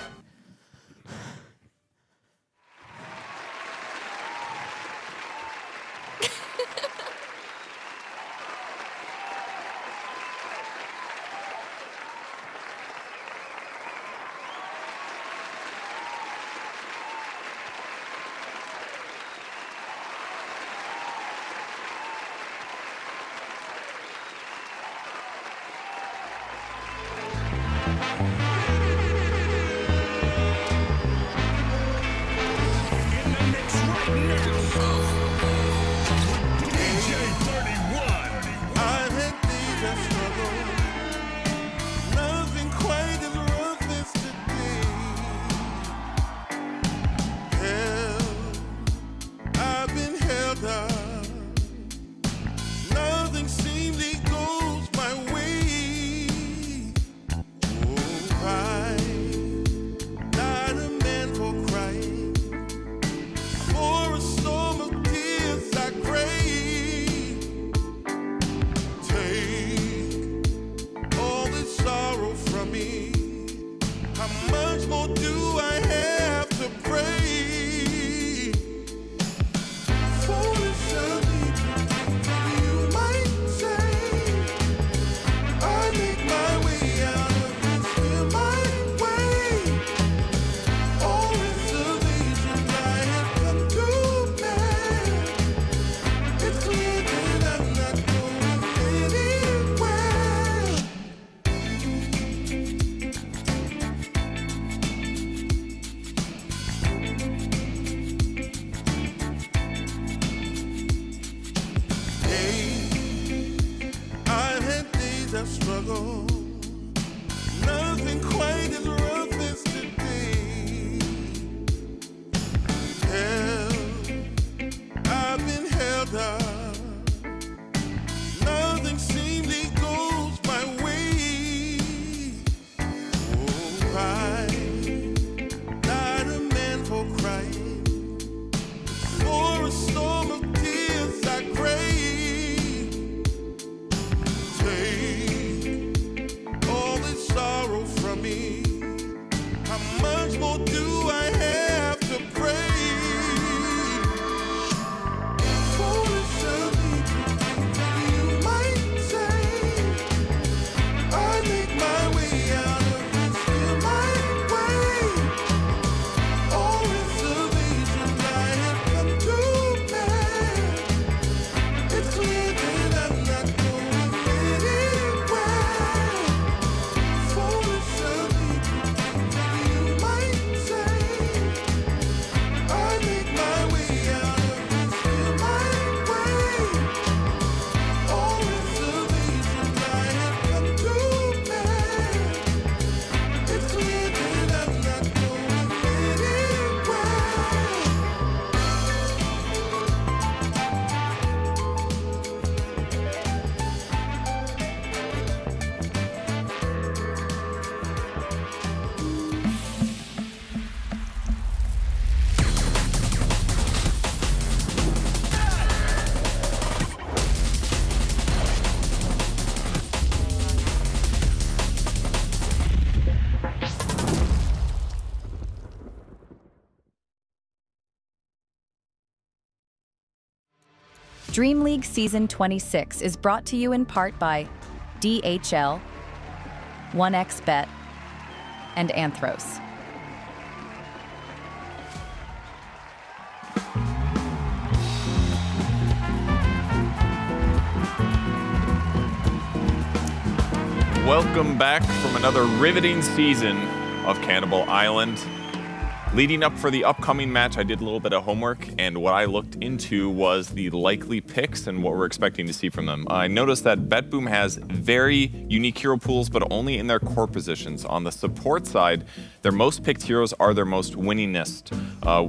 much more do I have to pray? Foolish of me, you might say. I make my way out of this here my way. All reservations I have come to bear. It's clear that I'm not going anywhere. Foolish of me, you might say. I make my way out of this here my way. All reservations I have come to bear. It's clear that I'm not going anywhere. DreamLeague Season 26 is brought to you in part by DHL, 1xBet, and Anthros. Welcome back from another riveting season of Cannibal Island. Leading up for the upcoming match, I did a little bit of homework, and what I looked into was the likely picks and what we're expecting to see from them. I noticed that BetBoom has very unique hero pools, but only in their core positions. On the support side, their most picked heroes are their most winningest.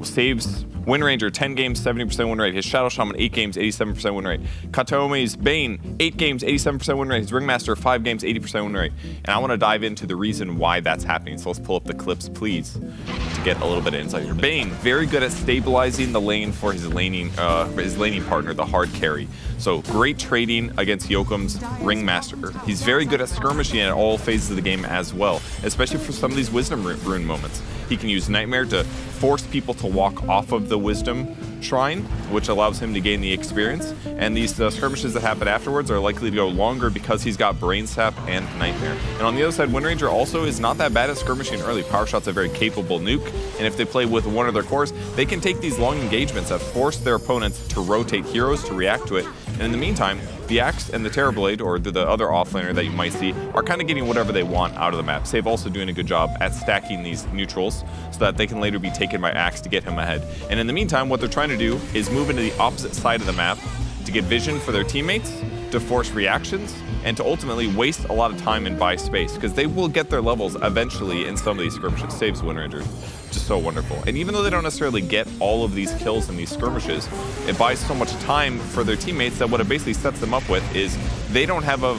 Saves Wind Ranger, 10 games, 70% win rate. His Shadow Shaman, 8 games, 87% win rate. Kataomi's Bane, 8 games, 87% win rate. His Ringmaster, 5 games, 80% win rate. And I want to dive into the reason why that's happening. So let's pull up the clips, please, to get a little bit of insight here. Bane, very good at stabilizing the lane for his laning partner, the hard carry. So great trading against Yokum's Ringmaster. He's very good at skirmishing at all phases of the game as well, especially for some of these Wisdom Rune moments. He can use Nightmare to force people to walk off of the Wisdom Shrine, which allows him to gain the experience. And these skirmishes that happen afterwards are likely to go longer because he's got Brain Sap and Nightmare. And on the other side, Wind Ranger also is not that bad at skirmishing early. Power Shot's a very capable nuke, and if they play with one of their cores, they can take these long engagements that force their opponents to rotate heroes to react to it. And in the meantime, the Axe and the Terrorblade, or the other offlaner that you might see, are kind of getting whatever they want out of the map. Save also doing a good job at stacking these neutrals so that they can later be taken by Axe to get him ahead. And in the meantime, what they're trying to do is move into the opposite side of the map to get vision for their teammates, to force reactions, and to ultimately waste a lot of time and buy space, because they will get their levels eventually in some of these skirmishes. Saves Wind Ranger. Just so wonderful. And even though they don't necessarily get all of these kills in these skirmishes, it buys so much time for their teammates that what it basically sets them up with is they don't have a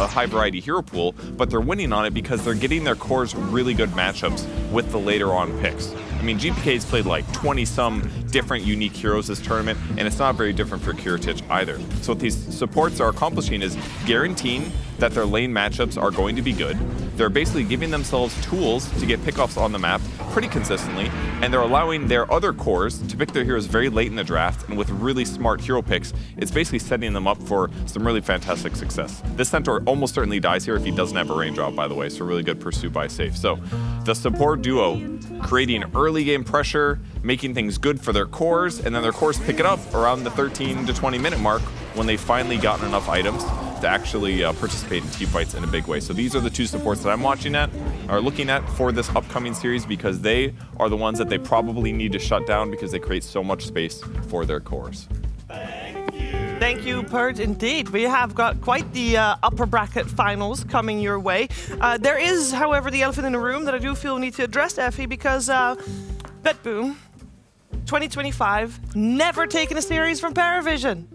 high variety hero pool, but they're winning on it because they're getting their cores really good matchups with the later on picks. I mean, GPK's played like 20-some different unique heroes this tournament, and it's not very different for Kiritich either. So what these supports are accomplishing is guaranteeing that their lane matchups are going to be good. They're basically giving themselves tools to get pickoffs on the map pretty consistently, and they're allowing their other cores to pick their heroes very late in the draft, and with really smart hero picks, it's basically setting them up for some really fantastic success. This Centaur almost certainly dies here if he doesn't have a range off, by the way, so really good pursuit by safe. So the support duo creating early game pressure, making things good for their cores, and then their cores pick it up around the 13 to 20 minute mark when they've finally gotten enough items to actually participate in team fights in a big way. So these are the two supports that I'm looking at for this upcoming series, because they are the ones that they probably need to shut down because they create so much space for their cores. Thank you, Pert. Indeed, we have got quite the upper bracket finals coming your way. There is, however, the elephant in the room that I do feel we need to address, Effie, because BetBoom 2025 never taken a series from Paravision.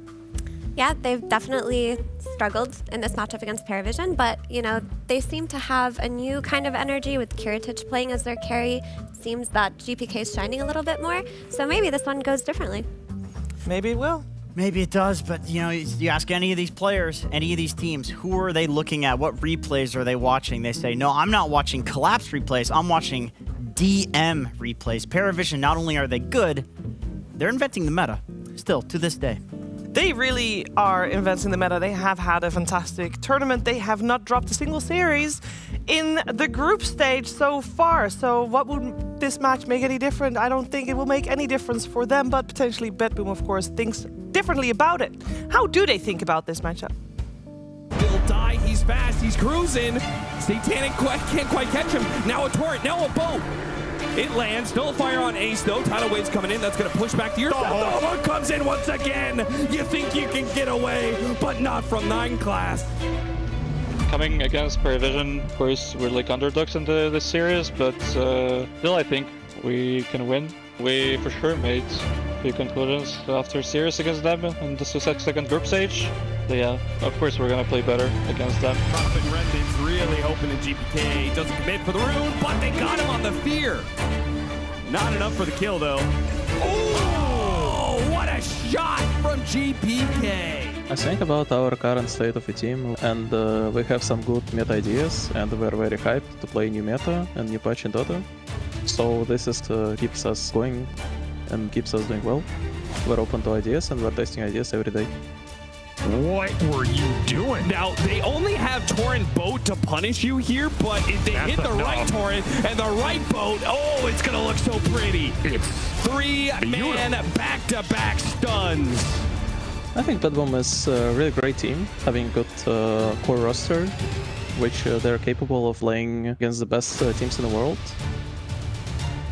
Yeah, they've definitely struggled in this matchup against Paravision, but, you know, they seem to have a new kind of energy with Kiritich playing as their carry. Seems that GPK is shining a little bit more, so maybe this one goes differently. Maybe it will. Maybe it does, but, you know, you ask any of these players, any of these teams, who are they looking at? What replays are they watching? They say, no, I'm not watching collapse replays. I'm watching DM replays. Paravision, not only are they good, they're inventing the meta, still, to this day. They really are inventing the meta. They have had a fantastic tournament. They have not dropped a single series in the group stage so far. So what would this match make any different? I don't think it will make any difference for them, but potentially BetBoom, of course, thinks differently about it. How do they think about this matchup? He'll die, he's fast, he's cruising. Satanic can't quite catch him. Now a turret, now a boat. It lands, nullifier on Ace though. Tidal Wave's coming in, that's gonna push back to your side. Nova comes in once again. You think you can get away, but not from 9 class. Coming against Paravision, of course, we're like underdogs in this series, but still I think we can win. We for sure made few conclusions after series against them in the second group stage. So yeah, of course we're gonna play better against them. Robin Rendon's really hoping that GPK doesn't commit for the rune, but they got him on the fear. Not enough for the kill though. Oh, what a shot from GPK! I think about our current state of the team, and we have some good meta ideas, and we're very hyped to play new meta and new patch in Dota. So this is keeps us going and keeps us doing well. We're open to ideas and we're testing ideas every day. What were you doing? Now, they only have Torrent Boat to punish you here, but if they hit the right Torrent and the right boat, oh, it's going to look so pretty. It's 3-man back-to-back stuns. I think BetBoom is a really great team, having good core roster, which they're capable of playing against the best teams in the world.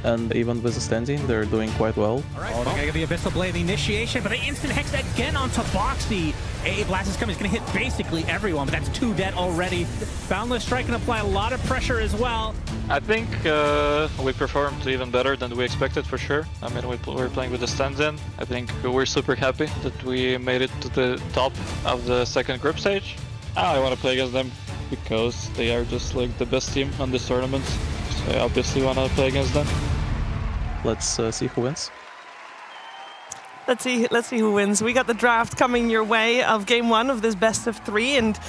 And even with the standing, they're doing quite well. All right, they're gonna get the Abyssal Blade, the initiation, but they instant hex again onto Boxy. AA Blast is coming, it's gonna hit basically everyone, but that's 2 dead already. Boundless Strike can apply a lot of pressure as well. I think we performed even better than we expected for sure. I mean, we're playing with the stands in. I think we're super happy that we made it to the top of the second group stage. I want to play against them because they are just like the best team on this tournament. So I obviously want to play against them. Let's see who wins. Let's see who wins. We got the draft coming your way of game 1 of this best of 3, and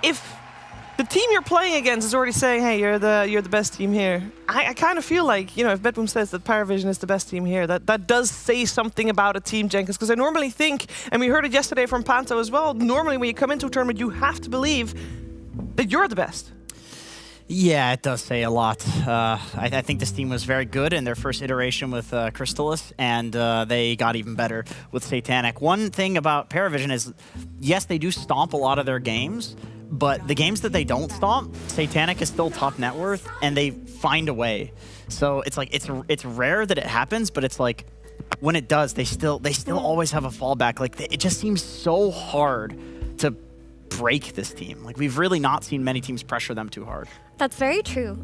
if the team you're playing against is already saying, hey, you're the best team here, I kind of feel like, you know, if BetBoom says that Paravision is the best team here, that does say something about a team, Jenkins, because I normally think, and we heard it yesterday from Panto as well, normally when you come into a tournament, you have to believe that you're the best. Yeah, it does say a lot. I think this team was very good in their first iteration with Crystallis, and they got even better with Satanic. One thing about Paravision is, yes, they do stomp a lot of their games, but the games that they don't stomp, Satanic is still top net worth, and they find a way. So it's like it's rare that it happens, but it's like when it does, they still always have a fallback. Like it just seems so hard to break this team. Like we've really not seen many teams pressure them too hard. That's very true,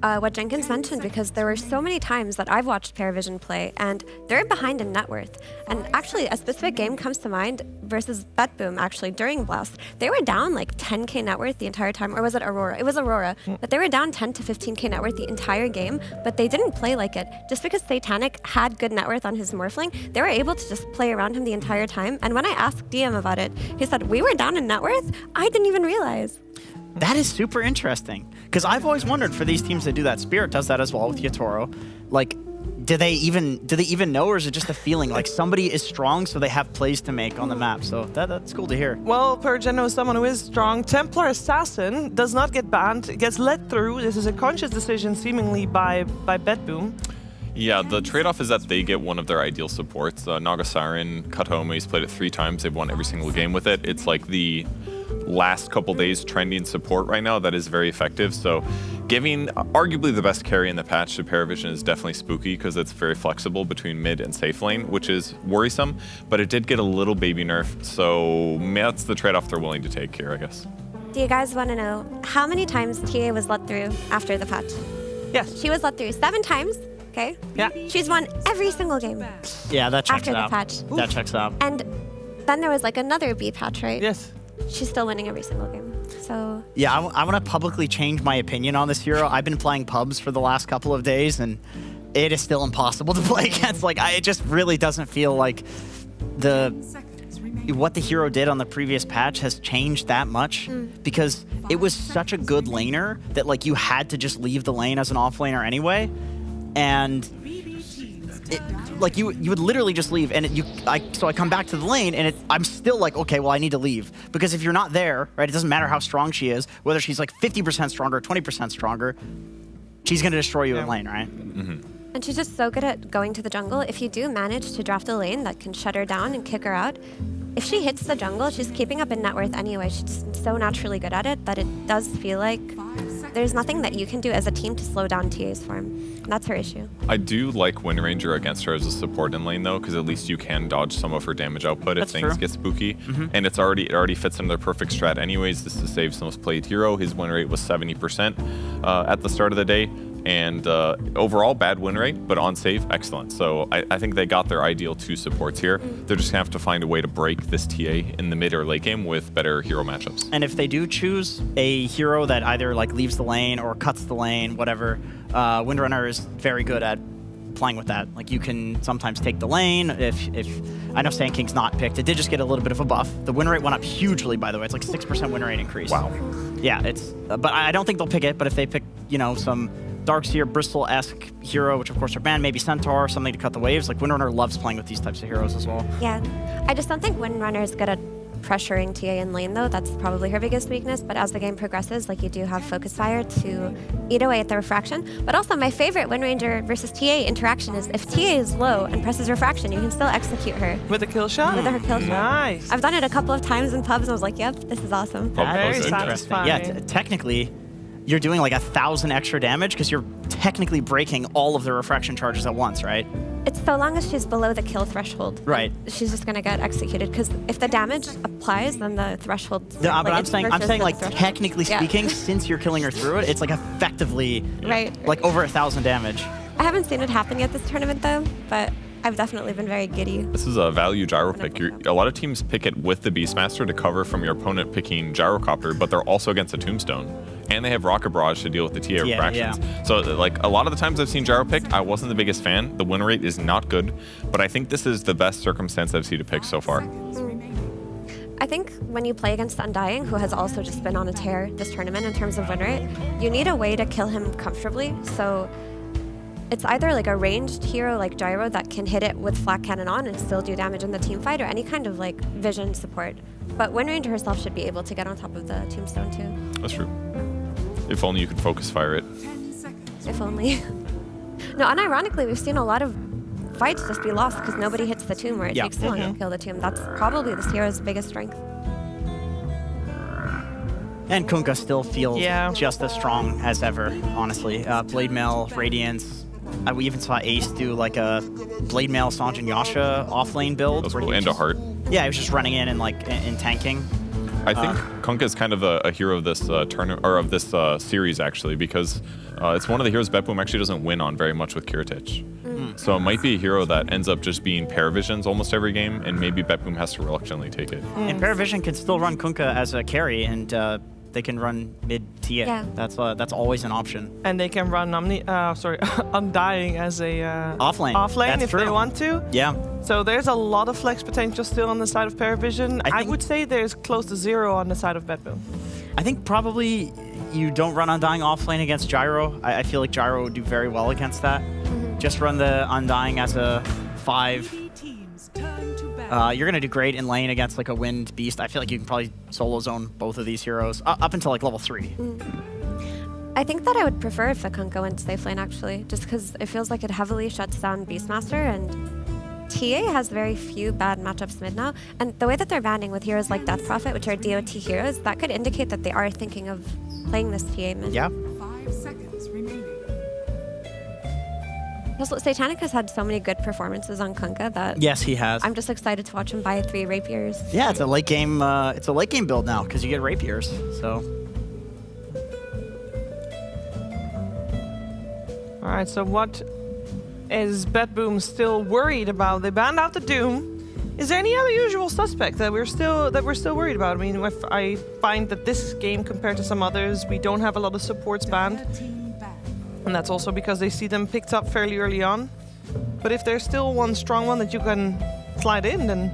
what Jenkins mentioned, because there were so many times that I've watched Paravision play, and they're behind in net worth. And actually, a specific game comes to mind versus BetBoom, actually, during Blast. They were down like 10k net worth the entire time, or was it Aurora? It was Aurora. But they were down 10 to 15k net worth the entire game, but they didn't play like it. Just because Satanic had good net worth on his Morphling, they were able to just play around him the entire time. And when I asked DM about it, he said, we were down in net worth? I didn't even realize. That is super interesting, because I've always wondered for these teams that do that. Spirit does that as well with Yatoro. Like, do they even know, or is it just a feeling like somebody is strong, so they have plays to make on the map? So that's cool to hear. Well, Purge, I know someone who is strong. Templar Assassin does not get banned, it gets let through. This is a conscious decision, seemingly by BetBoom. Yeah, the trade-off is that they get one of their ideal supports. Naga Siren, Katoma, he's played it 3 times. They've won every single game with it. It's like the last couple days trending support right now that is very effective. So giving arguably the best carry in the patch to Paravision is definitely spooky because it's very flexible between mid and safe lane, which is worrisome, but it did get a little baby nerf. So that's the trade-off they're willing to take here, I guess. Do you guys want to know how many times TA was let through after the patch? Yes. She was let through 7 times. Okay. Yeah. She's won every single game. Yeah, that checks after out. the patch. That checks out. And then there was like another B patch, right? Yes. She's still winning every single game. So. Yeah, I want to publicly change my opinion on this hero. I've been playing pubs for the last couple of days, and it is still impossible to play against. Like, it just really doesn't feel like the what the hero did on the previous patch has changed that much because it was such a good laner that like you had to just leave the lane as an off laner anyway, and like you would literally just leave, and so I come back to the lane, and I'm still like, okay, well I need to leave because if you're not there, right, it doesn't matter how strong she is, whether she's like 50% stronger, 20% stronger, she's gonna destroy you in lane, right? And she's just so good at going to the jungle. If you do manage to draft a lane that can shut her down and kick her out, if she hits the jungle, she's keeping up in net worth anyway. She's so naturally good at it that it does feel like there's nothing that you can do as a team to slow down TA's form. And that's her issue. I do like Wind Ranger against her as a support in lane though, because at least you can dodge some of her damage output if things get spooky. And it already fits into their perfect strat anyways. This is Save's most played hero. His win rate was 70% at the start of the day. And overall, bad win rate, but on save, excellent. So I think they got their ideal 2 supports here. They're just gonna have to find a way to break this TA in the mid or late game with better hero matchups. And if they do choose a hero that either like leaves the lane or cuts the lane, whatever, Windrunner is very good at playing with that. Like you can sometimes take the lane. If I know Sand King's not picked, it did just get a little bit of a buff. The win rate went up hugely, by the way. It's like 6% win rate increase. Wow. Yeah, it's. But I don't think they'll pick it. But if they pick, some Darkseer, Bristol-esque hero, which of course are banned, maybe Centaur, something to cut the waves. Like Windrunner loves playing with these types of heroes as well. Yeah, I just don't think Windrunner is good at pressuring TA in lane though. That's probably her biggest weakness. But as the game progresses, like you do have Focus Fire to eat away at the refraction. But also my favorite Wind Ranger versus TA interaction is if TA is low and presses refraction, you can still execute her. With a kill shot? With her kill shot. Nice. I've done it a couple of times in pubs and I was like, yep, this is awesome. Very satisfying. Yeah, technically, you're doing like 1,000 extra damage because you're technically breaking all of the refraction charges at once, right? It's so long as she's below the kill threshold. Right. She's just gonna get executed because if the damage applies, then the threshold. No, but I'm saying like technically speaking, since you're killing her through it, it's like effectively like over 1,000 damage. I haven't seen it happen yet this tournament though, but I've definitely been very giddy. This is a value gyro pick. A lot of teams pick it with the Beastmaster to cover from your opponent picking Gyrocopter, but they're also against a Tombstone. And they have Rocket Barrage to deal with the TA refractions. So like a lot of the times I've seen gyro picked, I wasn't the biggest fan. The win rate is not good, but I think this is the best circumstance I've seen to pick so far. I think when you play against Undying, who has also just been on a tear this tournament in terms of win rate, you need a way to kill him comfortably. So it's either like a ranged hero like Gyro that can hit it with Flak Cannon on and still do damage in the team fight, or any kind of like vision support. But Wind Ranger herself should be able to get on top of the Tombstone too. That's true. If only you could focus fire it. If only. No, unironically, we've seen a lot of fights just be lost because nobody hits the tomb where it takes so long to kill the tomb. That's probably this hero's biggest strength. And Kunkka still feels just as strong as ever, honestly. Blade Mail, Radiance. We even saw Ace do like a Blade Mail Sanjin Yasha off-lane build. That's cool. And a heart. Yeah, he was just running in and like in tanking. I think Kunkka is kind of a hero of this tournament or of this series actually, because it's one of the heroes Betboom actually doesn't win on very much with Kiritich. So it might be a hero that ends up just being Paravisions almost every game, and maybe Betboom has to reluctantly take it. And Paravision can still run Kunkka as a carry, and they can run mid TA. Yeah. That's always an option. And they can run Undying as a offlane if they want to. Yeah. So there's a lot of flex potential still on the side of Paravision. I would say there's close to 0 on the side of Betboom. I think probably you don't run Undying offlane against Gyro. I feel like Gyro would do very well against that. Just run the Undying as a 5. You're gonna do great in lane against like a Wind Beast. I feel like you can probably solo zone both of these heroes up until like level 3. I think that I would prefer if a Kunkka went safe lane actually, just because it feels like it heavily shuts down Beastmaster, and TA has very few bad matchups mid now. And the way that they're banding with heroes like Death Prophet, which are DOT heroes, that could indicate that they are thinking of playing this TA mid. Yeah. 5 seconds remaining. Also, Satanic has had so many good performances on Kunkka that yes, he has. I'm just excited to watch him buy 3 rapiers. Yeah, it's a late game. It's a late game build now because you get rapiers. So. All right. So what is Betboom still worried about? They banned out the Doom. Is there any other usual suspect that we're still worried about? I mean, if I find that this game compared to some others, we don't have a lot of supports banned. And that's also because they see them picked up fairly early on. But if there's still one strong one that you can slide in, then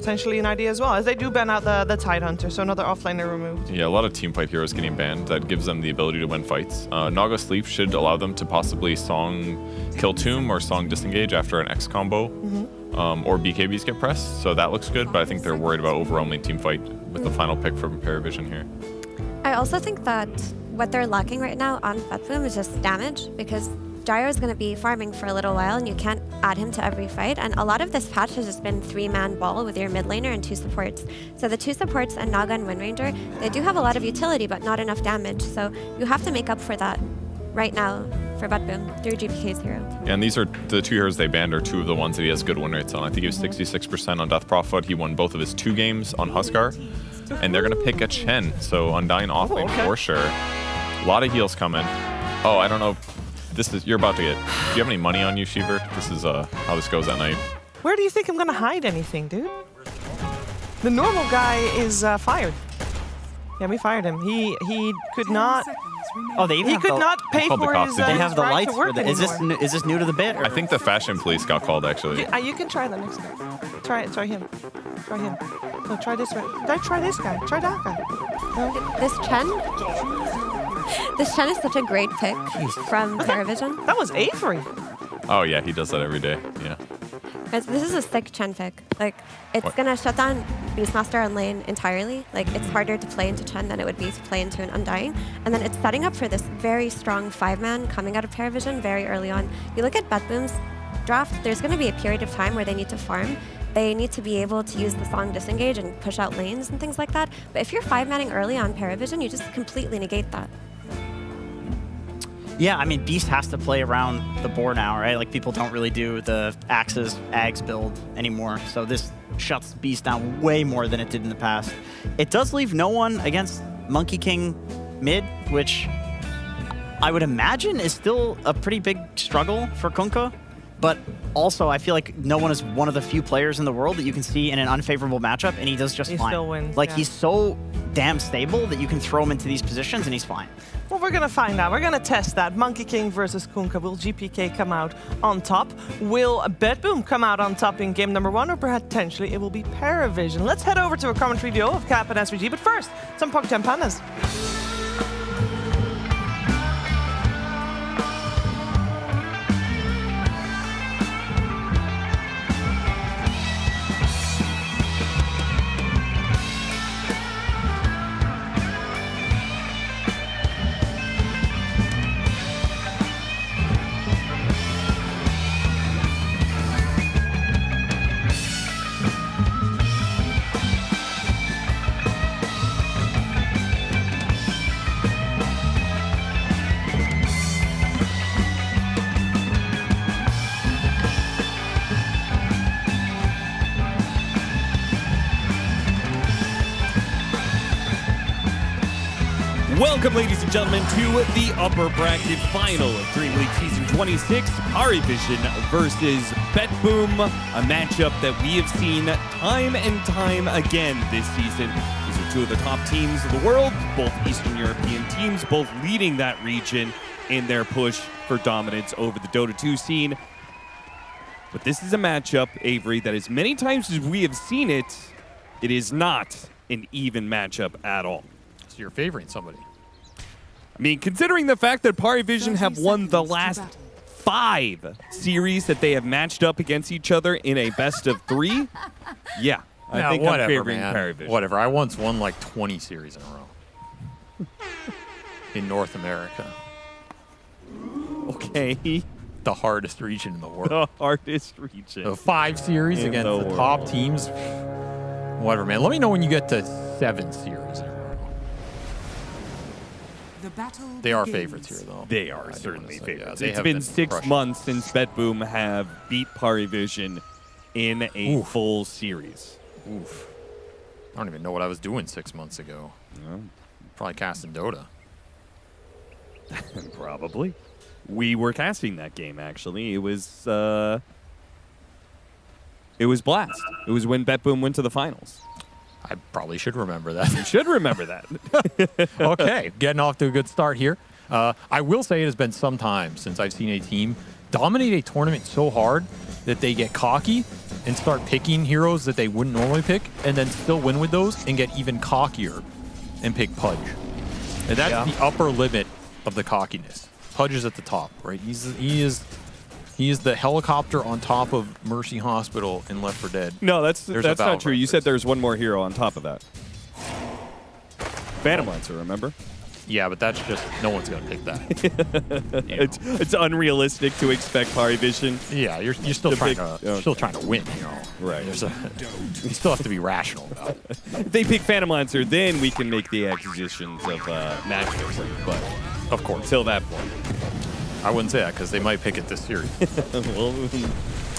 potentially an idea as well, as they do ban out the Tidehunter, so another offlaner removed. Yeah, a lot of team fight heroes getting banned. That gives them the ability to win fights. Naga Sleep should allow them to possibly Song Kill Tomb or Song Disengage after an X combo, or BKBs get pressed. So that looks good, but I think they're worried about overwhelming team fight with the final pick from Paravision here. I also think that what they're lacking right now on Betboom is just damage, because Gyro is going to be farming for a little while and you can't add him to every fight, and a lot of this patch has just been 3-man ball with your mid laner and 2 supports. So the 2 supports and Naga and Windranger, they do have a lot of utility but not enough damage, so you have to make up for that right now for Betboom through GPK's hero. Yeah, and these are the 2 heroes they banned are 2 of the ones that he has good win rates on. I think he was 66% on Death Prophet. He won both of his 2 games on Huskar, and they're going to pick a Chen, so Undying offlane for sure. A lot of heals coming. Oh, I don't know. You're about to get. Do you have any money on you, Sheever? This is how this goes at night. Where do you think I'm gonna hide anything, dude? The normal guy is fired. Yeah, we fired him. He could not. Oh, they even he have could the, not pay for his. They have the right lights to work for the. Is this new to the bit? Or? I think the fashion police got called actually. You can try the next guy. Try him. Try him. No, try this one. Try this guy. Try that guy. No. This Chen is such a great pick from Paravision. That was Avery. Oh yeah, he does that every day. Yeah. This is a sick Chen pick. Like, it's gonna shut down Beastmaster on lane entirely. Like, it's harder to play into Chen than it would be to play into an Undying. And then it's setting up for this very strong 5-man coming out of Paravision very early on. You look at Betboom's draft, there's gonna be a period of time where they need to farm. They need to be able to use the Song Disengage and push out lanes and things like that. But if you're 5-manning early on Paravision, you just completely negate that. Yeah, I mean, Beast has to play around the board now, right? Like, people don't really do the Axes, Ags build anymore. So this shuts Beast down way more than it did in the past. It does leave no one against Monkey King mid, which I would imagine is still a pretty big struggle for Kunkka. But also, I feel like no one is one of the few players in the world that you can see in an unfavorable matchup, and he does just fine. He still wins, like, yeah. he's so damn stable that you can throw him into these positions, and he's fine. Well, we're gonna find out. We're gonna test that. Monkey King versus Kunkka. Will GPK come out on top? Will Betboom come out on top in game number 1, or potentially it will be Paravision? Let's head over to a commentary duo of Cap and SVG, but first, some Pokemon Pandas. Welcome, ladies and gentlemen, to the upper bracket final of DreamLeague Season 26, Paravision versus Betboom, a matchup that we have seen time and time again this season. These are 2 of the top teams of the world, both Eastern European teams, both leading that region in their push for dominance over the Dota 2 scene. But this is a matchup, Avery, that as many times as we have seen it, it is not an even matchup at all. So you're favoring somebody. I mean, considering the fact that Paravision have won the last 5 series that they have matched up against each other in a best of 3, yeah, I think I'm favoring Paravision. Whatever. I once won like 20 series in a row in North America. Okay. The hardest region in the world. The hardest region. So 5 series against the top teams. Whatever, man. Let me know when you get to 7 series in a row. They are favorites here, though. They are certainly favorites. Yeah, it's been 6 months since Betboom have beat Paravision in a full series. Oof. I don't even know what I was doing 6 months ago. Probably casting Dota. Probably. We were casting that game, actually. It was Blast. It was when Betboom went to the finals. I probably should remember that. You should remember that. Okay, getting off to a good start here. I will say it has been some time since I've seen a team dominate a tournament so hard that they get cocky and start picking heroes that they wouldn't normally pick, and then still win with those and get even cockier and pick Pudge. And that's the upper limit of the cockiness. Pudge is at the top, right? He is the helicopter on top of Mercy Hospital in Left 4 Dead. No, that's not true. You said there's one more hero on top of that. Phantom Lancer, remember? Yeah, but that's just, no one's going to pick that. It's unrealistic to expect Parivision. Yeah, you're still trying to win, you know. Right. You still have to be rational about it. If they pick Phantom Lancer, then we can make the acquisitions of Matchday. But of course, until that point, I wouldn't say that because they might pick it this series. Well,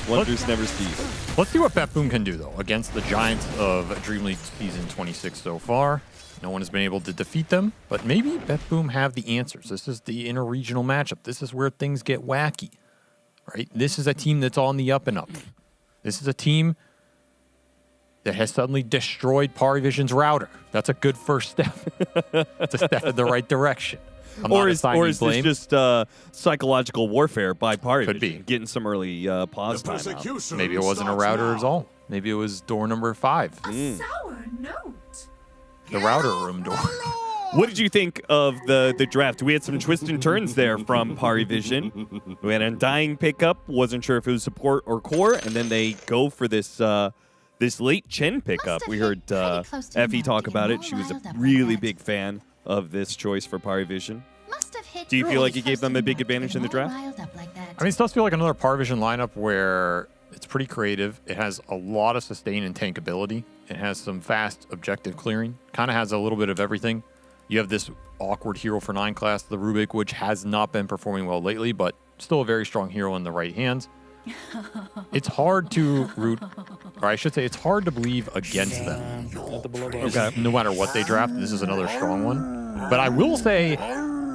wonders never cease. Let's see what BetBoom can do though against the Giants of DreamLeague season 26 so far. No one has been able to defeat them, but maybe BetBoom have the answers. This is the interregional matchup. This is where things get wacky, right? This is a team that's on the up and up. This is a team that has suddenly destroyed Parivision's router. That's a good first step. It's a step in the right direction. Or is this just psychological warfare by Parivision? Could be. Getting some early pause time out. Maybe it wasn't a router at all. Maybe it was door number 5. Sour note. The router room door. What did you think of the draft? We had some twists and turns there from Parivision. We had an Undying pickup. Wasn't sure if it was support or core, and then they go for this this late Chen pickup. We heard Effie talk about it. She was a really big fan of this choice for Parivision. Do you feel like it gave them a big advantage in the draft? I mean, it does feel like another Parivision lineup where it's pretty creative. It has a lot of sustain and tank ability. It has some fast objective clearing. Kind of has a little bit of everything. You have this awkward hero for 9 class, the Rubik, which has not been performing well lately, but still a very strong hero in the right hands. It's hard to root, or I should say it's hard to believe against them. Okay. No matter what they draft, this is another strong one. But I will say,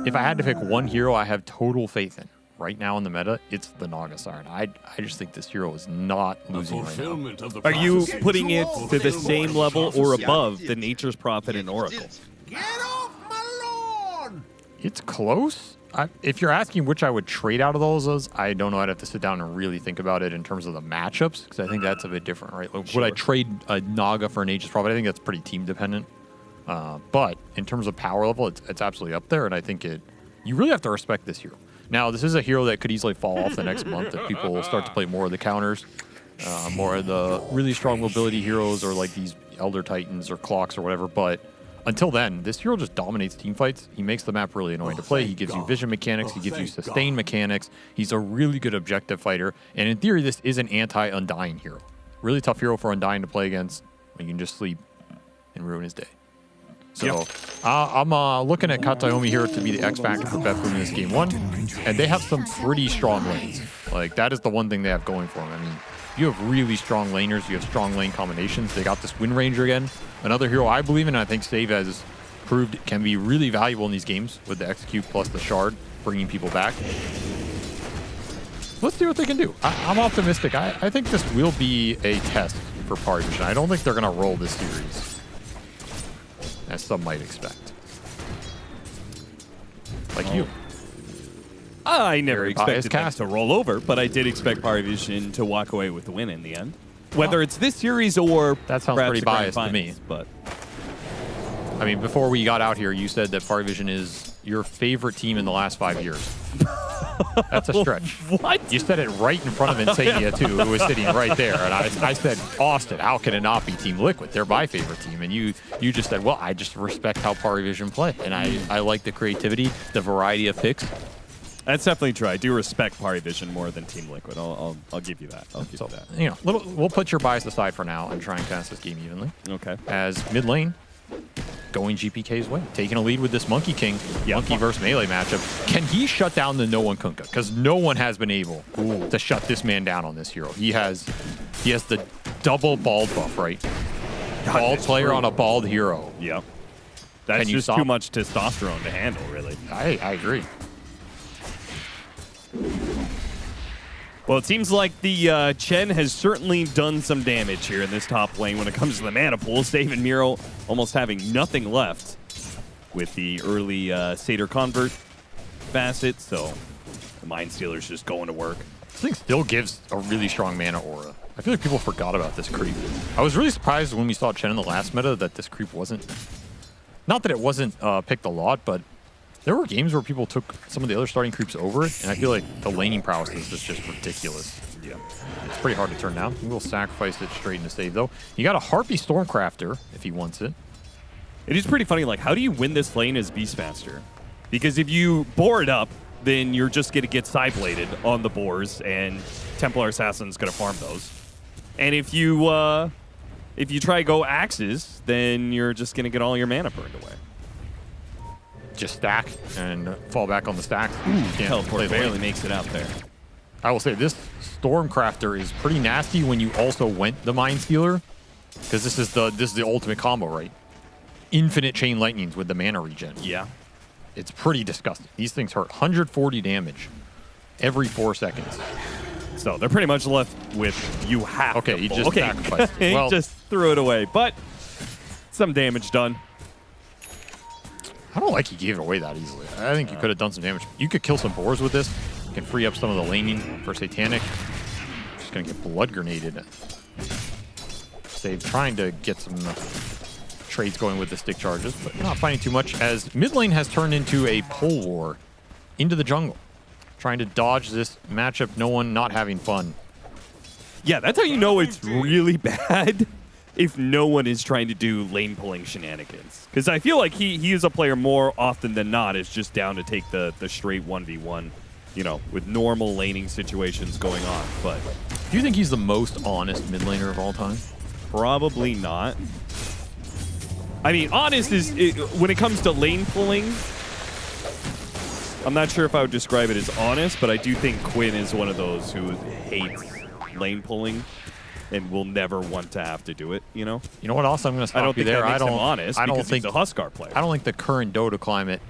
if I had to pick one hero I have total faith in right now in the meta, it's the Naga Siren. I just think this hero is not losing right now. Are you putting it to the same level or above the Nature's Prophet and Oracle? It's close. If you're asking which I would trade out of those, I don't know. I'd have to sit down and really think about it in terms of the matchups, because I think that's a bit different, right? Like, would I trade a Naga for an Nature's Prophet? I think that's pretty team dependent. But in terms of power level, it's absolutely up there, and I think you really have to respect this hero. Now, this is a hero that could easily fall off the next month if people start to play more of the counters, more of the really strong mobility heroes, or like these Elder Titans or Clocks or whatever. But until then, this hero just dominates team fights. He makes the map really annoying to play. He gives you vision mechanics. He gives you sustain mechanics. He's a really good objective fighter. And in theory, this is an anti-Undying hero. Really tough hero for Undying to play against. You can just sleep and ruin his day. So I'm looking at Katayomi here to be the X factor for BetBoom in this game 1, and they have some pretty strong lanes. Like, that is the one thing they have going for them. I mean, you have really strong laners, you have strong lane combinations. They got this Wind Ranger again, another hero I believe in, and I think Save has proved can be really valuable in these games with the Execute plus the Shard, bringing people back. Let's see what they can do. I'm optimistic. I think this will be a test for Parivision. I don't think they're going to roll this series, as some might expect. Like you. I never expected them to roll over, but I did expect Parivision to walk away with the win in the end. Whether it's this series or that sounds pretty biased to me. But I mean, before we got out here, you said that Parivision is your favorite team in the last 5 years. That's a stretch. What? You said it right in front of Insania, too, who was sitting right there. And I said, Austin, how can it not be Team Liquid? They're my favorite team. And you just said, well, I just respect how Parivision play. And I like the creativity, the variety of picks. That's definitely true. I do respect Parivision more than Team Liquid. I'll give you that. I'll give you that. You know, we'll put your bias aside for now and try and cast this game evenly. Okay. As mid lane, going GPK's way, taking a lead with this Monkey King, Monkey versus melee matchup. Can he shut down the No One Kunkka? Because no one has been able to shut this man down on this hero. He has the double bald buff, right? Bald player on a bald hero. Yep. That's just too much testosterone to handle, really. I agree. Well, it seems like the Chen has certainly done some damage here in this top lane when it comes to the mana pool. Save and Miro almost having nothing left with the early Satyr Convert facet, so the Mind Stealer's just going to work. This thing still gives a really strong mana aura. I feel like people forgot about this creep. I was really surprised when we saw Chen in the last meta that this creep wasn't... Not that it wasn't picked a lot, but there were games where people took some of the other starting creeps over it, and I feel like the laning prowess is just ridiculous. Yeah. It's pretty hard to turn down. He will sacrifice it straight into save, though. You got a Harpy Stormcrafter if he wants it. It is pretty funny, like, how do you win this lane as Beastmaster? Because if you bore it up, then you're just going to get side-bladed on the boars, and Templar Assassin's going to farm those. And if you try to go axes, then you're just going to get all your mana burned away. Just stack and fall back on the stack. Teleport barely makes it out there. I will say this Stormcrafter is pretty nasty when you also went the Mind Stealer, because this is the ultimate combo, right? Infinite Chain Lightnings with the mana regen. Yeah. It's pretty disgusting. These things hurt 140 damage every 4 seconds. So they're pretty much left with you have to he just sacrificed it. He Well, just threw it away, but some damage done. I don't like he gave it away that easily. I think you could have done some damage. You could kill some boars with this. You can free up some of the laning for Satanic. Just going to get blood grenaded. Save trying to get some trades going with the stick charges, but not finding too much as mid lane has turned into a pull war into the jungle. Trying to dodge this matchup, no one not having fun. Yeah, that's how you know it's really bad if no one is trying to do lane pulling shenanigans. Because I feel like he is a player more often than not is just down to take the straight 1v1, you know, with normal laning situations going on. But do you think he's the most honest mid laner of all time? Probably not. I mean, honest is, when it comes to lane pulling, I'm not sure if I would describe it as honest, but I do think Quinn is one of those who hates lane pulling and will never want to have to do it, you know? You know what else? I'm going to stop you there. I don't think that makes him honest because he's a Huskar player. I don't think the current Dota climate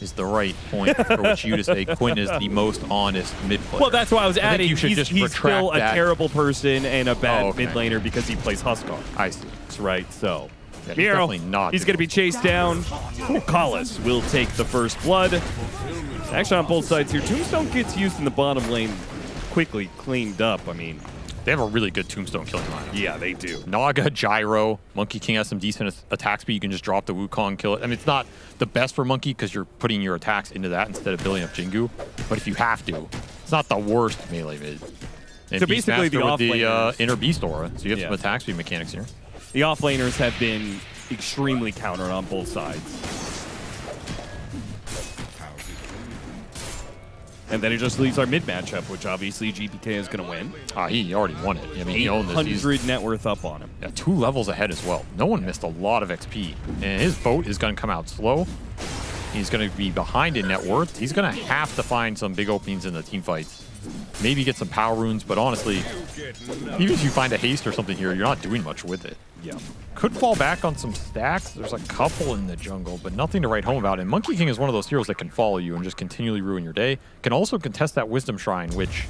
is the right point for which you to say Quinn is the most honest mid player. Well, that's why I was adding. You should he's still a terrible person and a bad mid laner because he plays Huskar. I see. That's right. So, yeah, Miro, he's not. He's going to be chased down. Collis will take the first blood. Action on both sides here. Tombstone gets used in the bottom lane, quickly cleaned up. I mean, they have a really good Tombstone killing lineup. Yeah, they do. Naga, Gyro, Monkey King has some decent attack speed. You can just drop the Wukong, kill it. I mean, it's not the best for Monkey because you're putting your attacks into that instead of building up Jingu. But if you have to, it's not the worst melee mid. And so basically, the off laners, the inner Beast Aura, so you have some attack speed mechanics here. The off laners have been extremely countered on both sides. And then it just leaves our mid matchup, which obviously GPK is going to win. He already won it. I mean, he owned this. 800 net worth up on him. Yeah, 2 levels ahead as well. No one missed a lot of XP. And his boat is going to come out slow. He's going to be behind in net worth. He's going to have to find some big openings in the team fights. Maybe get some power runes, but honestly, even if you find a haste or something here, you're not doing much with it. Yeah. Could fall back on some stacks. There's a couple in the jungle, but nothing to write home about. And Monkey King is one of those heroes that can follow you and just continually ruin your day. Can also contest that Wisdom Shrine, which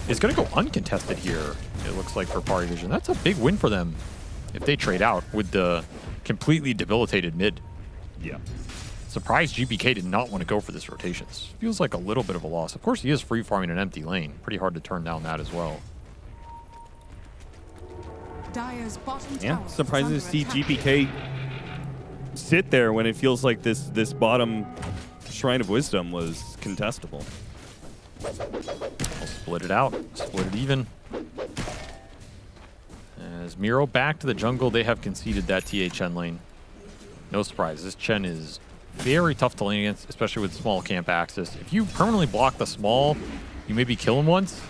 is going to go uncontested here, it looks like, for Party Vision. That's a big win for them if they trade out with the completely debilitated mid. Yeah. Surprised GPK did not want to go for this rotation. This feels like a little bit of a loss. Of course, he is free farming an empty lane. Pretty hard to turn down that as well. Yeah, surprised to see GPK sit there when it feels like this bottom Shrine of Wisdom was contestable. We'll split it out, split it even. As Miro back to the jungle, they have conceded that TA Chen lane. No surprise, this Chen is very tough to lane against, especially with small camp access. If you permanently block the small, you maybe kill him once.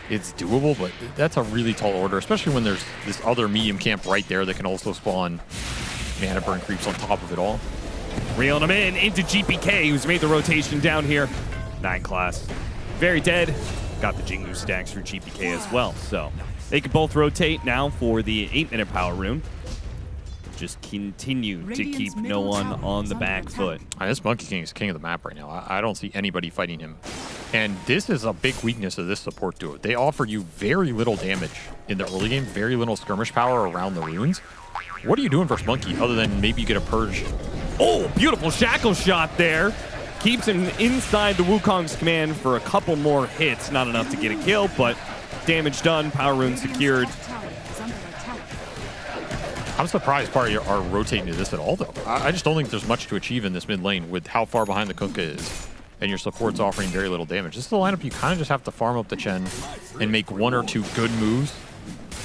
It's doable, but that's a really tall order, especially when there's this other medium camp right there that can also spawn mana burn creeps on top of it all. Reeling him into GPK, who's made the rotation down here. 9 class. Very dead. Got the Jingu stacks for GPK as well. So they can both rotate now for the 8-minute power rune. Just continue to keep no one on the back foot. This Monkey King is king of the map right now. I don't see anybody fighting him. And this is a big weakness of this support duo. They offer you very little damage in the early game, very little skirmish power around the runes. What are you doing versus Monkey other than maybe you get a purge? Oh, beautiful shackle shot there. keeps him inside the Wukong's command for a couple more hits. Not enough to get a kill, but damage done, power rune secured. I'm surprised Pari are rotating to this at all, though. I just don't think there's much to achieve in this mid lane with how far behind the Kunkka is, and your support's offering very little damage. This is the lineup you kind of just have to farm up the Chen and make 1 or 2 good moves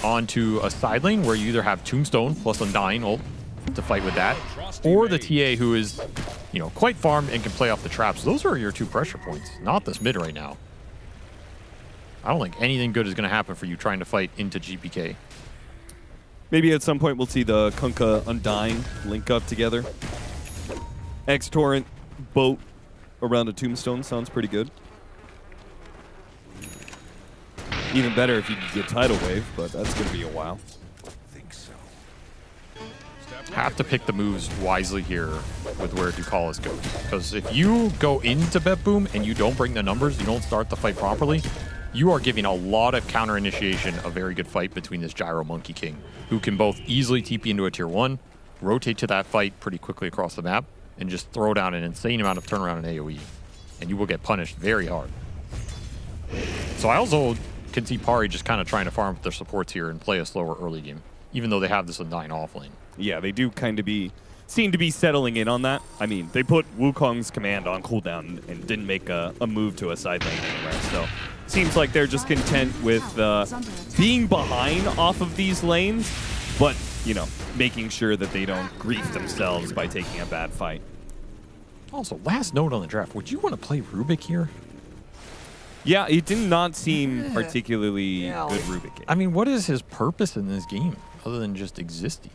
onto a side lane where you either have Tombstone plus Undying ult to fight with that, or the TA who is, you know, quite farmed and can play off the traps. Those are your 2 pressure points, not this mid right now. I don't think anything good is going to happen for you trying to fight into GPK. Maybe at some point we'll see the Kunkka Undying link up together. X-Torrent boat around a Tombstone sounds pretty good. Even better if you could get Tidal Wave, but that's going to be a while. Have to pick the moves wisely here with where Ducalis goes. Because if you go into Bet Boom and you don't bring the numbers, you don't start the fight properly, you are giving a lot of counter initiation a very good fight between this Gyro Monkey King, who can both easily TP into a tier 1, rotate to that fight pretty quickly across the map, and just throw down an insane amount of turnaround in AoE. And you will get punished very hard. So I also can see Pari just kind of trying to farm up their supports here and play a slower early game, even though they have this Undying off lane. Yeah, they do kind of seem to be settling in on that. I mean, they put Wukong's command on cooldown and didn't make a move to a side lane anywhere. So seems like they're just content with being behind off of these lanes, but, you know, making sure that they don't grief themselves by taking a bad fight. Also, last note on the draft, would you want to play Rubik here? Yeah, it did not seem particularly good Rubik game. I mean, what is his purpose in this game other than just existing?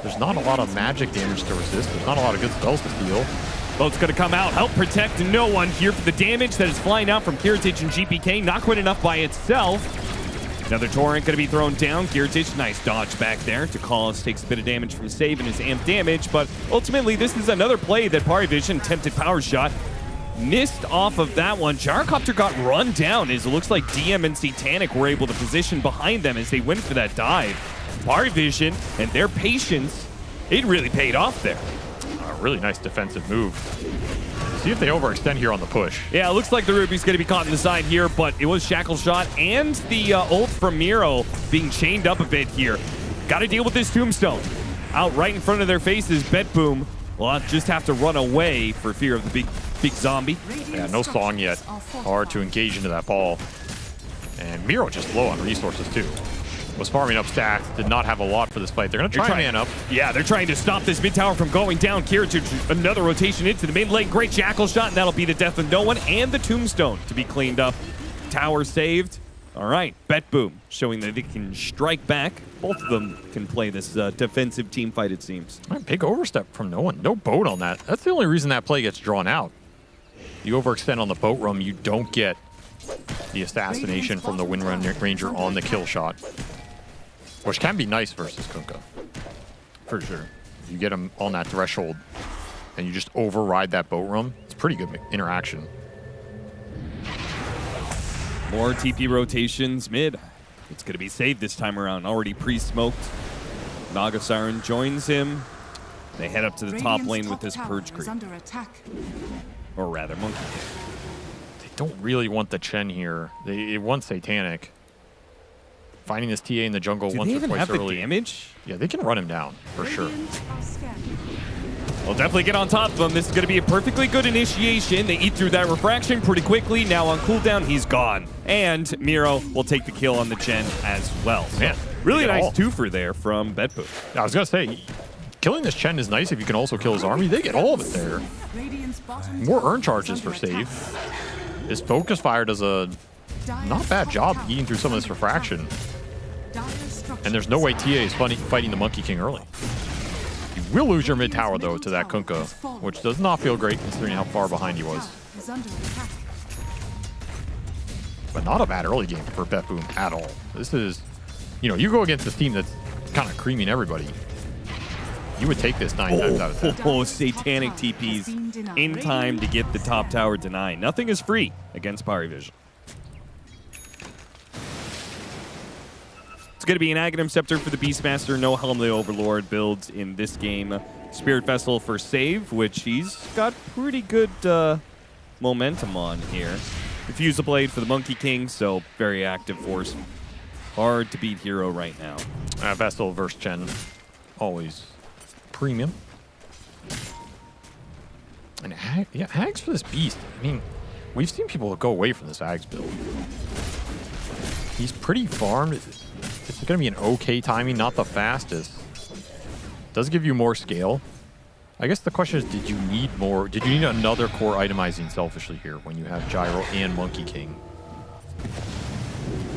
There's not a lot of magic damage to resist. There's not a lot of good spells to steal. Boat's going to come out, help protect no one here for the damage that is flying out from Kiritich and GPK. Not quite enough by itself. Another Torrent going to be thrown down. Kiritich, nice dodge back there. Ducalis takes a bit of damage from save and his amp damage, but ultimately this is another play that Parivision attempted power shot. Missed off of that one. Gyrocopter got run down as it looks like DM and Satanic were able to position behind them as they went for that dive. Parivision and their patience, it really paid off there. A really nice defensive move. See if they overextend here on the push. Yeah, it looks like the Ruby's going to be caught in the side here, but it was Shackle Shot and the ult from Miro being chained up a bit here. Got to deal with this Tombstone. Out right in front of their faces, Bet Boom will just have to run away for fear of the big zombie. Yeah, no song yet. Hard to engage into that ball. And Miro just low on resources too. Was farming up stacks, did not have a lot for this fight. They're going to try and man up. Yeah, they're trying to stop this mid tower from going down. Kiritich, another rotation into the mid lane. Great Jackal Shot, and that'll be the death of no one. And the Tombstone to be cleaned up. Tower saved. All right, Bet Boom showing that they can strike back. Both of them can play this defensive team fight, it seems. Big overstep from no one. No boat on that. That's the only reason that play gets drawn out. You overextend on the boat roam, you don't get the assassination from the Wind Ranger on the kill shot. Which can be nice versus Kunkka, for sure. If you get him on that threshold and you just override that boat roam, it's pretty good interaction. More TP rotations mid. It's going to be saved this time around. Already pre-smoked. Naga Siren joins him. They head up to the top lane with this Purge Creep. Or rather, Monkey King. They don't really want the Chen here. They want Satanic. Finding this TA in the jungle once or twice early. Do they even have the damage? Yeah, they can run him down, for sure. We'll definitely get on top of him. This is going to be a perfectly good initiation. They eat through that refraction pretty quickly. Now on cooldown, he's gone. And Miro will take the kill on the Chen as well. So Man, really nice twofer there from Bedpoo. I was going to say, killing this Chen is nice if you can also kill his army. They get all of it there. More earn charges for save. His focus fire does a not bad job eating through some of this refraction. And there's no way TA is fighting the Monkey King early. You will lose your mid tower though to that Kunkka, which does not feel great considering how far behind he was. But not a bad early game for Bet Boom at all. This is, you know, you go against this team that's kind of creaming everybody. You would take this 9 times out of 10. Oh, Satanic TPs in time to get the top tower denied. Nothing is free against Parivision. It's going to be an Aghanim Scepter for the Beastmaster. No Helm of the Overlord builds in this game. Spirit Vessel for save, which he's got pretty good momentum on here. Diffuse Blade for the Monkey King, so very active force. Hard to beat hero right now. Vessel versus Chen, always premium. And yeah, Ags for this beast. I mean, we've seen people go away from this Ags build. He's pretty farmed. It's going to be an okay timing, not the fastest. Does give you more scale. I guess the question is, did you need more? Did you need another core itemizing selfishly here when you have Gyro and Monkey King?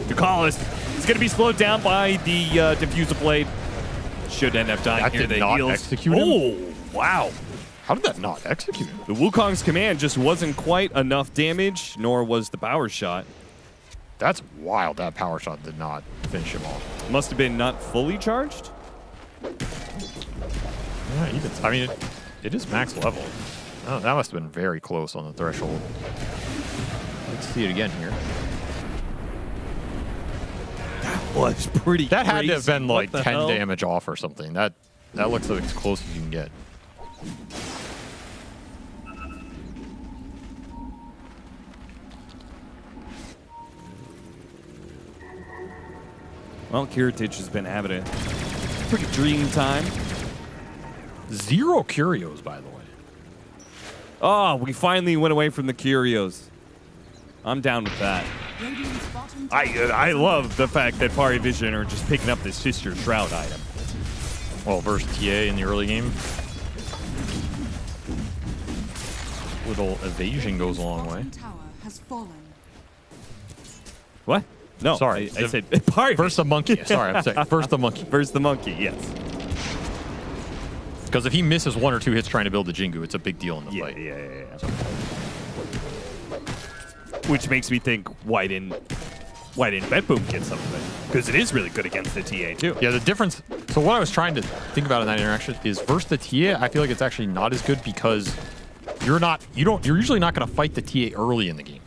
Ducalis is going to be slowed down by the Diffuser Blade. Should end up dying here. Did not execute him? Oh, wow. How did that not execute him? The Wukong's command just wasn't quite enough damage, nor was the power shot. That's wild. That power shot did not finish him off. Must have been not fully charged. Yeah, even. I mean, it is max level. Oh, that must have been very close on the threshold. Let's see it again here. That was pretty That had crazy. to have been like 10 hell? damage off or something. That looks like as close as you can get. Well, Kiritich has been having a pretty dream time. 0 Curios, by the way. Oh, we finally went away from the Curios. I'm down with that. I love the fact that Pari Vision are just picking up this Sister Shroud item. Well, versus TA in the early game. Little evasion goes a long way. What? No, sorry. I said Pari. Versus the monkey. Sorry, I'm saying versus the monkey. Versus the monkey, yes. Because if he misses 1 or 2 hits trying to build the Jingu, it's a big deal in the fight. Yeah. Which makes me think, why didn't Betboom get some of it? Because it is really good against the TA too. Yeah, the difference. So what I was trying to think about in that interaction is versus the TA, I feel like it's actually not as good because you're usually not going to fight the TA early in the game.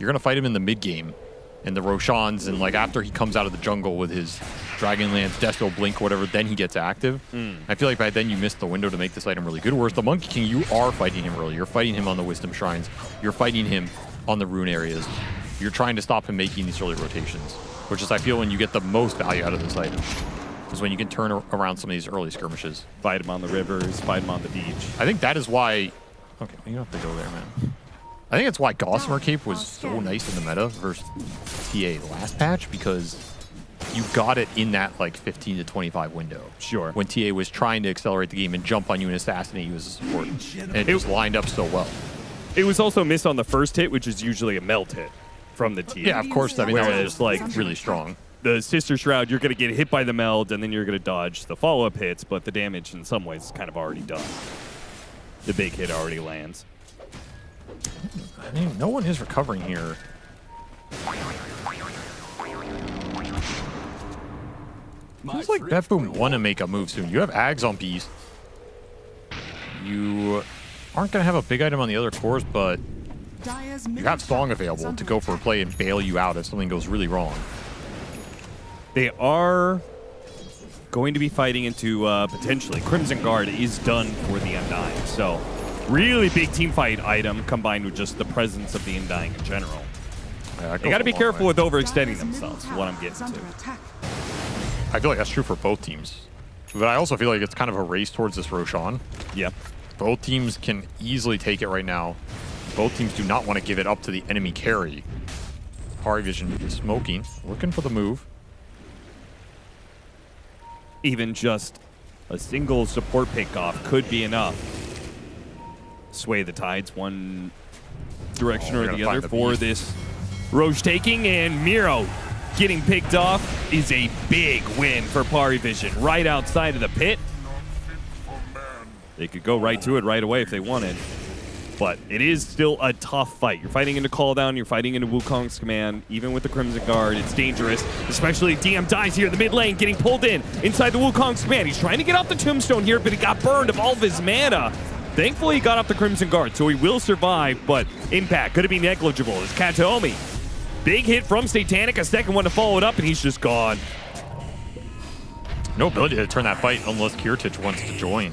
You're going to fight him in the mid game, and the Roshans, and like after he comes out of the jungle with his Dragonlance, Desto Blink, whatever, then he gets active. I feel like by then you missed the window to make this item really good. Whereas the Monkey King, you are fighting him early. You're fighting him on the Wisdom Shrines. You're fighting him on the rune areas. You're trying to stop him making these early rotations, which is, I feel, when you get the most value out of this item, is when you can turn around some of these early skirmishes. Fight him on the rivers, fight him on the beach. I think that is why... Okay, you don't have to go there, man. I think that's why Gossamer Cape was so nice in the meta versus TA last patch, because you got it in that like 15 to 25 window. Sure. When TA was trying to accelerate the game and jump on you and assassinate you as a support. And it just lined up so well. It was also missed on the first hit, which is usually a melt hit from the TA. Yeah, of course. I mean, that was just like really strong. The Sister Shroud, you're going to get hit by the meld, and then you're going to dodge the follow-up hits, but the damage in some ways is kind of already done. The big hit already lands. I mean, no one is recovering here. Feels like Betboom want to make a move soon. You have Ags on Beast. You aren't going to have a big item on the other cores, but you have Song available to go for a play and bail you out if something goes really wrong. They are going to be fighting into potentially Crimson Guard is done for the Undying. So really big team fight item combined with just the presence of the Undying in general. Yeah, they got to be careful with overextending themselves, is what I'm getting to. I feel like that's true for both teams. But I also feel like it's kind of a race towards this Roshan. Yeah. Both teams can easily take it right now. Both teams do not want to give it up to the enemy carry. Pari Vision smoking, looking for the move. Even just a single support pickoff could be enough. Sway the tides one direction or the other for this Roche taking, and Miro getting picked off is a big win for Pari Vision right outside of the pit. They could go right to it right away if they wanted, but it is still a tough fight. You're fighting into Call Down, you're fighting into Wukong's command, even with the Crimson Guard, it's dangerous, especially DM dies here in the mid lane, getting pulled in inside the Wukong's command. He's trying to get off the Tombstone here, but he got burned of all of his mana. Thankfully, he got off the Crimson Guard, so he will survive, but impact could be negligible. It's Kataomi. Big hit from Satanic, a second one to follow it up, and he's just gone. No ability to turn that fight unless Kiritich wants to join.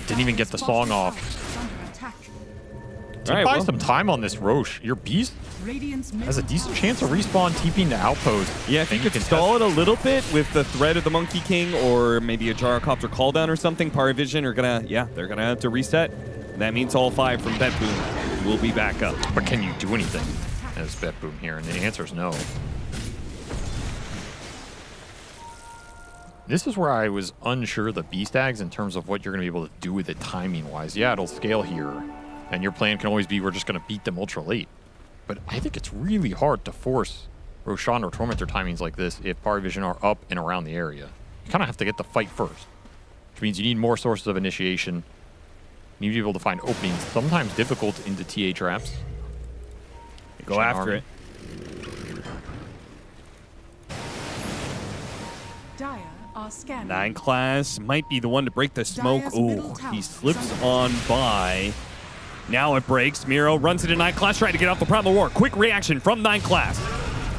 Didn't even get the song off. Take buy some time on this Roche. Your Beast has a decent chance of respawn TPing to Outpost. Yeah, if you could stall it a little bit with the threat of the Monkey King or maybe a Gyrocopter cooldown or something, Parivision are gonna, they're gonna have to reset. That means all 5 from BetBoom will be back up. But can you do anything as BetBoom here? And the answer is no. This is where I was unsure of the Beast Ags in terms of what you're going to be able to do with it timing-wise. Yeah, it'll scale here, and your plan can always be we're just going to beat them ultra late. But I think it's really hard to force Roshan or Tormentor timings like this if Parivision are up and around the area. You kind of have to get the fight first, which means you need more sources of initiation. You need to be able to find openings, sometimes difficult into TA traps. Go after it. Nine Class might be the one to break the smoke. Ooh, he slips on by. Now it breaks. Miro runs into 9 Class, trying to get off the Primal War. Quick reaction from 9 Class.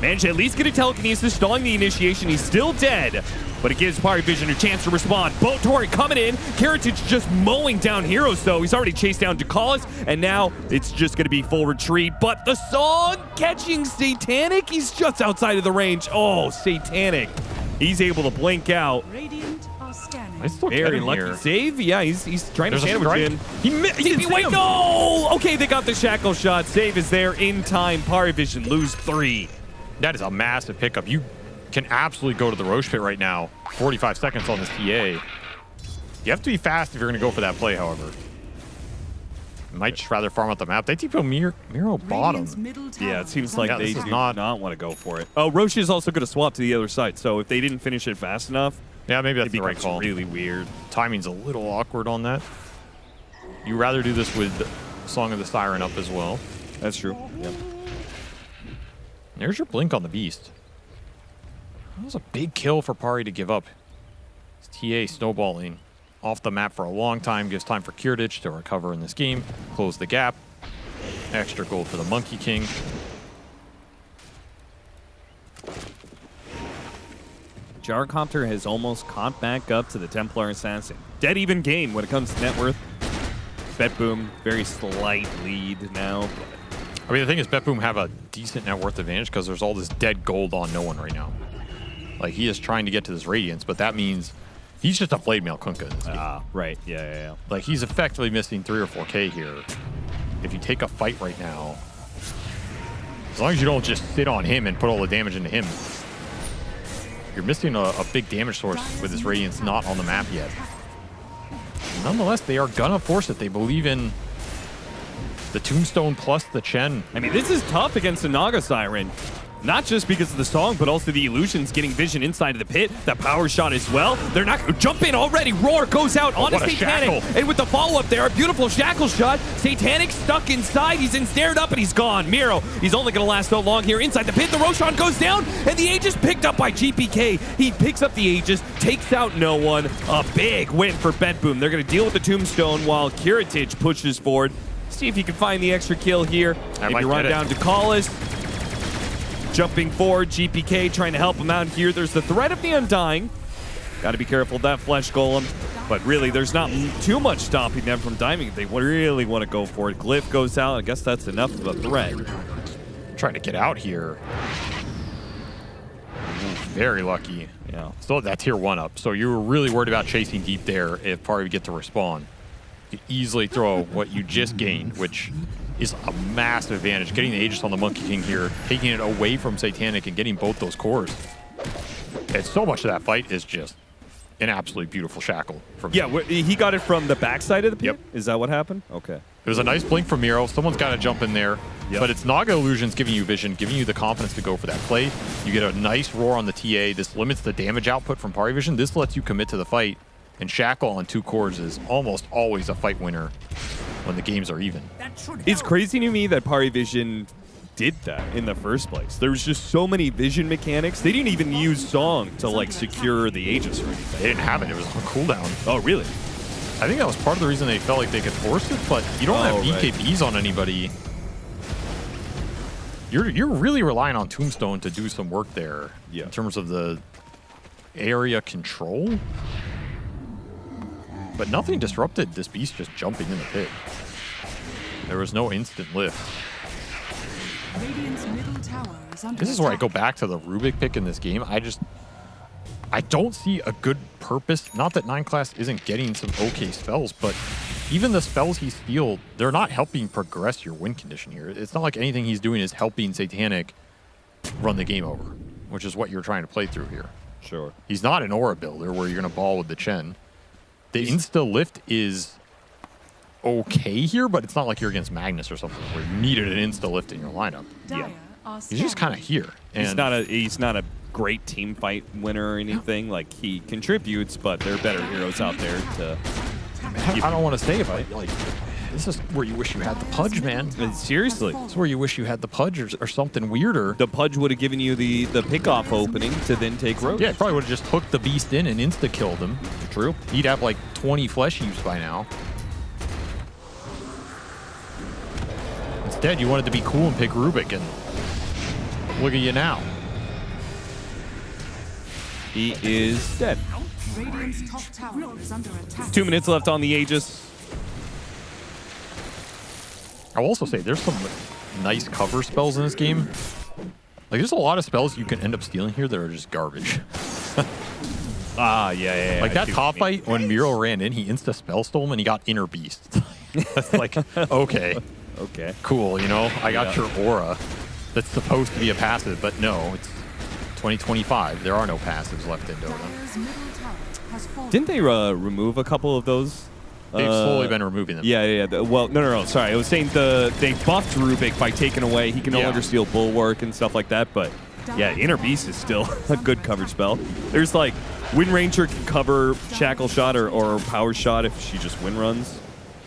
Managed to at least get a telekinesis, stalling the initiation. He's still dead, but it gives Parivision a chance to respond. Boat Torrent coming in. Kiritich just mowing down heroes, though. He's already chased down Ducalis, and now it's just going to be full retreat. But the song catching Satanic. He's just outside of the range. Oh, Satanic. He's able to blink out. Very lucky save. Yeah, he's trying to sandwich in. Wait, no! Okay, they got the shackle shot. Save is there in time. Parivision lose 3. That is a massive pickup. You can absolutely go to the Roche pit right now. 45 seconds on this TA. You have to be fast if you're going to go for that play, however. Might just rather farm out the map. They TPO Miro bottom. Yeah, it seems like they do not want to go for it. Oh, Roche is also going to swap to the other side, so if they didn't finish it fast enough, yeah, maybe that's the right call. Really weird. Timing's a little awkward on that. You rather do this with Song of the Siren up as well. That's true. Yep. There's your blink on the Beast. That was a big kill for Pari to give up. It's TA snowballing off the map for a long time. Gives time for Kiritich to recover in this game. Close the gap. Extra gold for the Monkey King. Gyrocopter has almost caught back up to the Templar Assassin. Dead even game when it comes to net worth. BetBoom, very slight lead now. I mean, the thing is, BetBoom have a decent net worth advantage because there's all this dead gold on no one right now. Like, he is trying to get to this Radiance, but that means he's just a Blade Mail Kunkka in this game. Right. Yeah. Like, he's effectively missing 3 or 4K here. If you take a fight right now, as long as you don't just sit on him and put all the damage into him, you're missing a big damage source with this Radiance not on the map yet. Nonetheless, they are gonna force it. They believe in the Tombstone plus the Chen. I mean, this is tough against the Naga Siren. Not just because of the song, but also the illusions getting vision inside of the pit. The power shot as well. They're not going to jump in already. Roar goes out on Satanic. And with the follow-up there, a beautiful shackle shot. Satanic stuck inside. He's ensnared up and he's gone. Miro, he's only going to last so long here. Inside the pit, the Roshan goes down. And the Aegis picked up by GPK. He picks up the Aegis, takes out no one. A big win for BetBoom. They're going to deal with the Tombstone while Kiritich pushes forward. See if he can find the extra kill here. Maybe run down to Ducalis. Jumping forward, GPK trying to help him out here. There's the threat of the Undying. Got to be careful of that Flesh Golem. But really, there's not too much stopping them from diving if they really want to go for it. Glyph goes out. I guess that's enough of a threat. Trying to get out here. Very lucky. Yeah. Still that tier 1 up. So you were really worried about chasing deep there if Pari would get to respawn. You could easily throw what you just gained, which is a massive advantage. Getting the Aegis on the Monkey King here, taking it away from Satanic and getting both those cores. And so much of that fight is just an absolutely beautiful shackle. He got it from the backside of the pit? Yep. Is that what happened? Okay. It was a nice blink from Miro. Someone's got to jump in there. Yep. But it's Naga Illusions giving you vision, giving you the confidence to go for that play. You get a nice roar on the TA. This limits the damage output from Parivision. This lets you commit to the fight. And Shackle on 2 cores is almost always a fight winner when the games are even. It's crazy to me that Parivision did that in the first place. There was just so many vision mechanics. They didn't even use Song to like secure the Aegis or anything. They didn't have it. It was on cooldown. Oh, really? I think that was part of the reason they felt like they could force it, but you don't have BKBs on anybody. You're really relying on Tombstone to do some work there in terms of the area control. But nothing disrupted this beast just jumping in the pit. There was no instant lift. This is where I go back to the Rubik pick in this game. I don't see a good purpose. Not that 9 class isn't getting some okay spells, but even the spells he steals, they're not helping progress your win condition here. It's not like anything he's doing is helping Satanic run the game over, which is what you're trying to play through here. Sure. He's not an aura builder where you're going to ball with the Chen. The insta lift is okay here, but it's not like you're against Magnus or something where you needed an insta lift in your lineup. Yeah. He's just kind of here. And He's not a great team fight winner or anything. Like, he contributes, but there are better heroes out there to... I don't want to say it, but like, this is where you wish you had the Pudge, man. Seriously. This is where you wish you had the Pudge or something weirder. The Pudge would have given you the pickoff opening to then take Roach. Yeah, it probably would have just hooked the beast in and insta-killed him. True. He'd have like 20 flesh use by now. Instead, you wanted to be cool and pick Rubik, and look at you now. He is dead. Radiant's top tower is under attack. 2 minutes left on the Aegis. I'll also say there's some nice cover spells in this game. Like, there's a lot of spells you can end up stealing here that are just garbage. Yeah. Like that top fight, when Miro ran in, he insta-spell stole him and he got Inner Beast. That's like, okay. Okay. Cool, you know? I got your aura that's supposed to be a passive, but no, it's 2025. There are no passives left in Dota. Didn't they remove a couple of those? They've slowly been removing them. Yeah. Well, no. Sorry, I was saying they buffed Rubik by taking away. He can no longer steal Bulwark and stuff like that. But yeah, Inner Beast is still a good cover spell. There's like Wind Ranger can cover Shackle Shot or Power Shot if she just wind runs.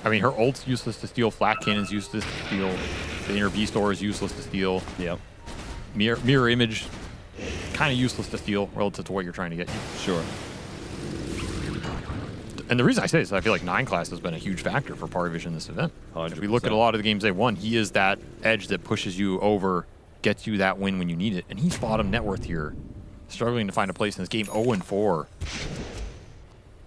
I mean, her ult's useless to steal. Flat Cannon's useless to steal. The Inner Beast Aura is useless to steal. Yep. Mirror Image, kind of useless to steal relative to what you're trying to get. Sure. And the reason I say this is I feel like 9 class has been a huge factor for Parivision in this event. 100%. If we look at a lot of the games they won, he is that edge that pushes you over, gets you that win when you need it. And he's bottom net worth here, struggling to find a place in this game, 0-4.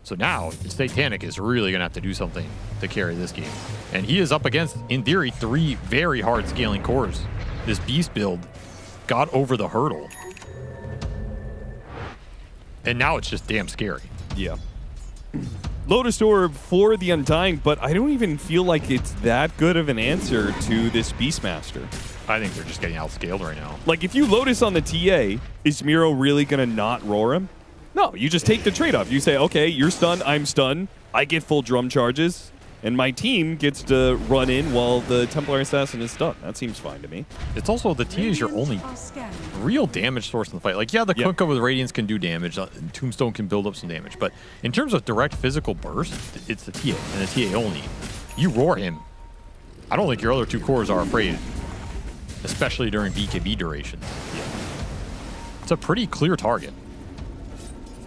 So now, Satanic is really going to have to do something to carry this game. And he is up against, in theory, 3 very hard scaling cores. This Beast build got over the hurdle. And now it's just damn scary. Yeah. Lotus Orb for the Undying, but I don't even feel like it's that good of an answer to this Beastmaster. I think they're just getting outscaled right now. Like, if you Lotus on the TA, is Miro really going to not roar him? No, you just take the trade-off. You say, okay, you're stunned, I'm stunned, I get full drum charges, and my team gets to run in while the Templar Assassin is stunned. That seems fine to me. It's also, the TA is your only real damage source in the fight. Like, yeah, the Kunkka with Radiance can do damage, Tombstone can build up some damage, but in terms of direct physical burst, it's the TA, and the TA only. You roar him. I don't think your other 2 cores are afraid, especially during BKB durations. Yeah. It's a pretty clear target,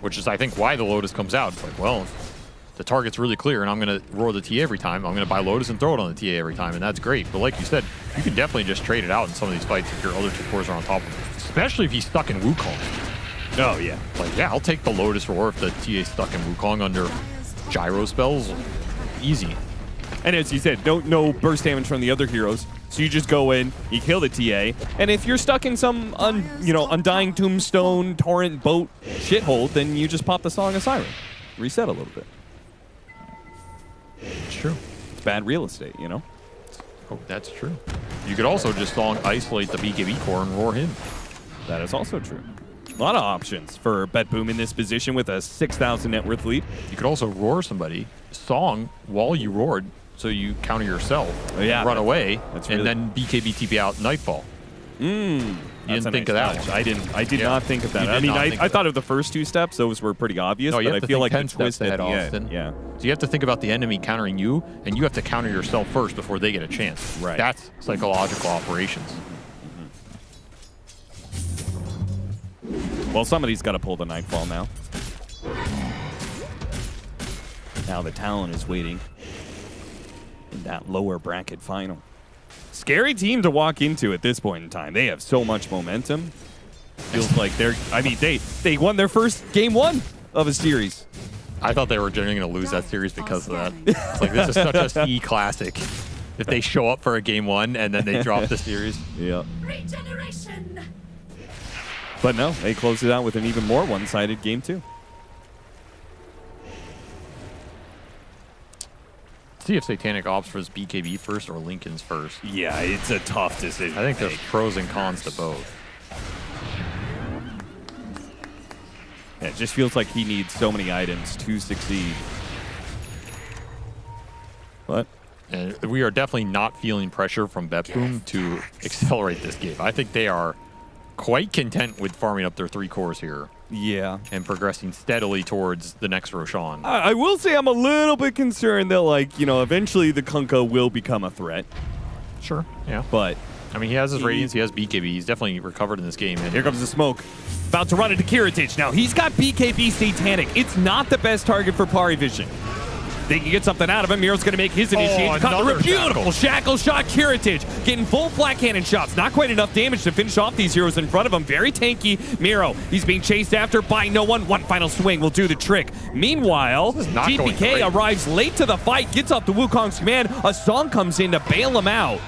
which is, I think, why the Lotus comes out. It's like, well, if the target's really clear and I'm going to roar the TA every time, I'm going to buy Lotus and throw it on the TA every time, and that's great. But like you said, you can definitely just trade it out in some of these fights if your other 2 cores are on top of it, especially if he's stuck in Wukong. Oh, yeah. Like, yeah, I'll take the Lotus roar if the TA's stuck in Wukong under gyro spells. Easy. And as you said, no burst damage from the other heroes. So you just go in, you kill the TA, and if you're stuck in some Undying Tombstone, Torrent, Boat shithole, then you just pop the Song of Siren. Reset a little bit. It's true. It's bad real estate, you know? Oh, that's true. You could also just Song isolate the BKB core and roar him. That is also true. A lot of options for Bet Boom in this position with a 6,000 net worth lead. You could also roar somebody, Song while you roared, so you counter yourself, run away, and then BKB TP out Nightfall. You didn't think of that one. I did not think of that. I mean, I thought of the first 2 steps; those were pretty obvious. No, but I feel like the 10 twist steps at the ahead, end. Yeah. So you have to think about the enemy countering you, and you have to counter yourself first before they get a chance. Right. That's psychological operations. Well, somebody's got to pull the Nightfall now. Now the Talon is waiting in that lower bracket final. Scary team to walk into at this point in time. They have so much momentum. Feels like they won their first game 1 of a series. I thought they were generally going to lose that series because of that. It's like, this is such a C classic. If they show up for a game 1 and then they drop the series. Yeah. But no, they closed it out with an even more one-sided game 2. See if Satanic opts for his BKB first or Lincoln's first. Yeah, it's a tough decision. I think there's pros and cons to both. Yeah, it just feels like he needs so many items to succeed. But and we are definitely not feeling pressure from BetBoom to accelerate this game. I think they are quite content with farming up their 3 cores here. Yeah. And progressing steadily towards the next Roshan. I will say I'm a little bit concerned that, like, you know, eventually the Kunkka will become a threat. Sure, yeah. But I mean, he has his Radiance, he has BKB. He's definitely recovered in this game. And here comes the smoke. About to run into Kiritich. Now, he's got BKB Satanic. It's not the best target for Pari Vision. They can get something out of him. Miro's going to make his initiation. Another Beautiful shackle shot. Kiritich getting full flat cannon shots. Not quite enough damage to finish off these heroes in front of him. Very tanky. Miro, he's being chased after by no one. One final swing will do the trick. Meanwhile, GPK arrives late to the fight, gets off the Wukong's command. A song comes in to bail him out.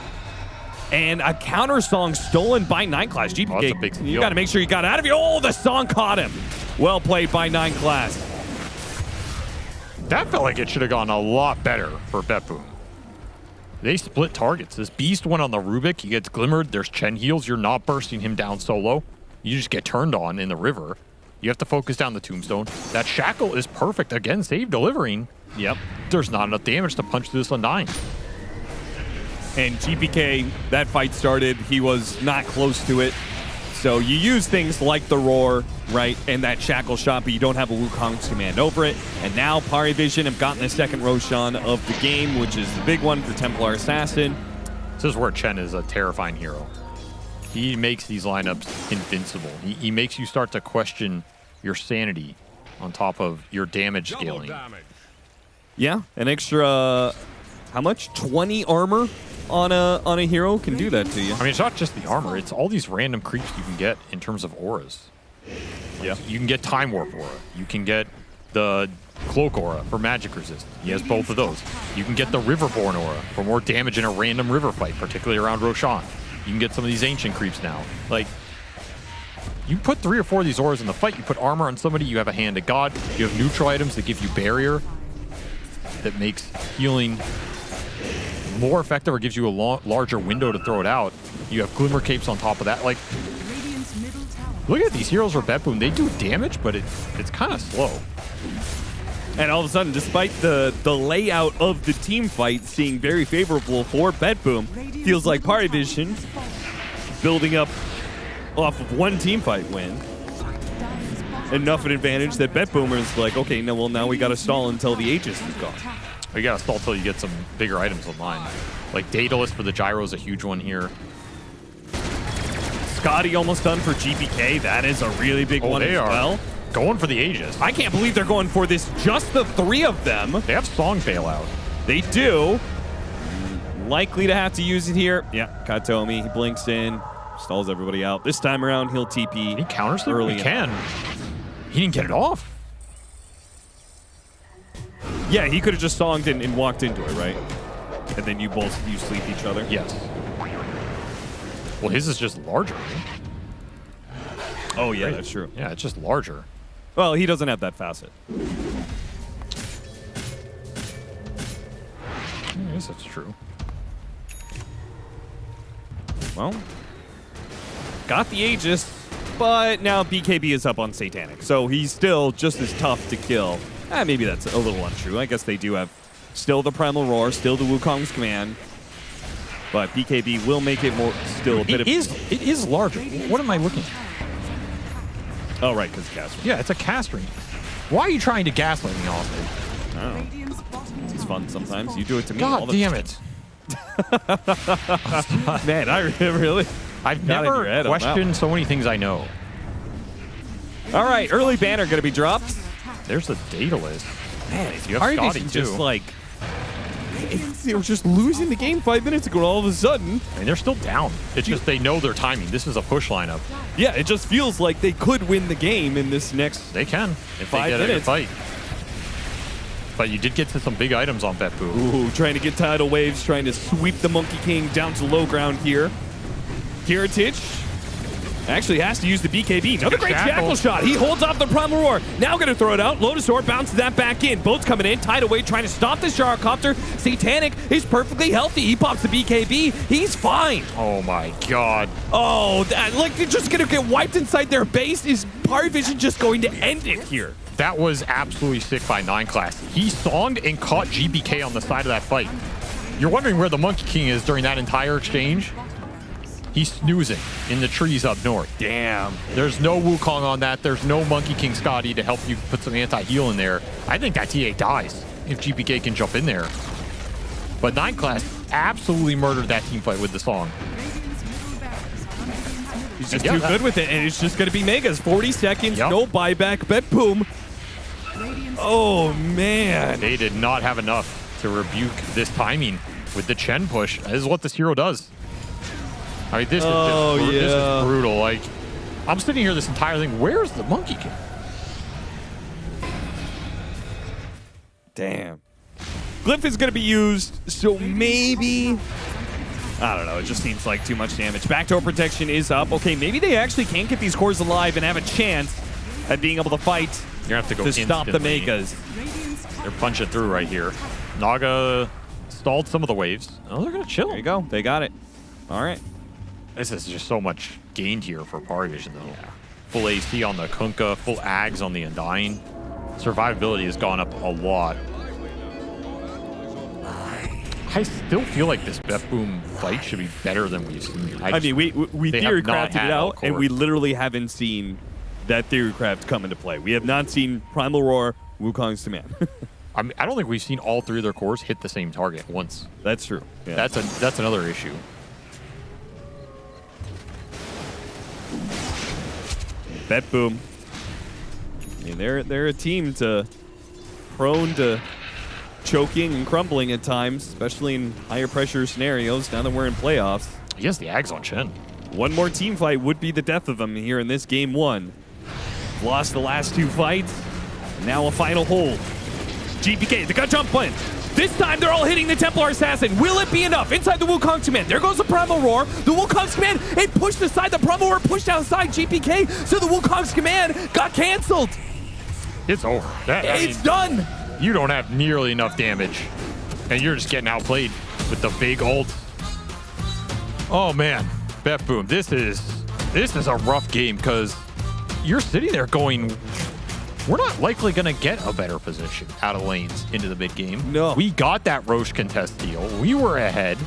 And a counter song stolen by 9 Class. GPK, you got to make sure you got out of here. Oh, the song caught him. Well played by 9 Class. That felt like it should have gone a lot better for BetBoom. They split targets. This Beast went on the Rubik. He gets glimmered. There's Chen heals. You're not bursting him down solo. You just get turned on in the river. You have to focus down the Tombstone. That Shackle is perfect. Again, save delivering. Yep. There's not enough damage to punch through this Undying. And GPK, that fight started. He was not close to it. So you use things like the Roar, right, and that Shackle shot, but you don't have a Wukong's command over it. And now Pari Vision have gotten the second Roshan of the game, which is the big one for Templar Assassin. This is where Chen is a terrifying hero. He makes these lineups invincible. He makes you start to question your sanity on top of your damage scaling. Yeah, an extra, how much? 20 armor on a hero can do that to you. I mean, it's not just the armor. It's all these random creeps you can get in terms of auras. Yeah. You can get Time Warp aura. You can get the Cloak aura for magic resist. He has both of those. You can get the Riverborn aura for more damage in a random river fight, particularly around Roshan. You can get some of these ancient creeps now. Like, you put 3 or 4 of these auras in the fight, you put armor on somebody, you have a Hand of God, you have neutral items that give you barrier that makes healing more effective or gives you a larger window to throw it out. You have Glimmer Capes on top of that. Like, look at these heroes for BetBoom. They do damage, but it's kind of slow. And all of a sudden, despite the layout of the team fight seeing very favorable for BetBoom, feels like Pari Vision building up off of one team fight win. Enough an advantage that BetBoom is like, okay, no, well, now we got to stall until the Aegis is gone. You gotta stall till you get some bigger items online. Like Daedalus for the Gyro is a huge one here. Scotty almost done for GPK. That is a really big one as well. Going for the Aegis. I can't believe they're going for this, just the 3 of them. They have Song bailout. They do. Likely to have to use it here. Yeah, Katomi, he blinks in, stalls everybody out. This time around, he'll TP. He counters them? Early. He can. He didn't get it off. Yeah, he could have just songed and walked into it, right? And then you sleep each other? Yes. Well, his is just larger. Oh, yeah, that's true. Yeah, it's just larger. Well, he doesn't have that facet. I guess that's true. Well, got the Aegis, but now BKB is up on Satanic. So he's still just as tough to kill. Maybe that's a little untrue. I guess they do have still the Primal Roar, still the Wukong's command. But BKB will make it more still a bit of... It is larger. What am I looking at? Oh, right, because cast ring. Yeah, it's a cast ring. Why are you trying to gaslight me, Austin? I don't know. It's fun sometimes. You do it to me God all the damn time. it. Man, I really... I've never questioned so many things I know. All right, early banner going to be dropped. There's the Daedalus. Man, you have Scotty too. Just like they were just losing the game 5 minutes ago, and all of a sudden... I mean, they're still down. It's just they know their timing. This is a push lineup. Yeah, it just feels like they could win the game in this next They can if 5 they get a good minutes. fight. But you did get to some big items on Betboom. Ooh, trying to get tidal waves, trying to sweep the Monkey King down to low ground here. Heritage actually has to use the BKB. Another great Jackal shot. He holds off the Primal Roar. Now going to throw it out. Lotusaur bounces that back in. Boats coming in. Tidal Wave trying to stop this Gyrocopter. Satanic is perfectly healthy. He pops the BKB. He's fine. Oh my god. Oh, like they're just going to get wiped inside their base. Is Parivision just going to end it here? That was absolutely sick by 9 Class. He songed and caught GBK on the side of that fight. You're wondering where the Monkey King is during that entire exchange? He's snoozing in the trees up north. Damn. There's no Wukong on that. There's no Monkey King Scotty to help you put some anti-heal in there. I think that TA dies if GBK can jump in there. But 9 Class absolutely murdered that team fight with the song. He's just too good with it, and it's just going to be Megas. 40 seconds, no buyback, bet boom. Oh, man. They did not have enough to rebuke this timing with the Chen push. This is what this hero does. I mean, this is brutal. Like, I'm sitting here this entire thing. Where's the Monkey King? Damn. Glyph is going to be used, so maybe... I don't know. It just seems like too much damage. Backdoor protection is up. Okay, maybe they actually can get these cores alive and have a chance at being able to fight You're going to have to go stop the Megas. They're punching through right here. Naga stalled some of the waves. Oh, they're going to chill. There you go. They got it. All right. This is just so much gained here for Parivision, though. Yeah. Full AC on the Kunkka, full Ags on the Undying. Survivability has gone up a lot. I still feel like this Betboom fight should be better than we've seen. I mean, we theory crafted it out, and we literally haven't seen that theory craft come into play. We have not seen Primal Roar, Wukong's Demand. I mean, I don't think we've seen all 3 of their cores hit the same target once. That's true. Yeah. That's another issue. Betboom. I mean, they're a team prone to choking and crumbling at times, especially in higher pressure scenarios now that we're in playoffs. He has the Ags on Chen. One more team fight would be the death of them here in this game 1. Lost the last 2 fights. Now a final hold. GPK, the gut jump plan. This time they're all hitting the Templar Assassin. Will it be enough? Inside the Wukong's command. There goes the Primal Roar. The Wukong's command, it pushed aside. The Primal Roar pushed outside GPK, so the Wukong's command got canceled. It's over. It's done. You don't have nearly enough damage, and you're just getting outplayed with the big ult. Oh man, Betboom, this is a rough game because you're sitting there going, we're not likely going to get a better position out of lanes into the mid game. No. We got that Roche contest deal. We were ahead,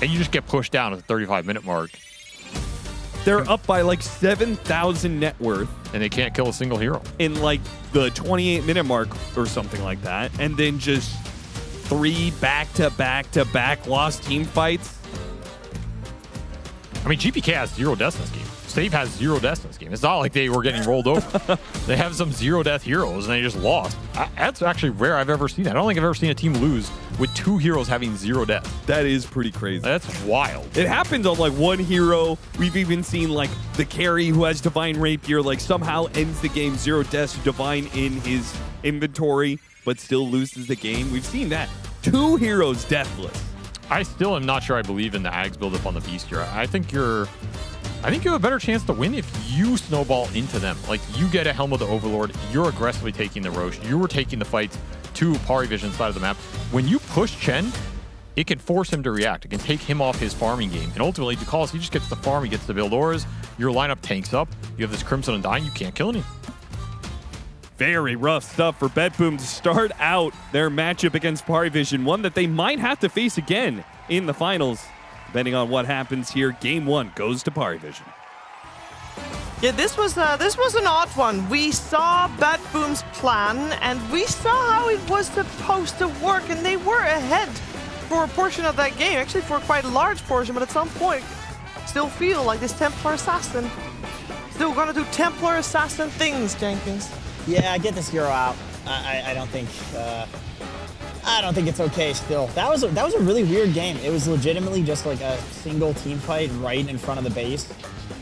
and you just get pushed down at the 35-minute mark. They're up by like 7,000 net worth. And they can't kill a single hero. In like the 28-minute mark or something like that. And then just 3 back-to-back-to-back lost team fights. I mean, GPK has 0 deaths in this game. Save has 0 deaths in this game. It's not like they were getting rolled over. They have some 0 death heroes, and they just lost. That's actually rare I've ever seen that. I don't think I've ever seen a team lose with 2 heroes having 0 death. That is pretty crazy. That's wild. It happens on like 1 hero. We've even seen like the carry who has Divine Rapier like somehow ends the game 0 deaths, Divine in his inventory, but still loses the game. We've seen that. 2 heroes deathless. I still am not sure I believe in the Ags build-up on the Beast here. I think you have a better chance to win if you snowball into them. Like, you get a Helm of the Overlord, you're aggressively taking the Roche, you were taking the fights to Parivision side of the map. When you push Chen, it can force him to react. It can take him off his farming game. And ultimately, Ducalis, he just gets the farm, he gets the build auras, your lineup tanks up, you have this Crimson Undying, you can't kill any. Very rough stuff for Betboom to start out their matchup against Parivision, one that they might have to face again in the finals. Depending on what happens here, game 1 goes to Parivision. Yeah, this was an odd one. We saw Betboom's plan, and we saw how it was supposed to work, and they were ahead for a portion of that game, actually for a quite large portion, but at some point, still feel like this Templar Assassin still gonna do Templar Assassin things, Jenkins. Yeah, get this hero out. I don't think I don't think it's okay still. That was a really weird game. It was legitimately just like a single team fight right in front of the base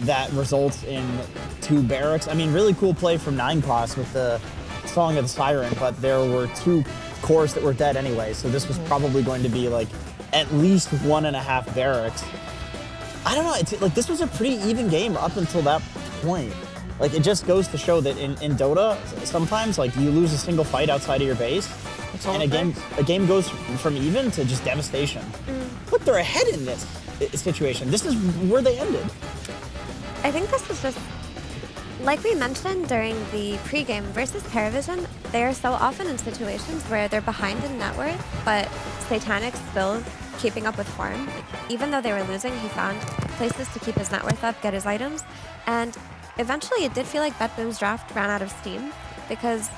that results in 2 barracks. I mean, really cool play from 9 Class with the Song of the Siren, but there were 2 cores that were dead anyway, so this was probably going to be like at least 1.5 barracks. I don't know, it's like this was a pretty even game up until that point. Like it just goes to show that in Dota, sometimes like you lose a single fight outside of your base, and a game goes from even to just devastation. Look, they're ahead in this situation. This is where they ended. I think this was just, like we mentioned during the pregame versus Paravision, they are so often in situations where they're behind in net worth, but Satanic's still keeping up with form. Like, even though they were losing, he found places to keep his net worth up, get his items, and eventually it did feel like BetBoom's draft ran out of steam because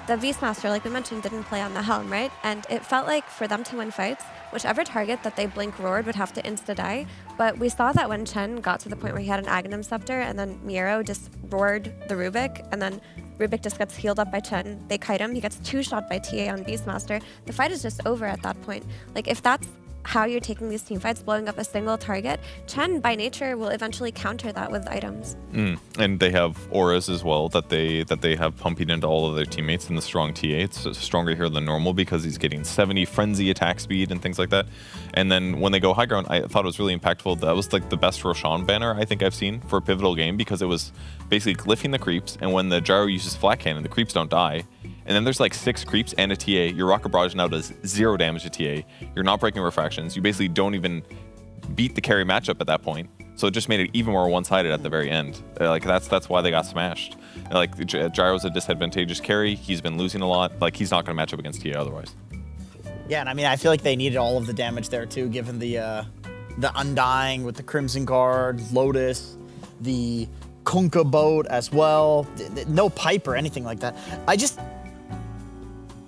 the Beastmaster, like we mentioned, didn't play on the helm, right? And it felt like for them to win fights, whichever target that they blink roared would have to insta-die. But we saw that when Chen got to the point where he had an Aghanim Scepter and then Miero just roared the Rubik, and then Rubik just gets healed up by Chen. They kite him. He gets 2-shot by TA on Beastmaster. The fight is just over at that point. Like, if that's how you're taking these team fights, blowing up a single target, Chen by nature will eventually counter that with items. And they have auras as well that they have pumping into all of their teammates in the strong TA. It's stronger here than normal because he's getting 70 frenzy attack speed and things like that. And then when they go high ground, I thought it was really impactful. That was like the best Roshan banner I think I've seen for a pivotal game because it was basically glyphing the creeps, and when the gyro uses flat cannon, the creeps don't die. And then there's like 6 creeps and a TA. Your Rocket Barrage now does 0 damage to TA. You're not breaking refractions. You basically don't even beat the carry matchup at that point. So it just made it even more one-sided at the very end. Like that's why they got smashed. Like Gyro's a disadvantageous carry. He's been losing a lot. Like he's not going to match up against TA otherwise. Yeah, and I mean I feel like they needed all of the damage there too, given the Undying with the Crimson Guard, Lotus, the Kunkka boat as well. No pipe or anything like that.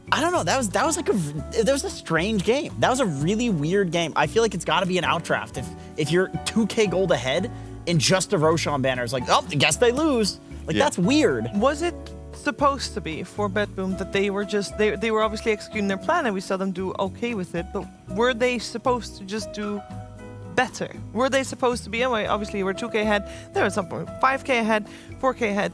I don't know. That was a strange game. That was a really weird game. I feel like it's got to be an outdraft. If you're 2K gold ahead in just a Roshan banner, it's like, oh, I guess they lose. Like that's weird. Was it supposed to be for BetBoom that they were just they were obviously executing their plan and we saw them do okay with it, but were they supposed to just do better? Were they supposed to be, obviously we're 2K ahead, there was some point 5K ahead, 4K ahead.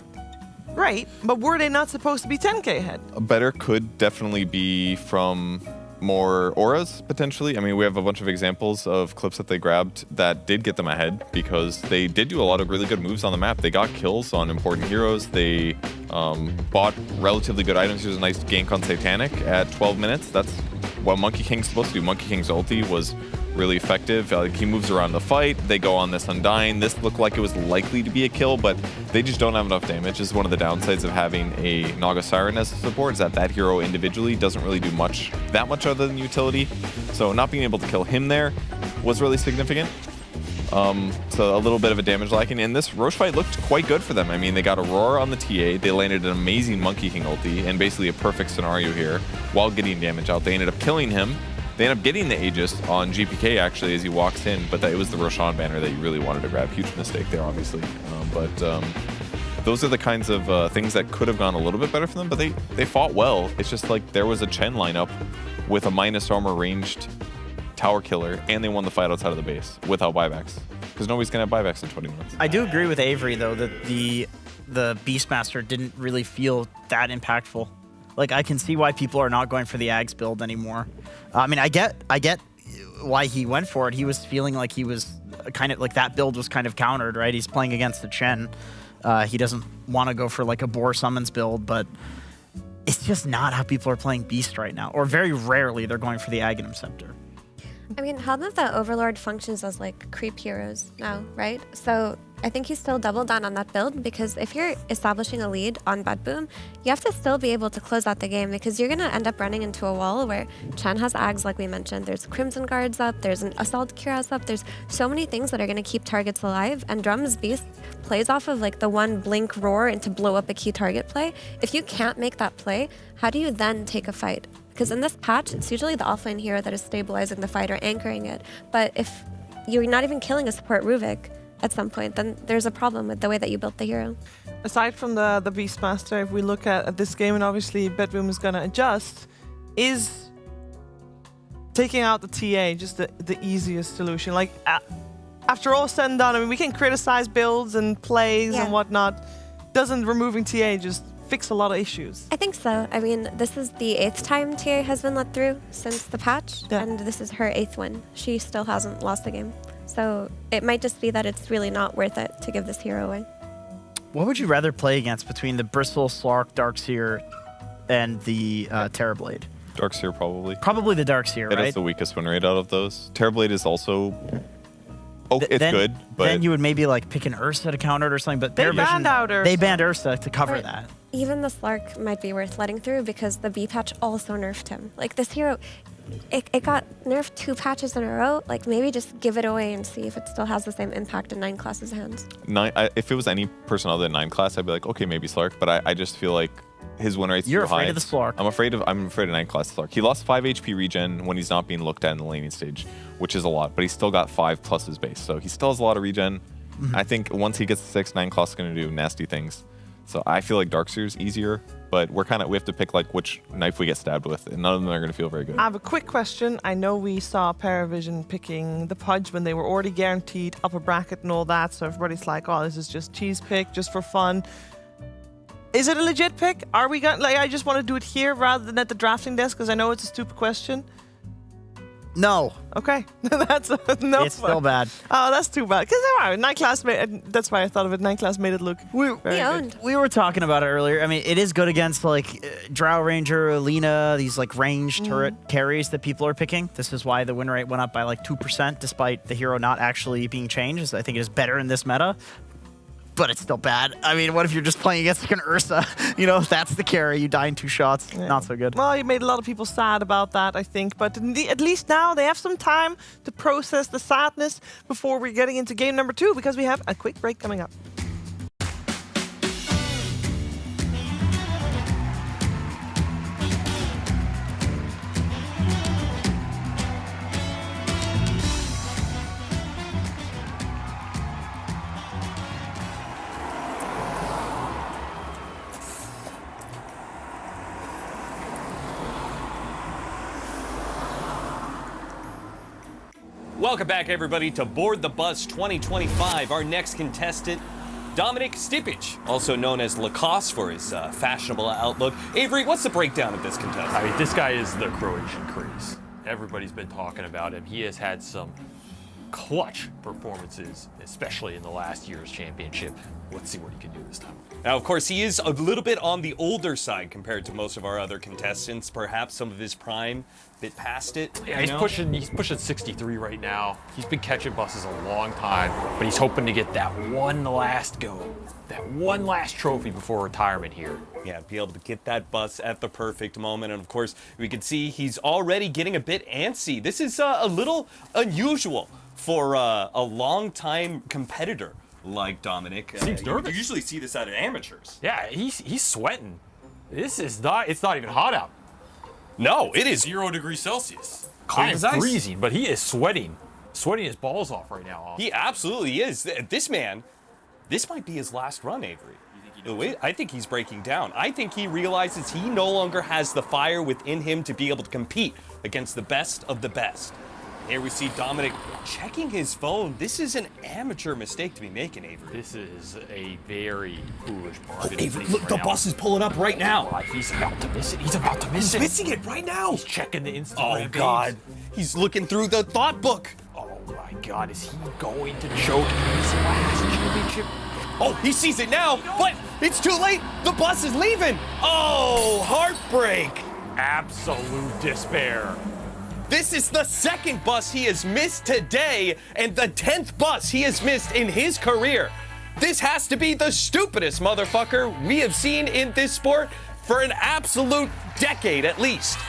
Right, but were they not supposed to be 10K ahead? Better could definitely be from more auras, potentially. I mean, we have a bunch of examples of clips that they grabbed that did get them ahead because they did do a lot of really good moves on the map. They got kills on important heroes. They bought relatively good items. There's a nice gank on Satanic at 12 minutes. That's what Monkey King's supposed to do. Monkey King's ulti was really effective. He moves around the fight. They go on this Undying. This looked like it was likely to be a kill, but they just don't have enough damage. This is one of the downsides of having a Naga Siren as a support, is that hero individually doesn't really do that much other than utility. So not being able to kill him there was really significant. So a little bit of a damage lacking. And this Roche fight looked quite good for them. I mean, they got Aurora on the TA. They landed an amazing Monkey King ulti and basically a perfect scenario here while getting damage out. They ended up killing him. They end up getting the Aegis on GPK actually as he walks in, but it was the Roshan banner that you really wanted to grab. Huge mistake there, obviously. But those are the kinds of things that could have gone a little bit better for them, but they fought well. It's just like there was a Chen lineup with a minus armor ranged tower killer, and they won the fight outside of the base without buybacks, because nobody's going to have buybacks in 20 minutes. I do agree with Avery, though, that the Beastmaster didn't really feel that impactful. Like, I can see why people are not going for the Ags build anymore. I mean, I get why he went for it. He was feeling like he was kind of like that build was kind of countered, right? He's playing against the Chen. He doesn't want to go for like a Boar Summons build, but it's just not how people are playing Beast right now. Or very rarely they're going for the Aghanim Scepter. I mean, Helm of the Overlord functions as like creep heroes now, right? So I think he still doubled down on that build because if you're establishing a lead on BetBoom, you have to still be able to close out the game because you're going to end up running into a wall where Chen has Ags, like we mentioned. There's Crimson Guards up, there's an Assault Cuirass up, there's so many things that are going to keep targets alive, and Drum's Beast plays off of like the one blink roar and to blow up a key target play. If you can't make that play, how do you then take a fight? Because in this patch, it's usually the offlane hero that is stabilizing the fight or anchoring it. But if you're not even killing a support Ruvik at some point, then there's a problem with the way that you built the hero. Aside from the Beastmaster, if we look at this game, and obviously BetBoom is going to adjust, is taking out the TA just the easiest solution. Like, after all said and done, I mean, we can criticize builds and plays and whatnot. Doesn't removing TA just fix a lot of issues? I think so. I mean, this is the 8th time TA has been let through since the patch, and this is her 8th win. She still hasn't lost the game. So it might just be that it's really not worth it to give this hero away. What would you rather play against between the Bristle, Slark, Darkseer, and the Terrorblade? Darkseer, probably. Probably the Darkseer, right? It has the weakest win rate out of those. Terrorblade is also... it's good, but... Then you would maybe like pick an Ursa to counter it or something, but They banned out Ursa. They banned Ursa to cover But that. Even the Slark might be worth letting through because the B patch also nerfed him. Like, this hero, it got nerfed 2 patches in a row. Like, maybe just give it away and see if it still has the same impact in 9 classes' hands. If it was any person other than 9 class, I'd be like, okay, maybe Slark, but I just feel like his win rate's You're too high. afraid of the Slark. I'm afraid of 9 class Slark. He lost 5 HP regen when he's not being looked at in the laning stage, which is a lot, but he's still got 5 plus his base, so he still has a lot of regen. I think once he gets to 6, 9 class is going to do nasty things. So I feel like Darkseer's easier, but we have to pick like which knife we get stabbed with, and none of them are going to feel very good. I have a quick question. I know we saw Paravision picking the Pudge when they were already guaranteed upper bracket and all that, so everybody's like, oh, this is just cheese pick, just for fun. Is it a legit pick? Are we going like, I just want to do it here rather than at the drafting desk because I know it's a stupid question. No. Okay. That's no. It's still bad. Oh, that's too bad. Because 9 class made, that's why I thought of it. 9 class made it look very good. We were talking about it earlier. I mean, it is good against like Drow Ranger, Alina, these like ranged turret carries that people are picking. This is why the win rate went up by like 2%, despite the hero not actually being changed. I think it is better in this meta. But it's still bad. I mean, what if you're just playing against like an Ursa? You know, that's the carry. You die in 2 shots. Yeah. Not so good. Well, you made a lot of people sad about that, I think. But at least now they have some time to process the sadness before we're getting into game number 2 because we have a quick break coming up. Welcome back, everybody, to Board the Bus 2025. Our next contestant, Dominic Stipich, also known as Lacoste for his fashionable outlook. Avery, what's the breakdown of this contestant? I mean, this guy is the Croatian Kreese. Everybody's been talking about him. He has had some clutch performances, especially in the last year's championship. Let's see what he can do this time. Now, of course, he is a little bit on the older side compared to most of our other contestants. Perhaps some of his prime, a bit past it. Yeah, he's pushing 63 right now. He's been catching buses a long time, but he's hoping to get that one last go, that one last trophy before retirement here. Yeah, be able to get that bus at the perfect moment. And of course, we can see he's already getting a bit antsy. This is a little unusual for a long-time competitor like Dominic. Seems nervous. You usually see this out of amateurs. Yeah, he's sweating. It's not even hot out. No, it is 0 degrees Celsius. Cold I'm as ice. freezing, but he is sweating his balls off right now. He absolutely is. This man, this might be his last run, Avery. I think he's breaking down. I think he realizes he no longer has the fire within him to be able to compete against the best of the best. Here we see Dominic checking his phone. This is an amateur mistake to be making, Avery. This is a very foolish bargain. Avery, look, the bus is pulling up right now. He's about to miss it. He's about to miss it. He's missing it right now. He's checking the Instagram. Oh, God. He's looking through the thought book. Oh, my God. Is he going to choke his last championship? Oh, he sees it now, but it's too late. The bus is leaving. Oh, heartbreak. Absolute despair. This is the 2nd bus he has missed today and the 10th bus he has missed in his career. This has to be the stupidest motherfucker we have seen in this sport for an absolute decade at least.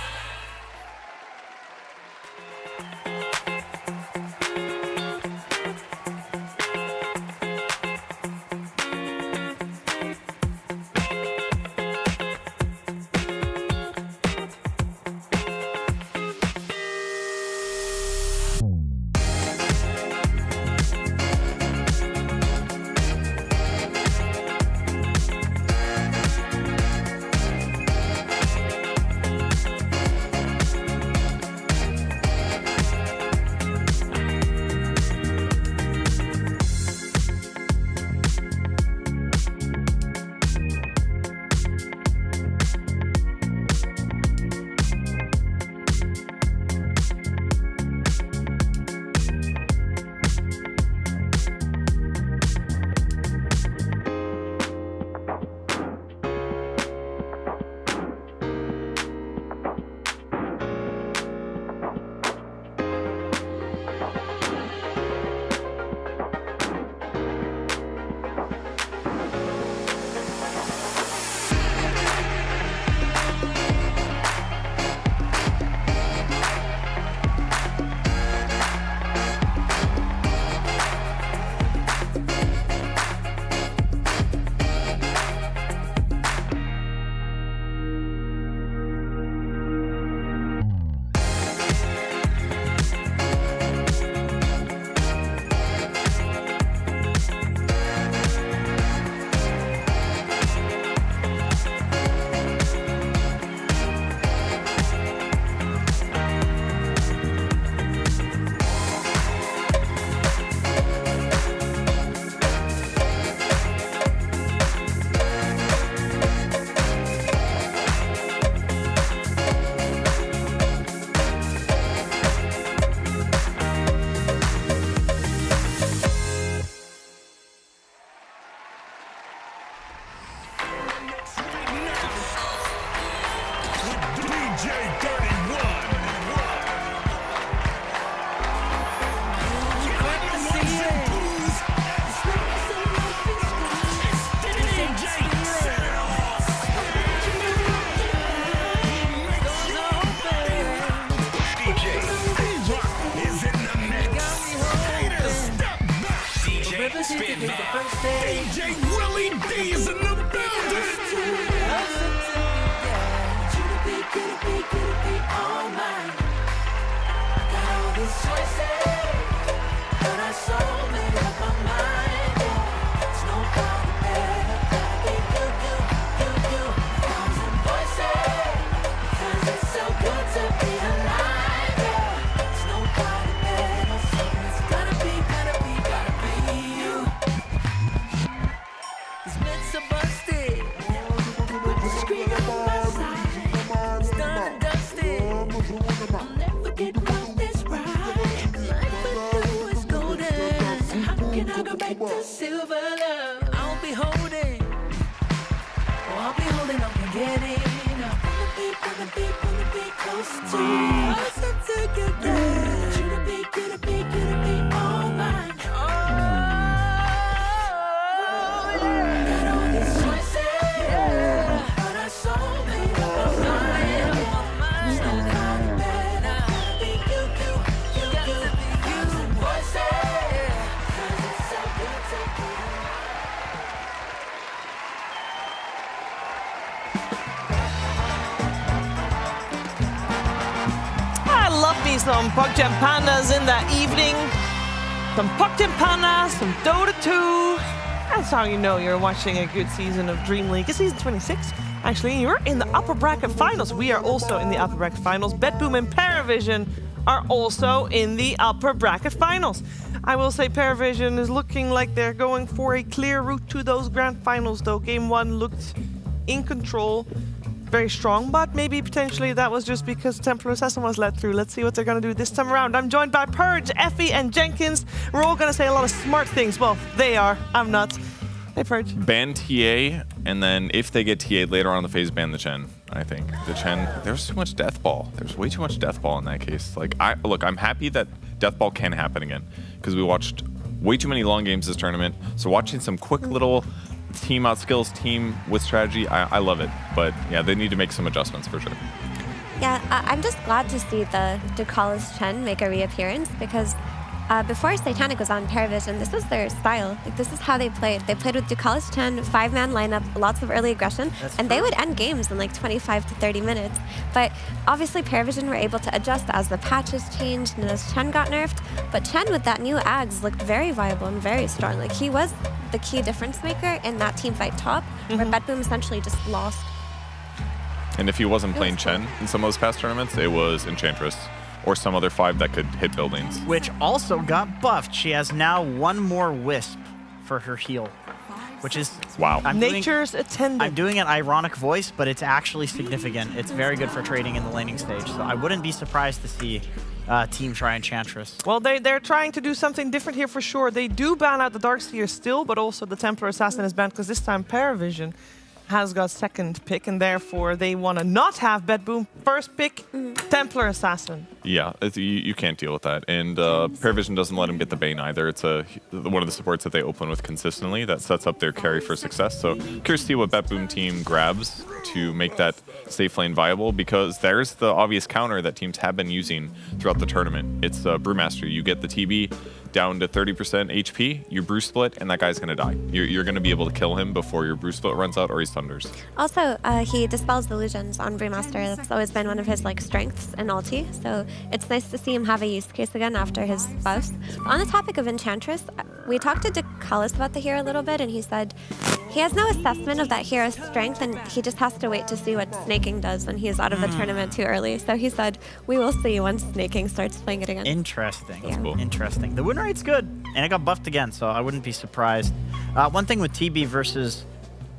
DJ Willie D is in the silver love. I'll be holding. Oh, I'll be holding on, forgetting. Wanna be close to you. Closer together. You to be all mine. Oh, yeah. Got all these choices, but I so made up my mind. There's no kind better. Be you got to be you. Voices, 'cause it's so good to be. I love me some PogChamp Pandas in the evening. Some PogChamp Pandas, some Dota 2. That's how you know you're watching a good season of DreamLeague. It's season 26. Actually, you're in the upper bracket finals. We are also in the upper bracket finals. BetBoom and Paravision are also in the upper bracket finals. I will say Paravision is looking like they're going for a clear route to those grand finals, though. Game 1 looked in control. Very strong, but maybe potentially that was just because Templar Assassin was let through. Let's see what they're going to do this time around. I'm joined by Purge, Effie, and Jenkins. We're all going to say a lot of smart things. Well, they are. I'm not. Hey, Purge. Ban TA, and then if they get TA'd later on in the phase, ban the Chen, I think. The Chen, there's too much death ball. There's way too much death ball in that case. Like, I'm happy that death ball can happen again, because we watched way too many long games this tournament. So watching some quick little team out skills, team with strategy, I love it. But yeah, they need to make some adjustments for sure. Yeah, I'm just glad to see the Ducalis Chen make a reappearance because before Satanic was on Paravision, this was their style. Like, this is how they played. They played with Ducalis Chen, 5-man lineup, lots of early aggression, and they would end games in like 25 to 30 minutes. But obviously Paravision were able to adjust as the patches changed and as Chen got nerfed. But Chen with that new Ags looked very viable and very strong. Like, he was the key difference maker in that teamfight top, where BetBoom essentially just lost. And if he wasn't playing Chen in some of those past tournaments, it was Enchantress or some other 5 that could hit buildings. Which also got buffed. She has now one more Wisp for her heal, which is... Wow. Nature's attendant. I'm doing an ironic voice, but it's actually significant. It's very good for trading in the laning stage, so I wouldn't be surprised to see team try Enchantress. Well, they're trying to do something different here for sure. They do ban out the Darkseer still, but also the Templar Assassin is banned because this time Paravision has got second pick, and therefore they want to not have BetBoom first pick, Templar Assassin. Yeah, you can't deal with that. And Paravision doesn't let him get the Bane either. It's one of the supports that they open with consistently that sets up their carry for success. So curious to see what BetBoom team grabs to make that safe lane viable, because there's the obvious counter that teams have been using throughout the tournament. It's Brewmaster. You get the TB down to 30% HP, you brew split, and that guy's going to die. You're going to be able to kill him before your brew split runs out or he thunders. Also, he dispels illusions on Brewmaster. That's always been one of his strengths in ulti. So it's nice to see him have a use case again after his buffs. On the topic of Enchantress, we talked to Ducalis about the hero a little bit, and he said he has no assessment of that hero's strength, and he just has to wait to see what Snaking does when he's out of the tournament too early. So he said, we will see once Snaking starts playing it again. Interesting. That's cool. Interesting. The win rate's good, and it got buffed again, so I wouldn't be surprised. One thing with TB versus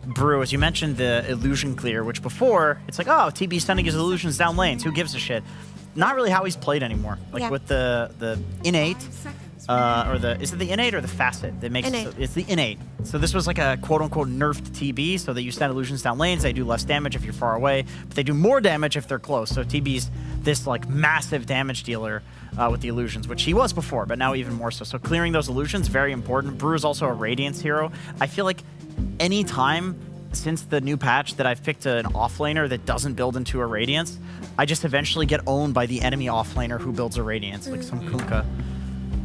Brew is you mentioned the illusion clear, which before, it's like, oh, TB's sending his illusions down lanes. Who gives a shit? Not really how he's played anymore. Like with the innate, or is it the innate or the facet that makes Innate. it? It's the innate. So this was like a quote-unquote nerfed TB, so that you send illusions down lanes. They do less damage if you're far away, but they do more damage if they're close. So TB's this like massive damage dealer with the illusions, which he was before, but now even more so. So clearing those illusions, very important. Brew is also a Radiance hero. I feel like any time since the new patch that I've picked an offlaner that doesn't build into a Radiance, I just eventually get owned by the enemy offlaner who builds a Radiance, like some Kunkka.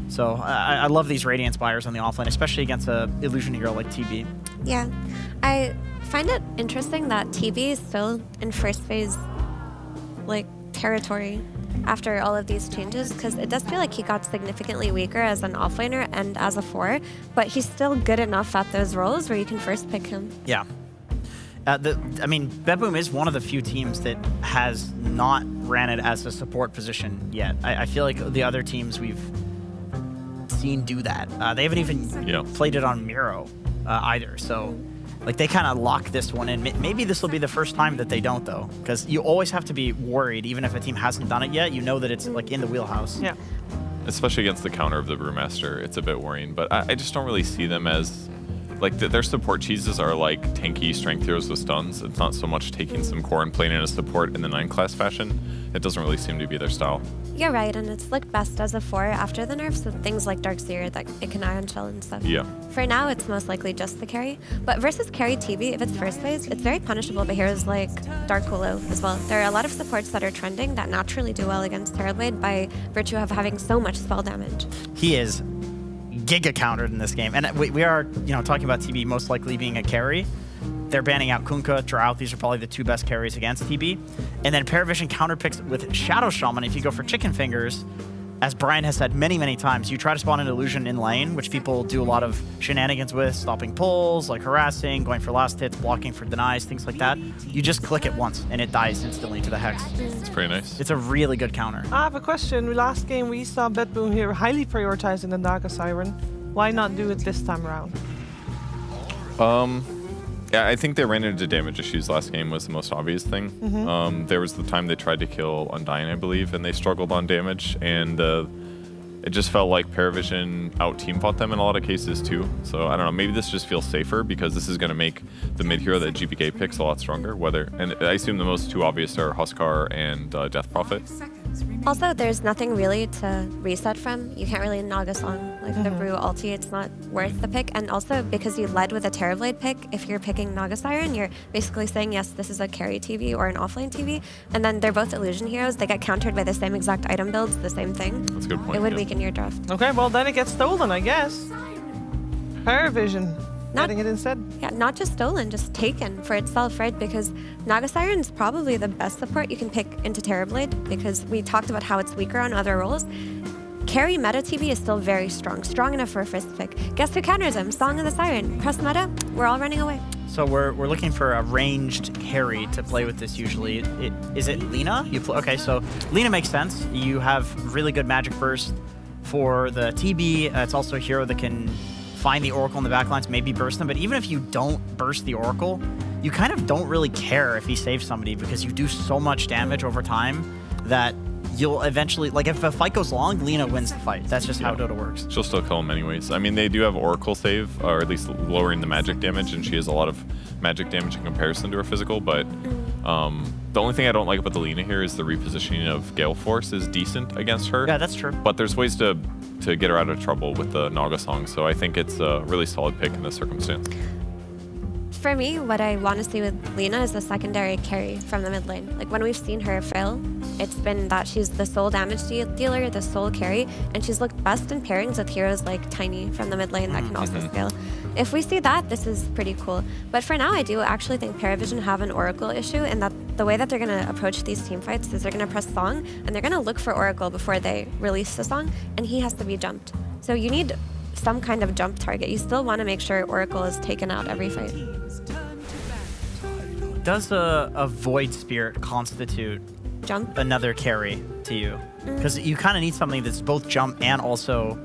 So I love these Radiance buyers on the offlane, especially against a illusion hero like TB. Yeah. I find it interesting that TB is still in first phase, like, territory after all of these changes, because it does feel like he got significantly weaker as an offlaner and as a 4, but he's still good enough at those roles where you can first pick him. Yeah. I mean, Bedboom is one of the few teams that has not ran it as a support position yet. I feel like the other teams we've seen do that. They haven't even played it on Miro either. So, like, they kind of lock this one in. Maybe this will be the first time that they don't, though, because you always have to be worried, even if a team hasn't done it yet. You know that it's like in the wheelhouse. Yeah. Especially against the counter of the Brewmaster, it's a bit worrying. But I just don't really see them as like their support cheeses are like tanky strength heroes with stuns. It's not so much taking some core and playing in a support in the 9-class fashion. It doesn't really seem to be their style. You're right, and it's looked best as a 4 after the nerfs with things like Darkseer that it can Iron Shell and stuff. Yeah. For now, it's most likely just the carry. But versus carry TB, if it's first phase, it's very punishable by heroes like Dark Holo as well. There are a lot of supports that are trending that naturally do well against Terrorblade by virtue of having so much spell damage. He is giga countered in this game. And we are, talking about TB most likely being a carry. They're banning out Kunkka, Drought. These are probably the 2 best carries against TB. And then Paravision counterpicks with Shadow Shaman. If you go for Chicken Fingers, as Brian has said many, many times, you try to spawn an illusion in lane, which people do a lot of shenanigans with, stopping pulls, like harassing, going for last hits, blocking for denies, things like that. You just click it once, and it dies instantly to the Hex. It's pretty nice. It's a really good counter. I have a question. Last game, we saw Bedboom here highly prioritizing the Naga Siren. Why not do it this time around? Yeah, I think they ran into damage issues last game was the most obvious thing. There was the time they tried to kill Undying, I believe, and they struggled on damage, and it just felt like Paravision out-team fought them in a lot of cases too. So I don't know, maybe this just feels safer because this is going to make the mid-hero that GPK picks a lot stronger. And I assume the most 2 obvious are Huskar and Death Prophet. Also, there's nothing really to reset from. You can't really Naga Song like the Brew ulti. It's not worth the pick. And also, because you led with a Terrorblade pick, if you're picking Naga Siren, you're basically saying, yes, this is a carry TV or an offlane TV. And then they're both illusion heroes. They get countered by the same exact item builds, the same thing. That's a good point. It would weaken your draft. Okay, well, then it gets stolen, I guess. Paravision. Getting it instead. Yeah, not just stolen, just taken for itself, right? Because Naga Siren's probably the best support you can pick into Terrorblade, because we talked about how it's weaker on other roles. Carry meta TV is still very strong enough for a first pick. Guess who counters him? Song of the Siren. Press meta, we're all running away. So we're looking for a ranged carry to play with this usually. Is it Lina? Okay, so Lina makes sense. You have really good magic burst for the TB. It's also a hero that can find the Oracle in the backlines, maybe burst them, but even if you don't burst the Oracle, you kind of don't really care if he saves somebody because you do so much damage over time that you'll eventually, like if a fight goes long, Lina wins the fight. That's just how Dota works. She'll still kill him anyways. I mean, they do have Oracle save, or at least lowering the magic damage, and she has a lot of magic damage in comparison to her physical, but the only thing I don't like about the Lina here is the repositioning of Gale Force is decent against her. Yeah, that's true. But there's ways to get her out of trouble with the Naga Song, so I think it's a really solid pick in this circumstance. For me, what I want to see with Lina is the secondary carry from the mid lane. Like when we've seen her fail, it's been that she's the sole damage dealer, the sole carry, and she's looked best in pairings with heroes like Tiny from the mid lane that can also scale. If we see that, this is pretty cool. But for now, I do actually think Paravision have an Oracle issue, and that the way that they're going to approach these team fights is they're going to press Song, and they're going to look for Oracle before they release the Song, and he has to be jumped. So you need some kind of jump target. You still want to make sure Oracle is taken out every fight. Does a Void Spirit constitute another carry to you? Because you kind of need something that's both jump and also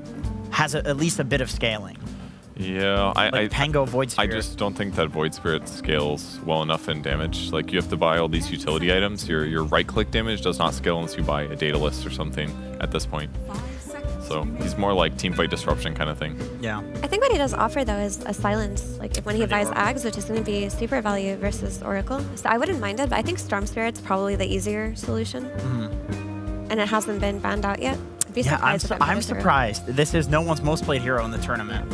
has at least a bit of scaling. Yeah, Like Pango Void Spirit. I just don't think that Void Spirit scales well enough in damage. Like, you have to buy all these utility items. Your right-click damage does not scale unless you buy a data list or something at this point. So he's more like teamfight disruption kind of thing. Yeah. I think what he does offer though is a silence, like when he buys Ags, which is going to be super value versus Oracle. So I wouldn't mind it, but I think Storm Spirit's probably the easier solution, and it hasn't been banned out yet. I'd be Yeah, surprised if it I'm made it through. surprised. This is no one's most played hero in the tournament.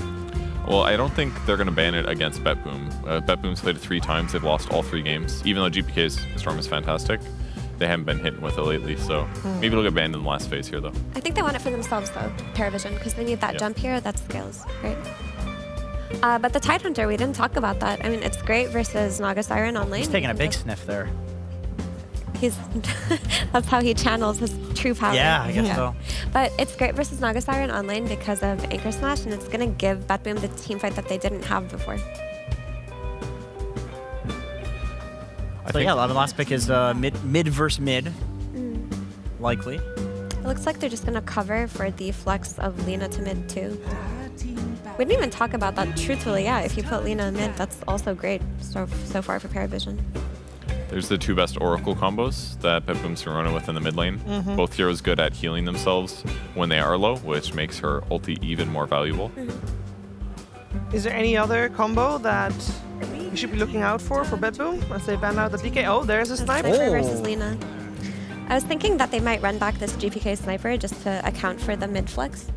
Well, I don't think they're going to ban it against BetBoom. BetBoom's played it 3 times. They've lost all 3 games. Even though GPK's Storm is fantastic, they haven't been hitting with it lately. So maybe it'll get banned in the last phase here, though. I think they want it for themselves though, Paravision, because they need that jump here that scales, right? But the Tidehunter, we didn't talk about that. I mean, it's great versus Naga Siren on lane. He's taking a big sniff there. He's that's how he channels his true power. Yeah, I guess so. But it's great versus Naga Siren on lane because of Anchor Smash, and it's gonna give BetBoom the team fight that they didn't have before. So yeah, the last pick is mid versus mid, likely. It looks like they're just gonna cover for the flex of Lina to mid too. We didn't even talk about that. Truthfully, yeah, if you put Lina in mid, that's also great so far for Paravision. There's the 2 best Oracle combos that BetBoom's been running with in the mid lane. Both heroes good at healing themselves when they are low, which makes her ulti even more valuable. Is there any other combo that you should be looking out for BetBoom as they ban out the PK? Oh, there's a sniper. Sniper versus Lina. I was thinking that they might run back this GPK sniper just to account for the mid flex.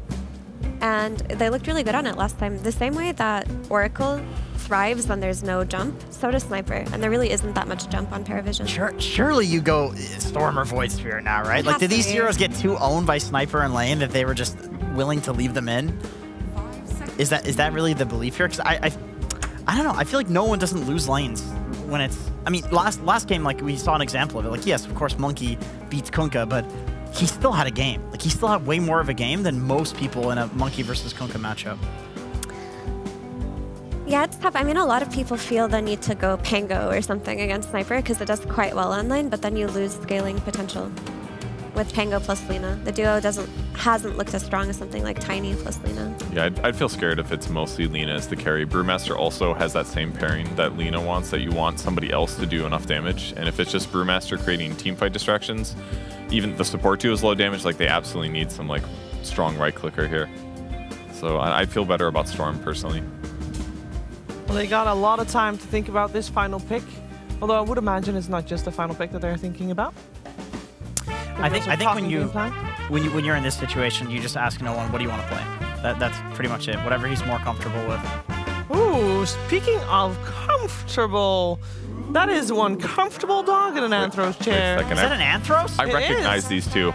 And they looked really good on it last time. The same way that Oracle thrives when there's no jump, so does Sniper. And there really isn't that much jump on Paravision. Surely you go Storm or Void Sphere now, right? It Like, has did to these be. heroes get too owned by Sniper and lane that they were just willing to leave them in? Is that really the belief here? Because I don't know. I feel like no one doesn't lose lanes when it's. I mean, last game, like, we saw an example of it. Like, yes, of course, Monkey beats Kunkka, but he still had a game. Like, he still had way more of a game than most people in a Monkey versus Kunkka matchup. Yeah, it's tough. I mean, a lot of people feel the need to go Pango or something against Sniper because it does quite well online, but then you lose scaling potential with Pango plus Lina. The duo hasn't looked as strong as something like Tiny plus Lina. Yeah, I'd feel scared if it's mostly Lina as the carry. Brewmaster also has that same pairing that Lina wants, that you want somebody else to do enough damage. And if it's just Brewmaster creating teamfight distractions, even the support duo is low damage, like they absolutely need some like strong right clicker here. So I feel better about Storm personally. Well, they got a lot of time to think about this final pick. Although I would imagine it's not just the final pick that they're thinking about. I think when you're in this situation, you just ask no one, what do you want to play? That's pretty much it. Whatever he's more comfortable with. Ooh, speaking of comfortable, that is one comfortable dog in an Anthros chair. Is that an Anthros? I recognize these two.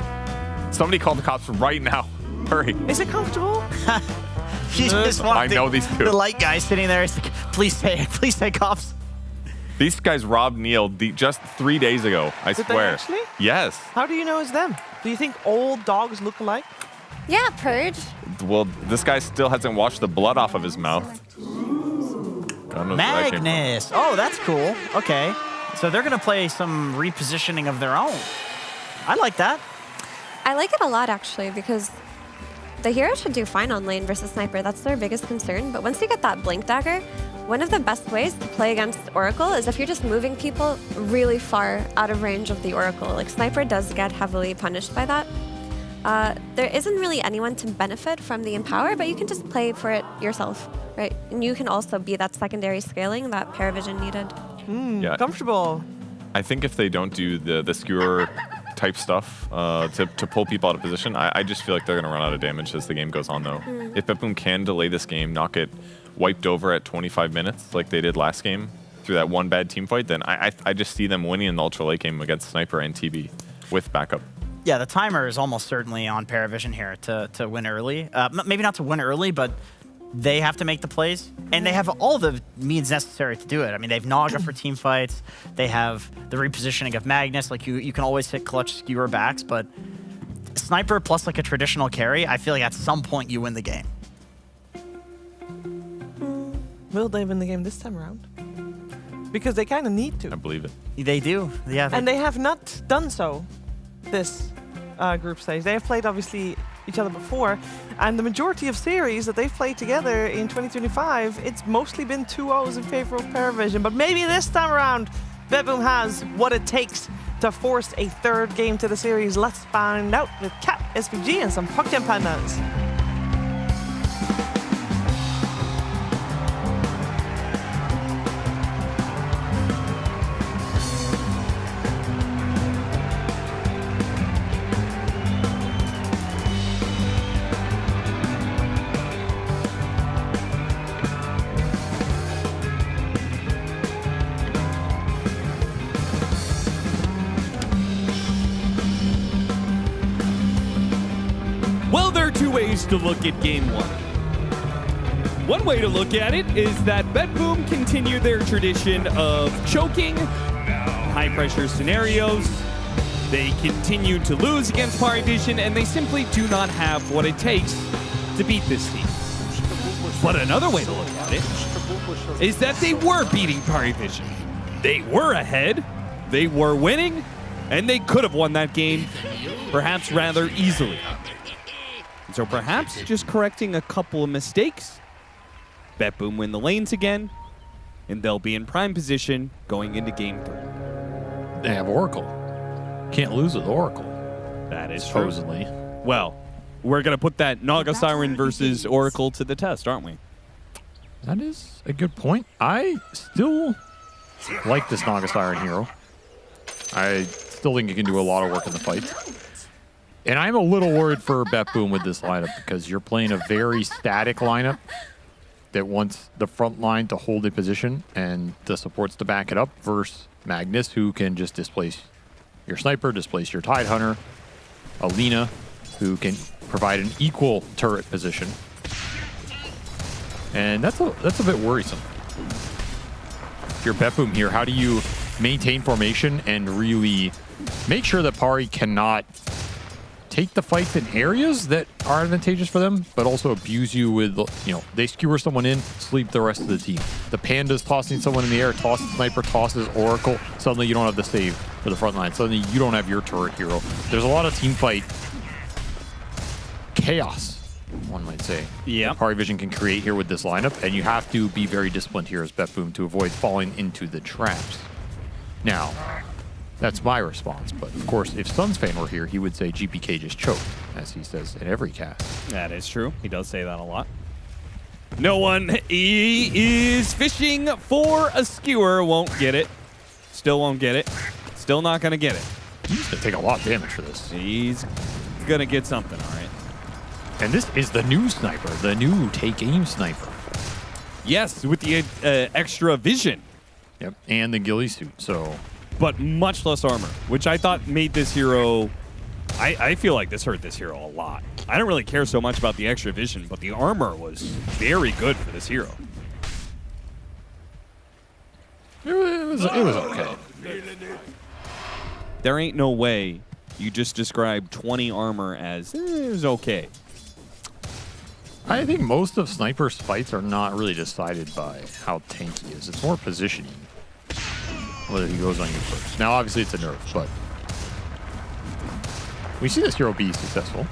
Somebody call the cops right now. Hurry. Is it comfortable? You just want I know these two. The light guy sitting there is like, please say cops. These guys robbed Neil just 3 days ago, I Did they swear. actually? Yes. How do you know it's them? Do you think old dogs look alike? Yeah, Purge. Well, this guy still hasn't washed the blood off of his mouth. I don't know where that came from. Magnus. Oh, that's cool. Okay. So they're going to play some repositioning of their own. I like that. I like it a lot, actually, because the hero should do fine on lane versus Sniper. That's their biggest concern. But once you get that Blink Dagger, one of the best ways to play against Oracle is if you're just moving people really far out of range of the Oracle. Like, Sniper does get heavily punished by that. There isn't really anyone to benefit from the Empower, but you can just play for it yourself, right? And you can also be that secondary scaling that Paravision needed. Yeah. Comfortable. I think if they don't do the skewer type stuff to pull people out of position, I just feel like they're going to run out of damage as the game goes on, though. If BetBoom can delay this game, not get wiped over at 25 minutes like they did last game through that one bad team fight, then I just see them winning in the ultra late game against Sniper and TB with backup. Yeah, the timer is almost certainly on Paravision here to win early. Maybe not to win early, but they have to make the plays, and they have all the means necessary to do it. I mean, they have Naga for team fights. They have the repositioning of Magnus. Like, you can always hit clutch skewer backs, but Sniper plus like a traditional carry, I feel like at some point you win the game. Will they win the game this time around? Because they kind of need to. I believe it. They do. Yeah. And they have not done so this group stage. They have played, obviously, each other before, and the majority of series that they've played together in 2025, it's mostly been 2-0s in favor of Paravision. But maybe this time around, BetBoom has what it takes to force a third game to the series? Let's find out with Cap, SVG, and some Puckjam Pandas. Well, there are two ways to look at game one. One way to look at it is that BetBoom continued their tradition of choking, high-pressure scenarios. They continue to lose against Pari Vision, and they simply do not have what it takes to beat this team. But another way to look at it is that they were beating Pari Vision. They were ahead, they were winning, and they could have won that game, perhaps rather easily. So perhaps just correcting a couple of mistakes, BetBoom win the lanes again, and they'll be in prime position going into game 3. They have Oracle. Can't lose with Oracle. That is supposedly. true. Well, we're going to put that Naga Siren versus Oracle to the test, aren't we? That is a good point. I still like this Naga Siren hero. I still think he can do a lot of work in the fight. And I'm a little worried for BetBoom with this lineup because you're playing a very static lineup that wants the front line to hold a position and the supports to back it up versus Magnus, who can just displace your sniper, displace your Tide Hunter, Alina, who can provide an equal turret position. And that's a bit worrisome. If you're BetBoom here, how do you maintain formation and really make sure that Pari cannot take the fights in areas that are advantageous for them, but also abuse you with, they skewer someone in, sleep the rest of the team. The Panda's tossing someone in the air, tosses Sniper, tosses Oracle. Suddenly you don't have the save for the front line. Suddenly you don't have your turret hero. There's a lot of team fight chaos, one might say. Yeah. Pari Vision can create here with this lineup, and you have to be very disciplined here as BetBoom to avoid falling into the traps. Now, that's my response, but of course, if Sunsfan were here, he would say GPK just choked, as he says in every cast. That is true. He does say that a lot. No one is fishing for a skewer. Won't get it. Still won't get it. Still not going to get it. He's going to take a lot of damage for this. He's going to get something, all right. And this is the new sniper, the new take aim sniper. Yes, with the extra vision. Yep, and the ghillie suit, so... But much less armor, which I thought made this hero... I feel like this hurt this hero a lot. I don't really care so much about the extra vision, but the armor was very good for this hero. It was okay. There ain't no way you just describe 20 armor as, it was okay. I think most of Sniper's fights are not really decided by how tanky he is. It's more positioning, whether he goes on you first. Now, obviously, it's a nerf, but we see this hero be successful.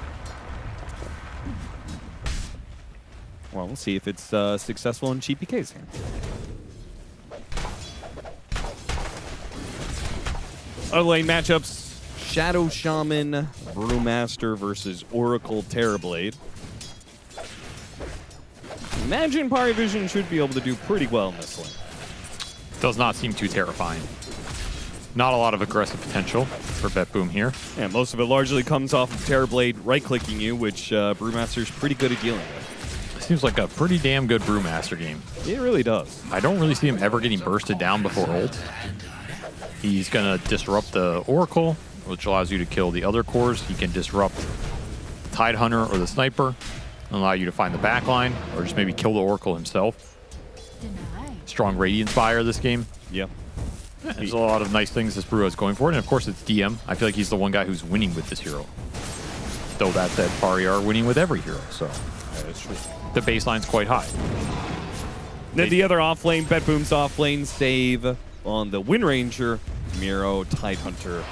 Well, we'll see if it's successful in GPK's hand. Other lane matchups, Shadow Shaman, Brewmaster versus Oracle Terrorblade. Imagine Pari Vision should be able to do pretty well in this lane. Does not seem too terrifying. Not a lot of aggressive potential for BetBoom here. Yeah, most of it largely comes off of Terrorblade right-clicking you, which Brewmaster's pretty good at dealing with. Seems like a pretty damn good Brewmaster game. It really does. I don't really see him ever getting bursted down before ult. He's going to disrupt the Oracle, which allows you to kill the other cores. He can disrupt the Tide Hunter or the Sniper, and allow you to find the backline, or just maybe kill the Oracle himself. Strong Radiant Fire this game. Yep. Yeah, there's a lot of nice things this Brew is going for, and of course it's DM. I feel like he's the one guy who's winning with this hero. Though that said, Pari are winning with every hero, so that is true. The baseline's quite high. Then the other off lane, BetBoom's off lane save on the Wind Ranger, Miro, Tide Hunter,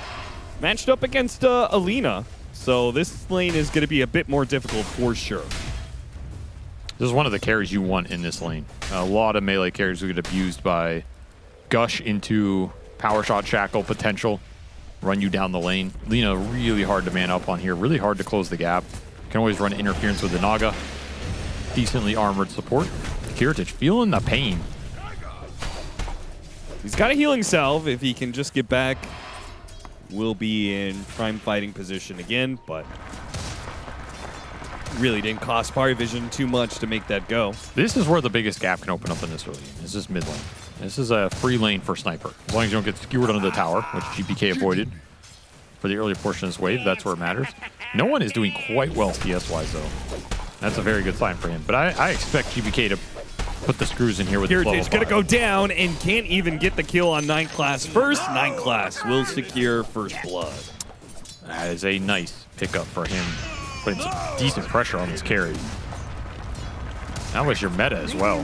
matched up against Alina. So this lane is going to be a bit more difficult for sure. This is one of the carries you want in this lane. A lot of melee carries will get abused by Gush into Power Shot Shackle potential. run you down the lane. Lina really hard to man up on here, really hard to close the gap. Can always run interference with the Naga. Decently armored support. Kiritich feeling the pain. He's got a healing salve. If he can just get back, we'll be in prime fighting position again, but really didn't cost Parivision too much to make that go. This is where the biggest gap can open up in this early game. This is mid lane. This is a free lane for Sniper. As long as you don't get skewered under the tower, which GPK avoided for the early portion of this wave, that's where it matters. No one is doing quite well CS-wise, though. That's a very good sign for him. But I expect GPK to put the screws in here with the flow. Kiritich gonna go down and can't even get the kill on 9 class first. 9 class will secure first blood. That is a nice pickup for him. Putting some decent pressure on this carry. That was your meta as well.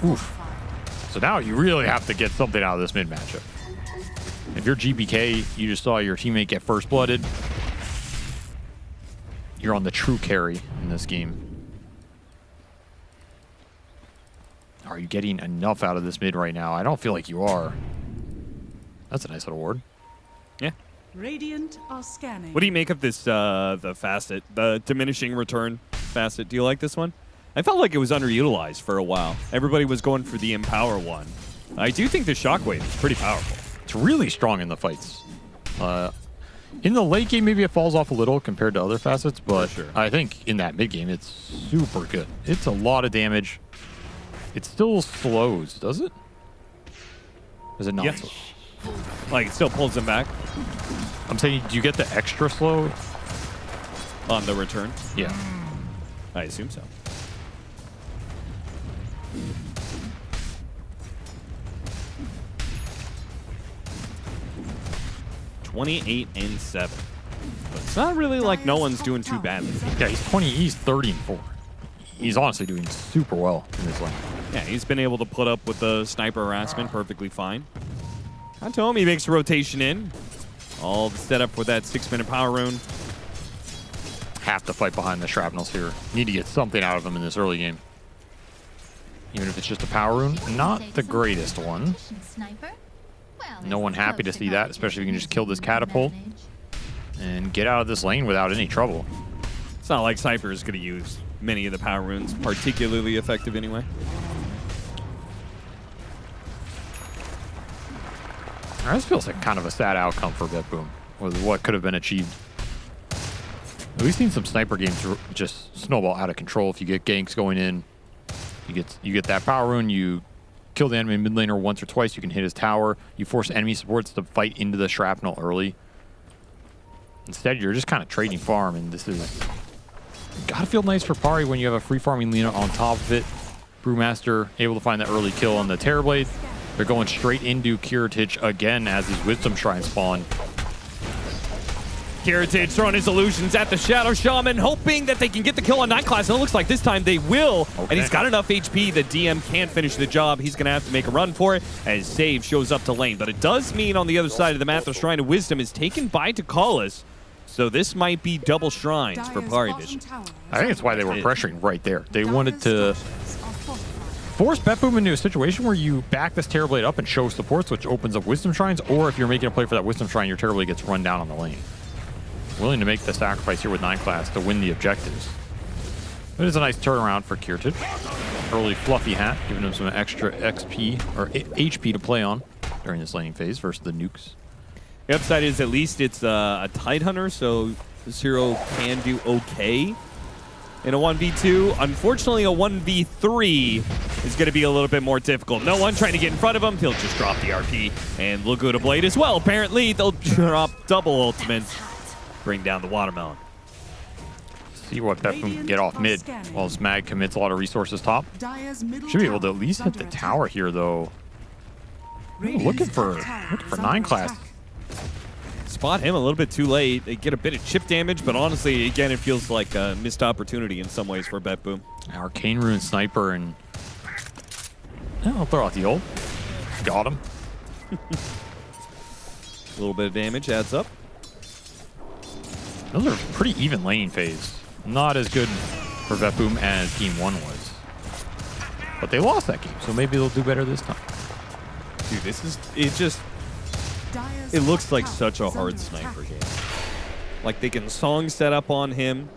Oof. So now you really have to get something out of this mid matchup. If you're GPK, you just saw your teammate get first blooded. You're on the true carry in this game. Are you getting enough out of this mid right now? I don't feel like you are. That's a nice little ward. Yeah. Radiant are scanning. What do you make of this, the facet, the diminishing return facet? Do you like this one? I felt like it was underutilized for a while. Everybody was going for the Empower one. I do think the Shockwave is pretty powerful. It's really strong in the fights. In the late game, maybe it falls off a little compared to other facets, but sure. I think in that mid game, it's super good. It's a lot of damage. It still slows, does it? Is it not? Yes. Like, it still pulls them back. I'm saying, do you get the extra slow? On the return? Yeah. I assume so. (28-7). It's not really like no one's doing too badly. Yeah, he's 30-4. He's honestly doing super well in this lane. Yeah, he's been able to put up with the sniper harassment perfectly fine. I told him he makes a rotation in. All the setup for that 6-minute power rune. Have to fight behind the shrapnels here. Need to get something out of him in this early game. Even if it's just a power rune. Not the greatest one. No one happy to see that, especially if you can just kill this catapult and get out of this lane without any trouble. It's not like Sniper is going to use many of the power runes, particularly effective anyway. This feels like kind of a sad outcome for BetBoom with what could have been achieved. We've seen some Sniper games just snowball out of control. If you get ganks going in, you get that power rune, you kill the enemy mid laner once or twice, you can hit his tower, you force enemy supports to fight into the shrapnel early. Instead, you're just kind of trading farm, and this is gotta feel nice for Pari when you have a free farming Lina on top of it. Brewmaster able to find the early kill on the Terrorblade. They're going straight into Kiritich again as his Wisdom Shrine spawn. Kiritich throwing his illusions at the Shadow Shaman, hoping that they can get the kill on 9 class, and it looks like this time they will. Okay. And he's got enough HP, the DM can't finish the job. He's going to have to make a run for it as Save shows up to lane. But it does mean on the other side of the map, the Shrine of Wisdom is taken by Takalis. So this might be double shrines for Parivision. I think it's why they were pressuring right there. They wanted to force BetBoom into a situation where you back this Terrorblade up and show supports, which opens up Wisdom Shrines, or if you're making a play for that Wisdom Shrine, your Terrorblade gets run down on the lane. Willing to make the sacrifice here with 9 class to win the objectives. It is a nice turnaround for Kiritich. Early fluffy hat, giving him some extra XP or HP to play on during this laning phase versus the nukes. The upside is at least it's a Tidehunter, so this hero can do okay in a 1v2. Unfortunately, a 1v3 is going to be a little bit more difficult. No one trying to get in front of him. He'll just drop the RP and Lagoda Blade as well. Apparently, they'll drop double ultimates, bring down the Watermelon. See what BetBoom can get off mid while this Mag commits a lot of resources top. Should be able to at least hit the tower here, though. Looking for 9 class. Spot him a little bit too late. They get a bit of chip damage, but honestly, again, it feels like a missed opportunity in some ways for BetBoom. Arcane Rune Sniper, and I'll throw out the ult. Got him. A little bit of damage adds up. Those are pretty even laning phase. Not as good for BetBoom as Game 1 was. But they lost that game, so maybe they'll do better this time. Dude, this is, it just, It looks like such a hard sniper game. Like they can song set up on him.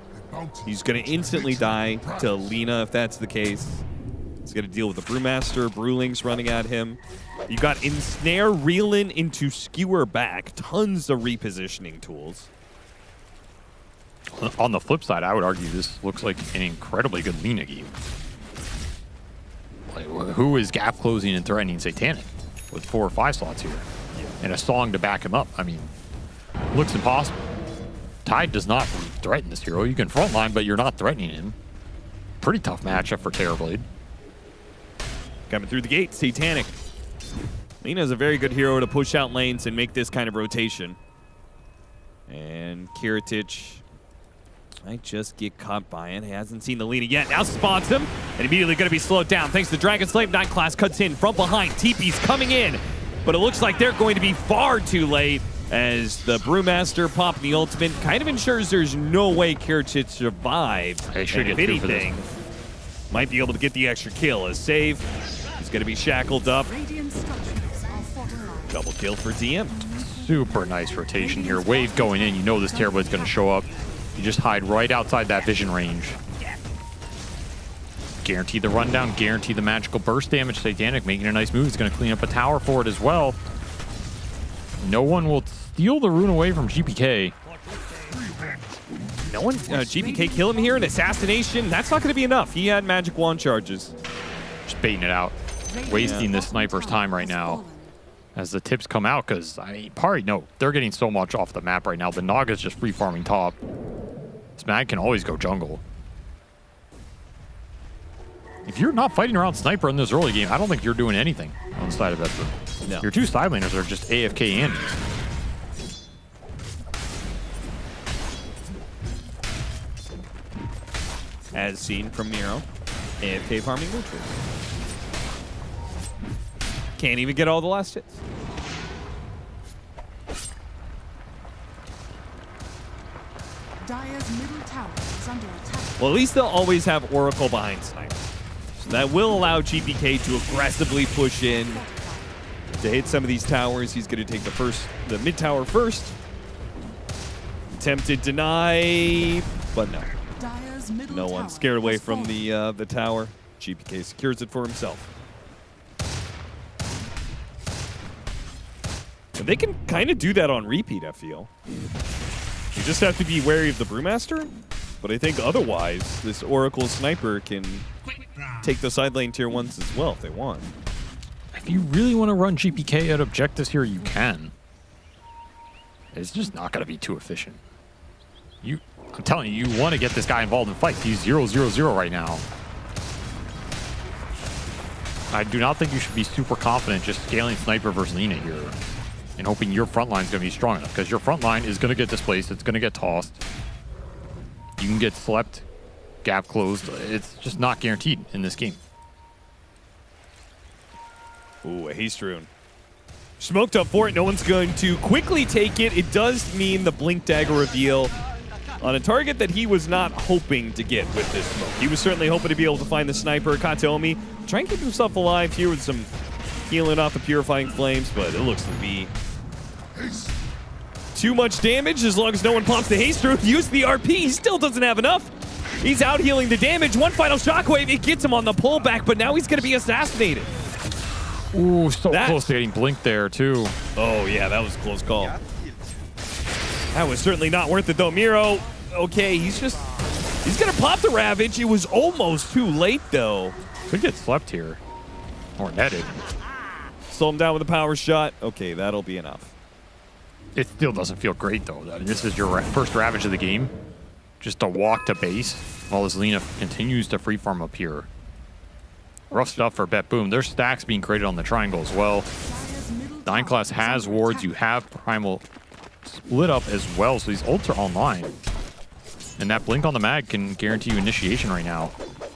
He's going to instantly die to Lina if that's the case. He's going to deal with the Brewmaster. Brewling's running at him. You got Ensnare, Reel in into Skewer back. Tons of repositioning tools. On the flip side, I would argue this looks like an incredibly good Lina game. Like, who is gap closing and threatening Satanic with 4 or 5 slots here? And a song to back him up. I mean, looks impossible. Tide does not threaten this hero. You can frontline, but you're not threatening him. Pretty tough matchup for Terrorblade. Coming through the gate, Satanic. Lina is a very good hero to push out lanes and make this kind of rotation. And Kiritich might just get caught by it. He hasn't seen the Lina yet. Now spots him, and immediately going to be slowed down thanks to Dragon Slave. 9 class cuts in from behind. TP's coming in, but it looks like they're going to be far too late as the Brewmaster popping the ultimate kind of ensures there's no way Kiritich survives. They should and get if through for this. anything, might be able to get the extra kill. As save, he's going to be shackled up. Double kill for DM. Super nice rotation here. Wave going in. You know this Terrorblade's going to show up. You just hide right outside that vision range. Guarantee the rundown. Guarantee the magical burst damage. Satanic making a nice move. He's going to clean up a tower for it as well. No one will steal the rune away from GPK. No one, GPK kill him here in assassination. That's not going to be enough. He had magic wand charges. Just baiting it out. Wasting this sniper's time right now as the tips come out, because they're getting so much off the map right now. The Naga's just free farming top. This mag can always go jungle. If you're not fighting around sniper in this early game, I don't think you're doing anything on the side of Bedford. No. Your 2 side laners are just AFK Andes. As seen from Miro, AFK farming neutral. Can't even get all the last hits. Dire's middle tower is under attack. Well, at least they'll always have Oracle behind Sniper. So that will allow GPK to aggressively push in to hit some of these towers. He's going to take the mid tower first. Attempted deny, but no. Dire's middle No one scared away from the tower. GPK secures it for himself. And they can kind of do that on repeat, I feel. You just have to be wary of the Brewmaster, but I think otherwise, this Oracle Sniper can take the side lane tier 1s as well if they want. If you really want to run GPK at objectives here, you can. It's just not going to be too efficient. I'm telling you, you want to get this guy involved in fights. He's 0-0-0 right now. I do not think you should be super confident just scaling Sniper versus Lina here and hoping your front line is going to be strong enough, because your front line is going to get displaced. It's going to get tossed. You can get slept, gap closed. It's just not guaranteed in this game. Ooh, a haste rune. Smoked up for it. No one's going to quickly take it. It does mean the Blink Dagger reveal on a target that he was not hoping to get with this smoke. He was certainly hoping to be able to find the sniper. Kataomi trying to keep himself alive here with some healing off the Purifying Flames, but it looks to be too much damage as long as no one pops the haste rune. Use the RP. He still doesn't have enough. He's out healing the damage. One final shockwave. It gets him on the pullback, but now he's going to be assassinated. Ooh, so close to getting blinked there, too. Oh, yeah, that was a close call. That was certainly not worth it, though. Miro, okay, he's going to pop the Ravage. It was almost too late, though. Could get slept here. Or netted. Slow him down with a power shot. Okay, that'll be enough. It still doesn't feel great, though. I mean, this is your first Ravage of the game. Just to walk to base while this Lina continues to free farm up here. Rough stuff for Bet Boom. There's stacks being created on the triangle as well. 9 class has wards. You have Primal split up as well, so these ults are online. And that blink on the mag can guarantee you initiation right now.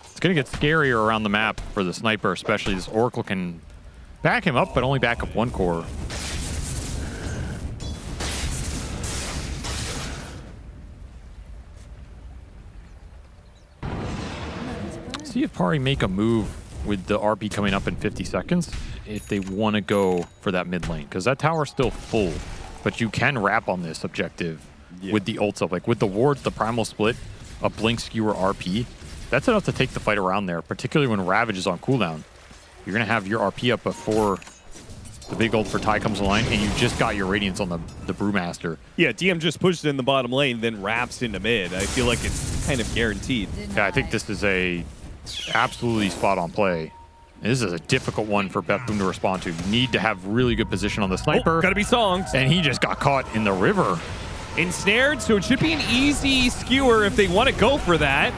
It's going to get scarier around the map for the sniper, especially. This Oracle can back him up, but only back up 1 core. See if Pari make a move with the RP coming up in 50 seconds. if they want to go for that mid lane, because that tower's still full, but you can wrap on this objective with the ults up. Like with the wards, the primal split, a blink skewer RP, that's enough to take the fight around there, particularly when Ravage is on cooldown. You're going to have your RP up before the big ult for Ty comes online, and you just got your Radiance on the Brewmaster. Yeah, DM just pushed it in the bottom lane, then wraps into mid. I feel like it's kind of guaranteed. Yeah, I think this is a absolutely spot-on play. And this is a difficult one for Betboom to respond to. You need to have really good position on the sniper. Gotta be songed. And he just got caught in the river. Ensnared, so it should be an easy skewer if they want to go for that.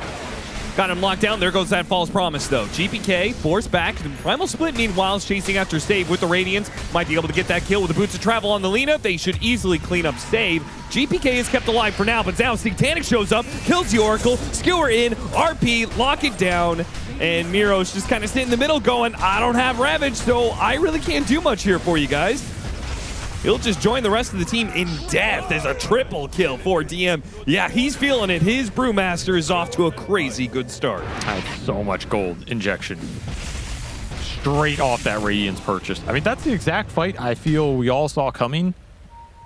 Got him locked down. There goes that false promise, though. GPK forced back. The Primal Split, meanwhile, is chasing after Save with the Radiance. Might be able to get that kill with the Boots of Travel on the Lina. They should easily clean up Save. GPK is kept alive for now, but now Satanic shows up, kills the Oracle, Skewer in, RP, lock it down, and Miro's just kind of sitting in the middle going, I don't have Ravage, so I really can't do much here for you guys. He'll just join the rest of the team in death. There's a triple kill for DM. Yeah, he's feeling it. His Brewmaster is off to a crazy good start. I have so much gold injection straight off that Radiance purchase. I mean, that's the exact fight I feel we all saw coming.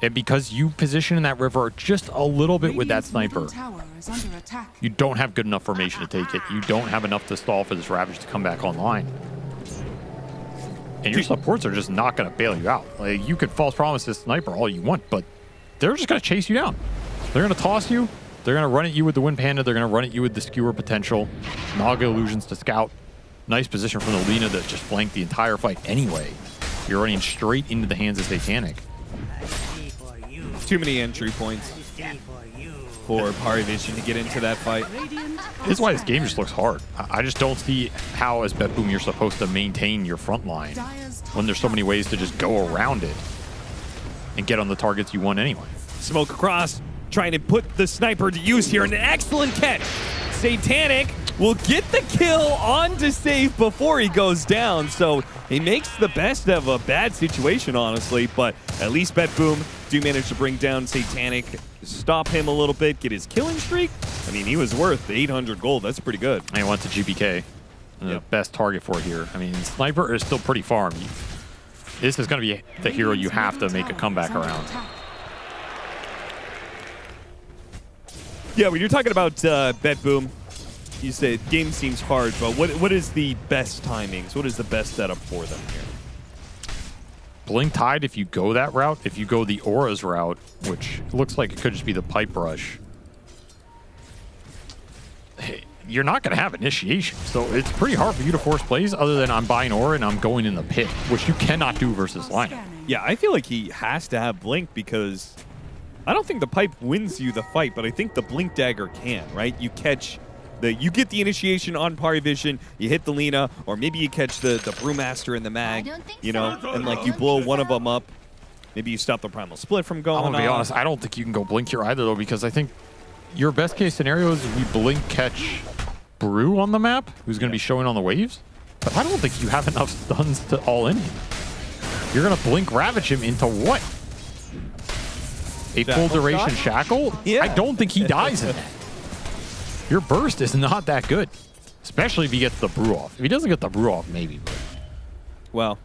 And because you position in that river just a little bit with that sniper, you don't have good enough formation to take it. You don't have enough to stall for this Ravage to come back online. And your supports are just not going to bail you out. Like, you could false promise this sniper all you want, but they're just going to chase you down. They're going to toss you. They're going to run at you with the Wind Panda. They're going to run at you with the Skewer potential. Naga illusions to scout. Nice position from the Lina that just flanked the entire fight anyway. You're running straight into the hands of Satanic. Too many entry points for Parivision to get into that fight. This is why this game just looks hard. I just don't see how, as Betboom, you're supposed to maintain your front line when there's so many ways to just go around it and get on the targets you want anyway. Smoke across, trying to put the sniper to use here. An excellent catch. Satanic will get the kill onto Save before he goes down. So he makes the best of a bad situation, honestly. But at least Betboom do manage to bring down Satanic, stop him a little bit, get his killing streak. I mean, he was worth 800 gold. That's pretty good. And he went to GPK. The best target for here. I mean, Sniper is still pretty farm. This is going to be the hero you have to make a comeback around. Yeah, when you're talking about Betboom, you say game seems hard, but what is the best timings? What is the best setup for them here? Blink Tide, if you go that route, if you go the Auras route, which looks like it could just be the Pipe Rush, you're not going to have initiation. So it's pretty hard for you to force plays other than I'm buying Aura and I'm going in the pit, which you cannot do versus lineup. Yeah, I feel like he has to have Blink because I don't think the Pipe wins you the fight, but I think the Blink Dagger can, right? You catch you get the initiation on Parivision, you hit the Lina, or maybe you catch the Brewmaster and the Mag, you know, and like you blow one of them up. Maybe you stop the Primal Split from going I'm gonna be honest, I don't think you can go Blink here either, though, because I think your best case scenario is we Blink catch Brew on the map, who's going to be showing on the waves, but I don't think you have enough stuns to all in him. You're going to Blink Ravage him into what? A full duration shackle? Yeah. I don't think he dies in that. Your burst is not that good, especially if he gets the Brew off. If he doesn't get the Brew off, maybe. But. Well,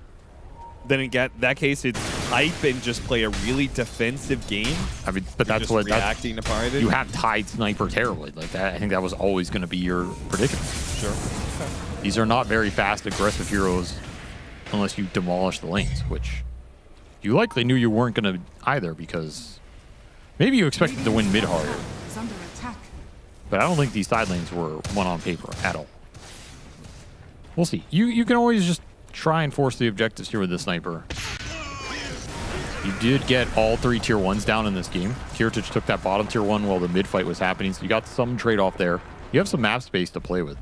then in that case, it's hype and just play a really defensive game. I mean, but that's what reacting to Parivision. You have tied Sniper terribly like that. I think that was always going to be your predicament. Sure. Okay. These are not very fast, aggressive heroes unless you demolish the lanes, which you likely knew you weren't going to either because maybe you expected to win mid harder. But I don't think these side lanes were one on paper at all. We'll see. You can always just try and force the objectives here with the Sniper. You did get all 3 tier 1s down in this game. Kiritich took that bottom tier 1 while the mid fight was happening, so you got some trade-off there. You have some map space to play with.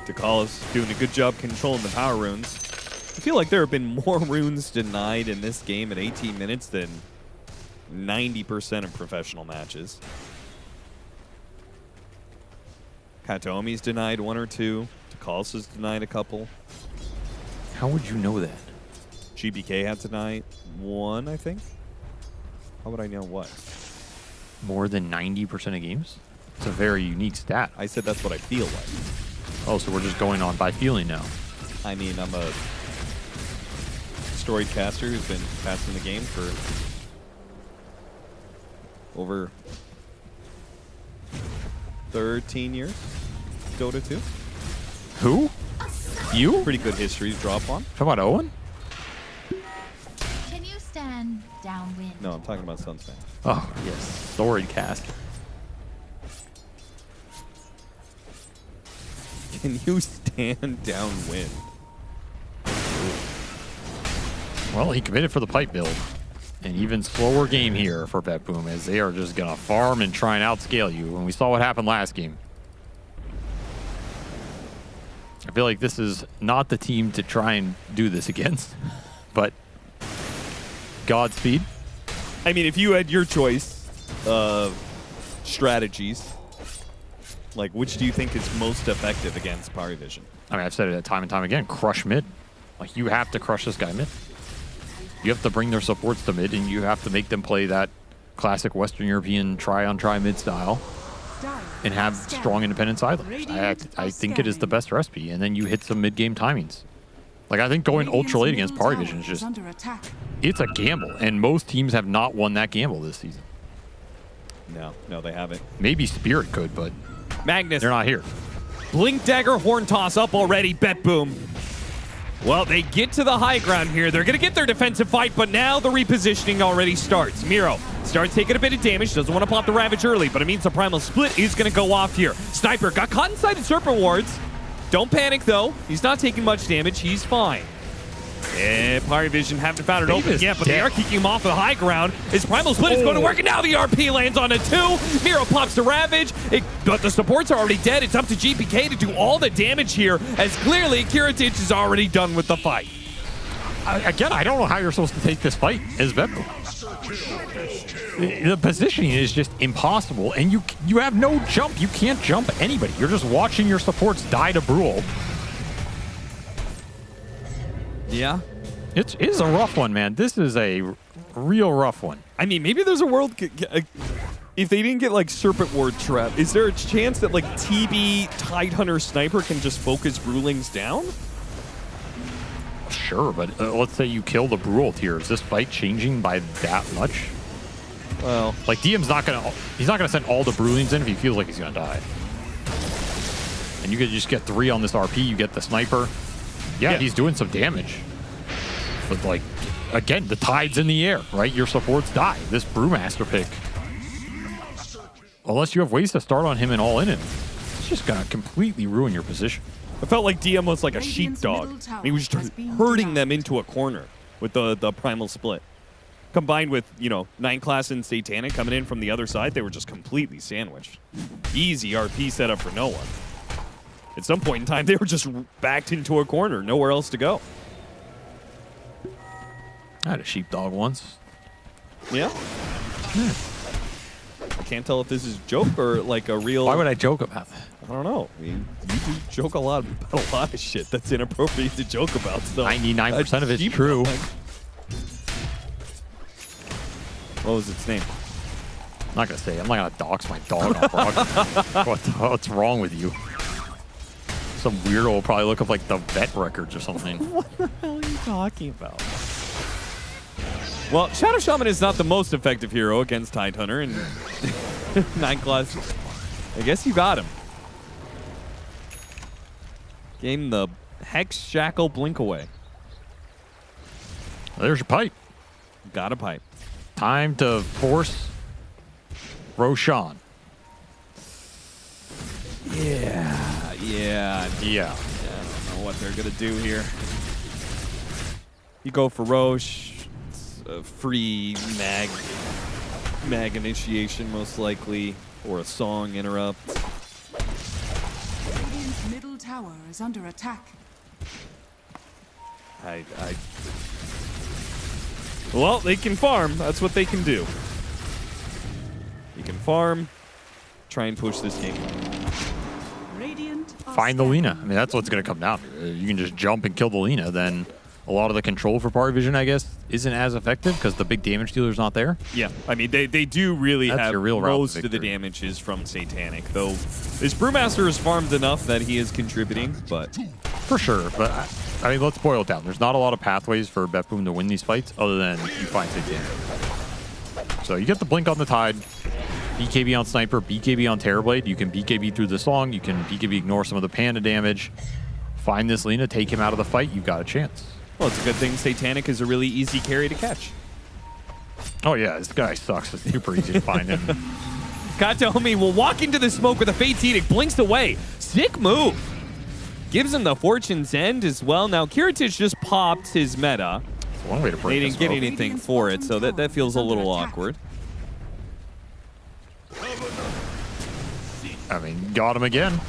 Takala's doing a good job controlling the power runes. I feel like there have been more runes denied in this game at 18 minutes than 90% of professional matches. Katomi's denied 1 or 2. Takala's has denied a couple. How would you know that? GBK had denied 1, I think. How would I know what? More than 90% of games? It's a very unique stat. I said that's what I feel like. Oh, so we're just going on by feeling now. I mean, I'm a storied caster who's been casting the game for over 13 years. Dota 2. Who? You? Pretty good history to draw upon. How about Owen? Can you stand downwind? No, I'm talking about Sunspan. Oh, yes. Storied cast. Can you stand downwind? Well, he committed for the pipe build. An even slower game here for BetBoom, as they are just going to farm and try and outscale you. And we saw what happened last game. I feel like this is not the team to try and do this against, but Godspeed. I mean, if you had your choice of strategies, like which do you think is most effective against Power Vision? I mean, I've said it time and time again, crush mid. Like, you have to crush this guy mid. You have to bring their supports to mid, and you have to make them play that classic Western European try-on-try mid style and have strong independent sidelines. I think it is the best recipe, and then you hit some mid-game timings. Like, I think going ultra late against Power Vision is just, it's a gamble, and most teams have not won that gamble this season. No, they haven't. Maybe Spirit could, but Magnus, they're not here. Blink Dagger Horn Toss up already, BetBoom. Well, they get to the high ground here. They're going to get their defensive fight, but now the repositioning already starts. Miro starts taking a bit of damage, doesn't want to pop the Ravage early, but it means the Primal Split is going to go off here. Sniper got caught inside the Serpent Wards. Don't panic, though. He's not taking much damage. He's fine. And Power Vision haven't found it open yet, but they are kicking him off the high ground. His Primal Split is going to work, and now the RP lands on a 2. Miro pops the Ravage, but the supports are already dead. It's up to GPK to do all the damage here, as clearly Kiritich is already done with the fight. Again, I don't know how you're supposed to take this fight as BetBoom. The positioning is just impossible, and you have no jump. You can't jump anybody. You're just watching your supports die to Brule. Yeah. It is a rough one, man. This is a real rough one. I mean, maybe there's a world... If they didn't get, like, Serpent Ward Trap, is there a chance that, like, TB Tidehunter Sniper can just focus Brulings down? Sure, but let's say you kill the Brule tier. Is this fight changing by that much? Well... Like, DM's not going to... He's not going to send all the Brulings in if he feels like he's going to die. And you could just get 3 on this RP. You get the Sniper. Yeah, he's doing some damage. But, like, again, the tide's in the air, right? Your supports die. This Brewmaster pick, unless you have ways to start on him and all in him, it's just going to completely ruin your position. I felt like DM was like a sheepdog. He was just herding them into a corner with the Primal Split. Combined with, you know, 9 class and Satanic coming in from the other side, they were just completely sandwiched. Easy RP setup for no one. At some point in time, they were just backed into a corner, nowhere else to go. I had a sheepdog once. Yeah? I can't tell if this is a joke or like a real... Why would I joke about that? I don't know. I mean, you do joke a lot about a lot of shit that's inappropriate to joke about. So 99% of it's true. What was its name? I'm not going to say. I'm not going to dox my dog on Brock. What's wrong with you? Some weirdo will probably look up like the vet records or something. What the hell are you talking about? Well, Shadow Shaman is not the most effective hero against Tidehunter in 9 class. I guess you got him. Game the Hex Shackle Blink away. There's your pipe. Got a pipe. Time to force Roshan. Yeah. I don't know what they're going to do here. You go for Roche. It's a free mag initiation, most likely, or a song interrupt. Radiant's middle tower is under attack. Well, they can farm. That's what they can do. You can farm, try and push this game. Radiant Find the Lina. I mean, that's what's going to come down. You can just jump and kill the Lina, then a lot of the control for Pari Vision, I guess, isn't as effective because the big damage dealer's not there. Yeah, I mean, they do really That's have your real route to most of the victory. damages from Satanic, though this Brewmaster has farmed enough that he is contributing, but... For sure, but I mean, let's boil it down. There's not a lot of pathways for BetBoom to win these fights other than you find Satanic. So you get the Blink on the Tide, BKB on Sniper, BKB on Terrorblade. You can BKB through the Song. You can BKB ignore some of the Panda damage. Find this Lina, take him out of the fight. You've got a chance. Well, it's a good thing Satanic is a really easy carry to catch. Oh, yeah, this guy sucks. It's super easy to find him. Katomi will walk into the smoke with a Fate's Edict, blinks away. Sick move. Gives him the Fortune's End as well. Now, Kiritich just popped his meta. It's one way to break They didn't get anything for it, so that feels a little awkward. I mean, got him again.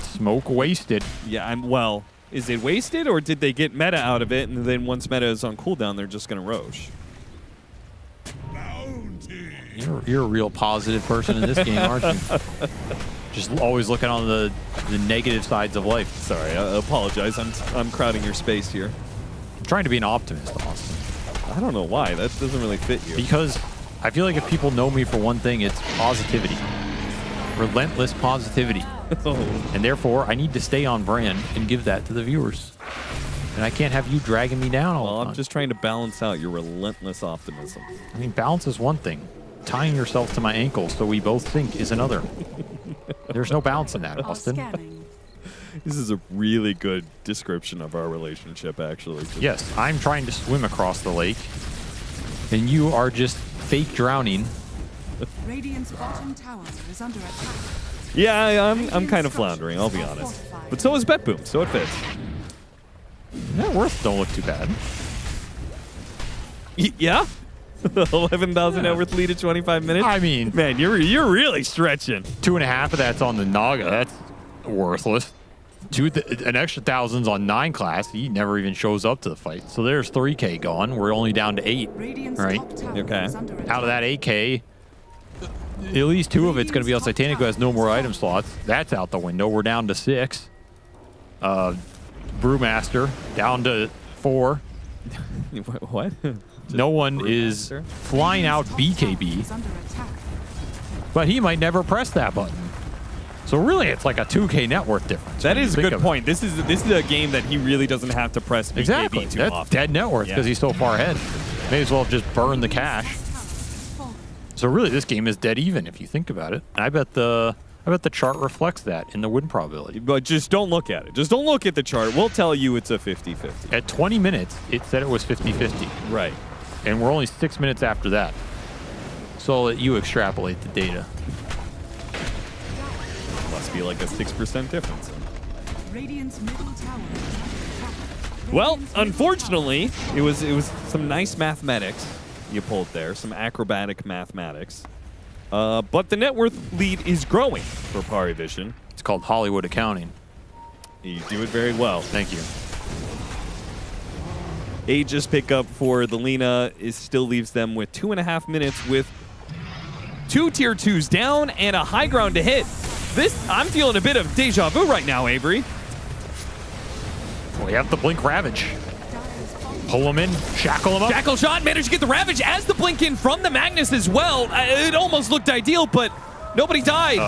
Smoke wasted. Yeah, well, is it wasted or did they get meta out of it and then once meta is on cooldown, they're just going to Roche? You're a real positive person in this game, aren't you? Just always looking on the negative sides of life. Sorry, I apologize. I'm crowding your space here. I'm trying to be an optimist, Austin. I don't know why. That doesn't really fit you. Because I feel like if people know me for one thing, it's positivity. Relentless positivity. And therefore, I need to stay on brand and give that to the viewers. And I can't have you dragging me down all the time. I'm just trying to balance out your relentless optimism. I mean, balance is one thing. Tying yourself to my ankle so we both sink is another. There's no balance in that, Austin. This is a really good description of our relationship, actually. Yes, I'm trying to swim across the lake, and you are just fake drowning. Radiant's bottom tower is under attack. Yeah, I'm kind of floundering, I'll be honest. But so is BetBoom, so it fits. Net worth don't look too bad. Yeah? 11,000 net worth lead at 25 minutes? I mean... Man, you're really stretching. 2.5 of that's on the Naga. That's worthless. An extra 1,000's on 9 class. He never even shows up to the fight. So there's 3K gone. We're only down to 8. Right? Okay. Out of that 8K, at least 2 of it's going to be on Satanic, who has no more item slots. That's out the window. We're down to 6. Brewmaster down to 4. What? No one is flying out BKB, but he might never press that button. So really, it's like a 2K net worth difference. That is a good point. This is a game that he really doesn't have to press BKB exactly. too That's often. dead net worth because he's so far ahead. May as well just burn the cash. So really, this game is dead even if you think about it. I bet the chart reflects that in the win probability. But just don't look at it. Just don't look at the chart. We'll tell you it's a 50-50. At 20 minutes, it said it was 50-50. Right. And we're only 6 minutes after that. So I'll let you extrapolate the data. Must be like a 6% difference. Radiant's middle tower is under attack. Well, unfortunately, it was some nice mathematics you pulled there, some acrobatic mathematics. But the net worth lead is growing for Pari Vision. It's called Hollywood accounting. You do it very well. Thank you. Aegis pickup for the Lina still leaves them with 2.5 minutes with 2 tier 2s down and a high ground to hit. I'm feeling a bit of deja vu right now, Avery. We have the Blink Ravage. Pull him in, shackle him up. Shackle shot, managed to get the Ravage as the blink in from the Magnus as well. It almost looked ideal, but nobody died.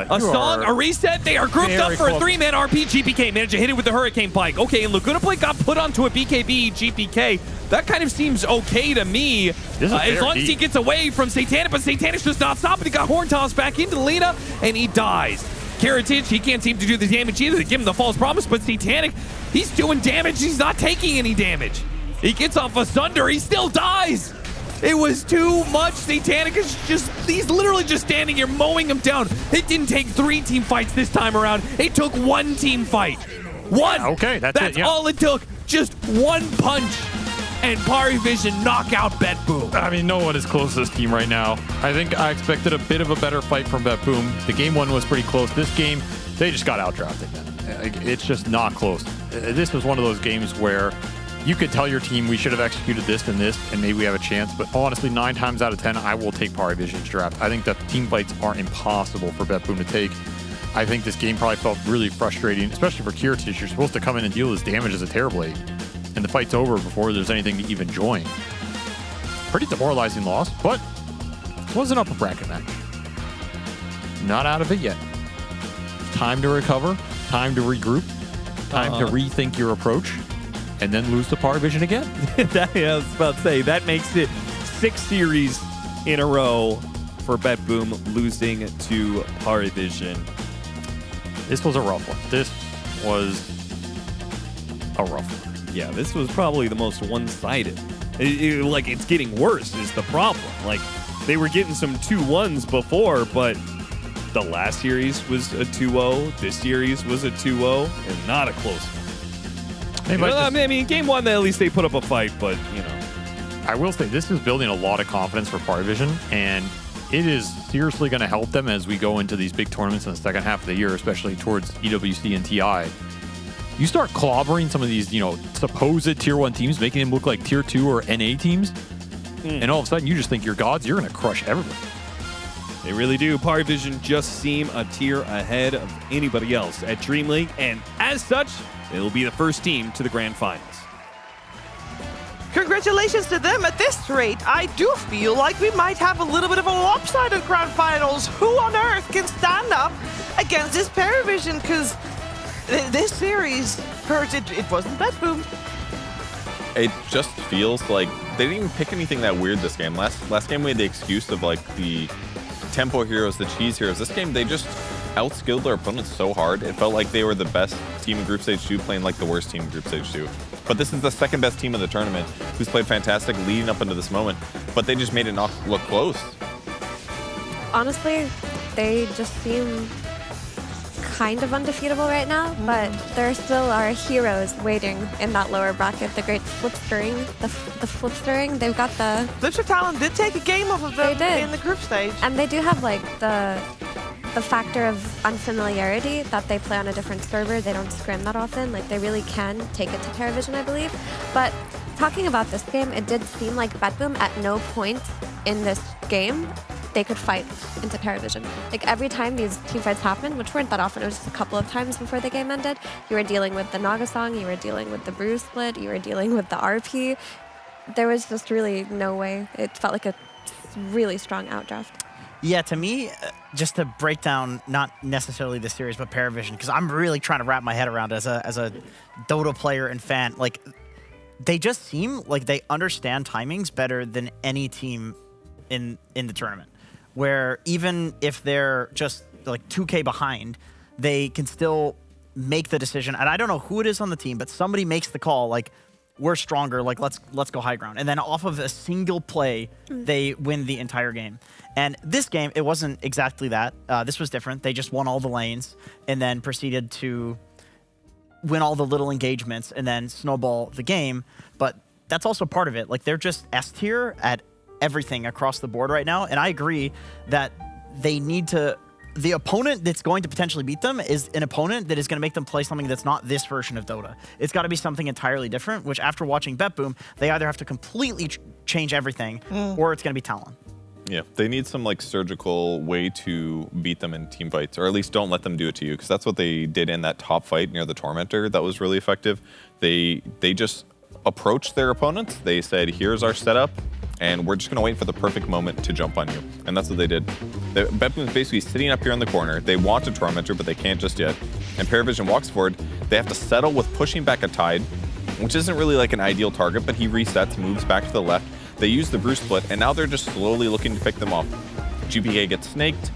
A song, a reset. They are grouped up for a 3-man RP. GPK managed to hit it with the Hurricane Pike. Okay, and Laguna Blake got put onto a BKB GPK. That kind of seems okay to me. As long as he gets away from Satanic, but Satanic's just not stopping. He got Horn Toss back into Lina, and he dies. Kiritich, he can't seem to do the damage either. They give him the false promise, but Satanic, he's doing damage. He's not taking any damage. He gets off a Sunder. He still dies. It was too much. Satanic is he's literally just standing here mowing him down. It didn't take 3 team fights this time around. It took 1 team fight. 1. Okay, that's it, all it took. Just 1 punch. And Pari Vision knock out BetBoom. I mean, no one is close to this team right now. I think I expected a bit of a better fight from BetBoom. The game 1 was pretty close. This game, they just got outdrafted, man. It's just not close. This was one of those games where you could tell your team we should have executed this and this, and maybe we have a chance. But honestly, 9 times out of 10, I will take Pari Vision's draft. I think that team fights are impossible for BetBoom to take. I think this game probably felt really frustrating, especially for Kiritich. You're supposed to come in and deal this damage as a Terrorblade, and the fight's over before there's anything to even join. Pretty demoralizing loss, but it was an upper bracket match. Not out of it yet. Time to recover, time to regroup, time to rethink your approach, and then lose to Power Vision again. I was about to say, that makes it 6 series in a row for BetBoom losing to Power Vision. This was a rough one. This was a rough one. Yeah, this was probably the most one-sided. Like, it's getting worse is the problem. Like, they were getting some 2-1s before, but the last series was a 2-0. This series was a 2-0, and not a close one. I mean, game 1, at least they put up a fight, but, you know. I will say, this is building a lot of confidence for Power Vision, and it is seriously going to help them as we go into these big tournaments in the second half of the year, especially towards EWC and TI. You start clobbering some of these, supposed Tier 1 teams, making them look like Tier 2 or NA teams, and all of a sudden you just think you're gods, you're going to crush everybody. They really do. Power Vision just seem a tier ahead of anybody else at DreamLeague, and as such, they'll be the first team to the Grand Finals. Congratulations to them at this rate. I do feel like we might have a little bit of a lopsided Grand Finals. Who on earth can stand up against this Paravision? Because this series, Kurt, it wasn't BetBoom. It just feels like they didn't even pick anything that weird this game. Last game we had the excuse of like the tempo heroes, the cheese heroes. This game they just outskilled their opponents so hard. It felt like they were the best team in Group Stage 2 playing like the worst team in Group Stage 2. But this is the second best team of the tournament who's played fantastic leading up into this moment. But they just made it not look close. Honestly, they just seem kind of undefeatable right now, but there still are heroes waiting in that lower bracket. The great Flipstering, the Flipstering, they've got the... Flipster Talon did take a game off of them in the group stage. And they do have like the factor of unfamiliarity that they play on a different server. They don't scrim that often. Like they really can take it to TerraVision, I believe. But talking about this game, it did seem like BetBoom at no point in this game they could fight into TerraVision. Like every time these team fights happened, which weren't that often, it was just a couple of times before the game ended, you were dealing with the Naga Song, you were dealing with the Brew Split, you were dealing with the RP. There was just really no way. It felt like a really strong outdraft. Yeah, to me, just to break down not necessarily the series, but Paravision, because I'm really trying to wrap my head around as a Dota player and fan, like they just seem like they understand timings better than any team in the tournament. Where even if they're just like 2K behind, they can still make the decision. And I don't know who it is on the team, but somebody makes the call like, we're stronger, like let's go high ground. And then off of a single play, they win the entire game. And this game, it wasn't exactly that. This was different. They just won all the lanes and then proceeded to win all the little engagements and then snowball the game. But that's also part of it. Like they're just S tier at everything across the board right now. And I agree that they need to... The opponent that's going to potentially beat them is an opponent that is going to make them play something that's not this version of Dota. It's got to be something entirely different, which after watching BetBoom, they either have to completely change everything or it's going to be Talon. Yeah, they need some like surgical way to beat them in team fights, or at least don't let them do it to you, because that's what they did in that top fight near the Tormentor. That was really effective. They just approached their opponents. They said, here's our setup, and we're just going to wait for the perfect moment to jump on you. And that's what they did. BetBoom's basically sitting up here in the corner. They want a Tormentor, but they can't just yet. And Paravision walks forward. They have to settle with pushing back a Tide, which isn't really like an ideal target, but he resets, moves back to the left. They use the Brew Split, and now they're just slowly looking to pick them off. GPK gets snaked.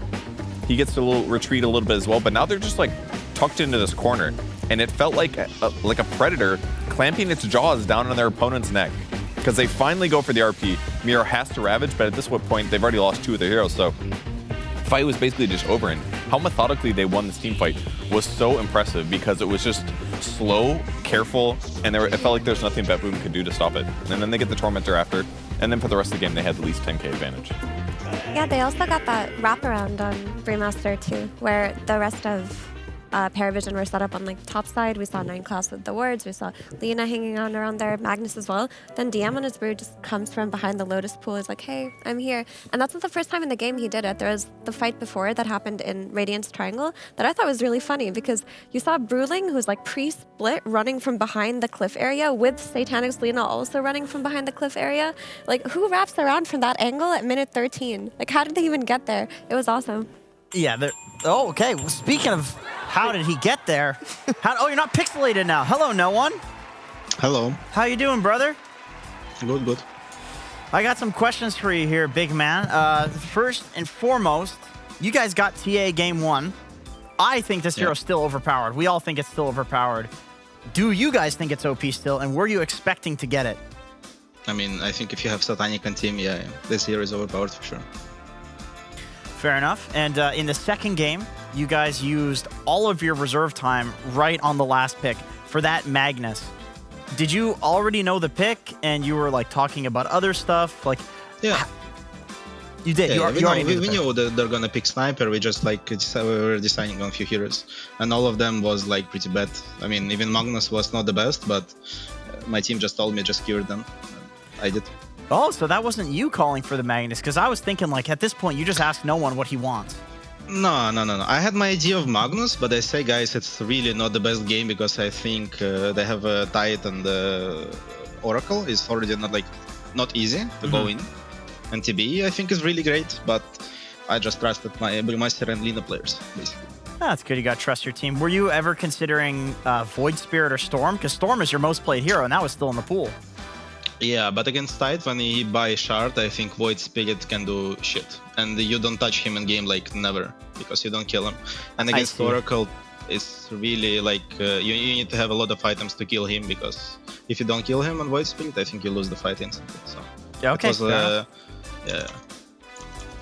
He gets to retreat a little bit as well, but now they're just like tucked into this corner. And it felt like a predator clamping its jaws down on their opponent's neck. Because they finally go for the RP. Miro has to Ravage, but at this point, they've already lost 2 of their heroes, so the fight was basically just over. And how methodically they won this team fight was so impressive, because it was just slow, careful, and it felt like there's nothing BetBoom could do to stop it. And then they get the Tormentor after, and then for the rest of the game, they had at least 10k advantage. Yeah, they also got that wraparound on Brewmaster too, where the rest of Paravision were set up on like top side. We saw 9class with the wards. We saw Lena hanging on around there, Magnus as well. Then DM on his brew just comes from behind the Lotus pool. Is like, hey, I'm here. And that's not the first time in the game he did it. There was the fight before that happened in Radiance Triangle that I thought was really funny because you saw Bruling, who's like pre-split, running from behind the cliff area with Satanic's Lena also running from behind the cliff area. Like, who wraps around from that angle at minute 13? Like, how did they even get there? It was awesome. Yeah. Oh, okay. Well, speaking of how did he get there? Oh, you're not pixelated now. Hello, no one. Hello. How you doing, brother? Good, good. I got some questions for you here, big man. First and foremost, you guys got TA game 1. I think this hero's still overpowered. We all think it's still overpowered. Do you guys think it's OP still, and were you expecting to get it? I mean, I think if you have Satanic on team, yeah, this hero is overpowered for sure. Fair enough. And in the second game, you guys used all of your reserve time right on the last pick for that Magnus. Did you already know the pick and you were like talking about other stuff? Like, yeah. You did. Yeah, you already knew we knew that they're gonna pick Sniper. We just like we were deciding on a few heroes, and all of them was like pretty bad. I mean, even Magnus was not the best, but my team just told me just cured them. I did. Oh, so that wasn't you calling for the Magnus, because I was thinking like at this point you just ask no one what he wants. No. I had my idea of Magnus, but I say, guys, it's really not the best game because I think they have a Tide and Oracle is already not easy to go in. And TBE, I think, is really great, but I just trusted my Brewmaster and Lina players, basically. That's good. You got to trust your team. Were you ever considering Void Spirit or Storm? Because Storm is your most played hero, and that was still in the pool. Yeah, but against Tide, when he buys Shard, I think Void Spirit can do shit. And you don't touch him in game, like, never, because you don't kill him. And against Oracle, it's really, like, you need to have a lot of items to kill him, because if you don't kill him on Void Spirit, I think you lose the fight instantly. So yeah, okay. Yeah.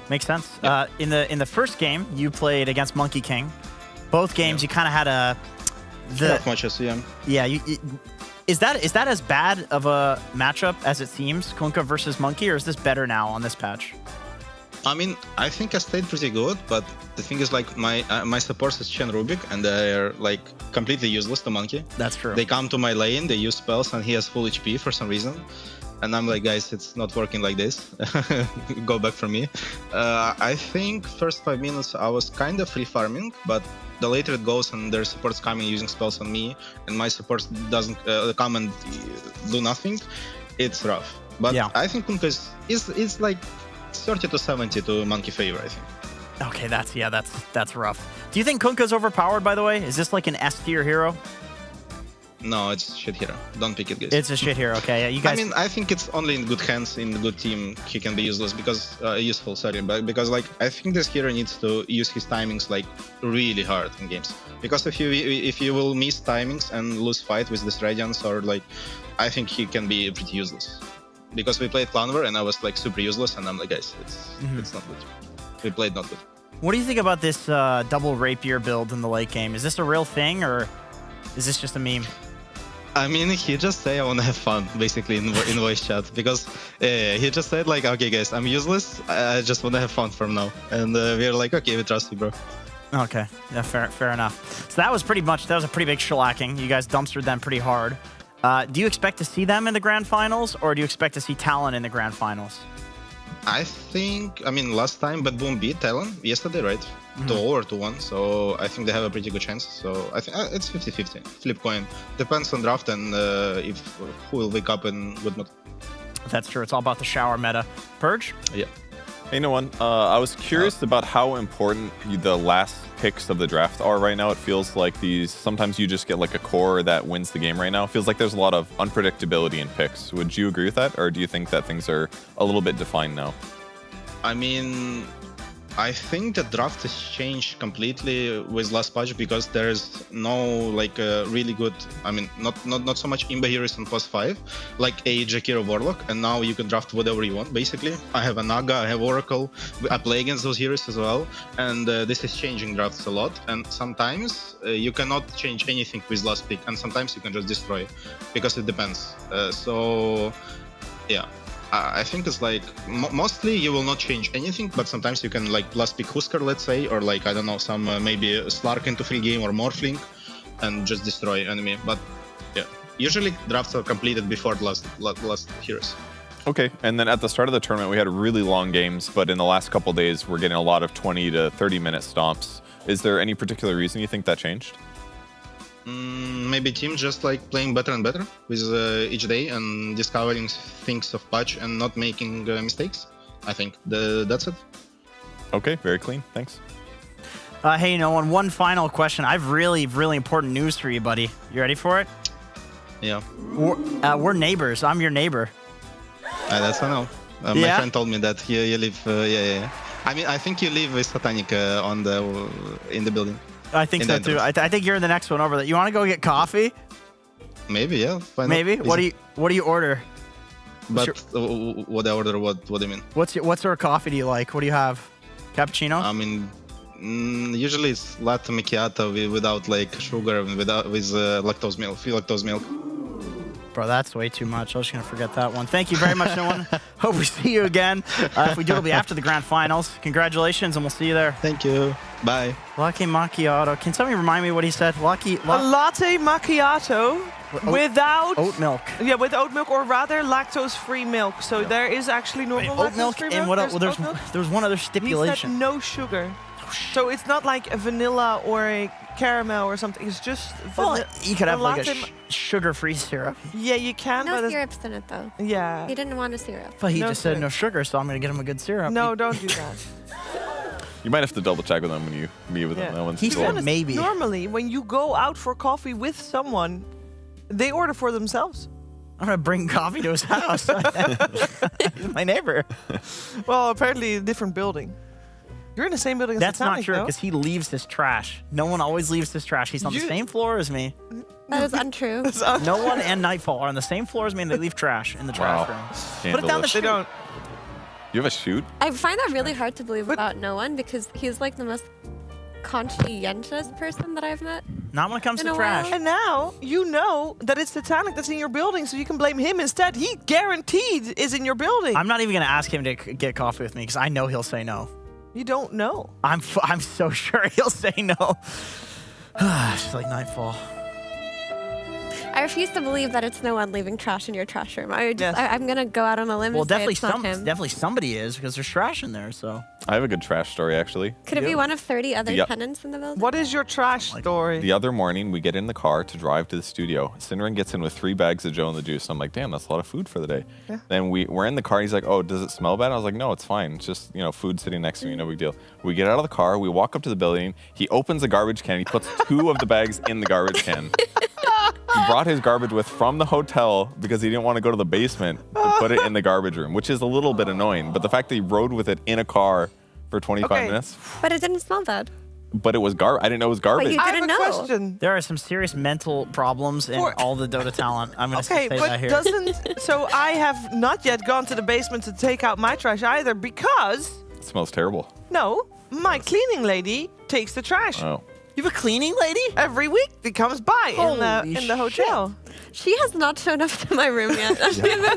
Makes sense. Yeah. In the first game, you played against Monkey King. Both games, you kind of had rough matches, yeah. Yeah. Is that as bad of a matchup as it seems, Kunkka versus Monkey, or is this better now on this patch? I mean, I think I stayed pretty good, but the thing is, like, my supports is Chen Rubik, and they're like completely useless to Monkey. That's true. They come to my lane, they use spells, and he has full HP for some reason. And I'm like, guys, it's not working like this. Go back for me. I think first 5 minutes I was kind of free farming, but the later it goes and their supports coming using spells on me, and my supports doesn't come and do nothing, it's rough. But yeah. I think Kunkka is like 30 to 70 to Monkey favor, I think. Okay, that's rough. Do you think Kunkka's overpowered, by the way? Is this like an S tier hero? No, it's shit hero. Don't pick it, guys. It's a shit hero. Okay, yeah, you guys. I mean, I think it's only in good hands, in a good team, he can be useless because because like I think this hero needs to use his timings like really hard in games. Because if you will miss timings and lose fight with this Radiance or like, I think he can be pretty useless. Because we played Clan War and I was like super useless, and I'm like, guys, it's not good. We played not good. What do you think about this double Rapier build in the late game? Is this a real thing or is this just a meme? I mean, he just said I want to have fun, basically, in voice chat. Because he just said, like, okay, guys, I'm useless. I just want to have fun from now. And we're like, okay, we trust you, bro. Okay, yeah, fair enough. So that was a pretty big shellacking. You guys dumpstered them pretty hard. Do you expect to see them in the grand finals, or do you expect to see Talon in the grand finals? I think, I mean, last time Bad Boom beat Talon yesterday, right? 2-0 or 2-1, so I think they have a pretty good chance. So I think it's 50-50, flip coin. Depends on draft and who will wake up in good mood. That's true. It's all about the shower meta. Purge? Yeah. Hey, no one. I was curious about how important the last picks of the draft are right now. It feels like sometimes you just get like a core that wins the game right now. It feels like there's a lot of unpredictability in picks. Would you agree with that, or do you think that things are a little bit defined now? I mean, I think the draft has changed completely with last patch because there's no like really good, I mean, not so much Imba heroes in plus 5, like a Jakiro Warlock, and now you can draft whatever you want, basically. I have a Naga, I have Oracle, I play against those heroes as well, and this is changing drafts a lot, and sometimes you cannot change anything with last pick, and sometimes you can just destroy, because it depends. So, yeah. I think it's like mostly you will not change anything, but sometimes you can like last pick Husker, let's say, or like I don't know, some maybe Slark into free game or Morphling, and just destroy enemy. But yeah, usually drafts are completed before the last heroes. Okay, and then at the start of the tournament, we had really long games, but in the last couple days, we're getting a lot of 20 to 30-minute stomps. Is there any particular reason you think that changed? Maybe team just like playing better and better with each day and discovering things of patch and not making mistakes. I think that's it. Okay, very clean. Thanks. Hey, Nolan, one final question. I have really, really important news for you, buddy. You ready for it? Yeah. We're neighbors. I'm your neighbor. That's I know. My friend told me that you live. Yeah. I mean, I think you live with Satanic in the building. I think so too. I think you're in the next one over there. You want to go get coffee? Maybe, yeah. Maybe. What do you order? But what I order? What do you mean? What sort of coffee do you like? What do you have? Cappuccino? I mean, usually it's latte macchiato without like sugar and with lactose milk. Free lactose milk. Bro, that's way too much. I was just going to forget that one. Thank you very much, Nolan. Hope we see you again. If we do, it'll be after the grand finals. Congratulations, and we'll see you there. Thank you. Bye. Latte macchiato. Can somebody remind me what he said? A latte macchiato without oat milk. Yeah, with oat milk, or rather lactose-free milk. So there is actually normal oat milk lactose-free and milk. what else? There's one other stipulation. He said no sugar. So it's not like a vanilla or a caramel or something. It's just vanilla. You could have like a sugar-free syrup. Yeah, you can. No syrups in it, though. Yeah. He didn't want a syrup. But he just said no sugar, so I'm going to get him a good syrup. No, don't do that. You might have to double check with them when you meet with them. That one's He cool. said maybe. Normally, when you go out for coffee with someone, they order for themselves. I'm going to bring coffee to his house. He's my neighbor. Well, apparently a different building. You're in the same building as That's not Satanic, true, though. because he leaves his trash. No one always leaves his trash. He's on the same floor as me. That is untrue. No one and Nightfall are on the same floor as me, and they leave trash in the trash room. Put it down the street. You have a shoot? I find that really hard to believe about no one, because he's like the most conscientious person that I've met. Not when it comes In to a trash. while. And now you know that it's Satanic that's in your building, so you can blame him instead. He guaranteed is in your building. I'm not even going to ask him to get coffee with me, because I know he'll say no. You don't know. I'm so sure he'll say no. It's like Nightfall. I refuse to believe that it's no one leaving trash in your trash room. I'm gonna go out on a limb Well, and say definitely it's not him. definitely somebody is, because there's trash in there. So I have a good trash story, actually. Could it be one of 30 other Yep. tenants in the building? What is your trash story? The other morning, we get in the car to drive to the studio. Synderen gets in with 3 bags of Joe and the Juice. I'm like, damn, that's a lot of food for the day. Yeah. Then we're in the car. He's like, oh, does it smell bad? I was like, no, it's fine. It's just, food sitting next to me. No big deal. We get out of the car. We walk up to the building. He opens the garbage can. He puts 2 of the bags in the garbage can. He brought his garbage from the hotel because he didn't want to go to the basement to put it in the garbage room, which is a little bit annoying. But the fact that he rode with it in a car for 25 minutes. But it didn't smell bad. But it was I didn't know it was garbage. But you didn't know. Question. there are some serious mental problems in all the Dota talent. I'm going to Okay, say but that here. so I have not yet gone to the basement to take out my trash either, because It smells terrible. no, my cleaning lady takes the trash. Oh. You have a cleaning lady? Every week he comes by Holy in the hotel. She has not shown up to my room yet.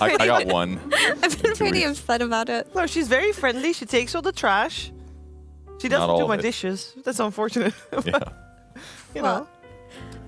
I got one. I've been pretty upset about it. No, she's very friendly. She takes all the trash. She Not doesn't all do of my it. dishes. That's unfortunate. Yeah. You Well, know.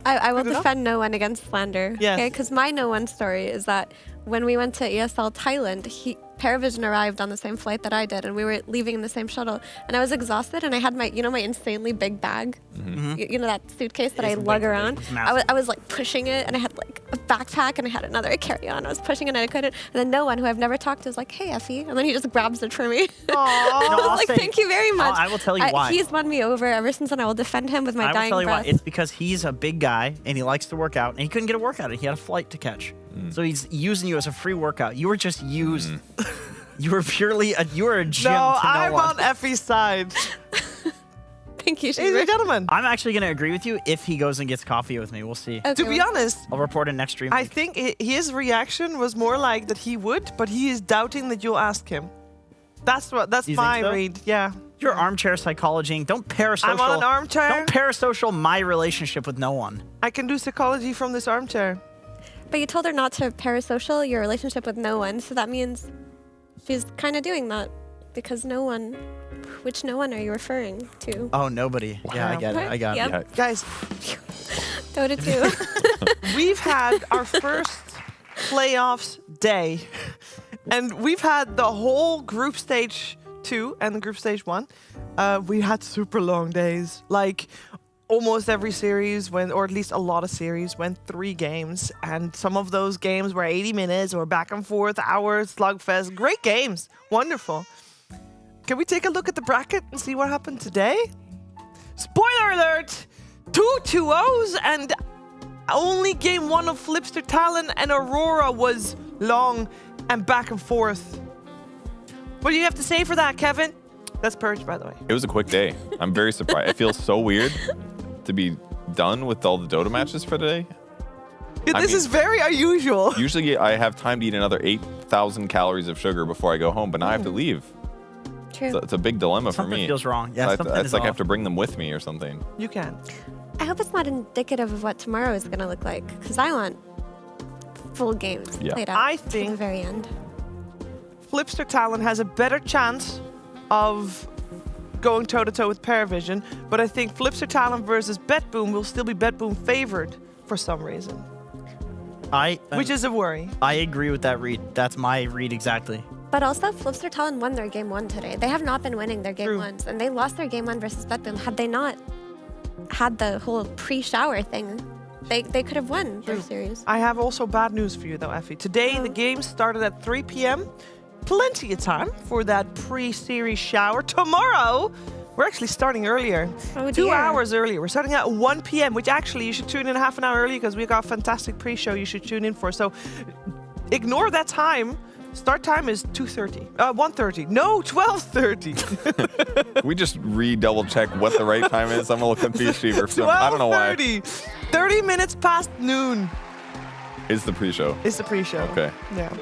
I will Good enough. defend no one against slander. Yes. Okay, because my no one story is that when we went to ESL Thailand, Paravision arrived on the same flight that I did, and we were leaving in the same shuttle. And I was exhausted, and I had my insanely big bag. You know that suitcase that I lug around. I was like pushing it, and I had like a backpack, and I had another carry-on. I was pushing it, and I couldn't. And then no one who I've never talked to is like, "Hey, Effie," and then he just grabs it for me. I was like, "Thank you very much." I will tell you why. He's won me over ever since then. I will defend him with my I will dying tell you breath. why. It's because he's a big guy and he likes to work out, and he couldn't get a workout in. He had a flight to catch. So he's using you as a free workout. You were just used. You were purely a gym No, to no I'm one. on Effie's side. Thank you, Ladies and gentlemen. I'm actually going to agree with you if he goes and gets coffee with me. We'll see. To be honest, I'll report in next stream. I think his reaction was more like that he would, but he is doubting that you'll ask him. That's You my think so? read. Yeah. You're armchair psychologying. Don't parasocial. I'm on an armchair. Don't parasocial my relationship with no one. I can do psychology from this armchair. But you told her not to parasocial your relationship with no one, so that means she's kind of doing that because no one. Which no one are you referring to? Oh, nobody. Yeah, I get it. I got Yep. it. Guys, Dota 2. we've had our first playoffs day, and we've had the whole group stage 2 and the group stage 1. We had super long days. Like, almost every series went, or at least a lot of series went 3 games, and some of those games were 80 minutes or back and forth, hours, slugfest. Great games. Wonderful. Can we take a look at the bracket and see what happened today? Spoiler alert! 2 2-0s, and only game 1 of Flipster Talon and Aurora was long and back and forth. What do you have to say for that, Kevin? That's Purge, by the way. It was a quick day. I'm very surprised. It feels so weird to be done with all the Dota matches for today. Yeah, this is very unusual. Usually I have time to eat another 8,000 calories of sugar before I go home, but now I have to leave. True. So it's a big dilemma for me. Something feels wrong. Yeah, something it's is like I off. have to bring them with me or something. You can. I hope it's not indicative of what tomorrow is going to look like, because I want full games played out I to think the very end. Flipster Talon has a better chance of going toe-to-toe with Paravision, but I think Flipster Talon versus BetBoom will still be BetBoom favored for some reason, which is a worry. I agree with that read. That's my read exactly. But also, Flipster Talon won their game 1 today. They have not been winning their game 1s, and they lost their game 1 versus BetBoom. Had they not had the whole pre-shower thing, they could have won their series. I have also bad news for you, though, Effie. Today, the game started at 3 p.m. Plenty of time for that pre-series shower. Tomorrow, we're actually starting earlier. Oh, 2 dear. hours earlier. We're starting at 1 p.m., which actually you should tune in half an hour early because we got a fantastic pre-show you should tune in for. So ignore that time. Start time is 2:30. 1:30. No, 12:30. We just double check what the right time is. I'm a little confused, Fever. I don't know why. 12:30. 30 minutes past noon Is the pre-show? is the pre-show. Okay. Yeah.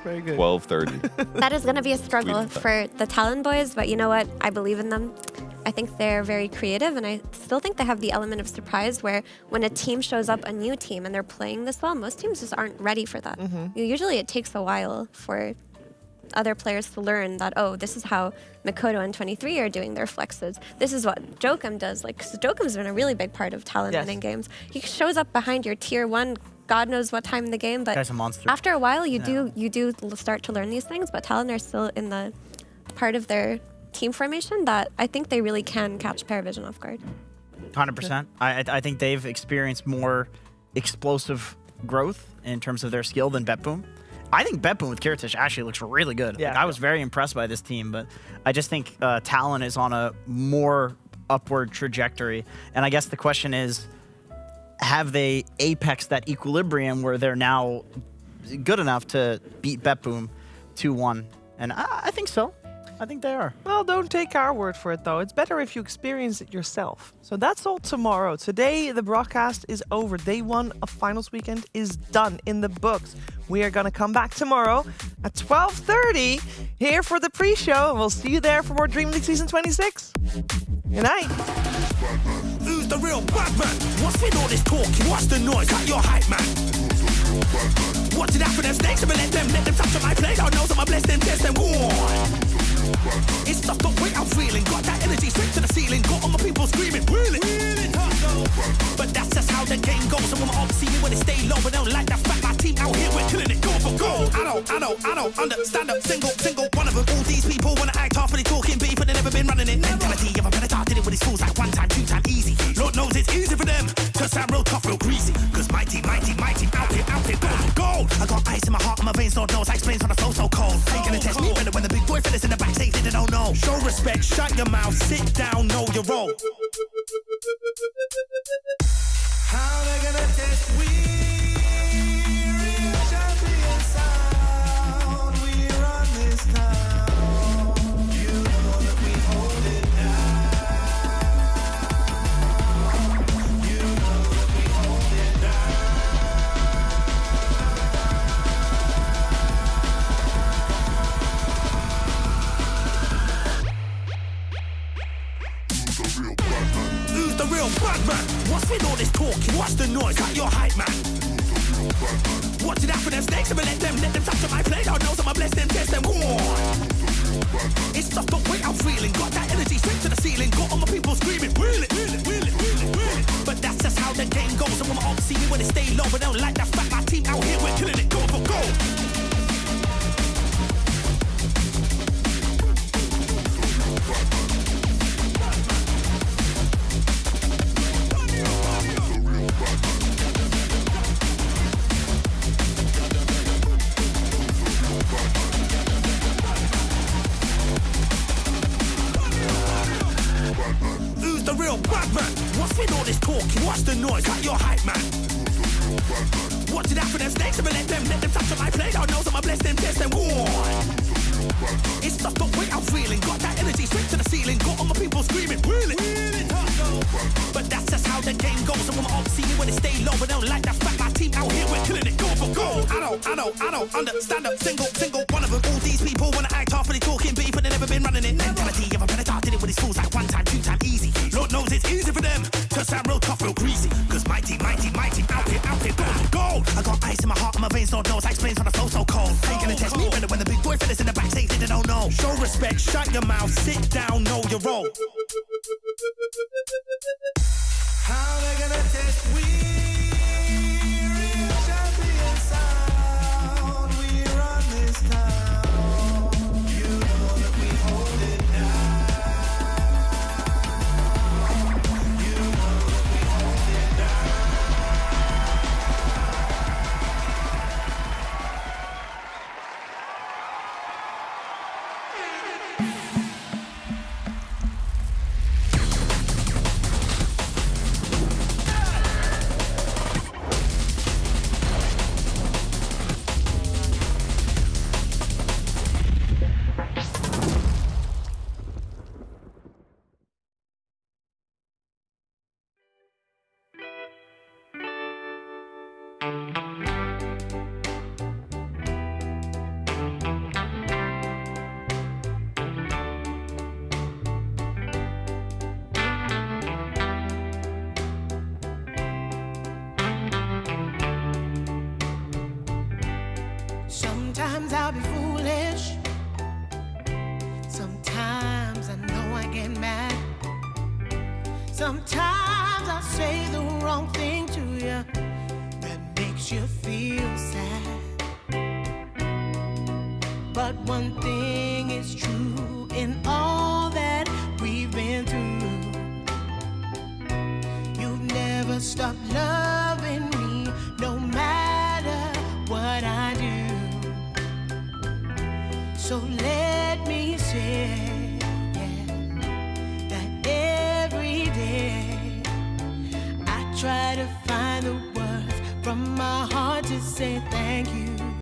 Very good. 12:30. That is going to be a struggle Sweet. for the Talon boys, but you know what? I believe in them. I think they're very creative, and I still think they have the element of surprise where when a team shows up, a new team, and they're playing this well, most teams just aren't ready for that. Usually it takes a while for other players to learn that, oh, this is how Mikoto and 23 are doing their flexes. This is what Jokum does. Like, 'cause Jokum's been a really big part of Talon winning games. He shows up behind your tier 1, God knows what time in the game, but Guy's a monster. after a while, you do start to learn these things, but Talon are still in the part of their team formation that I think they really can catch Paravision off guard. 100%. I think they've experienced more explosive growth in terms of their skill than BetBoom. I think BetBoom with Kiritish actually looks really good. Yeah. Like, I was very impressed by this team, but I just think Talon is on a more upward trajectory. And I guess the question is, have they apexed that equilibrium where they're now good enough to beat BetBoom 2-1? And I think so. I think they are. Well, don't take our word for it, though. It's better if you experience it yourself. So that's all tomorrow. Today, the broadcast is over. Day 1 of finals weekend is done in the books. We are going to come back tomorrow at 12:30 here for the pre-show, and we'll see you there for more Dream League Season 26. Good night. Who's the real bad man? What's with all this talking? What's the noise? Cut your hype, man. Watch it out for them snakes. I'ma let them touch on my plate. I know I'ma bless them, test them. It's just the way I'm feeling. Got that energy straight to the ceiling. Got all my people screaming. Wheeling. But that's just how the game goes. And when my arms see me when they stay low, but don't like that fact. My team out here, we're killing it. Go for gold. I don't understand a single one of them. All these people wanna act tough, and they talking beef, but they never been running it. Mentality of a predator, did it with his fools like 1 time, 2 time, easy. Lord knows it's easy for them to sound real tough, real greasy. Cause my team, out here, gold. I got ice in my heart and my veins, Lord knows. I explains when I flow so cold. Ain't gonna test me better when the big boy fellas in the backstage they don't know. Show respect, shut your mouth, sit down, know your role. How they gonna test we? Real champion sound, we run this town. You know that we hold it down. You know that we hold it down. Who's the real bad man? What's with all this talking? What's the noise? Cut your hype, man. Watch it out for them snakes, I'ma let them touch on my plate. I know I'ma bless them, test them. Go on. It's just the way I'm feeling. Got that energy straight to the ceiling. Got all my people screaming, wheel it, wheel it, wheel it, wheel it, wheel it. But that's just how the game goes. And when my ops see me when they stay low, but they don't like that fact. My team out here, we're killing it, go for goal. Who's the real bad man? What's with all this talking? What's the noise? Cut your hype, man. Watch it out for them snakes, I'ma let them touch on my plate. I know I'ma bless them, test them. Go on. It's just the way I'm feeling. Got that energy straight to the ceiling. Got all my people screaming, wheel it. But that's just how the game goes. And when my ops see me when they stay low, but they don't like that fact. My team out here, we're killing it, go for goal. I don't understand a single one of them. All these people wanna act tough, but they talking beef, but they never been running it. Mentality of a predator, did it with his fools like 1 time, 2 time, easy. Lord knows it's easy for them to sound real tough, real greasy. Cause my team, out here, go for goal. I got ice in my heart and my veins, Lord knows. I explains when I flow so cold. Ain't gonna test me better when the big boy fellas in the backstage they don't know. Show respect, shut your mouth, sit down, know your role. How they gonna test we? Real champion sound. We run this town. You know that we hold it down. You know that we hold it down. Sometimes I'll be foolish. Sometimes I know I get mad. Sometimes I say the wrong thing to you that makes you feel sad. But one thing is true in all that we've been through. You've never stopped loving me, no matter what I do. So let me say, yeah, that every day I try to find the words from my heart to say thank you.